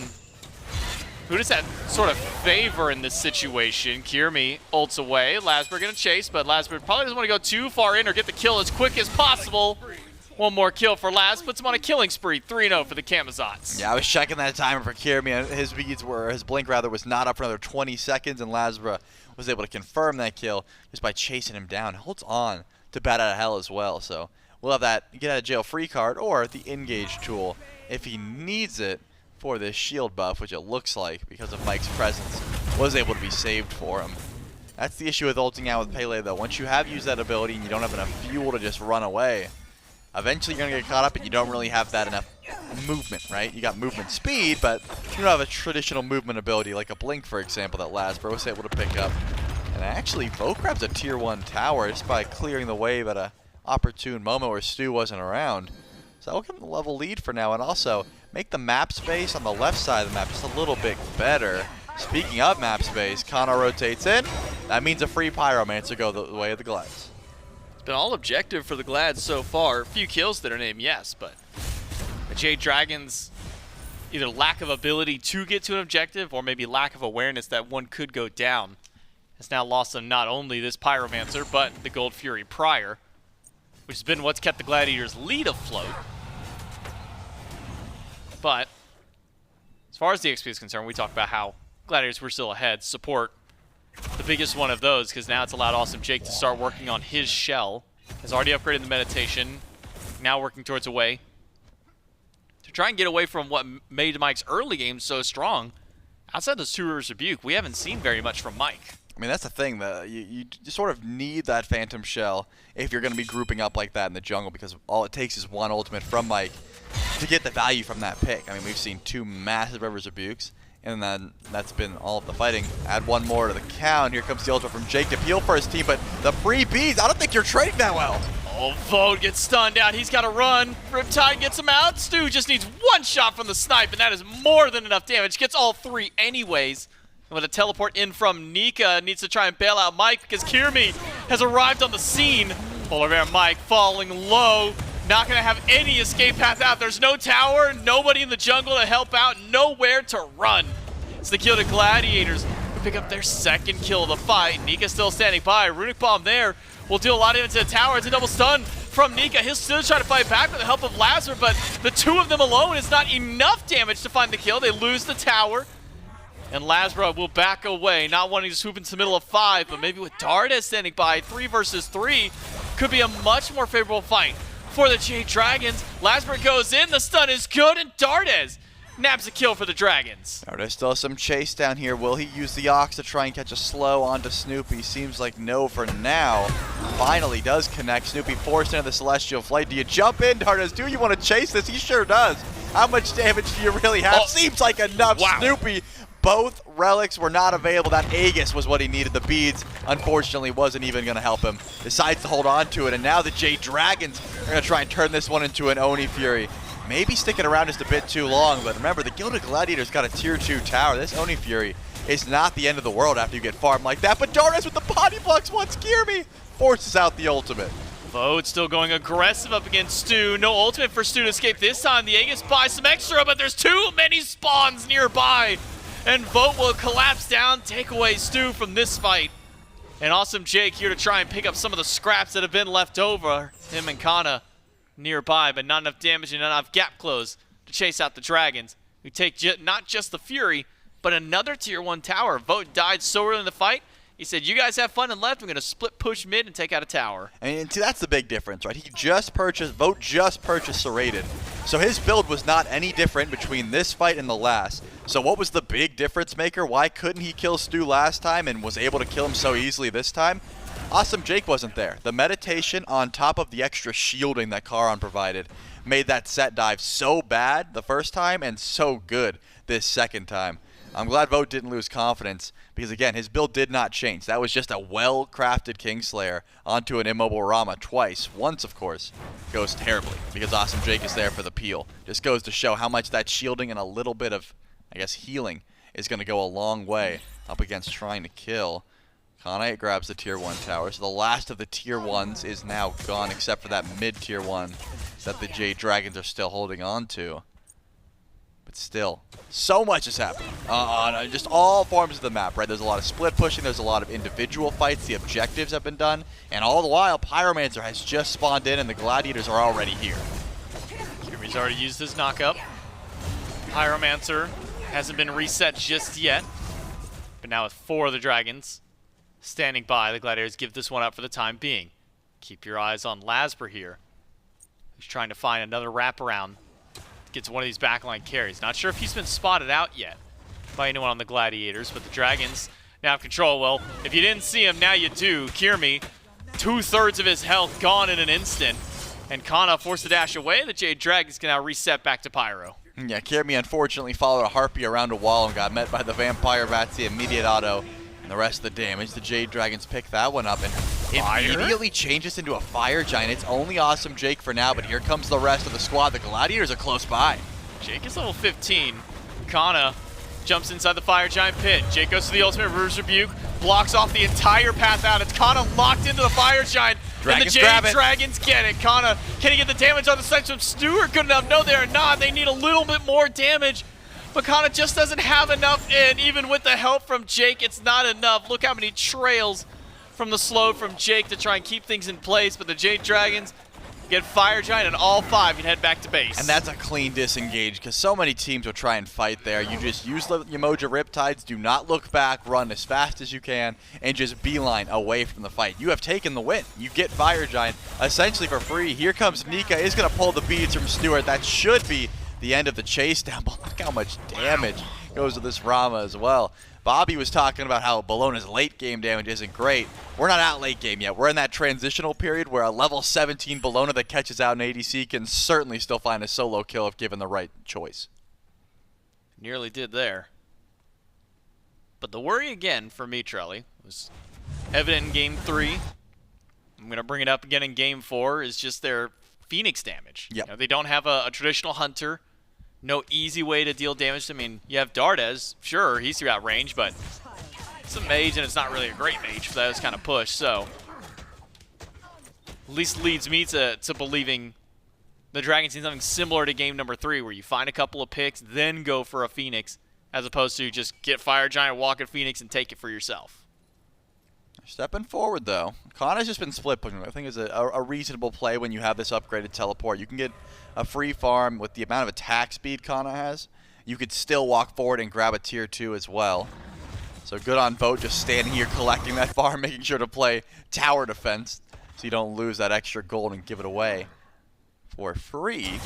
who does that sort of favor in this situation? Kyrmi ults away. LASBRA gonna chase, but LASBRA probably doesn't want to go too far in or get the kill as quick as possible. One more kill for Laz, puts him on a killing spree. 3-0 for the Camazotz. Yeah, I was checking that timer for Kyrmi, and his blink was not up for another 20 seconds, and LASBRA was able to confirm that kill just by chasing him down. Holds on to Bat Out of Hell as well, so we'll have that get out of jail free card or the engage tool if he needs it for this shield buff, which it looks like because of Mike's presence was able to be saved for him. That's the issue with ulting out with Pele though. Once you have used that ability and you don't have enough fuel to just run away, eventually you're going to get caught up and you don't really have that enough movement, right? You got movement speed, but you don't have a traditional movement ability like a blink, for example, that LASBRA was able to pick up. And actually, Vote grabs a tier 1 tower just by clearing the wave at an opportune moment where Stu wasn't around. So that will give him the level lead for now, and also make the map space on the left side of the map just a little bit better. Speaking of map space, Kana rotates in. That means a free Pyromancer go the way of the Glads. It's been all objective for the Glads so far. A few kills that are named, yes, but the Jade Dragons, either lack of ability to get to an objective or maybe lack of awareness that one could go down, has now lost them not only this Pyromancer, but the Gold Fury prior, which has been what's kept the Gladiators' lead afloat. But as far as the XP is concerned, we talked about how Gladiators were still ahead. Support, the biggest one of those, because now it's allowed Awesome Jake to start working on his shell. Has already upgraded the meditation, now working towards a way to try and get away from what made Mike's early game so strong. Outside those 2 Rivers Rebuke, we haven't seen very much from Mike. I mean, that's the thing. You sort of need that Phantom Shell if you're going to be grouping up like that in the jungle, because all it takes is one ultimate from Mike to get the value from that pick. I mean, we've seen 2 massive Rivers Rebukes, and then that's been all of the fighting. Add one more to the count. Here comes the ultimate from Jake to peel for his team, but the free bees, I don't think you're trading that well. Oh, Vote gets stunned out. He's got to run. Riptide gets him out. Stu just needs 1 shot from the snipe, and that is more than enough damage. Gets all 3 anyways. And with a teleport in from Nika, needs to try and bail out Mike because Kyrmi has arrived on the scene. PolarBearMike falling low. Not going to have any escape path out. There's no tower, nobody in the jungle to help out, nowhere to run. It's the Gilded Gladiators who pick up their 2nd kill of the fight. Nika still standing by. Runic Bomb there will deal a lot of damage to the tower. It's a double stun from Nika. He'll still try to fight back with the help of LASBRA, but the 2 of them alone is not enough damage to find the kill. They lose the tower. And LASBRA will back away, not wanting to swoop into the middle of 5, but maybe with Dardez standing by, 3 versus 3, could be a much more favorable fight for the Jade Dragons. LASBRA goes in, the stun is good, and Dardez nabs a kill for the Dragons. Dardez still has some chase down here. Will he use the Ox to try and catch a slow onto Snoopy? Seems like no for now. Finally does connect. Snoopy forced into the Celestial Flight. Do you jump in, Dardez? Do you want to chase this? He sure does. How much damage do you really have? Seems like enough. Wow. Snoopy. Both relics were not available. That Aegis was what he needed. The beads, unfortunately, wasn't even going to help him. Decides to hold on to it, and now the Jade Dragons are going to try and turn this one into an Oni Fury. Maybe sticking around just a bit too long, but remember, the Gilded Gladiators got a tier 2 tower. This Oni Fury is not the end of the world after you get farmed like that, but Dardez with the body blocks once Kyrmi forces out the ultimate. Vote still going aggressive up against Stu. No ultimate for Stu to escape this time. The Aegis buys some extra, but there's too many spawns nearby. And Vote will collapse down, take away Stu from this fight. And Awesome Jake here to try and pick up some of the scraps that have been left over. Him and Kana nearby, but not enough damage and not enough gap close to chase out the Dragons. We take not just the Fury, but another tier 1 tower. Vote died so early in the fight. He said, you guys have fun and left. I'm going to split push mid and take out a tower. I mean, see, that's the big difference, right? He just purchased, Vote just purchased Serrated. So his build was not any different between this fight and the last. So what was the big difference maker? Why couldn't he kill Stu last time and was able to kill him so easily this time? Awesome Jake wasn't there. The meditation on top of the extra shielding that Charon provided made that set dive so bad the first time and so good this second time. I'm glad Vote didn't lose confidence because, again, his build did not change. That was just a well-crafted Kingslayer onto an immobile Rama twice. Once, of course, goes terribly because Awesome Jake is there for the peel. Just goes to show how much that shielding and a little bit of, I guess, healing is going to go a long way up against trying to kill. Knight grabs the tier 1 tower, so the last of the tier 1s is now gone except for that mid-tier 1 that the Jade Dragons are still holding on to. But still, so much is happening on just all forms of the map, right? There's a lot of split pushing, there's a lot of individual fights, the objectives have been done, and all the while, Pyromancer has just spawned in and the Gladiators are already here. Kyrmi's already used his knockup. Pyromancer hasn't been reset just yet, but now with 4 of the Dragons standing by, the Gladiators give this one up for the time being. Keep your eyes on LASBRA here, who's trying to find another wraparound. Gets one of these backline carries. Not sure if he's been spotted out yet by anyone on the Gladiators, but the Dragons now have control. Well, if you didn't see him, now you do. Kyrmi, 2/3 of his health gone in an instant. And Cxnnahh forced to dash away. The Jade Dragons can now reset back to Pyro. Yeah, Kyrmi unfortunately followed a Harpy around a wall and got met by the Vampire Bats, the immediate auto, and the rest of the damage. The Jade Dragons pick that one up and immediately changes into a Fire Giant. It's only Awesome Jake for now, but here comes the rest of the squad. The Gladiators are close by. Jake is level 15. Cxnnahh jumps inside the Fire Giant pit. Jake goes to the ultimate Reverse Rebuke, blocks off the entire path out. It's Cxnnahh locked into the Fire Giant. Dragons and the grab Jade it. Dragons get it. Cxnnahh, can he get the damage on the side from Stuart? Good enough. No, they are not. They need a little bit more damage. But Cxnnahh just doesn't have enough, and even with the help from Jake, it's not enough. Look how many trails from the slow from Jake to try and keep things in place. But the Jade Dragons get Fire Giant, and all 5 can head back to base. And that's a clean disengage, because so many teams will try and fight there. You just use the Yemoja Riptides, do not look back, run as fast as you can, and just beeline away from the fight. You have taken the win. You get Fire Giant essentially for free. Here comes Nika, is going to pull the beads from Stuart. That should be the end of the chase down, but look how much damage goes to this Rama as well. Bobby was talking about how Bellona's late game damage isn't great. We're not out late game yet. We're in that transitional period where a level 17 Bellona that catches out an ADC can certainly still find a solo kill if given the right choice. Nearly did there. But the worry again for me, Trelly, was evident in Game 3. I'm going to bring it up again in Game 4, is just their Phoenix damage. Yep. You know, they don't have a traditional hunter. No easy way to deal damage. I mean, you have Dardez. Sure, he's throughout range, but it's a mage, and it's not really a great mage for that kind of push. So, at least leads me to believing the Dragons need something similar to game number 3, where you find a couple of picks, then go for a Phoenix, as opposed to just get Fire Giant, walk at Phoenix, and take it for yourself. Stepping forward, though. Cxnnah's just been split pushing. I think is a reasonable play when you have this upgraded teleport. You can get a free farm with the amount of attack speed Cxnnah has. You could still walk forward and grab a tier 2 as well. So good on Vote just standing here collecting that farm, making sure to play tower defense so you don't lose that extra gold and give it away for free.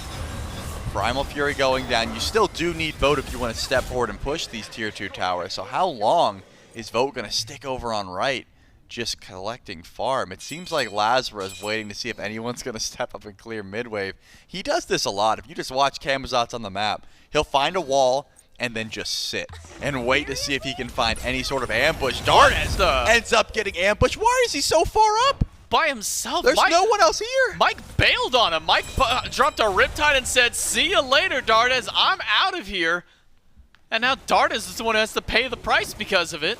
Primal Fury going down. You still do need Vote if you want to step forward and push these tier 2 towers. So how long is Vote going to stick over on right? Just collecting farm. It seems like LASBRA is waiting to see if anyone's going to step up and clear mid-wave. He does this a lot. If you just watch Camazotz on the map, he'll find a wall and then just sit and wait to see if he can find any sort of ambush. Dardez ends up getting ambushed. Why is he so far up? By himself. There's no one else here. Mike bailed on him. Mike dropped a Riptide and said, "See you later, Dardez. I'm out of here." And now Dardez is the one who has to pay the price because of it.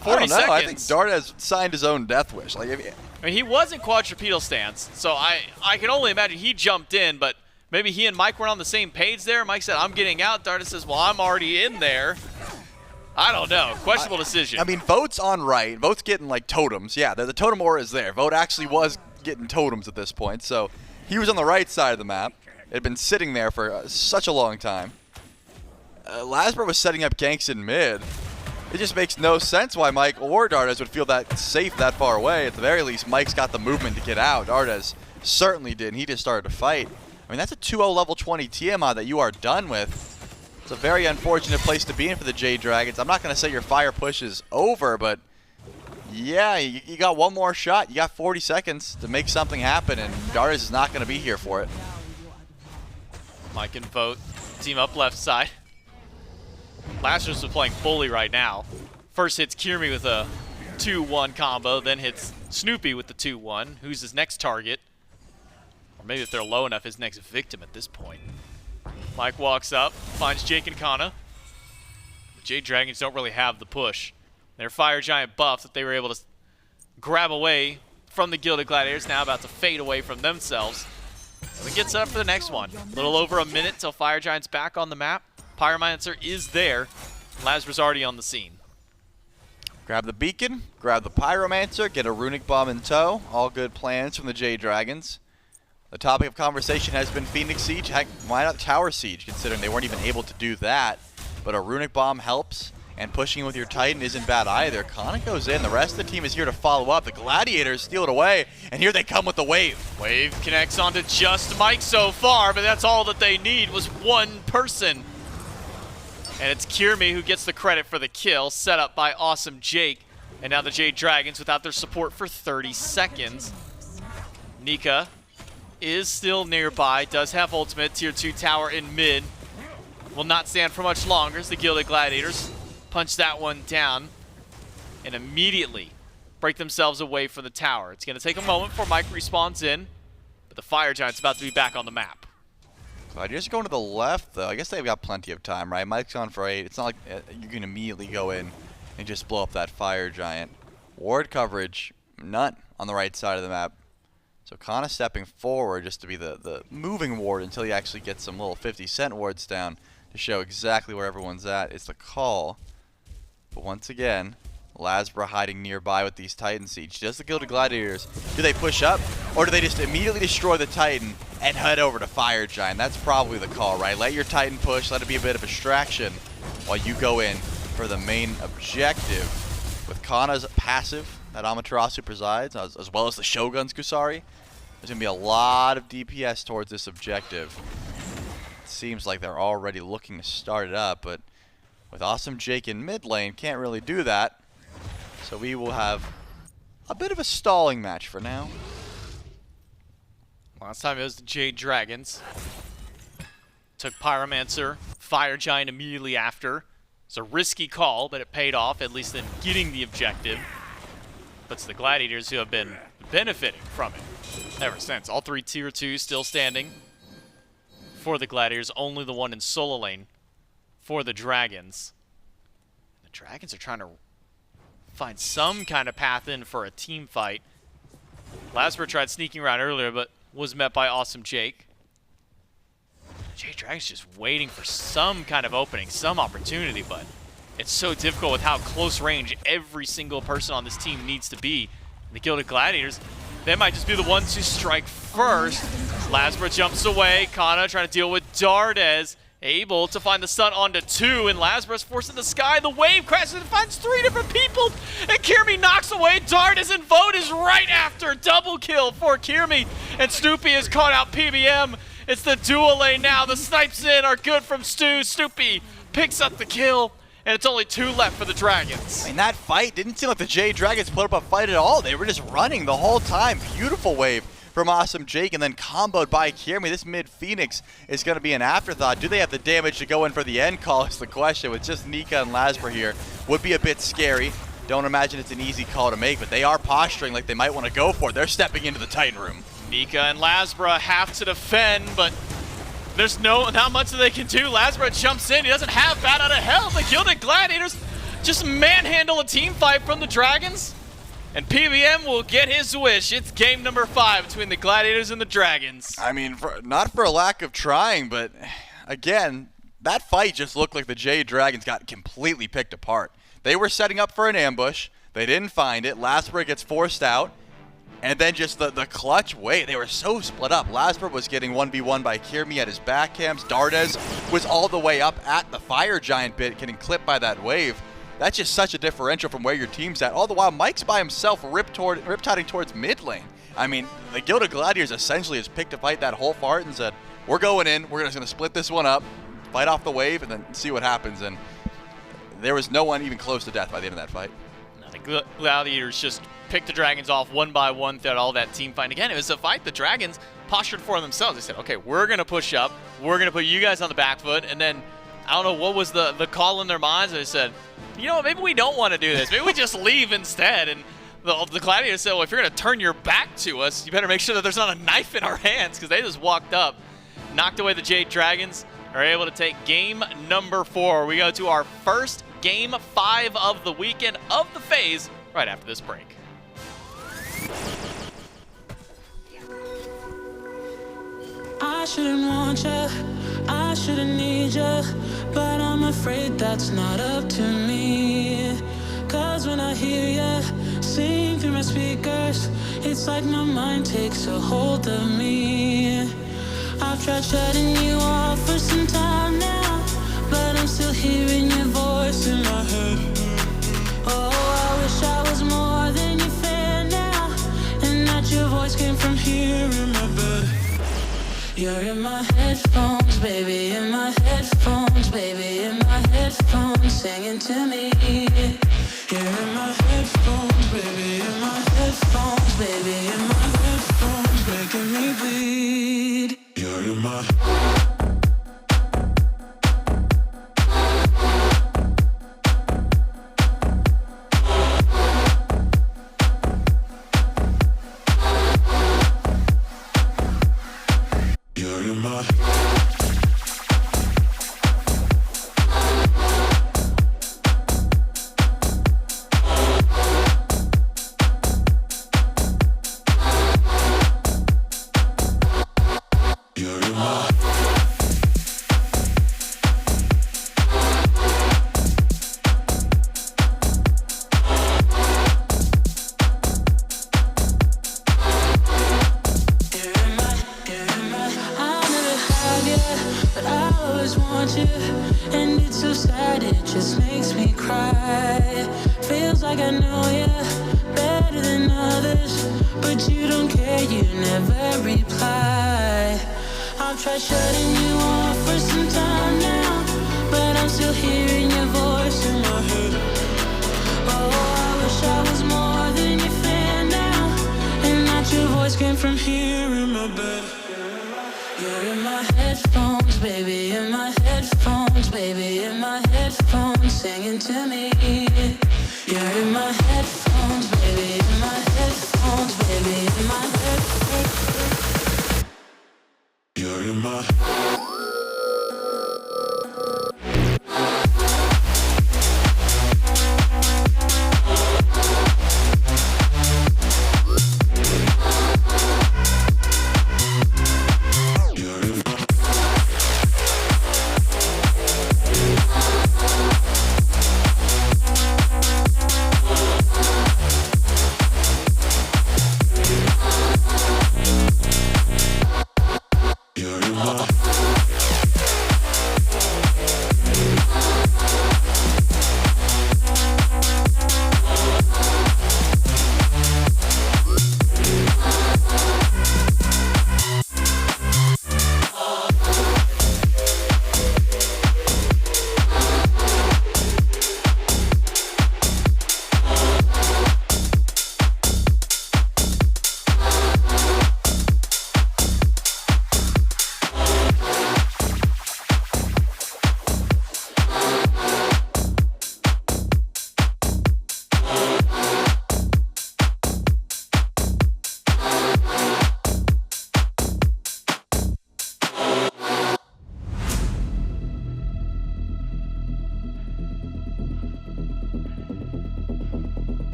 40 I don't know. seconds. I think Dardez signed his own death wish. Like, I mean, he was in quadrupedal stance, so I can only imagine he jumped in, but maybe he and Mike weren't on the same page there. Mike said, "I'm getting out." Dardez says, "Well, I'm already in there." I don't know. Questionable decision. I mean, Vote's on right. Vote's getting, like, totems. Yeah, the totem aura is there. Vote actually was getting totems at this point, so he was on the right side of the map. It had been sitting there for such a long time. LASBRA was setting up ganks in mid. It just makes no sense why Mike or Dardez would feel that safe that far away. At the very least, Mike's got the movement to get out. Dardez certainly did, and he just started to fight. I mean, that's a 2-0 level 20 Tiamat that you are done with. It's a very unfortunate place to be in for the Jade Dragons. I'm not going to say your fire push is over, but yeah, you got one more shot. You got 40 seconds to make something happen, and Dardez is not going to be here for it. Mike and Vote team up left side. Lazarus is playing bully right now. First hits Kyrmi with a 2-1 combo, then hits Snoopy with the 2-1. Who's his next target? Or maybe if they're low enough, his next victim at this point. Mike walks up, finds Jake and Cxnnah. The Jade Dragons don't really have the push. Their Fire Giant buff that they were able to grab away from the Gilded Gladiators, now about to fade away from themselves. And we get set up for the next one. A little over a minute till Fire Giant's back on the map. Pyromancer is there. LASBRA's already on the scene. Grab the beacon, grab the Pyromancer, get a runic bomb in tow. All good plans from the Jade Dragons. The topic of conversation has been Phoenix Siege. Heck, why not Tower Siege, considering they weren't even able to do that. But a runic bomb helps, and pushing with your Titan isn't bad either. Cxnnahh goes in, the rest of the team is here to follow up. The Gladiators steal it away, and here they come with the wave. Wave connects onto just Mike so far, but that's all that they need was one person. And it's Kyrmi who gets the credit for the kill, set up by Awesome Jake. And now the Jade Dragons without their support for 30 seconds. Nika is still nearby, does have ultimate, tier 2 tower in mid. Will not stand for much longer as the Gilded Gladiators punch that one down and immediately break themselves away from the tower. It's going to take a moment before Mike respawns in, but the Fire Giant's about to be back on the map. Gladiators are going to the left, though. I guess they've got plenty of time, right? Mike's on for 8. It's not like you can immediately go in and just blow up that Fire Giant. Ward coverage, none on the right side of the map. So Cxnnahh stepping forward just to be the moving ward until he actually gets some little 50-cent wards down to show exactly where everyone's at. It's the call. But once again, LASBRA hiding nearby with these Titan Siege. Does the Gilded Gladiators, do they push up, or do they just immediately destroy the Titan and head over to Fire Giant? That's probably the call, right? Let your Titan push, let it be a bit of a distraction while you go in for the main objective. With Cxnnah's passive that Amaterasu presides, as well as the Shogun's Kusari, there's going to be a lot of DPS towards this objective. It seems like they're already looking to start it up, but with Awesome Jake in mid lane, can't really do that. So we will have a bit of a stalling match for now. Last time it was the Jade Dragons. Took Pyromancer, Fire Giant immediately after. It's a risky call, but it paid off, at least in getting the objective. But it's the Gladiators who have been benefiting from it ever since. All three tier 2 still standing for the Gladiators, only the one in solo lane for the Dragons. The Dragons are trying to find some kind of path in for a team fight. LASBRA tried sneaking around earlier, but was met by Awesome Jake. Jade Dragons just waiting for some kind of opening, some opportunity, but it's so difficult with how close range every single person on this team needs to be. The Gilded Gladiators, they might just be the ones who strike first. LASBRA jumps away. Cxnnahh trying to deal with Dardez. Able to find the stun onto 2, and LASBRA's forced in the sky. The wave crashes and finds 3 different people, and Kyrmi knocks away Dardez, and Vote is right after. Double kill for Kyrmi, and Snoopy has caught out PBM. It's the dual lane now. The snipes in are good from Snoopy picks up the kill, and it's only 2 left for the Dragons. In that fight, didn't seem like the Jade Dragons put up a fight at all. They were just running the whole time. Beautiful wave from Awesome Jake, and then comboed by Kyrmi. This mid Phoenix is going to be an afterthought. Do they have the damage to go in for the end call is the question. With just Nika and LASBRA here, would be a bit scary. Don't imagine it's an easy call to make, but they are posturing like they might want to go for it. They're stepping into the Titan room. Nika and LASBRA have to defend, but there's not much that they can do. LASBRA jumps in. He doesn't have Bat out of hell. The Gilded Gladiators just manhandle a team fight from the Dragons. And PBM will get his wish. It's game number 5 between the Gladiators and the Dragons. I mean, not for a lack of trying, but again, that fight just looked like the Jade Dragons got completely picked apart. They were setting up for an ambush. They didn't find it. LASBRA gets forced out. And then just the clutch way. They were so split up. LASBRA was getting 1v1 by Kyrmi at his back cams. Dardez was all the way up at the Fire Giant bit, getting clipped by that wave. That's just such a differential from where your team's at. All the while, Mike's by himself rip-tiding towards mid lane. I mean, the Gilded Gladiators essentially has picked a fight that whole fart and said, we're going in, we're just going to split this one up, fight off the wave, and then see what happens. And there was no one even close to death by the end of that fight. No, the Gladiators just picked the Dragons off one by one throughout all that team fight. Again, it was a fight the Dragons postured for themselves. They said, okay, we're going to push up, we're going to put you guys on the back foot, and then I don't know what was the call in their minds. They said, you know what, maybe we don't want to do this. Maybe we just leave instead. And the Gladiators said, well, if you're going to turn your back to us, you better make sure that there's not a knife in our hands, because they just walked up, knocked away the Jade Dragons, are able to take game number 4. We go to our first game 5 of the weekend of the phase right after this break. I I shouldn't want you, I shouldn't need you, but I'm afraid that's not up to me. Cause when I hear you sing through my speakers, it's like my mind takes a hold of me. I've tried shutting you off for some time now, but I'm still hearing your voice in my head. Oh, I wish I was more than your fan now, and that your voice came from here in my bed. You're in my headphones, baby, in my headphones, baby, in my headphones, singing to me. You're in my headphones, baby, in my headphones, baby, in my headphones, making me bleed. You're in my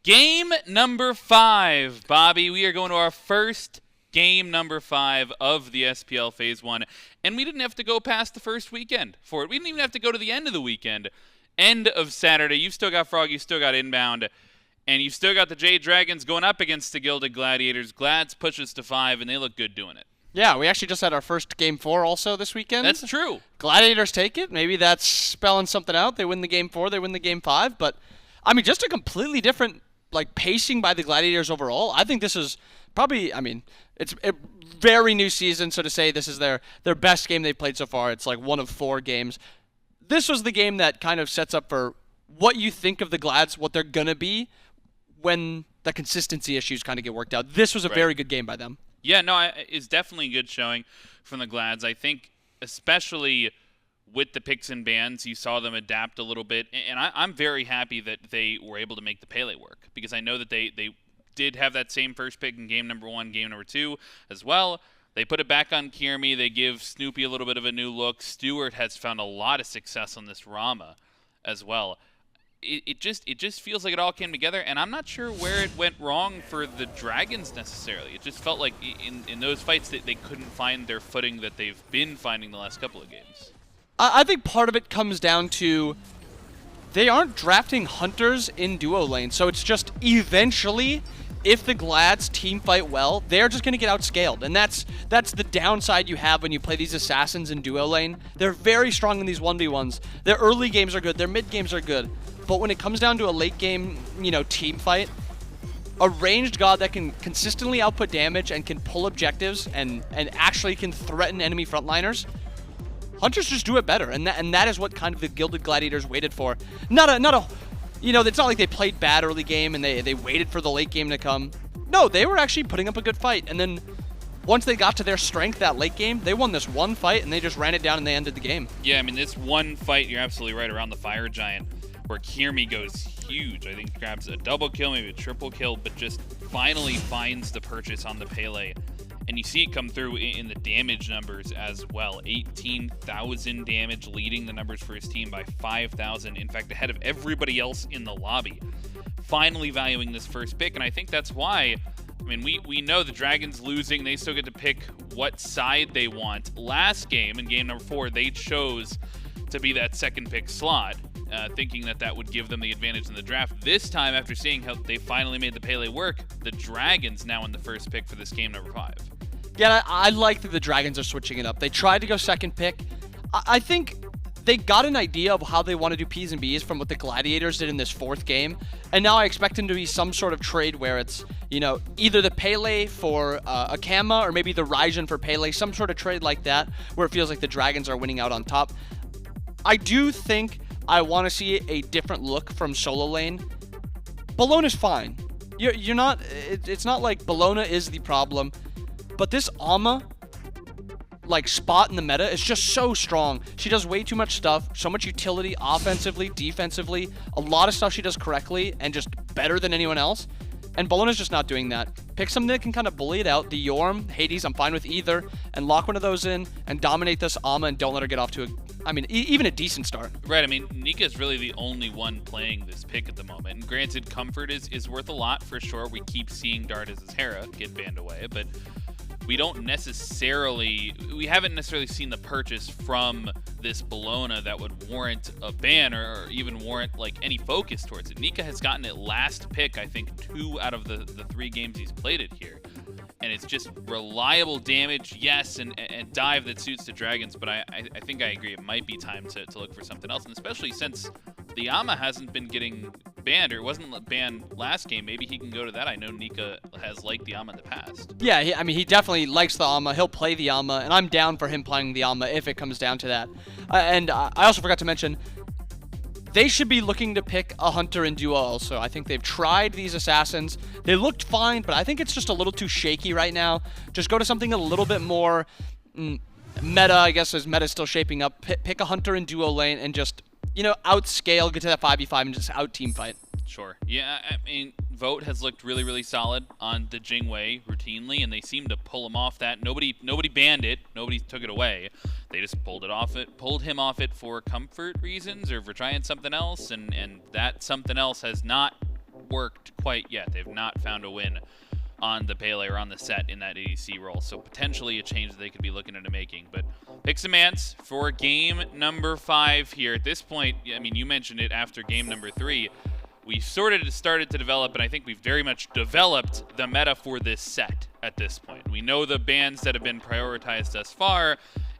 Game number 5, Bobby. We are going to our first game number 5 of the SPL Phase 1. And we didn't have to go past the first weekend for it. We didn't even have to go to the end of the weekend. End of Saturday. You've still got Frog. You've still got Inbound. And you've still got the Jade Dragons going up against the Gilded Gladiators. Glads pushes to 5, and they look good doing it. Yeah, we actually just had our first Game 4 also this weekend. That's true. Gladiators take it. Maybe that's spelling something out. They win the Game 4, they win the Game 5. But, I mean, just a completely different pacing by the Gladiators overall. I think this is probably, it's a very new season, so to say this is their best game they've played so far. It's like one of 4 games. This was the game that kind of sets up for what you think of the Glads, what they're going to be when the consistency issues kind of get worked out. This was a very good game by them. Yeah, no, it's definitely a good showing from the Glads. I think especially with the picks and bans, you saw them adapt a little bit. And I'm very happy that they were able to make the Pele work, because I know that they did have that same first pick in game number 1, game number 2 as well. They put it back on Kyrmi. They give Snoopy a little bit of a new look. Stuart has found a lot of success on this Rama as well. It just feels like it all came together, and I'm not sure where it went wrong for the Dragons necessarily. It just felt like in those fights that they couldn't find their footing that they've been finding the last couple of games. I think part of it comes down to they aren't drafting hunters in duo lane, so it's just eventually, if the Glads team fight well, they're just going to get outscaled. And that's the downside you have when you play these assassins in duo lane. They're very strong in these 1v1s. Their early games are good, their mid games are good. But when it comes down to a late game, team fight, a ranged god that can consistently output damage and can pull objectives and actually can threaten enemy frontliners, hunters just do it better. And that is what kind of the Gilded Gladiators waited for. It's not like they played bad early game and they waited for the late game to come. No, they were actually putting up a good fight. And then once they got to their strength that late game, they won this one fight and they just ran it down and they ended the game. Yeah, this one fight, you're absolutely right, around the Fire Giant, where Kyrmi goes huge. I think grabs a double kill, maybe a triple kill, but just finally finds the purchase on the Pele. And you see it come through in the damage numbers as well. 18,000 damage, leading the numbers for his team by 5,000. In fact, ahead of everybody else in the lobby. Finally valuing this first pick, and I think that's why, we know the Dragons losing, they still get to pick what side they want. Last game, in game number 4, they chose to be that second pick slot, thinking that would give them the advantage in the draft. This time, after seeing how they finally made the Pele work, the Dragons now in the first pick for this game number 5. Yeah, I like that the Dragons are switching it up. They tried to go second pick. I think they got an idea of how they want to do P's and B's from what the Gladiators did in this 4th game. And now I expect them to be some sort of trade where it's, either the Pele for a Kama or maybe the Raijin for Pele, some sort of trade like that where it feels like the Dragons are winning out on top. I do think I want to see a different look from solo lane. Bellona's fine. You're not. It's not like Bellona is the problem, but this Ama spot in the meta is just so strong. She does way too much stuff, so much utility, offensively, defensively, a lot of stuff she does correctly and just better than anyone else. And Bellona's just not doing that. Pick something that can kind of bully it out. The Yorm, Hades, I'm fine with either. And lock one of those in and dominate this Ama and don't let her get off to even a decent start. Right, Nika is really the only one playing this pick at the moment. And granted, comfort is worth a lot for sure. We keep seeing Dardez's Terra get banned away, but we haven't necessarily seen the purchase from this Bellona that would warrant a ban or even warrant any focus towards it. Nika has gotten it last pick, I think, 2 out of the 3 games he's played it here. And it's just reliable damage, yes, and dive that suits the Dragons, but I think I agree it might be time to look for something else, and especially since the Ama hasn't been getting banned, or it wasn't banned last game, maybe he can go to that. I know Nika has liked the Ama in the past. Yeah, he definitely likes the Ama. He'll play the Ama, and I'm down for him playing the Ama if it comes down to that. And I also forgot to mention, they should be looking to pick a hunter in duo also. I think they've tried these assassins. They looked fine, but I think it's just a little too shaky right now. Just go to something a little bit more meta, I guess, as meta's still shaping up. Pick a hunter in duo lane and just, outscale, get to that 5v5 and just out-team fight. Sure. Yeah, Vote has looked really, really solid on the Jing way routinely, and they seem to pull him off that. Nobody banned it. Nobody took it away. They just pulled him off it for comfort reasons or for trying something else, and that something else has not worked quite yet. They've not found a win on the Pele or on the set in that ADC role. So potentially a change that they could be looking into making. But Pixamance for game number 5 here. At this point, I mean, you mentioned it after game number 3. We started to develop, and I think we've very much developed the meta for this set at this point. We know the bans that have been prioritized thus far,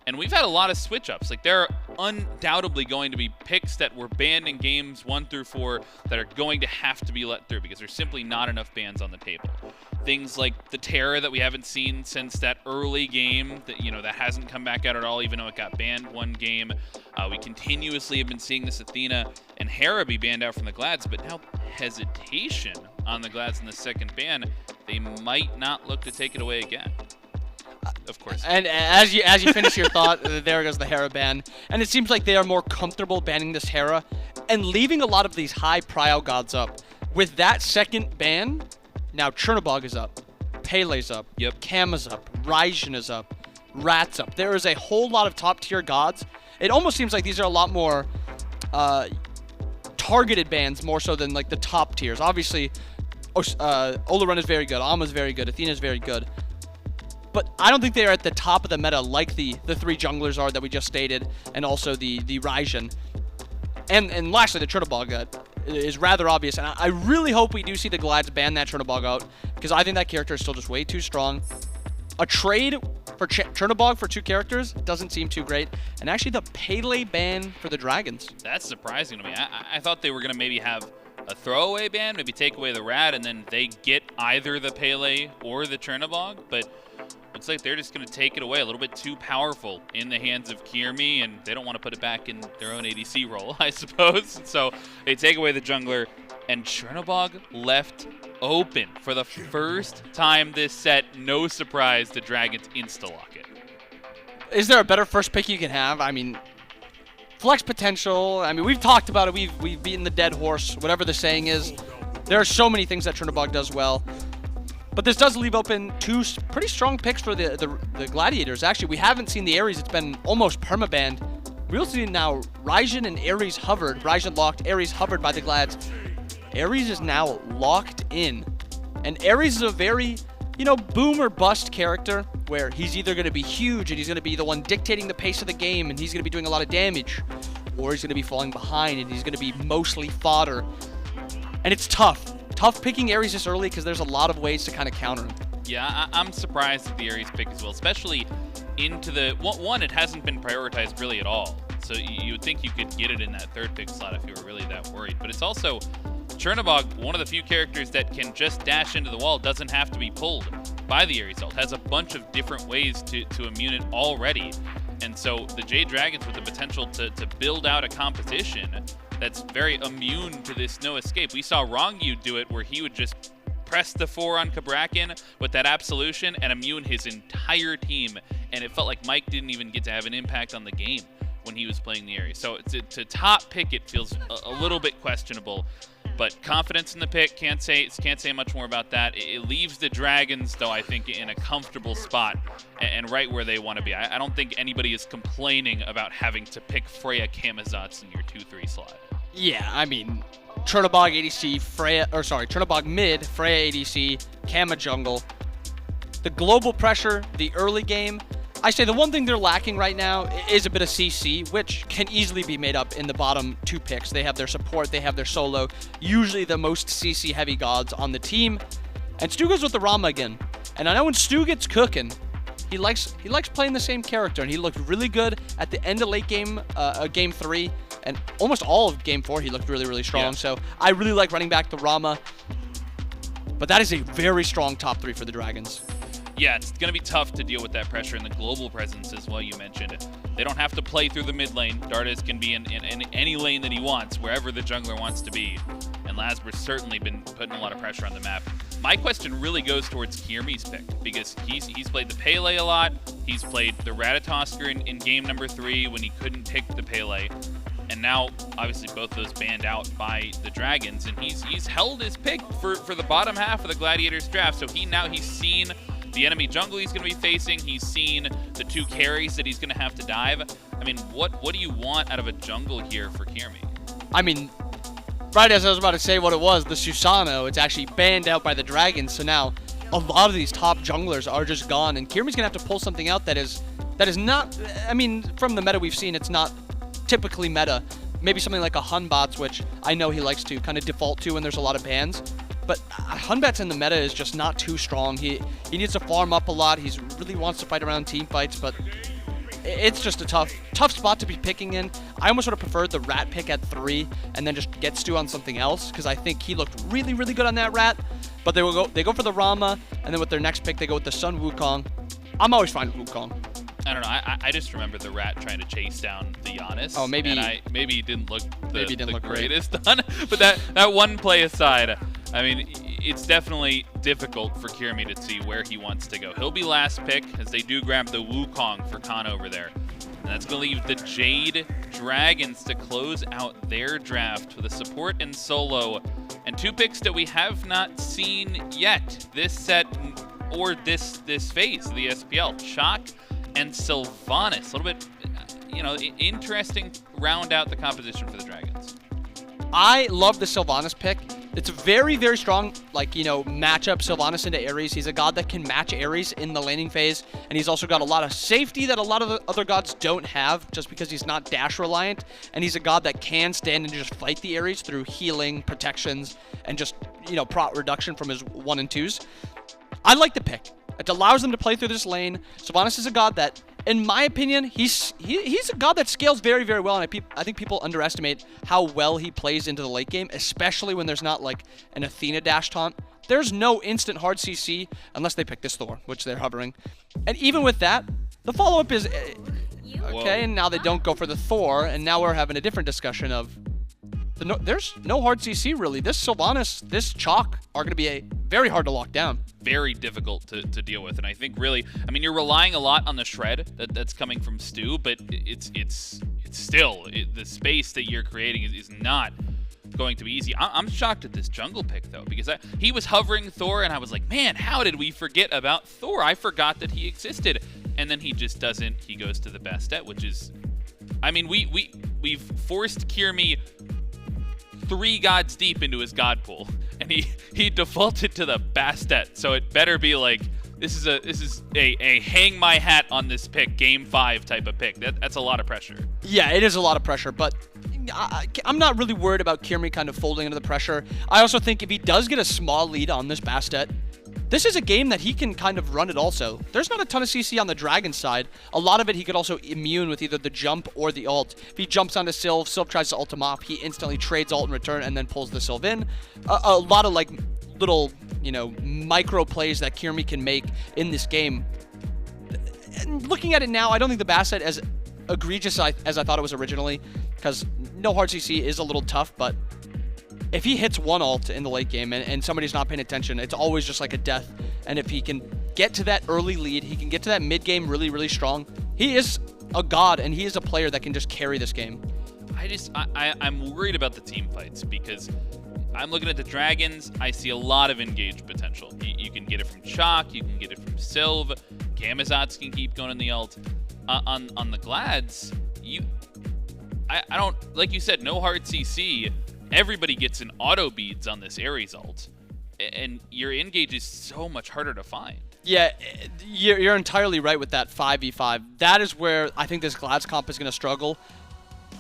and we've had a lot of switch-ups. Like, there are undoubtedly going to be picks that were banned in games 1 through 4 that are going to have to be let through because there's simply not enough bans on the table. Things like the Terra that we haven't seen since that early game, that that hasn't come back out at all, even though it got banned one game. We continuously have been seeing this Athena and Hera be banned out from the Glads, but now hesitation on the Glads in the second ban. They might not look to take it away again. Of course. And as you finish your thought, there goes the Hera ban. And it seems like they are more comfortable banning this Hera and leaving a lot of these high prio gods up. With that second ban, now Chernobyl is up, Pele's up, Kama's up, Raijin is up, Rat's up. There is a whole lot of top tier gods. It almost seems like these are a lot more targeted bans more so than like the top tiers. Obviously, Olorun is very good, Ama's very good, Athena's very good. But I don't think they are at the top of the meta like the 3 junglers are that we just stated, and also the Raijin. And lastly, the Chernobyl is rather obvious, and I really hope we do see the Glads ban that Chernobyl out, because I think that character is still just way too strong. A trade for Chernobyl for 2 characters doesn't seem too great, and actually the Pele ban for the Dragons. That's surprising to me. I thought they were going to maybe have a throwaway ban, maybe take away the Rat, and then they get either the Pele or the Chernobyl, but looks like they're just going to take it away. A little bit too powerful in the hands of Kyrmi, and they don't want to put it back in their own ADC role, I suppose. So they take away the jungler, and Chernobyl left open for the first time this set. No surprise, the Dragons insta-lock it. Is there a better first pick you can have? I mean, flex potential. I mean, we've talked about it. We've beaten the dead horse, whatever the saying is. There are so many things that Chernobyl does well. But this does leave open 2 pretty strong picks for the Gladiators. Actually, we haven't seen the Ares. It's been almost permabanned. We also see now Raijin and Ares hovered. Raijin locked, Ares hovered by the Glads. Ares is now locked in. And Ares is a very, boom or bust character where he's either going to be huge and he's going to be the one dictating the pace of the game and he's going to be doing a lot of damage, or he's going to be falling behind and he's going to be mostly fodder. And it's tough. Tough picking Ares this early because there's a lot of ways to kind of counter him. Yeah, I'm surprised at the Ares pick as well, especially into the... One, it hasn't been prioritized really at all. So you would think you could get it in that 3rd pick slot if you were really that worried. But it's also... Chernobyl, one of the few characters that can just dash into the wall, doesn't have to be pulled by the Ares ult. Has a bunch of different ways to immune it already. And so the Jade Dragons with the potential to build out a composition that's very immune to this no escape. We saw Rongyu do it where he would just press the 4 on Cabrakan with that absolution and immune his entire team. And it felt like Mike didn't even get to have an impact on the game when he was playing the Ares. So to top pick it feels a little bit questionable. But confidence in the pick, can't say much more about that. It leaves the Dragons, though, I think, in a comfortable spot and right where they want to be. I don't think anybody is complaining about having to pick Freya Camazotz in your 2-3 slot. Yeah, I mean, Chernobyl ADC, Chernobyl mid, Freya ADC, Kama jungle. The global pressure, the early game. I say the one thing they're lacking right now is a bit of CC, which can easily be made up in the bottom 2 picks. They have their support, they have their solo, usually the most CC heavy gods on the team. And Stu goes with the Rama again. And I know when Stu gets cooking, he likes playing the same character, and he looked really good at the end of late game, game 3, and almost all of game 4 he looked really, really strong. Yeah. So I really like running back the Rama. But that is a very strong top 3 for the Dragons. Yeah, it's going to be tough to deal with that pressure and the global presence as well, you mentioned. They don't have to play through the mid lane. Dardez can be in any lane that he wants, wherever the jungler wants to be. And LASBRA's certainly been putting a lot of pressure on the map. My question really goes towards Kyrmi's pick, because he's played the Pele a lot. He's played the Ratatoskr in game number 3 when he couldn't pick the Pele. And now, obviously, both those banned out by the Dragons. And he's held his pick for the bottom half of the Gladiators draft. So he's seen the enemy jungle he's going to be facing. He's seen the 2 carries that he's going to have to dive. I mean, what do you want out of a jungle here for Kyrmi? I mean, right as I was about to say what it was, the Susanoo, it's actually banned out by the Dragons, so now a lot of these top junglers are just gone, and Kyrmi's gonna have to pull something out that is not, I mean, from the meta we've seen, it's not typically meta. Maybe something like a Hunbots, which I know he likes to kind of default to when there's a lot of bans. But Hunbots in the meta is just not too strong. He needs to farm up a lot. He really wants to fight around team fights, but it's just a tough spot to be picking in. I almost would have preferred the Rat pick at 3 and then just get Stu on something else, because I think he looked really, really good on that Rat. But they go for the Rama, and then with their next pick, they go with the Sun Wukong. I'm always fine with Wukong. I don't know. I just remember the Rat trying to chase down the Janus. Oh, maybe. And maybe he didn't look the greatest on it. But that one play aside, I mean, it's definitely difficult for Kyrmi to see where he wants to go. He'll be last pick as they do grab the Wukong for Khan over there. And that's going to leave the Jade Dragons to close out their draft with a support and solo. And 2 picks that we have not seen yet this set or this phase of the SPL. Chalk and Sylvanas. A little bit, interesting round out the composition for the Dragons. I love the Sylvanas pick. It's a very, very strong, matchup Sylvanas into Ares. He's a god that can match Ares in the laning phase, and he's also got a lot of safety that a lot of the other gods don't have, just because he's not dash reliant, and he's a god that can stand and just fight the Ares through healing, protections, and just, prot reduction from his 1 and 2s. I like the pick. It allows them to play through this lane. Sylvanas is a god that, in my opinion, he's a god that scales very, very well, and I think people underestimate how well he plays into the late game, especially when there's not like an Athena dash taunt. There's no instant hard CC unless they pick this Thor, which they're hovering. And even with that, the follow-up is okay, and now they don't go for the Thor, and now we're having a different discussion of there's no hard CC really. This Sylvanas, this Chalk are going to be very hard to lock down. Very difficult to deal with, and I think really, I mean, you're relying a lot on the shred that's coming from Stu, but it's still the space that you're creating is not going to be easy. I'm shocked at this jungle pick though, because he was hovering Thor, and I was like, man, how did we forget about Thor? I forgot that he existed, and then he just doesn't. He goes to the Bastet, which is, I mean, we've forced Kyrmi 3 gods deep into his god pool, and he defaulted to the Bastet. So it better be like this is a hang my hat on this pick, game 5 type of pick. That's a lot of pressure. Yeah, it is a lot of pressure, but I'm not really worried about Kyrmi kind of folding into the pressure. I also think if he does get a small lead on this Bastet, this is a game that he can kind of run it also. There's not a ton of CC on the Dragon side. A lot of it he could also immune with either the jump or the ult. If he jumps onto Sylv, Sylv tries to ult him off, he instantly trades ult in return and then pulls the Sylv in. A lot of like little, micro plays that Kyrmi can make in this game. And looking at it now, I don't think the Bastet as egregious as I thought it was originally, because no hard CC is a little tough, but if he hits 1 ult in the late game and somebody's not paying attention, it's always just like a death. And if he can get to that early lead, he can get to that mid game really, really strong. He is a god, and he is a player that can just carry this game. I'm worried about the team fights, because I'm looking at the Dragons. I see a lot of engaged potential. You can get it from Chalk, you can get it from Sylv, Camazotz can keep going in the ult. On the Glads, I don't, like you said, no hard CC. Everybody gets an auto beads on this Ares ult, and your engage is so much harder to find. Yeah, you're entirely right with that 5v5. That is where I think this Glads comp is going to struggle.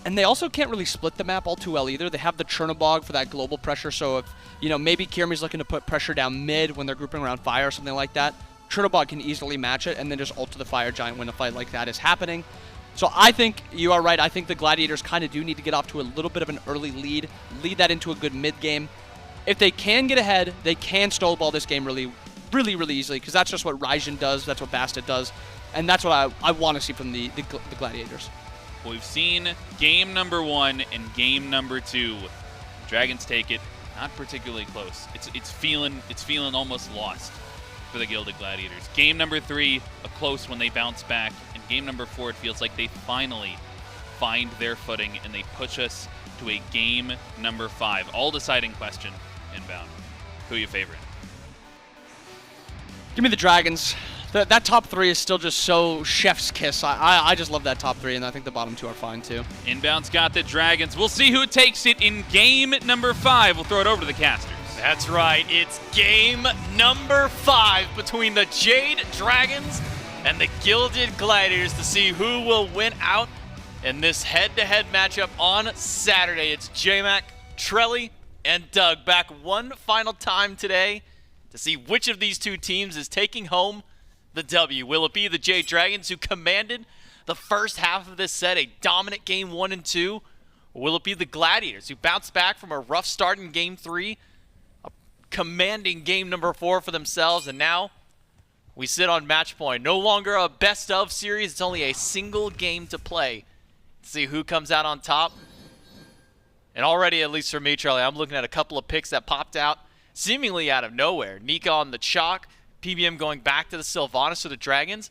And they also can't really split the map all too well either. They have the Chernobog for that global pressure, so if, maybe Kyrmi's looking to put pressure down mid when they're grouping around fire or something like that, Chernobog can easily match it and then just ult to the Fire Giant when a fight like that is happening. So I think you are right. I think the Gladiators kind of do need to get off to a little bit of an early lead that into a good mid game. If they can get ahead, they can snowball this game really, really, really easily, because that's just what Raijin does, that's what Bastet does, and that's what I want to see from the Gladiators. Well, we've seen game number 1 and game number 2. Dragons take it, not particularly close. It's feeling almost lost for the Gilded Gladiators. Game number 3, a close one, they bounce back. And game number 4, it feels like they finally find their footing and they push us to a game number 5. All deciding question inbound. Who are you favoring? Give me the Dragons. that top 3 is still just so chef's kiss. I just love that top 3, and I think the bottom 2 are fine too. Inbound's got the Dragons. We'll see who takes it in game number 5. We'll throw it over to the casters. That's right. It's game number 5 between the Jade Dragons and the Gilded Gladiators to see who will win out in this head-to-head matchup on Saturday. It's J-Mac, Trelly, and Doug back one final time today to see which of these two teams is taking home the W. Will it be the Jade Dragons, who commanded the first half of this set, a dominant game 1 and 2? Or will it be the Gladiators, who bounced back from a rough start in game 3, a commanding game number 4 for themselves, and now we sit on match point. No longer a best of series, it's only a single game to play to see who comes out on top. And already, at least for me, Charlie, I'm looking at a couple of picks that popped out seemingly out of nowhere. Nika on the chalk, PBM going back to the Sylvanas for the Dragons.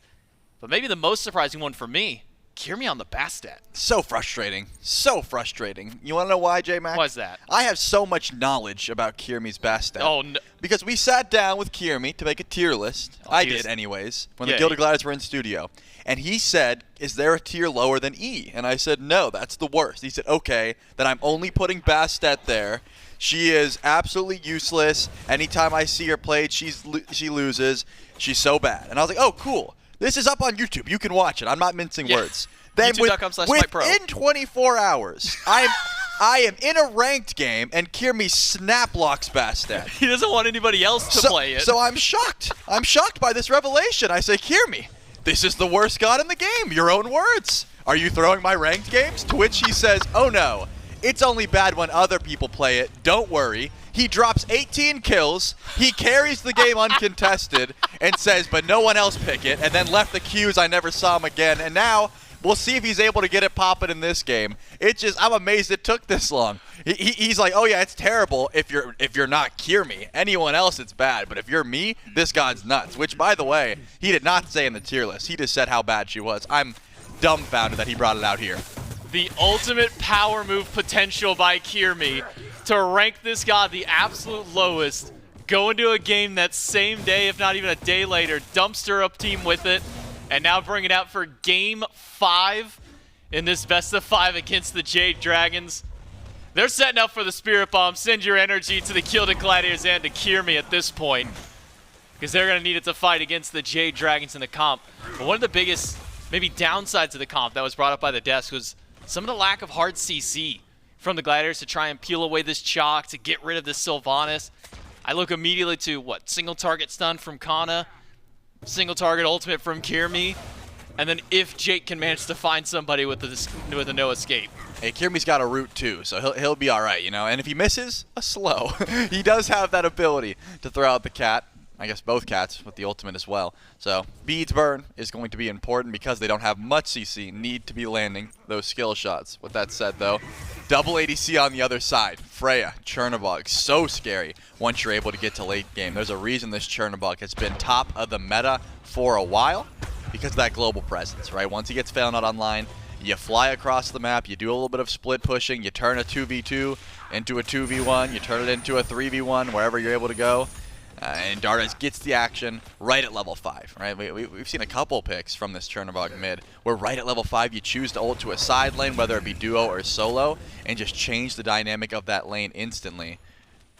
But maybe the most surprising one for me, Kyrmi on the Bastet. So frustrating. So frustrating. You want to know why, J-Mac? Why's that? I have so much knowledge about Kyrmi's Bastet. Oh, no. Because we sat down with Kyrmi to make a tier list. I did, anyways, when the Gilded Gladiators were in studio. And he said, is there a tier lower than E? And I said, no, that's the worst. He said, okay, then I'm only putting Bastet there. She is absolutely useless. Anytime I see her played, she loses. She's so bad. And I was like, oh, cool. This is up on YouTube. You can watch it. I'm not mincing words. Then within 24 hours, I am in a ranked game, and Kyrmi snap locks Bastet. He doesn't want anybody else to play it. So I'm shocked. I'm shocked by this revelation. I say, Kyrmi, this is the worst god in the game. Your own words. Are you throwing my ranked games? To which he says, oh no, it's only bad when other people play it. Don't worry. He drops 18 kills, he carries the game uncontested, and says, but no one else pick it, and then left the queues. I never saw him again, and now we'll see if he's able to get it popping in this game. It's just, I'm amazed it took this long. He's like, oh yeah, it's terrible if you're not Kyrmi. Anyone else, it's bad, but if you're me, this god's nuts. Which, by the way, he did not say in the tier list. He just said how bad she was. I'm dumbfounded that he brought it out here. The ultimate power move potential by Kyrmi to rank this god the absolute lowest, go into a game that same day, if not even a day later, dumpster up team with it, and now bring it out for game 5 in this best of 5 against the Jade Dragons. They're setting up for the Spirit Bomb. Send your energy to the Gilded Gladiators and to Kyrmi at this point, because they're going to need it to fight against the Jade Dragons in the comp. But one of the biggest, maybe downsides of the comp that was brought up by the desk was some of the lack of hard CC from the Gladiators to try and peel away this chalk, to get rid of this Sylvanas. I look immediately to, what, single target stun from Kana, single target ultimate from Kyrmi, and then if Jake can manage to find somebody with a no escape. Hey, Kyrmi's got a root too, so he'll be all right, you know. And if he misses, a slow. He does have that ability to throw out the cat. I guess both cats with the ultimate as well. So Beads Burn is going to be important because they don't have much CC, need to be landing those skill shots. With that said though, double ADC on the other side. Freya, Chernobog, so scary once you're able to get to late game. There's a reason this Chernobog has been top of the meta for a while, because of that global presence, right? Once he gets Failnut online, you fly across the map, you do a little bit of split pushing, you turn a 2v2 into a 2v1, you turn it into a 3v1, wherever you're able to go. And Dardez gets the action right at level 5, right? We've seen a couple picks from this Chernobog mid where right at level 5 you choose to ult to a side lane, whether it be duo or solo, and just change the dynamic of that lane instantly.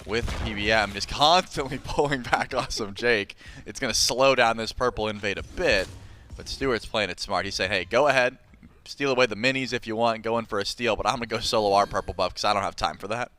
With PBM just constantly pulling back awesome Jake, it's going to slow down this purple invade a bit, but Stuart's playing it smart. He's saying, hey, go ahead, steal away the minis if you want, go in for a steal, but I'm going to go solo our purple buff because I don't have time for that.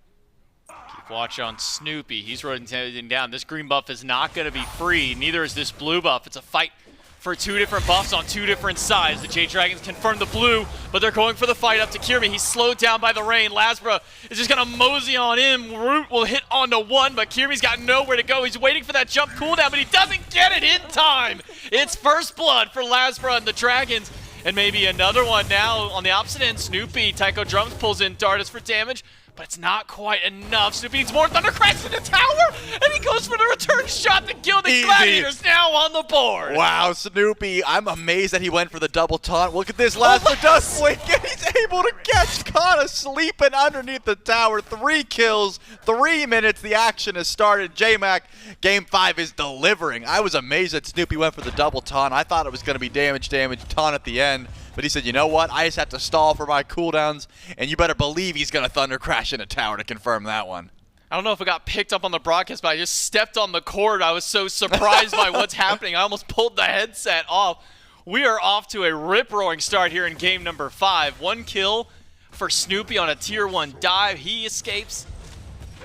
Watch on Snoopy. He's rotating down. This green buff is not going to be free. Neither is this blue buff. It's a fight for 2 different buffs on 2 different sides. The Jade Dragons confirm the blue, but they're going for the fight up to Kyrmi. He's slowed down by the rain. LASBRA is just going to mosey on in. Root will hit onto 1, but Kyrmi's got nowhere to go. He's waiting for that jump cooldown, but he doesn't get it in time. It's first blood for LASBRA and the Dragons. And maybe another one now on the opposite end. Snoopy, Taiko Drums pulls in Dardez for damage. but it's not quite enough. Snoopy needs more. Thunder cracks in the tower, and he goes for the return shot. The Gilded Gladiators now on the board. Wow, Snoopy, I'm amazed that he went for the double taunt. Look at this, LASBRA does blink, and he's able to catch Kana sleeping underneath the tower. 3 kills, 3 minutes, the action has started. J-Mac, Game 5 is delivering. I was amazed that Snoopy went for the double taunt. I thought it was going to be damage, taunt at the end. But he said, you know what? I just have to stall for my cooldowns, and you better believe he's going to thunder crash in a tower to confirm that one. I don't know if it got picked up on the broadcast, but I just stepped on the cord. I was so surprised by what's happening. I almost pulled the headset off. We are off to a rip-roaring start here in game number 5. 1 kill for Snoopy on a tier 1 dive. He escapes.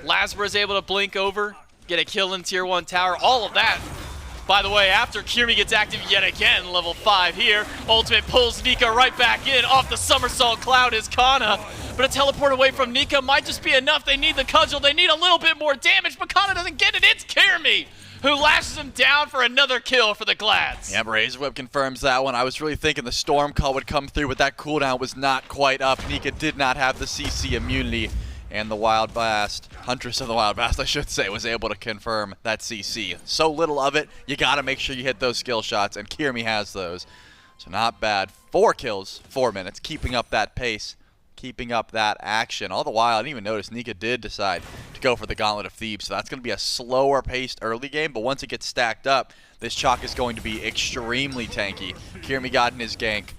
LASBRA is able to blink over, get a kill in tier 1 tower. All of that, by the way, after Kyrmi gets active yet again, level 5 here. Ultimate pulls Nika right back in. Off the somersault cloud is Kana. But a teleport away from Nika might just be enough. They need the cudgel. They need a little bit more damage, but Kana doesn't get it. It's Kyrmi who lashes him down for another kill for the Glads. Yeah, Razor Whip confirms that one. I was really thinking the Storm Call would come through, but that cooldown was not quite up. Nika did not have the CC immunity. And the Wild Blast, Huntress of the Wild Blast, I should say, was able to confirm that CC. So little of it, you got to make sure you hit those skill shots, and Kyrmi has those. So not bad. 4 kills, 4 minutes, keeping up that pace, keeping up that action. All the while, I didn't even notice Nika did decide to go for the Gauntlet of Thebes. So that's going to be a slower paced early game, but once it gets stacked up, this chalk is going to be extremely tanky. Kyrmi got in his gank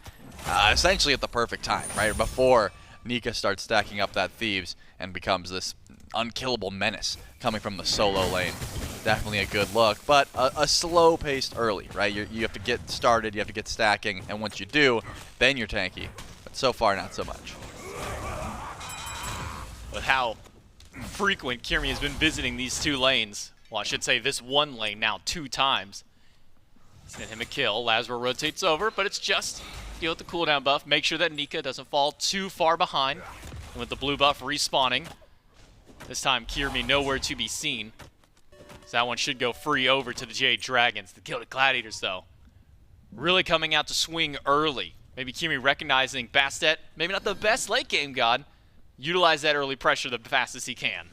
essentially at the perfect time, right before Nika starts stacking up that Thebes and becomes this unkillable menace coming from the solo lane. Definitely a good look, but a slow-paced early, right? You have to get started, you have to get stacking, and once you do, then you're tanky. But so far, not so much. With how frequent Kyrmi has been visiting these 2 lanes, well, I should say this 1 lane now 2 times. Send him a kill. LASBRA rotates over, but it's just deal with the cooldown buff. Make sure that Nika doesn't fall too far behind. And with the blue buff respawning, this time Kyrmi nowhere to be seen. So that one should go free over to the Jade Dragons. The Gilded Gladiators, though, really coming out to swing early. Maybe Kyrmi recognizing Bastet, maybe not the best late game god, utilize that early pressure the fastest he can.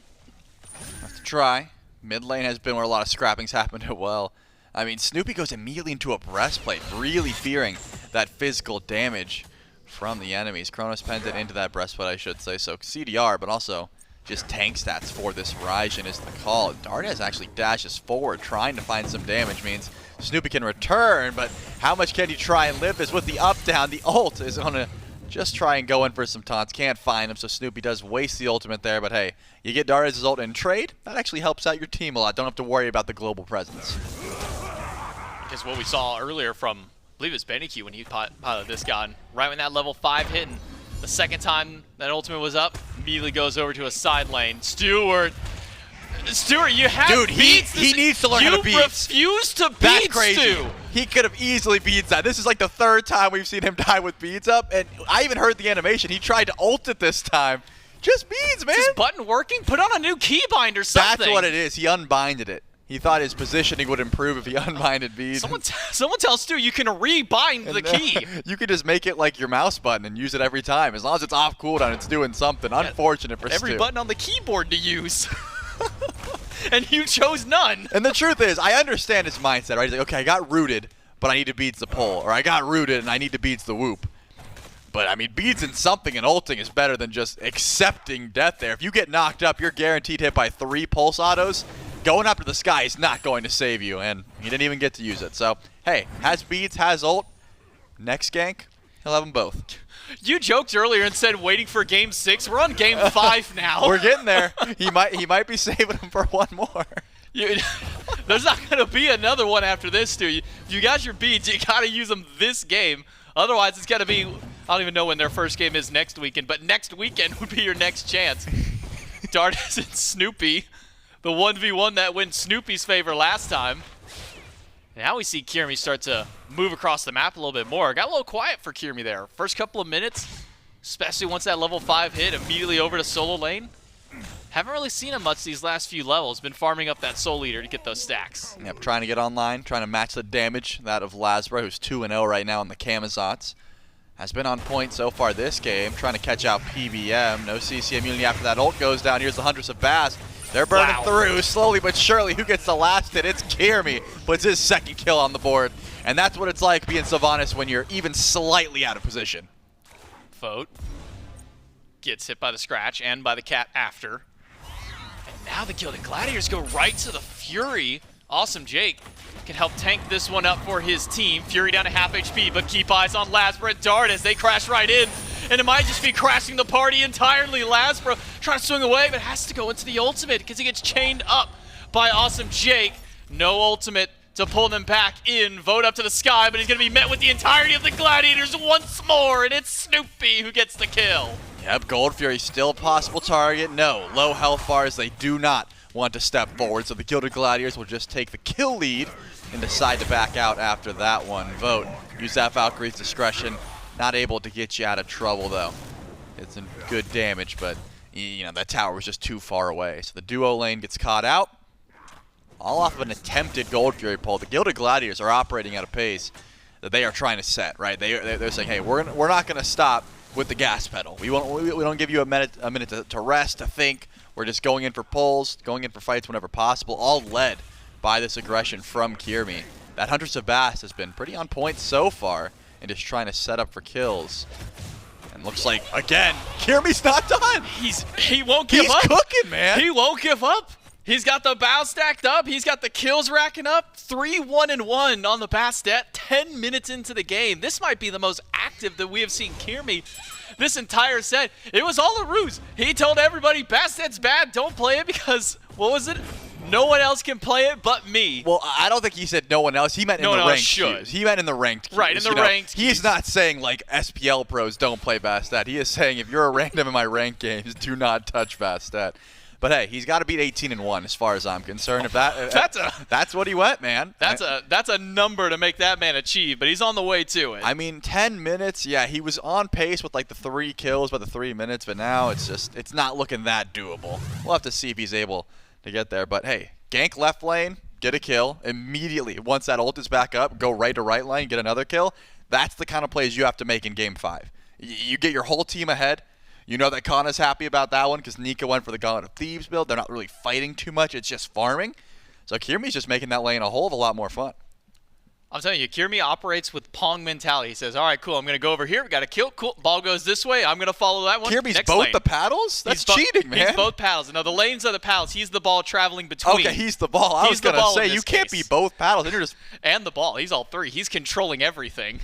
Have to try. Mid lane has been where a lot of scrappings happened as well. I mean, Snoopy goes immediately into a breastplate, really fearing that physical damage from the enemies. Kronos Pendant into that breastplate, I should say. So CDR, but also just tank stats for this Raijin is the call. Dardez actually dashes forward, trying to find some damage. Means Snoopy can return, but how much can he try and live this with the up-down? The ult is going to just try and go in for some taunts. Can't find him, so Snoopy does waste the ultimate there. But hey, you get Dardez's ult in trade. That actually helps out your team a lot. Don't have to worry about the global presence. Because what we saw earlier from, I believe it was Beniki when he piloted this god, right when that level 5 hit, and the second time that ultimate was up, immediately goes over to a side lane. Stuart, you have Dude, beats. he needs to learn how to beat. You refuse to beat That's crazy. Stu. He could have easily beats that. This is like the 3rd time we've seen him die with beads up, and I even heard the animation. He tried to ult it this time. Just beads, man. Is this button working? Put on a new keybind or something. That's what it is. He unbinded it. He thought his positioning would improve if he unbinded beads. Someone tell Stu you can rebind the key. You can just make it like your mouse button and use it every time. As long as it's off cooldown, it's doing something. Unfortunate for Stu. Every button on the keyboard to use. And you chose none. And the truth is, I understand his mindset, right? He's like, okay, I got rooted, but I need to beats the pull. Or I got rooted and I need to beats the whoop. But, I mean, beads in something and ulting is better than just accepting death there. If you get knocked up, you're guaranteed hit by 3 pulse autos. Going up to the sky is not going to save you, and he didn't even get to use it. So, hey, has beads, has ult. Next gank, he'll have them both. You joked earlier and said waiting for game 6. We're on game 5 now. We're getting there. He might be saving him for one more. There's not going to be another one after this, Stu. You got your beads. You got to use them this game. Otherwise, it's got to be, I don't even know when their first game is next weekend, but next weekend would be your next chance. Dardez and Snoopy, the 1v1 that went Snoopy's favor last time. Now we see Kyrmi start to move across the map a little bit more. Got a little quiet for Kyrmi there. First couple of minutes, especially once that level 5 hit, immediately over to solo lane. Haven't really seen him much these last few levels. Been farming up that soul leader to get those stacks. Yep, trying to get online, trying to match the damage, that of LASBRA, who's 2-0 right now on the Camazotz. has been on point so far this game, trying to catch out PBM. No CC immunity after that ult goes down. Here's the Huntress of Bass. They're burning through slowly but surely. Who gets the last hit? It's Kyrmi, puts his second kill on the board. And that's what it's like being Sylvanas when you're even slightly out of position. Vote gets hit by the scratch and by the cat after. And now the Gilded Gladiators go right to the Fury. Awesome Jake can help tank this one up for his team. Fury down to half HP, but keep eyes on LASBRA and Dardez. They crash right in, and it might just be crashing the party entirely. LASBRA trying to swing away, but has to go into the ultimate because he gets chained up by Awesome Jake. No ultimate to pull them back in. Vote up to the sky, but he's going to be met with the entirety of the Gladiators once more, and it's Snoopy who gets the kill. Yep, Gold Fury still a possible target. No, low health bars, they do not want to step forward, so the Gilded Gladiators will just take the kill lead and decide to back out after that one. Vote, use that Valkyrie's discretion. Not able to get you out of trouble, though. It's some good damage, but you know that tower was just too far away. So the duo lane gets caught out. All off of an attempted Gold Fury pull. The Gilded Gladiators are operating at a pace that they are trying to set, right? They're saying, hey, we're not going to stop with the gas pedal. We don't give you a minute to rest, to think. We're just going in for pulls, going in for fights whenever possible, all led by this aggression from Kyrmi. That Huntress of Bass has been pretty on point so far and just trying to set up for kills. And looks like, again, Kyrmi's not done. He won't give up. He's cooking, man. He won't give up. He's got the bow stacked up. He's got the kills racking up. 3-1-1 on the Bastet. 10 minutes into the game. This might be the most active that we have seen Kyrmi this entire set. It was all a ruse. He told everybody, Bastet's bad. Don't play it because, what was it? No one else can play it but me. Well, I don't think he said no one else. He meant in the ranked queues. He meant in the ranked queues. Right, in the ranked queues. He's not saying, like, SPL pros don't play Bastet. He is saying, if you're a random in my ranked games, do not touch Bastet. But hey, he's got to beat 18-1 as far as I'm concerned. If that's what he went, man. That's a number to make that man achieve, but he's on the way to it. I mean, 10 minutes, yeah, he was on pace with like the 3 kills by the 3 minutes, but now it's not looking that doable. We'll have to see if he's able to get there. But hey, gank left lane, get a kill immediately. Once that ult is back up, go right to right lane, get another kill. That's the kind of plays you have to make in Game 5. You get your whole team ahead. You know that Kana's happy about that one because Nika went for the Gauntlet of Thieves build. They're not really fighting too much. It's just farming. So Kyrmi's just making that lane a whole of a lot more fun. I'm telling you, Kyrmi operates with Pong mentality. He says, all right, cool, I'm going to go over here. We got a kill. Cool. Ball goes this way. I'm going to follow that one. Kyrmi's Next both lane. the paddles? That's cheating, man. He's both paddles. No, the lanes are the paddles. He's the ball traveling between. Okay, he's the ball. I was going to say, you can't be both paddles. And you're just... And the ball. He's all 3. He's controlling everything.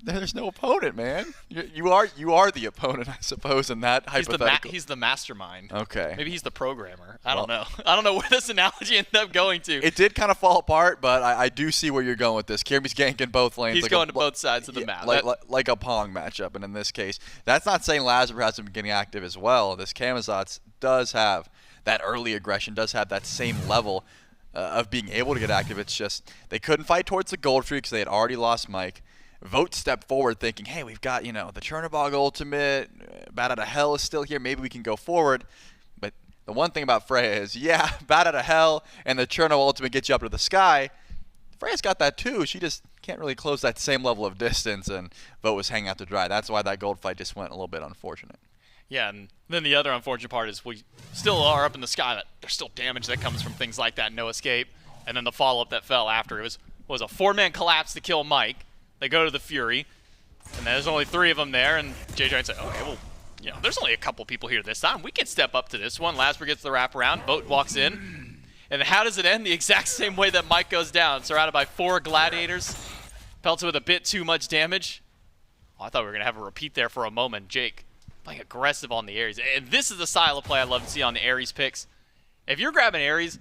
There's no opponent, man. You are the opponent, I suppose, in that hypothetical. He's the mastermind. Okay. Maybe he's the programmer. I don't know. I don't know where this analogy ended up going to. It did kind of fall apart, but I do see where you're going with this. Kyrmi's ganking both lanes. He's going to both sides of the map. Like a Pong matchup, and in this case, that's not saying LASBRA hasn't been getting active as well. This Camazotz does have that early aggression, does have that same level of being able to get active. It's just they couldn't fight towards the Gold Tree because they had already lost Mike. Vote stepped forward thinking, hey, we've got, the Chernobog ultimate, Bat Out of Hell is still here, maybe we can go forward. But the one thing about Freya is, yeah, Bat Out of Hell and the Cherno ultimate get you up to the sky. Freya's got that too. She just can't really close that same level of distance, and Vote was hanging out to dry. That's why that gold fight just went a little bit unfortunate. Yeah, and then the other unfortunate part is we still are up in the sky, but there's still damage that comes from things like that, no escape. And then the follow-up that fell after. It was a 4-man collapse to kill Mike. They go to the Fury, and there's only 3 of them there, and Jade Dragons say, okay, well, there's only a couple people here this time. We can step up to this one. LASBRA gets the wraparound. Vote walks in. And how does it end? The exact same way that Mike goes down. Surrounded by 4 Gladiators. Pelted with a bit too much damage. Oh, I thought we were going to have a repeat there for a moment. Jake playing aggressive on the Ares. And this is the style of play I love to see on the Ares picks. If you're grabbing Ares,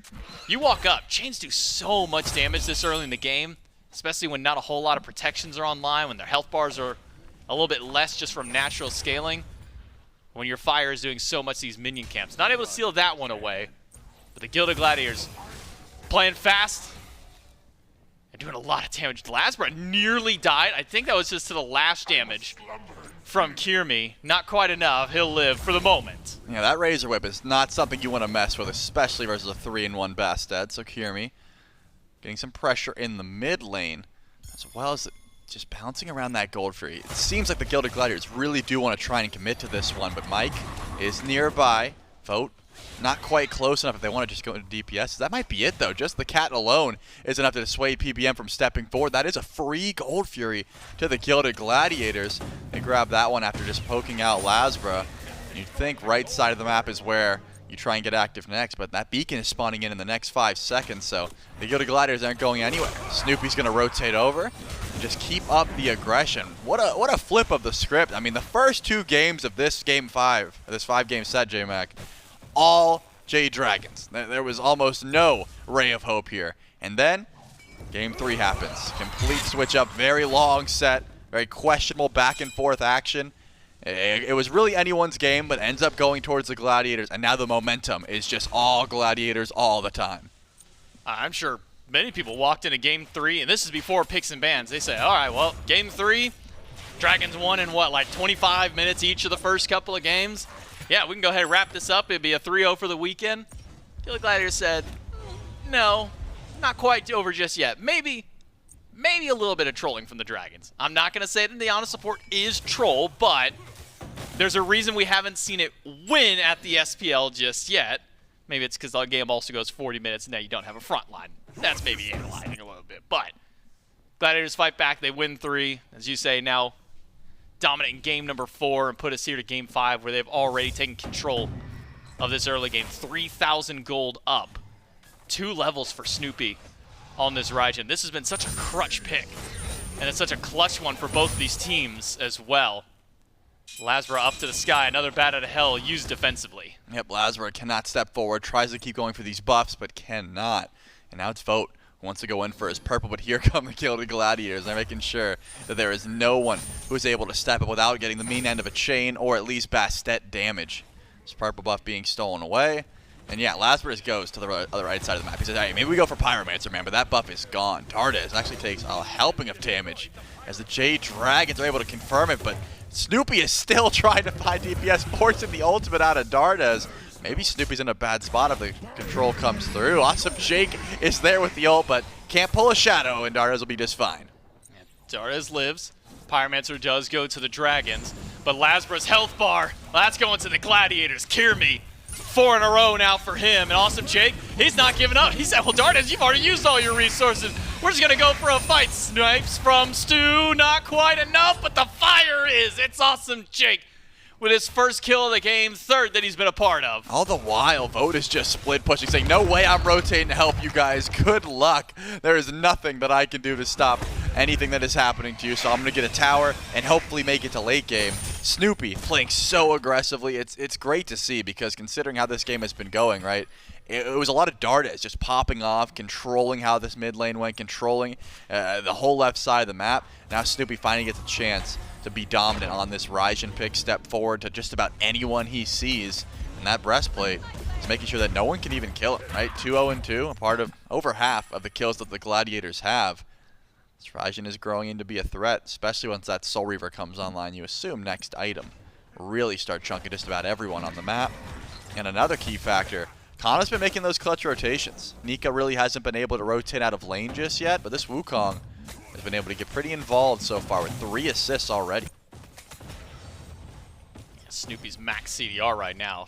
you walk up. Chains do so much damage this early in the game. Especially when not a whole lot of protections are online, when their health bars are a little bit less just from natural scaling. When your fire is doing so much these minion camps. Not able to seal that one away. But the Gilded Gladiators playing fast and doing a lot of damage. LASBRA nearly died. I think that was just to the last damage from Kyrmi. Not quite enough. He'll live for the moment. Yeah, that Razor Whip is not something you want to mess with, especially versus a 3-in-1 Bastet. So Kyrmi getting some pressure in the mid lane, as well as just bouncing around that Gold Fury. It seems like the Gilded Gladiators really do want to try and commit to this one, but Mike is nearby. Vote not quite close enough if they want to just go into DPS. That might be it, though. Just the cat alone is enough to dissuade PBM from stepping forward. That is a free Gold Fury to the Gilded Gladiators. They grab that one after just poking out LASBRA. You'd think right side of the map is where you try and get active next, but that beacon is spawning in the next 5 seconds, so the Gilded Gladiators aren't going anywhere. Snoopy's going to rotate over and just keep up the aggression. What a flip of the script. I mean, the first 2 games of this Game 5, this 5-game set, J-Mac, all Jade Dragons. There was almost no ray of hope here. And then, Game 3 happens. Complete switch up, very long set, very questionable back and forth action. It was really anyone's game, but ends up going towards the Gladiators, and now the momentum is just all Gladiators all the time. I'm sure many people walked into Game 3, and this is before picks and bans. They say, all right, well, Game 3, Dragons won in what, like 25 minutes each of the first couple of games? Yeah, we can go ahead and wrap this up. It'd be a 3-0 for the weekend. Gilded Gladiators said, no, not quite over just yet. Maybe a little bit of trolling from the Dragons. I'm not going to say that the honest support is troll, but there's a reason we haven't seen it win at the SPL just yet. Maybe it's because the game also goes 40 minutes and now you don't have a front line. That's maybe analyzing a little bit. But Gladiators fight back. They win 3. As you say, now dominate in game number 4 and put us here to game 5 where they've already taken control of this early game. 3,000 gold up. 2 levels for Snoopy on this Raijin. This has been such a crutch pick. And it's such a clutch one for both of these teams as well. LASBRA up to the sky, another bat out of hell used defensively. Yep, LASBRA cannot step forward, tries to keep going for these buffs, but cannot. And now it's Vote who wants to go in for his purple, but here come the Gilded Gladiators. They're making sure that there is no one who is able to step up without getting the mean end of a chain or at least Bastet damage. This purple buff being stolen away. And yeah, LASBRA goes to the other right side of the map. He says, hey, maybe we go for Pyromancer, man, but that buff is gone. Dardez actually takes a helping of damage as the Jade Dragons are able to confirm it, but Snoopy is still trying to find DPS, forcing the ultimate out of Dardez. Maybe Snoopy's in a bad spot if the control comes through. Awesome Jake is there with the ult, but can't pull a shadow, and Dardez will be just fine. Dardez lives. Pyromancer does go to the Dragons, but LASBRA's health bar, that's going to the Gladiators. Kyrmi, 4 in a row now for him. And Awesome Jake, he's not giving up. He said, well, Dardez, you've already used all your resources. We're just going to go for a fight. Snipes from Stu, not quite enough, but the fire is. It's Awesome Jake with his first kill of the game, 3rd that he's been a part of. All the while, Vote is just split pushing, saying, no way I'm rotating to help you guys. Good luck. There is nothing that I can do to stop anything that is happening to you, so I'm going to get a tower and hopefully make it to late game. Snoopy playing so aggressively. It's great to see because considering how this game has been going, right, it was a lot of Dardez just popping off, controlling how this mid lane went, controlling the whole left side of the map. Now Snoopy finally gets a chance to be dominant on this Raijin pick, step forward to just about anyone he sees. And that breastplate is making sure that no one can even kill him, right? 2-0-2, a part of over half of the kills that the Gladiators have. This Raijin is growing into be a threat, especially once that Soul Reaver comes online. You assume next item really start chunking just about everyone on the map. And another key factor, Kana's been making those clutch rotations. Nika really hasn't been able to rotate out of lane just yet, but this Wukong has been able to get pretty involved so far with 3 assists already. Snoopy's max CDR right now.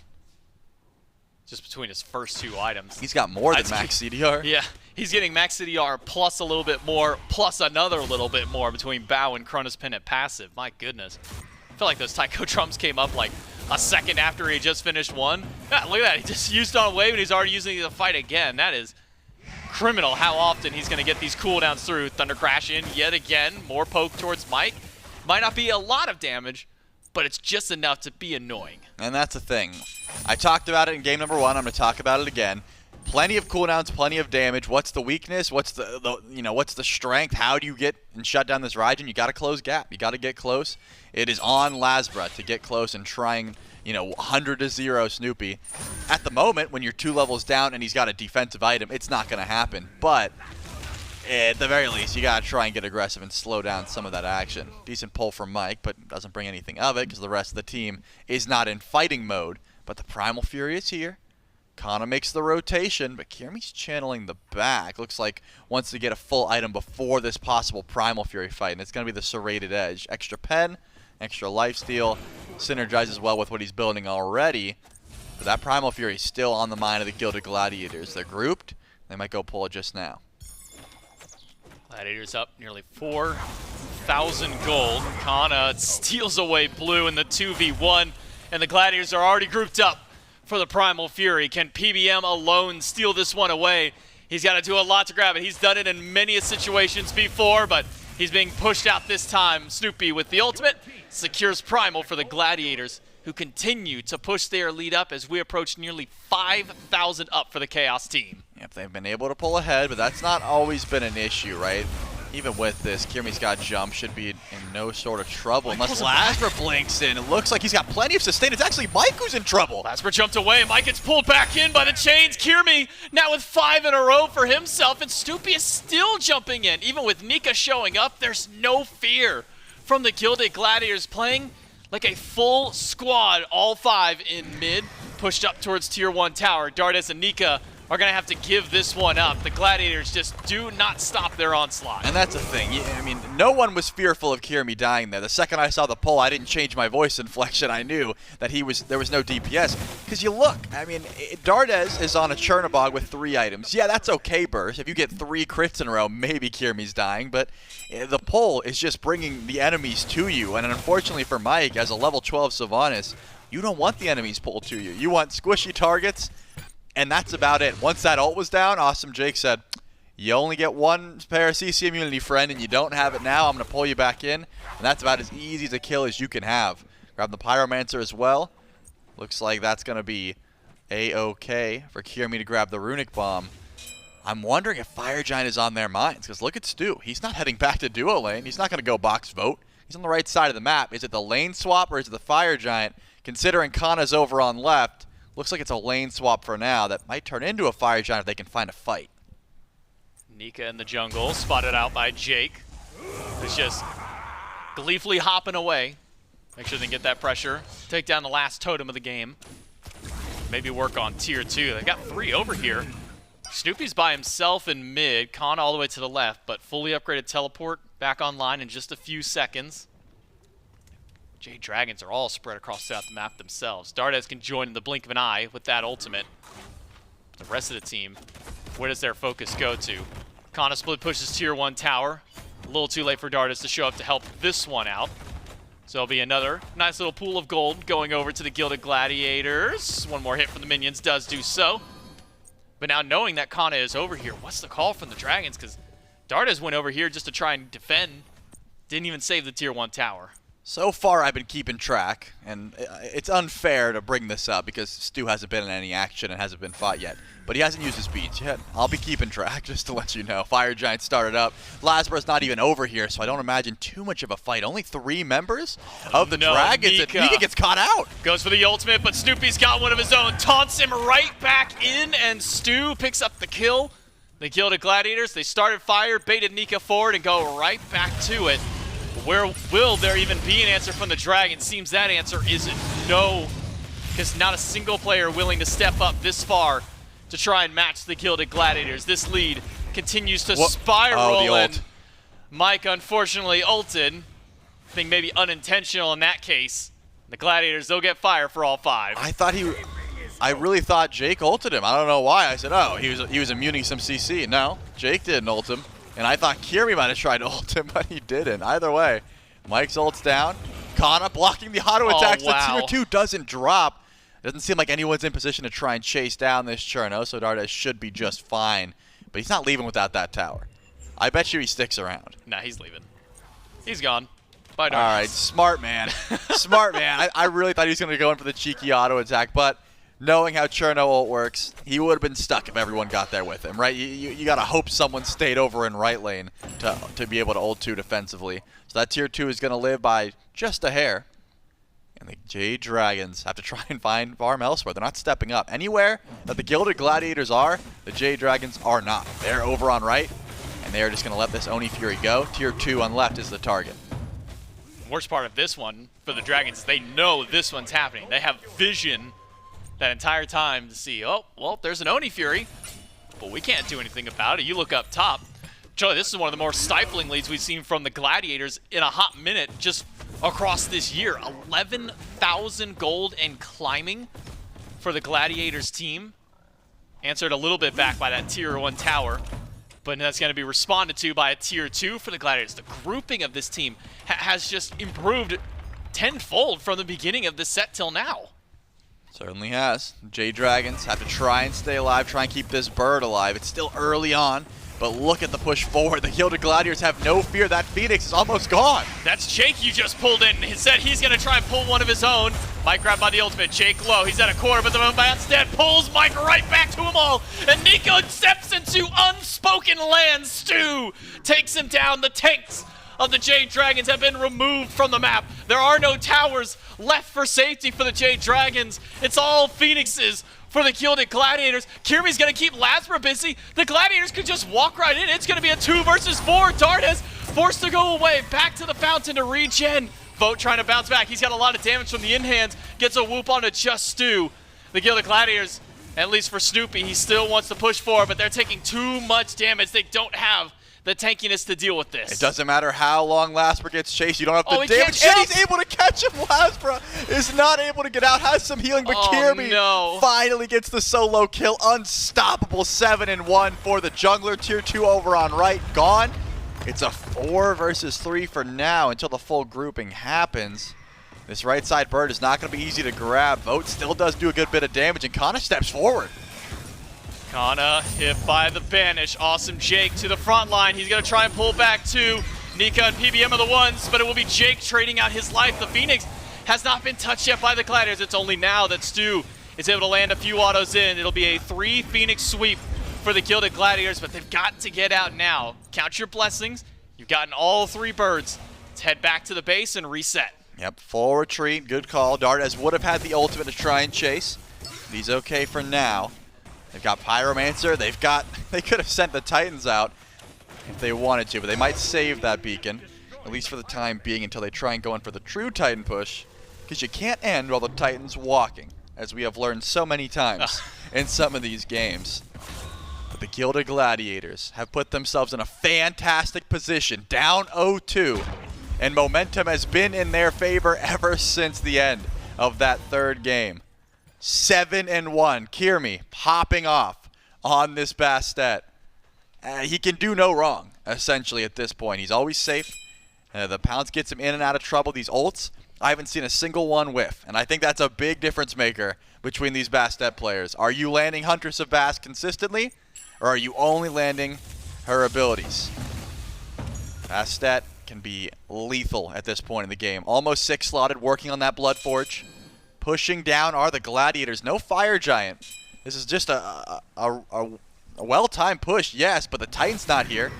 Just between his first 2 items. He's got more than max CDR. Yeah, he's getting max CDR plus a little bit more, plus another little bit more between Bow and Cronus Pin at passive. My goodness. I feel like those Taiko drums came up like a second after he just finished one. Yeah, look at that, he just used on a wave and he's already using it to fight again. That is criminal how often he's going to get these cooldowns through. Thunder Crash in yet again, more poke towards Mike. Might not be a lot of damage, but it's just enough to be annoying. And that's the thing. I talked about it in game number 1. I'm going to talk about it again. Plenty of cooldowns, plenty of damage. What's the weakness? What's what's the strength? How do you get and shut down this Raijin? You got to close gap. You got to get close. It is on LASBRA to get close and trying, 100-0 Snoopy. At the moment, when you're 2 levels down and he's got a defensive item, it's not going to happen. But at the very least, you got to try and get aggressive and slow down some of that action. Decent pull from Mike, but doesn't bring anything of it because the rest of the team is not in fighting mode. But the Primal Fury is here. Kana makes the rotation, but Kyrmi's channeling the back. Looks like wants to get a full item before this possible Primal Fury fight, and it's going to be the Serrated Edge. Extra pen, extra lifesteal, synergizes well with what he's building already. But that Primal Fury is still on the mind of the Gilded Gladiators. They're grouped. They might go pull it just now. Gladiators up nearly 4,000 gold. Kana steals away blue in the 2v1, and the Gladiators are already grouped up for the Primal Fury. Can PBM alone steal this one away? He's got to do a lot to grab it. He's done it in many situations before, but he's being pushed out this time. Snoopy with the ultimate secures Primal for the Gladiators, who continue to push their lead up as we approach nearly 5,000 up for the Chaos team. Yep, they've been able to pull ahead, but that's not always been an issue, right? Even with this, Kyrmi's got jump, should be in no sort of trouble unless LASBRA blinks in. It looks like he's got plenty of sustain. It's actually Mike who's in trouble. LASBRA jumped away, and Mike gets pulled back in by the chains. Kyrmi now with 5 in a row for himself, and Snoopy is still jumping in. Even with Nika showing up, there's no fear from the Gilded Gladiators, playing like a full squad, all 5 in mid, pushed up towards tier 1 tower. Dardez and Nika are going to have to give this one up. The Gladiators just do not stop their onslaught. And that's the thing. I mean, no one was fearful of Kyrmi dying there. The second I saw the pull, I didn't change my voice inflection. I knew that there was no DPS. Because you look, I mean, Dardez is on a Chernobog with 3 items. Yeah, that's okay, Burst. If you get 3 crits in a row, maybe Kyrmi's dying. But the pull is just bringing the enemies to you. And unfortunately for Mike, as a level 12 Sylvanas, you don't want the enemies pulled to you. You want squishy targets. And that's about it. Once that ult was down, Awesome Jake said, you only get 1 pair of CC immunity, friend, and you don't have it now. I'm going to pull you back in. And that's about as easy to kill as you can have. Grab the Pyromancer as well. Looks like that's going to be A-OK for Kyrmi to grab the Runic Bomb. I'm wondering if Fire Giant is on their minds, because look at Stu. He's not heading back to duo lane. He's not going to go box vote. He's on the right side of the map. Is it the lane swap or is it the Fire Giant? Considering Kana's over on left, looks like it's a lane swap for now. That might turn into a Fire Giant if they can find a fight. Nika in the jungle, spotted out by Jake, who's just gleefully hopping away. Make sure they get that pressure. Take down the last totem of the game. Maybe work on tier 2. They got 3 over here. Snoopy's by himself in mid. Kana all the way to the left, but fully upgraded teleport back online in just a few seconds. Jade Dragons are all spread across the map themselves. Dardez can join in the blink of an eye with that ultimate. The rest of the team, where does their focus go to? Kana split pushes tier 1 tower. A little too late for Dardez to show up to help this one out. So it'll be another nice little pool of gold going over to the Gilded Gladiators. One more hit from the minions does do so. But now knowing that Kana is over here, what's the call from the Dragons? Because Dardez went over here just to try and defend. Didn't even save the tier 1 tower. So far, I've been keeping track, and it's unfair to bring this up because Stu hasn't been in any action and hasn't been fought yet. But he hasn't used his beats yet. I'll be keeping track just to let you know. Fire Giant started up. LASBRA's not even over here, so I don't imagine too much of a fight. Only 3 members of the Dragons. Nika gets caught out. Goes for the ultimate, but Snoopy's got one of his own. Taunts him right back in, and Stu picks up the kill. The Gilded Gladiators, they started fire, baited Nika forward, and go right back to it. Where will there even be an answer from the Dragons? Seems that answer isn't no, because not a single player willing to step up this far to try and match the Gilded Gladiators. This lead continues to spiral, and Mike unfortunately ulted. I think maybe unintentional in that case. The Gladiators, they'll get fire for all 5. I really thought Jake ulted him. I don't know why. I said, oh, he was immuning some CC. No, Jake didn't ult him. And I thought Kyrmi might have tried to ult him, but he didn't. Either way, Mike's ult's down. Kana blocking the auto attacks. Wow. The tier 2 doesn't drop. Doesn't seem like anyone's in position to try and chase down this Cherno, so Dardez should be just fine. But he's not leaving without that tower. I bet you he sticks around. Nah, he's leaving. He's gone. Bye, Dardez. All right, smart man. Smart man. I really thought he was going to go in for the cheeky auto attack, but knowing how Cherno ult works, he would have been stuck if everyone got there with him, right? You got to hope someone stayed over in right lane to be able to ult 2 defensively. So that tier 2 is going to live by just a hair. And the Jade Dragons have to try and find farm elsewhere. They're not stepping up. Anywhere that the Gilded Gladiators are, the Jade Dragons are not. They're over on right, and they're just going to let this Oni Fury go. Tier 2 on left is the target. The worst part of this one for the Dragons is they know this one's happening. They have vision that entire time to see, oh, well, there's an Oni Fury, but we can't do anything about it. You look up top. Joey, this is one of the more stifling leads we've seen from the Gladiators in a hot minute just across this year. 11,000 gold and climbing for the Gladiators team. Answered a little bit back by that tier 1 tower, but that's going to be responded to by a tier 2 for the Gladiators. The grouping of this team has just improved tenfold from the beginning of the set till now. Certainly has. Jade Dragons have to try and stay alive, try and keep this bird alive. It's still early on, but look at the push forward. The Gilded Gladiators have no fear. That Phoenix is almost gone. That's Jake you just pulled in. He said he's going to try and pull one of his own. Mike grabbed by the ultimate. Jake low. He's at a corner, but the moment instead pulls Mike right back to them all. And Nika steps into unspoken land. Stu takes him down. The tanks of the Jade Dragons have been removed from the map. There are no towers left for safety for the Jade Dragons. It's all Phoenixes for the Gilded Gladiators. Kyrmi's gonna keep LASBRA busy. The Gladiators could just walk right in. It's gonna be a 2 versus 4. Dardez forced to go away. Back to the fountain to regen. Vote trying to bounce back. He's got a lot of damage from the in-hands. Gets a whoop onto just Stu. The Gilded Gladiators, at least for Snoopy, he still wants to push forward, but they're taking too much damage. They don't have the tankiness to deal with this. It doesn't matter how long LASBRA gets chased. You don't have the he damage. can't And he's able to catch him. LASBRA is not able to get out. Has some healing, but Kyrmi finally gets the solo kill. Unstoppable 7-1 for the jungler. Tier 2 over on right. Gone. It's a 4 versus 3 for now until the full grouping happens. This right side bird is not going to be easy to grab. Vote still does do a good bit of damage, and Cxnnahh steps forward. Cxnnahh hit by the banish. Awesome Jake to the front line. He's going to try and pull back too. Nika and PBM are the ones, but it will be Jake trading out his life. The Phoenix has not been touched yet by the Gladiators. It's only now that Stu is able to land a few autos in. It'll be a 3 Phoenix sweep for the Gilded Gladiators, but they've got to get out now. Count your blessings. You've gotten all 3 birds. Let's head back to the base and reset. Yep, full retreat. Good call. Dardez would have had the ultimate to try and chase. But he's okay for now. They've got Pyromancer. They could have sent the Titans out if they wanted to, but they might save that beacon, at least for the time being, until they try and go in for the true Titan push, because you can't end while the Titan's walking, as we have learned so many times in some of these games. But the Gilded Gladiators have put themselves in a fantastic position, down 0-2, and momentum has been in their favor ever since the end of that 3rd game. 7-1. Kyrmi popping off on this Bastet. He can do no wrong, essentially, at this point. He's always safe. The Pounce gets him in and out of trouble. These ults, I haven't seen a single one whiff. And I think that's a big difference maker between these Bastet players. Are you landing Huntress of Bast consistently, or are you only landing her abilities? Bastet can be lethal at this point in the game. Almost 6 slotted, working on that Bloodforge. Pushing down are the Gladiators. No Fire Giant. This is just a well-timed push, yes, but the Titan's not here.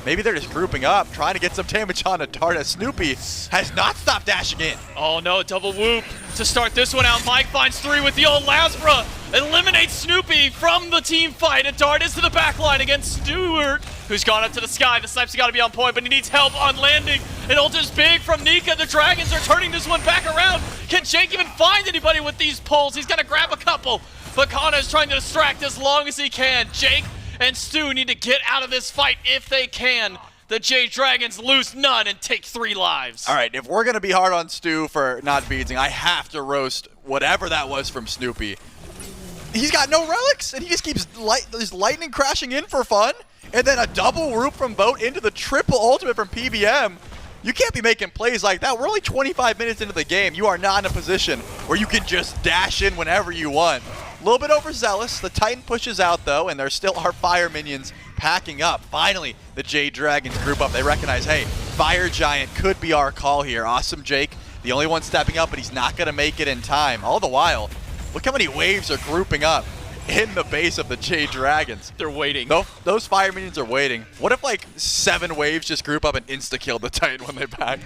Maybe they're just grouping up, trying to get some damage on a Dardez. Snoopy has not stopped dashing in. Oh no, double whoop to start this one out. Mike finds 3 with the old LASBRA. Eliminates Snoopy from the team fight. And Dardez to the back line against Stuart, who's gone up to the sky. The snipes have got to be on point, but he needs help on landing. An ult is big from Nika. The Dragons are turning this one back around. Can Jake even find anybody with these pulls? He's got to grab a couple, but Cxnnahh is trying to distract as long as he can. Jake and Stu need to get out of this fight if they can. The Jade Dragons lose none and take 3 lives. All right, if we're going to be hard on Stu for not beating, I have to roast whatever that was from Snoopy. He's got no relics, and he just keeps lightning crashing in for fun, and then a double root from Vote into the triple ultimate from PBM. You can't be making plays like that. We're only 25 minutes into the game. You are not in a position where you can just dash in whenever you want. A little bit overzealous. The Titan pushes out, though, and there still are fire minions packing up. Finally, the Jade Dragons group up. They recognize, hey, Fire Giant could be our call here. Awesome Jake, the only one stepping up, but he's not going to make it in time. All the while, look how many waves are grouping up in the base of the Jade Dragons. They're waiting. Those fire minions are waiting. What if, like, 7 waves just group up and insta-kill the Titan when they back?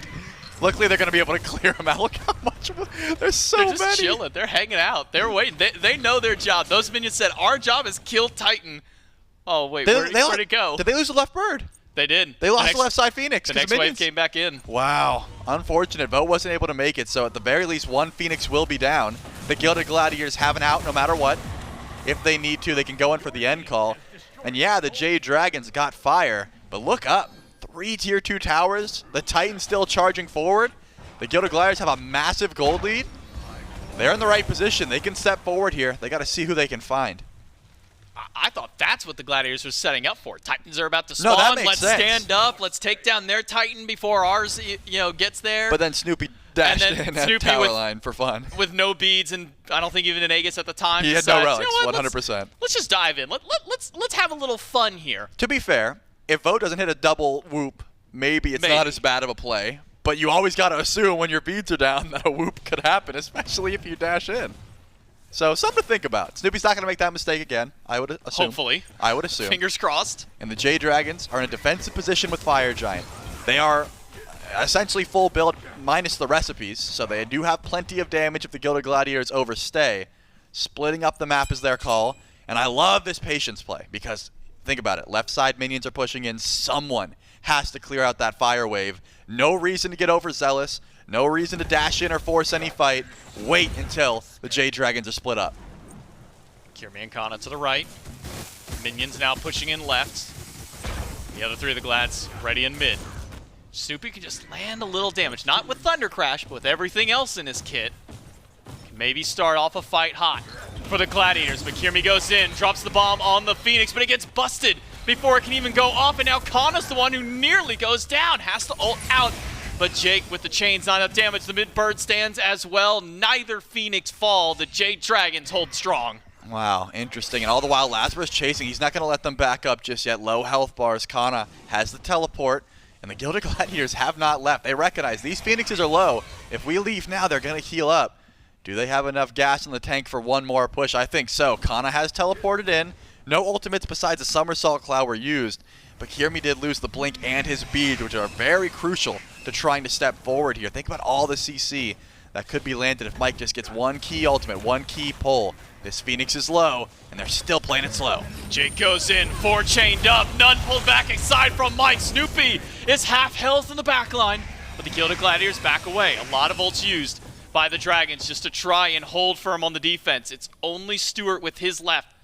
Luckily, they're going to be able to clear them out. Look how much. There's so many. They're just chilling. They're hanging out. They're waiting. They know their job. Those minions said, our job is kill Titan. Oh, wait. Where'd it go? Did they lose the left bird? They did. They lost the left side Phoenix. The next wave came back in. Wow. Unfortunate, Vote wasn't able to make it, so at the very least one Phoenix will be down. The Gilded Gladiators have an out no matter what. If they need to, they can go in for the end call. And yeah, the Jade Dragons got fire, but look up. 3 tier 2 towers, the Titans still charging forward. The Gilded Gladiators have a massive gold lead. They're in the right position. They can step forward here. They got to see who they can find. I thought that's what the Gladiators were setting up for. Titans are about to spawn. No, that makes Let's sense. stand up. Let's take down their Titan before ours, gets there. But then Snoopy dashed And then in at Snoopy tower with- line for fun. with no beads and I don't think even an Aegis at the time. He had no decides, relics, you know what, 100%. Let's just dive in. Let's have a little fun here. To be fair, if Vote doesn't hit a double whoop, maybe it's not as bad of a play. But you always got to assume when your beads are down that a whoop could happen, especially if you dash in. So something to think about. Snoopy's not going to make that mistake again, I would assume. Hopefully. I would assume. Fingers crossed. And the Jade Dragons are in a defensive position with Fire Giant. They are essentially full build minus the recipes, so they do have plenty of damage if the Gilded Gladiators overstay. Splitting up the map is their call, and I love this patience play because think about it. Left side minions are pushing in. Someone has to clear out that fire wave. No reason to get overzealous. No reason to dash in or force any fight. Wait until the Jade Dragons are split up. Kyrmi and Kana to the right. Minions now pushing in left. The other 3 of the Glads ready in mid. Snoopy can just land a little damage. Not with Thunder Crash, but with everything else in his kit. Can maybe start off a fight hot for the Gladiators. But Kyrmi goes in, drops the bomb on the Phoenix, but it gets busted before it can even go off. And now Kana's the one who nearly goes down. Has to ult out. But Jake with the chains, not enough damage. The mid-bird stands as well. Neither Phoenix fall. The Jade Dragons hold strong. Wow, interesting. And all the while, LASBRA's chasing. He's not going to let them back up just yet. Low health bars. Kana has the teleport. And the Gilded Gladiators have not left. They recognize these Phoenixes are low. If we leave now, they're going to heal up. Do they have enough gas in the tank for one more push? I think so. Kana has teleported in. No ultimates besides a Somersault Cloud were used. But Kyrmi did lose the Blink and his Bead, which are very crucial to trying to step forward here. Think about all the CC that could be landed if Mike just gets one key ultimate, one key pull. This Phoenix is low, and they're still playing it slow. Jake goes in, 4 chained up, none pulled back aside from Mike. Snoopy is half health in the back line, but the Gilded Gladiators back away. A lot of ults used by the Dragons just to try and hold firm on the defense. It's only Stuart with his left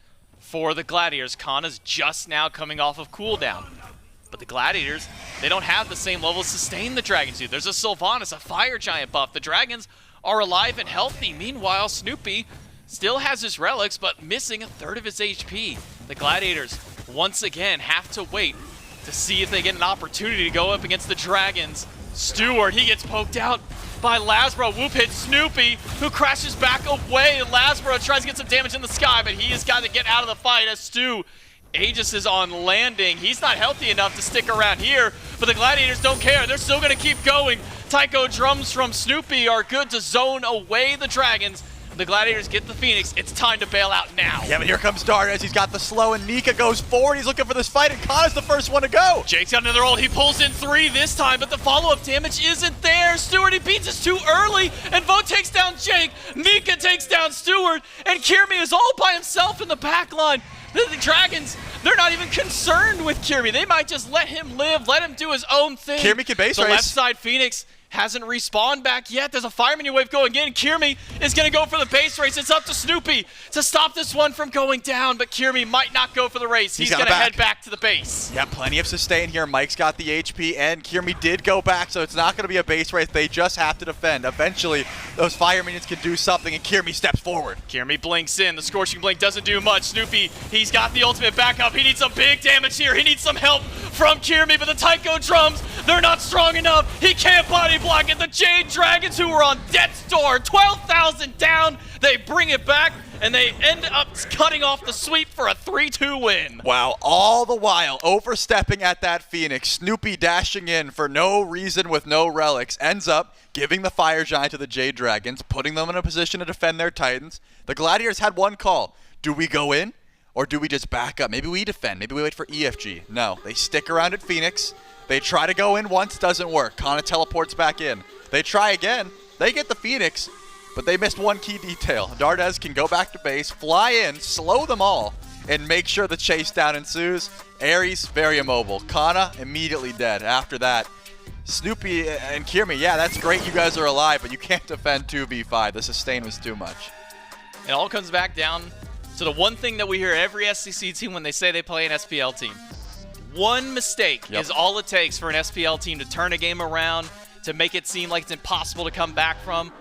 for the Gladiators. Kana's just now coming off of cooldown. But the Gladiators, they don't have the same level of sustain the Dragons do. There's a Sylvanas, a Fire Giant buff. The Dragons are alive and healthy. Meanwhile, Snoopy still has his relics, but missing a third of his HP. The Gladiators, once again, have to wait to see if they get an opportunity to go up against the Dragons. Stuart, he gets poked out by LASBRA. Whoop hits Snoopy, who crashes back away. LASBRA tries to get some damage in the sky, but he has got to get out of the fight as Stu Aegis is on landing. He's not healthy enough to stick around here, but the Gladiators don't care. They're still going to keep going. Taiko drums from Snoopy are good to zone away the Dragons. The Gladiators get the Phoenix. It's time to bail out now. Yeah, but here comes Dardez. He's got the slow, and Nika goes forward. He's looking for this fight, and Kana's the first one to go. Jake's got another ult. He pulls in 3 this time, but the follow-up damage isn't there. Stuart, he beats us too early, and Vote takes down Jake. Nika takes down Stuart, and Kyrmi is all by himself in the back line. The Dragons, they're not even concerned with Kyrmi. They might just let him live, let him do his own thing. Kyrmi can base the race. Left side Phoenix hasn't respawned back yet. There's a Fireman wave going in. Kyrmi is going to go for the base race. It's up to Snoopy to stop this one from going down, but Kyrmi might not go for the race. He's going to head back to the base. Yeah, plenty of sustain here. Mike's got the HP, and Kyrmi did go back, so it's not going to be a base race. They just have to defend. Eventually, those fire minions can do something, and Kyrmi steps forward. Kyrmi blinks in. The Scorching Blink doesn't do much. Snoopy, he's got the ultimate backup. He needs some big damage here. He needs some help from Kyrmi, but the Taiko drums, they're not strong enough. He can't body block it. The Jade Dragons, who were on death's door, 12,000 down, they bring it back, and they end up cutting off the sweep for a 3-2 win. Wow, all the while overstepping at that Phoenix, Snoopy dashing in for no reason with no relics, ends up giving the Fire Giant to the Jade Dragons, putting them in a position to defend their Titans. The Gladiators had one call. Do we go in, or do we just back up? Maybe we defend, maybe we wait for EFG. No, they stick around at Phoenix. They try to go in once, doesn't work. Kana teleports back in. They try again. They get the Phoenix, but they missed one key detail. Dardez can go back to base, fly in, slow them all, and make sure the chase down ensues. Ares, very immobile. Kana, immediately dead. After that, Snoopy and Kyrmi, yeah, that's great. You guys are alive, but you can't defend 2v5. The sustain was too much. It all comes back down to the one thing that we hear every SCC team when they say they play an SPL team. One mistake is all it takes for an SPL team to turn a game around, to make it seem like it's impossible to come back from.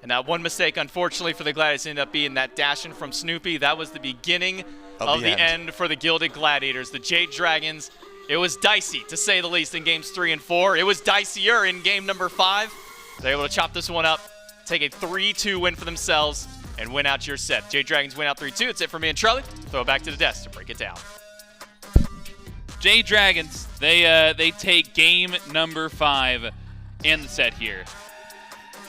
And that one mistake, unfortunately, for the Gladiators ended up being that dash-in from Snoopy. That was the beginning of the end for the Gilded Gladiators. The Jade Dragons, it was dicey, to say the least, in games 3 and 4. It was dicier in game number 5. They're able to chop this one up, take a 3-2 win for themselves, and win out your set. Jade Dragons win out 3-2. It's it for me and Charlie. Throw it back to the desk to break it down. Jade Dragons, they take game number 5 in the set here.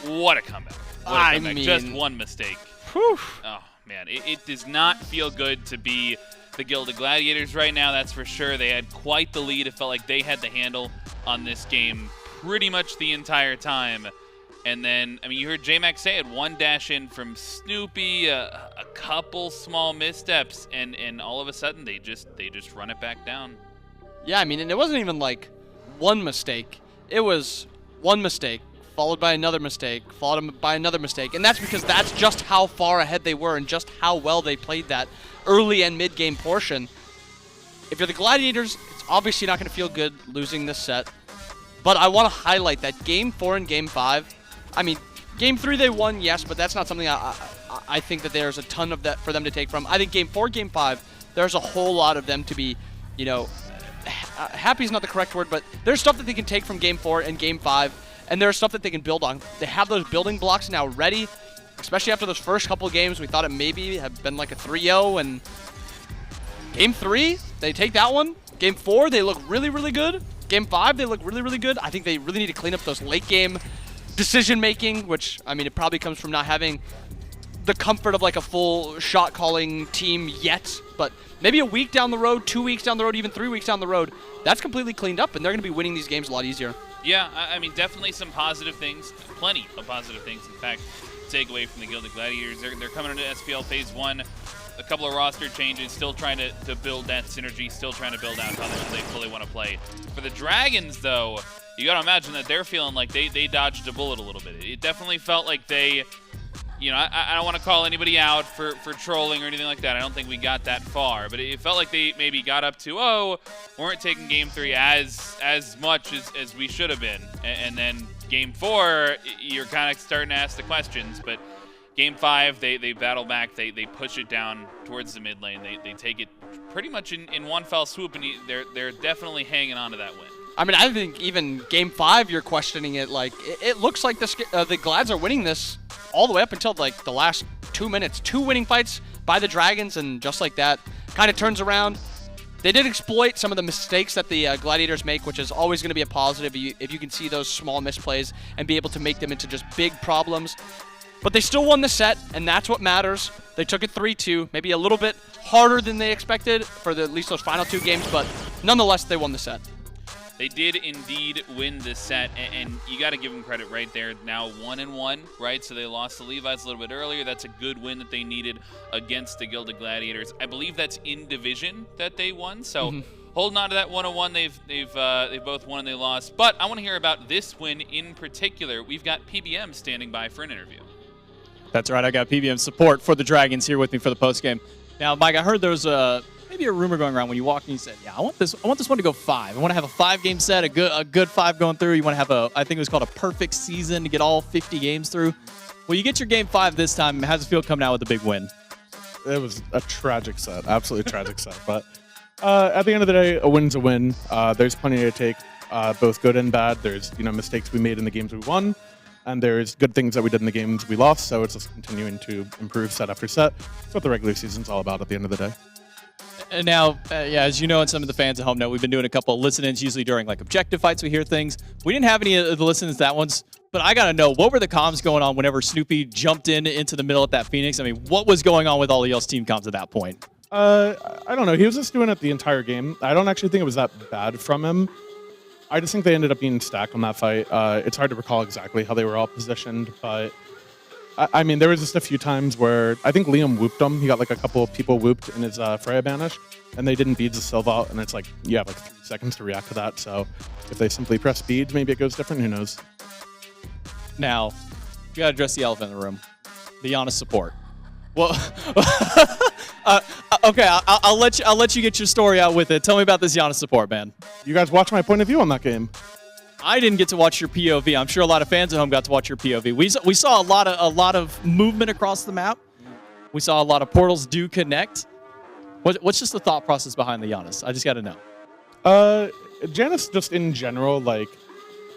What a comeback. I mean, just one mistake. Whew. Oh, man. It does not feel good to be the Gilded Gladiators right now, that's for sure. They had quite the lead. It felt like they had the handle on this game pretty much the entire time. And then, I mean, you heard J-Mac say it, one dash in from Snoopy, a couple small missteps, and all of a sudden they just run it back down. Yeah, I mean, and it wasn't even like one mistake. It was one mistake, followed by another mistake, followed by another mistake. And that's because that's just how far ahead they were and just how well they played that early and mid-game portion. If you're the Gladiators, it's obviously not going to feel good losing this set. But I want to highlight that Game 4 and Game 5, I mean, Game 3 they won, yes, but that's not something I think that there's a ton of that for them to take from. I think Game 4, Game 5, there's a whole lot of them to be, you know, happy is not the correct word, but there's stuff that they can take from Game 4 and Game 5, and there's stuff that they can build on. They have those building blocks now ready, especially after those first couple of games. We thought it maybe had been like a 3-0, and Game 3, they take that one. Game 4, they look really, really good. Game 5, they look really, really good. I think they really need to clean up those late game decision-making, which, I mean, it probably comes from not having the comfort of like a full shot-calling team yet, but maybe a week down the road, 2 weeks down the road, even 3 weeks down the road, that's completely cleaned up, and they're going to be winning these games a lot easier. Yeah, I mean, definitely some positive things, plenty of positive things, in fact, take away from the Gilded Gladiators. They're coming into SPL Phase 1, a couple of roster changes, still trying to build that synergy, still trying to build out how they fully want to play. For the Dragons, though, you got to imagine that they're feeling like they dodged a bullet a little bit. It definitely felt like they, you know, I don't want to call anybody out for trolling or anything like that. I don't think we got that far, but it felt like they maybe got up 2-0, weren't taking Game 3 as much as we should have been. And then Game 4, you're kind of starting to ask the questions, but Game 5, they battle back, they push it down towards the mid lane, they take it pretty much in one fell swoop, and they're definitely hanging on to that win. I mean, I think even Game 5, you're questioning it. Like, it looks like the Glads are winning this all the way up until like the last 2 minutes. 2 winning fights by the Dragons, and just like that, kind of turns around. They did exploit some of the mistakes that the Gladiators make, which is always going to be a positive if you can see those small misplays and be able to make them into just big problems. But they still won the set, and that's what matters. They took it 3-2, maybe a little bit harder than they expected for at least those final 2 games, but nonetheless, they won the set. They did indeed win this set, and you got to give them credit right there. Now 1-1, right? So they lost the Levites a little bit earlier. That's a good win that they needed against the Gilded Gladiators. I believe that's in division that they won. So holding on to that 1-1, they've both won and they lost. But I want to hear about this win in particular. We've got PBM standing by for an interview. That's right. I got PBM support for the Dragons here with me for the postgame. Now, Mike, I heard there was maybe a rumor going around when you walked in. You said, "Yeah, I want this one to go 5. I want to have a 5-game set, a good 5 going through. You want to have I think it was called a perfect season to get all 50 games through." Well, you get your Game 5 this time. How's it feel coming out with a big win? It was a tragic set, absolutely tragic set. But at the end of the day, a win's a win. There's plenty to take, both good and bad. There's mistakes we made in the games we won, and there's good things that we did in the games we lost. So it's just continuing to improve set after set. That's what the regular season's all about at the end of the day. And now, yeah, as you know, and some of the fans at home know, we've been doing a couple of listen-ins, usually during like objective fights. We hear things. We didn't have any of the listen-ins that ones, but I gotta know, what were the comms going on whenever Snoopy jumped into the middle at that Phoenix? I mean, what was going on with all of y'all's team comms at that point? I don't know. He was just doing it the entire game. I don't actually think it was that bad from him. I just think they ended up being stacked on that fight. It's hard to recall exactly how they were all positioned, but I mean, there was just a few times where I think Liam whooped him. He got like a couple of people whooped in his Freya banish, and they didn't beads the Sylve out, and it's like, you have like 3 seconds to react to that. So if they simply press beads, maybe it goes different. Who knows? Now, you gotta address the elephant in the room. The Janus support. Well, okay, I'll let you get your story out with it. Tell me about this Janus support, man. You guys watch my point of view on that game. I didn't get to watch your POV. I'm sure a lot of fans at home got to watch your POV. We saw a lot of movement across the map. We saw a lot of portals do connect. What's just the thought process behind the Janus? I just got to know. Janus just in general, like,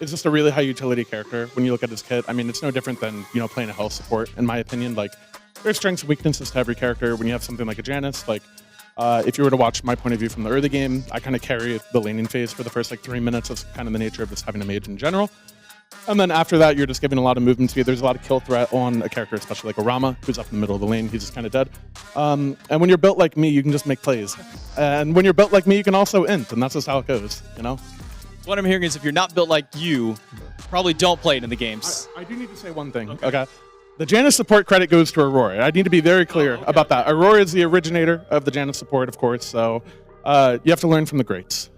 is just a really high utility character when you look at his kit. I mean, it's no different than, you know, playing a health support, in my opinion. Like, there's strengths and weaknesses to every character. When you have something like a Janus, like, if you were to watch my point of view from the early game, I kind of carry the laning phase for the first like 3 minutes. That's kind of the nature of just having a mage in general. And then after that, you're just giving a lot of movement speed. There's a lot of kill threat on a character, especially like a Rama, who's up in the middle of the lane. He's just kind of dead. And when you're built like me, you can just make plays. And when you're built like me, you can also int, and that's just how it goes, you know? What I'm hearing is if you're not built like you, probably don't play it in the games. I do need to say one thing, okay? The Janus support credit goes to Aurora. I need to be very clear about that. Aurora is the originator of the Janus support, of course, so you have to learn from the greats.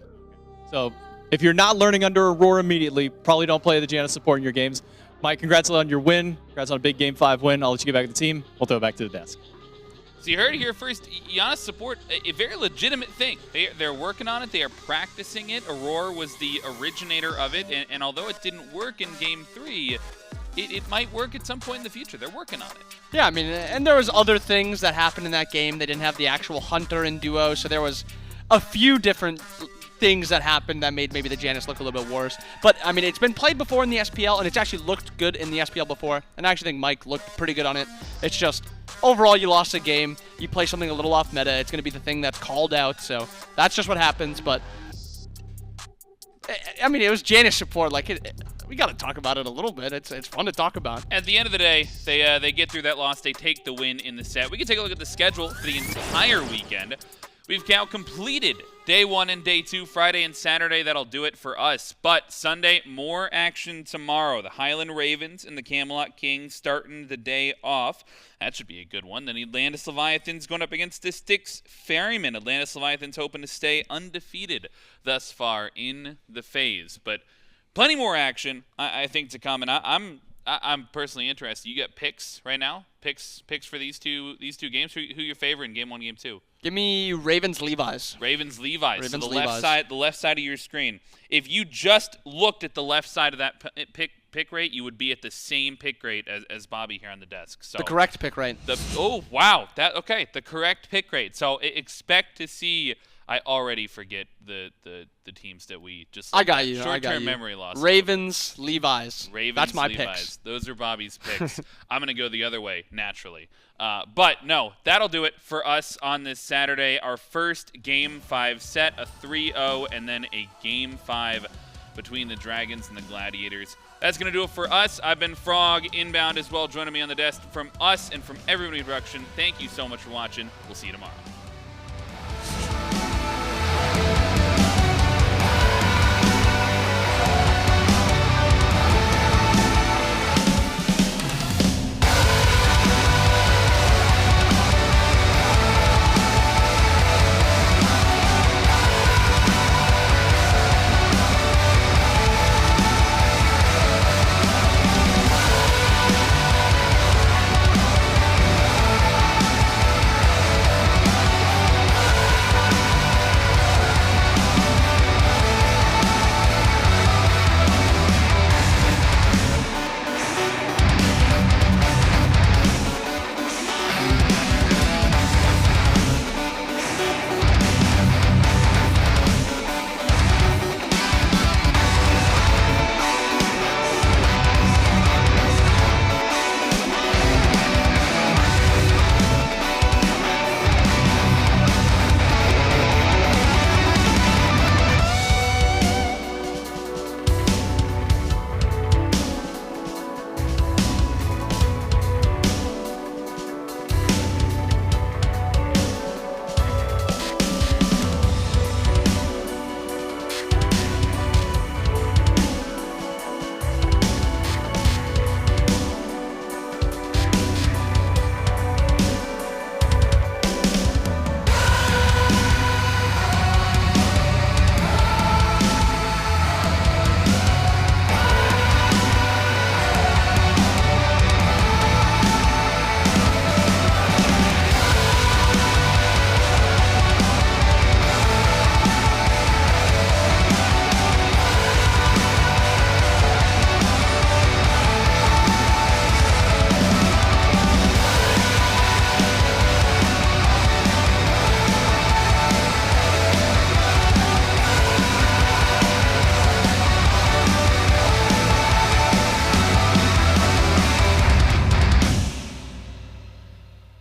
So if you're not learning under Aurora immediately, probably don't play the Janus support in your games. Mike, congrats on your win. Congrats on a big Game 5 win. I'll let you get back to the team. We'll throw it back to the desk. So you heard it here first. Janus support, a very legitimate thing. They're working on it. They are practicing it. Aurora was the originator of it, and although it didn't work in Game 3, it might work at some point in the future. They're working on it. Yeah, I mean, and there was other things that happened in that game. They didn't have the actual Hunter in duo, so there was a few different things that happened that made maybe the Janus look a little bit worse. But, I mean, it's been played before in the SPL, and it's actually looked good in the SPL before. And I actually think Mike looked pretty good on it. It's just, overall, you lost a game. You play something a little off meta. It's going to be the thing that's called out, so that's just what happens. But, I mean, it was Janus support. Like, we got to talk about it a little bit. It's fun to talk about. At the end of the day, they get through that loss. They take the win in the set. We can take a look at the schedule for the entire weekend. We've now completed Day 1 and Day 2, Friday and Saturday. That'll do it for us. But Sunday, more action tomorrow. The Highland Ravens and the Camelot Kings starting the day off. That should be a good one. Then Atlantis Leviathans going up against the Styx Ferryman. Atlantis Leviathans hoping to stay undefeated thus far in the phase. But plenty more action, I think, to come. And I'm personally interested. You get picks right now? Picks for these two games? Who your favorite in Game 1, Game 2? Give me Ravens Levi's. Ravens Levi's. Ravens so Levi's. the left side of your screen. If you just looked at the left side of that pick rate, you would be at the same pick rate as Bobby here on the desk. So The correct pick rate. Oh wow, the correct pick rate. So expect to see. I already forget the teams that we just. I got you. Short-term memory loss. Ravens Levi's. Ravens. That's my Levi's. picks. Those are Bobby's picks. I'm gonna go the other way naturally. But no, that'll do it for us on this Saturday. Our first Game 5 set, a 3-0, and then a Game 5 between the Dragons and the Gladiators. That's going to do it for us. I've been Frog, inbound as well, joining me on the desk. From us and from everybody in production, thank you so much for watching. We'll see you tomorrow.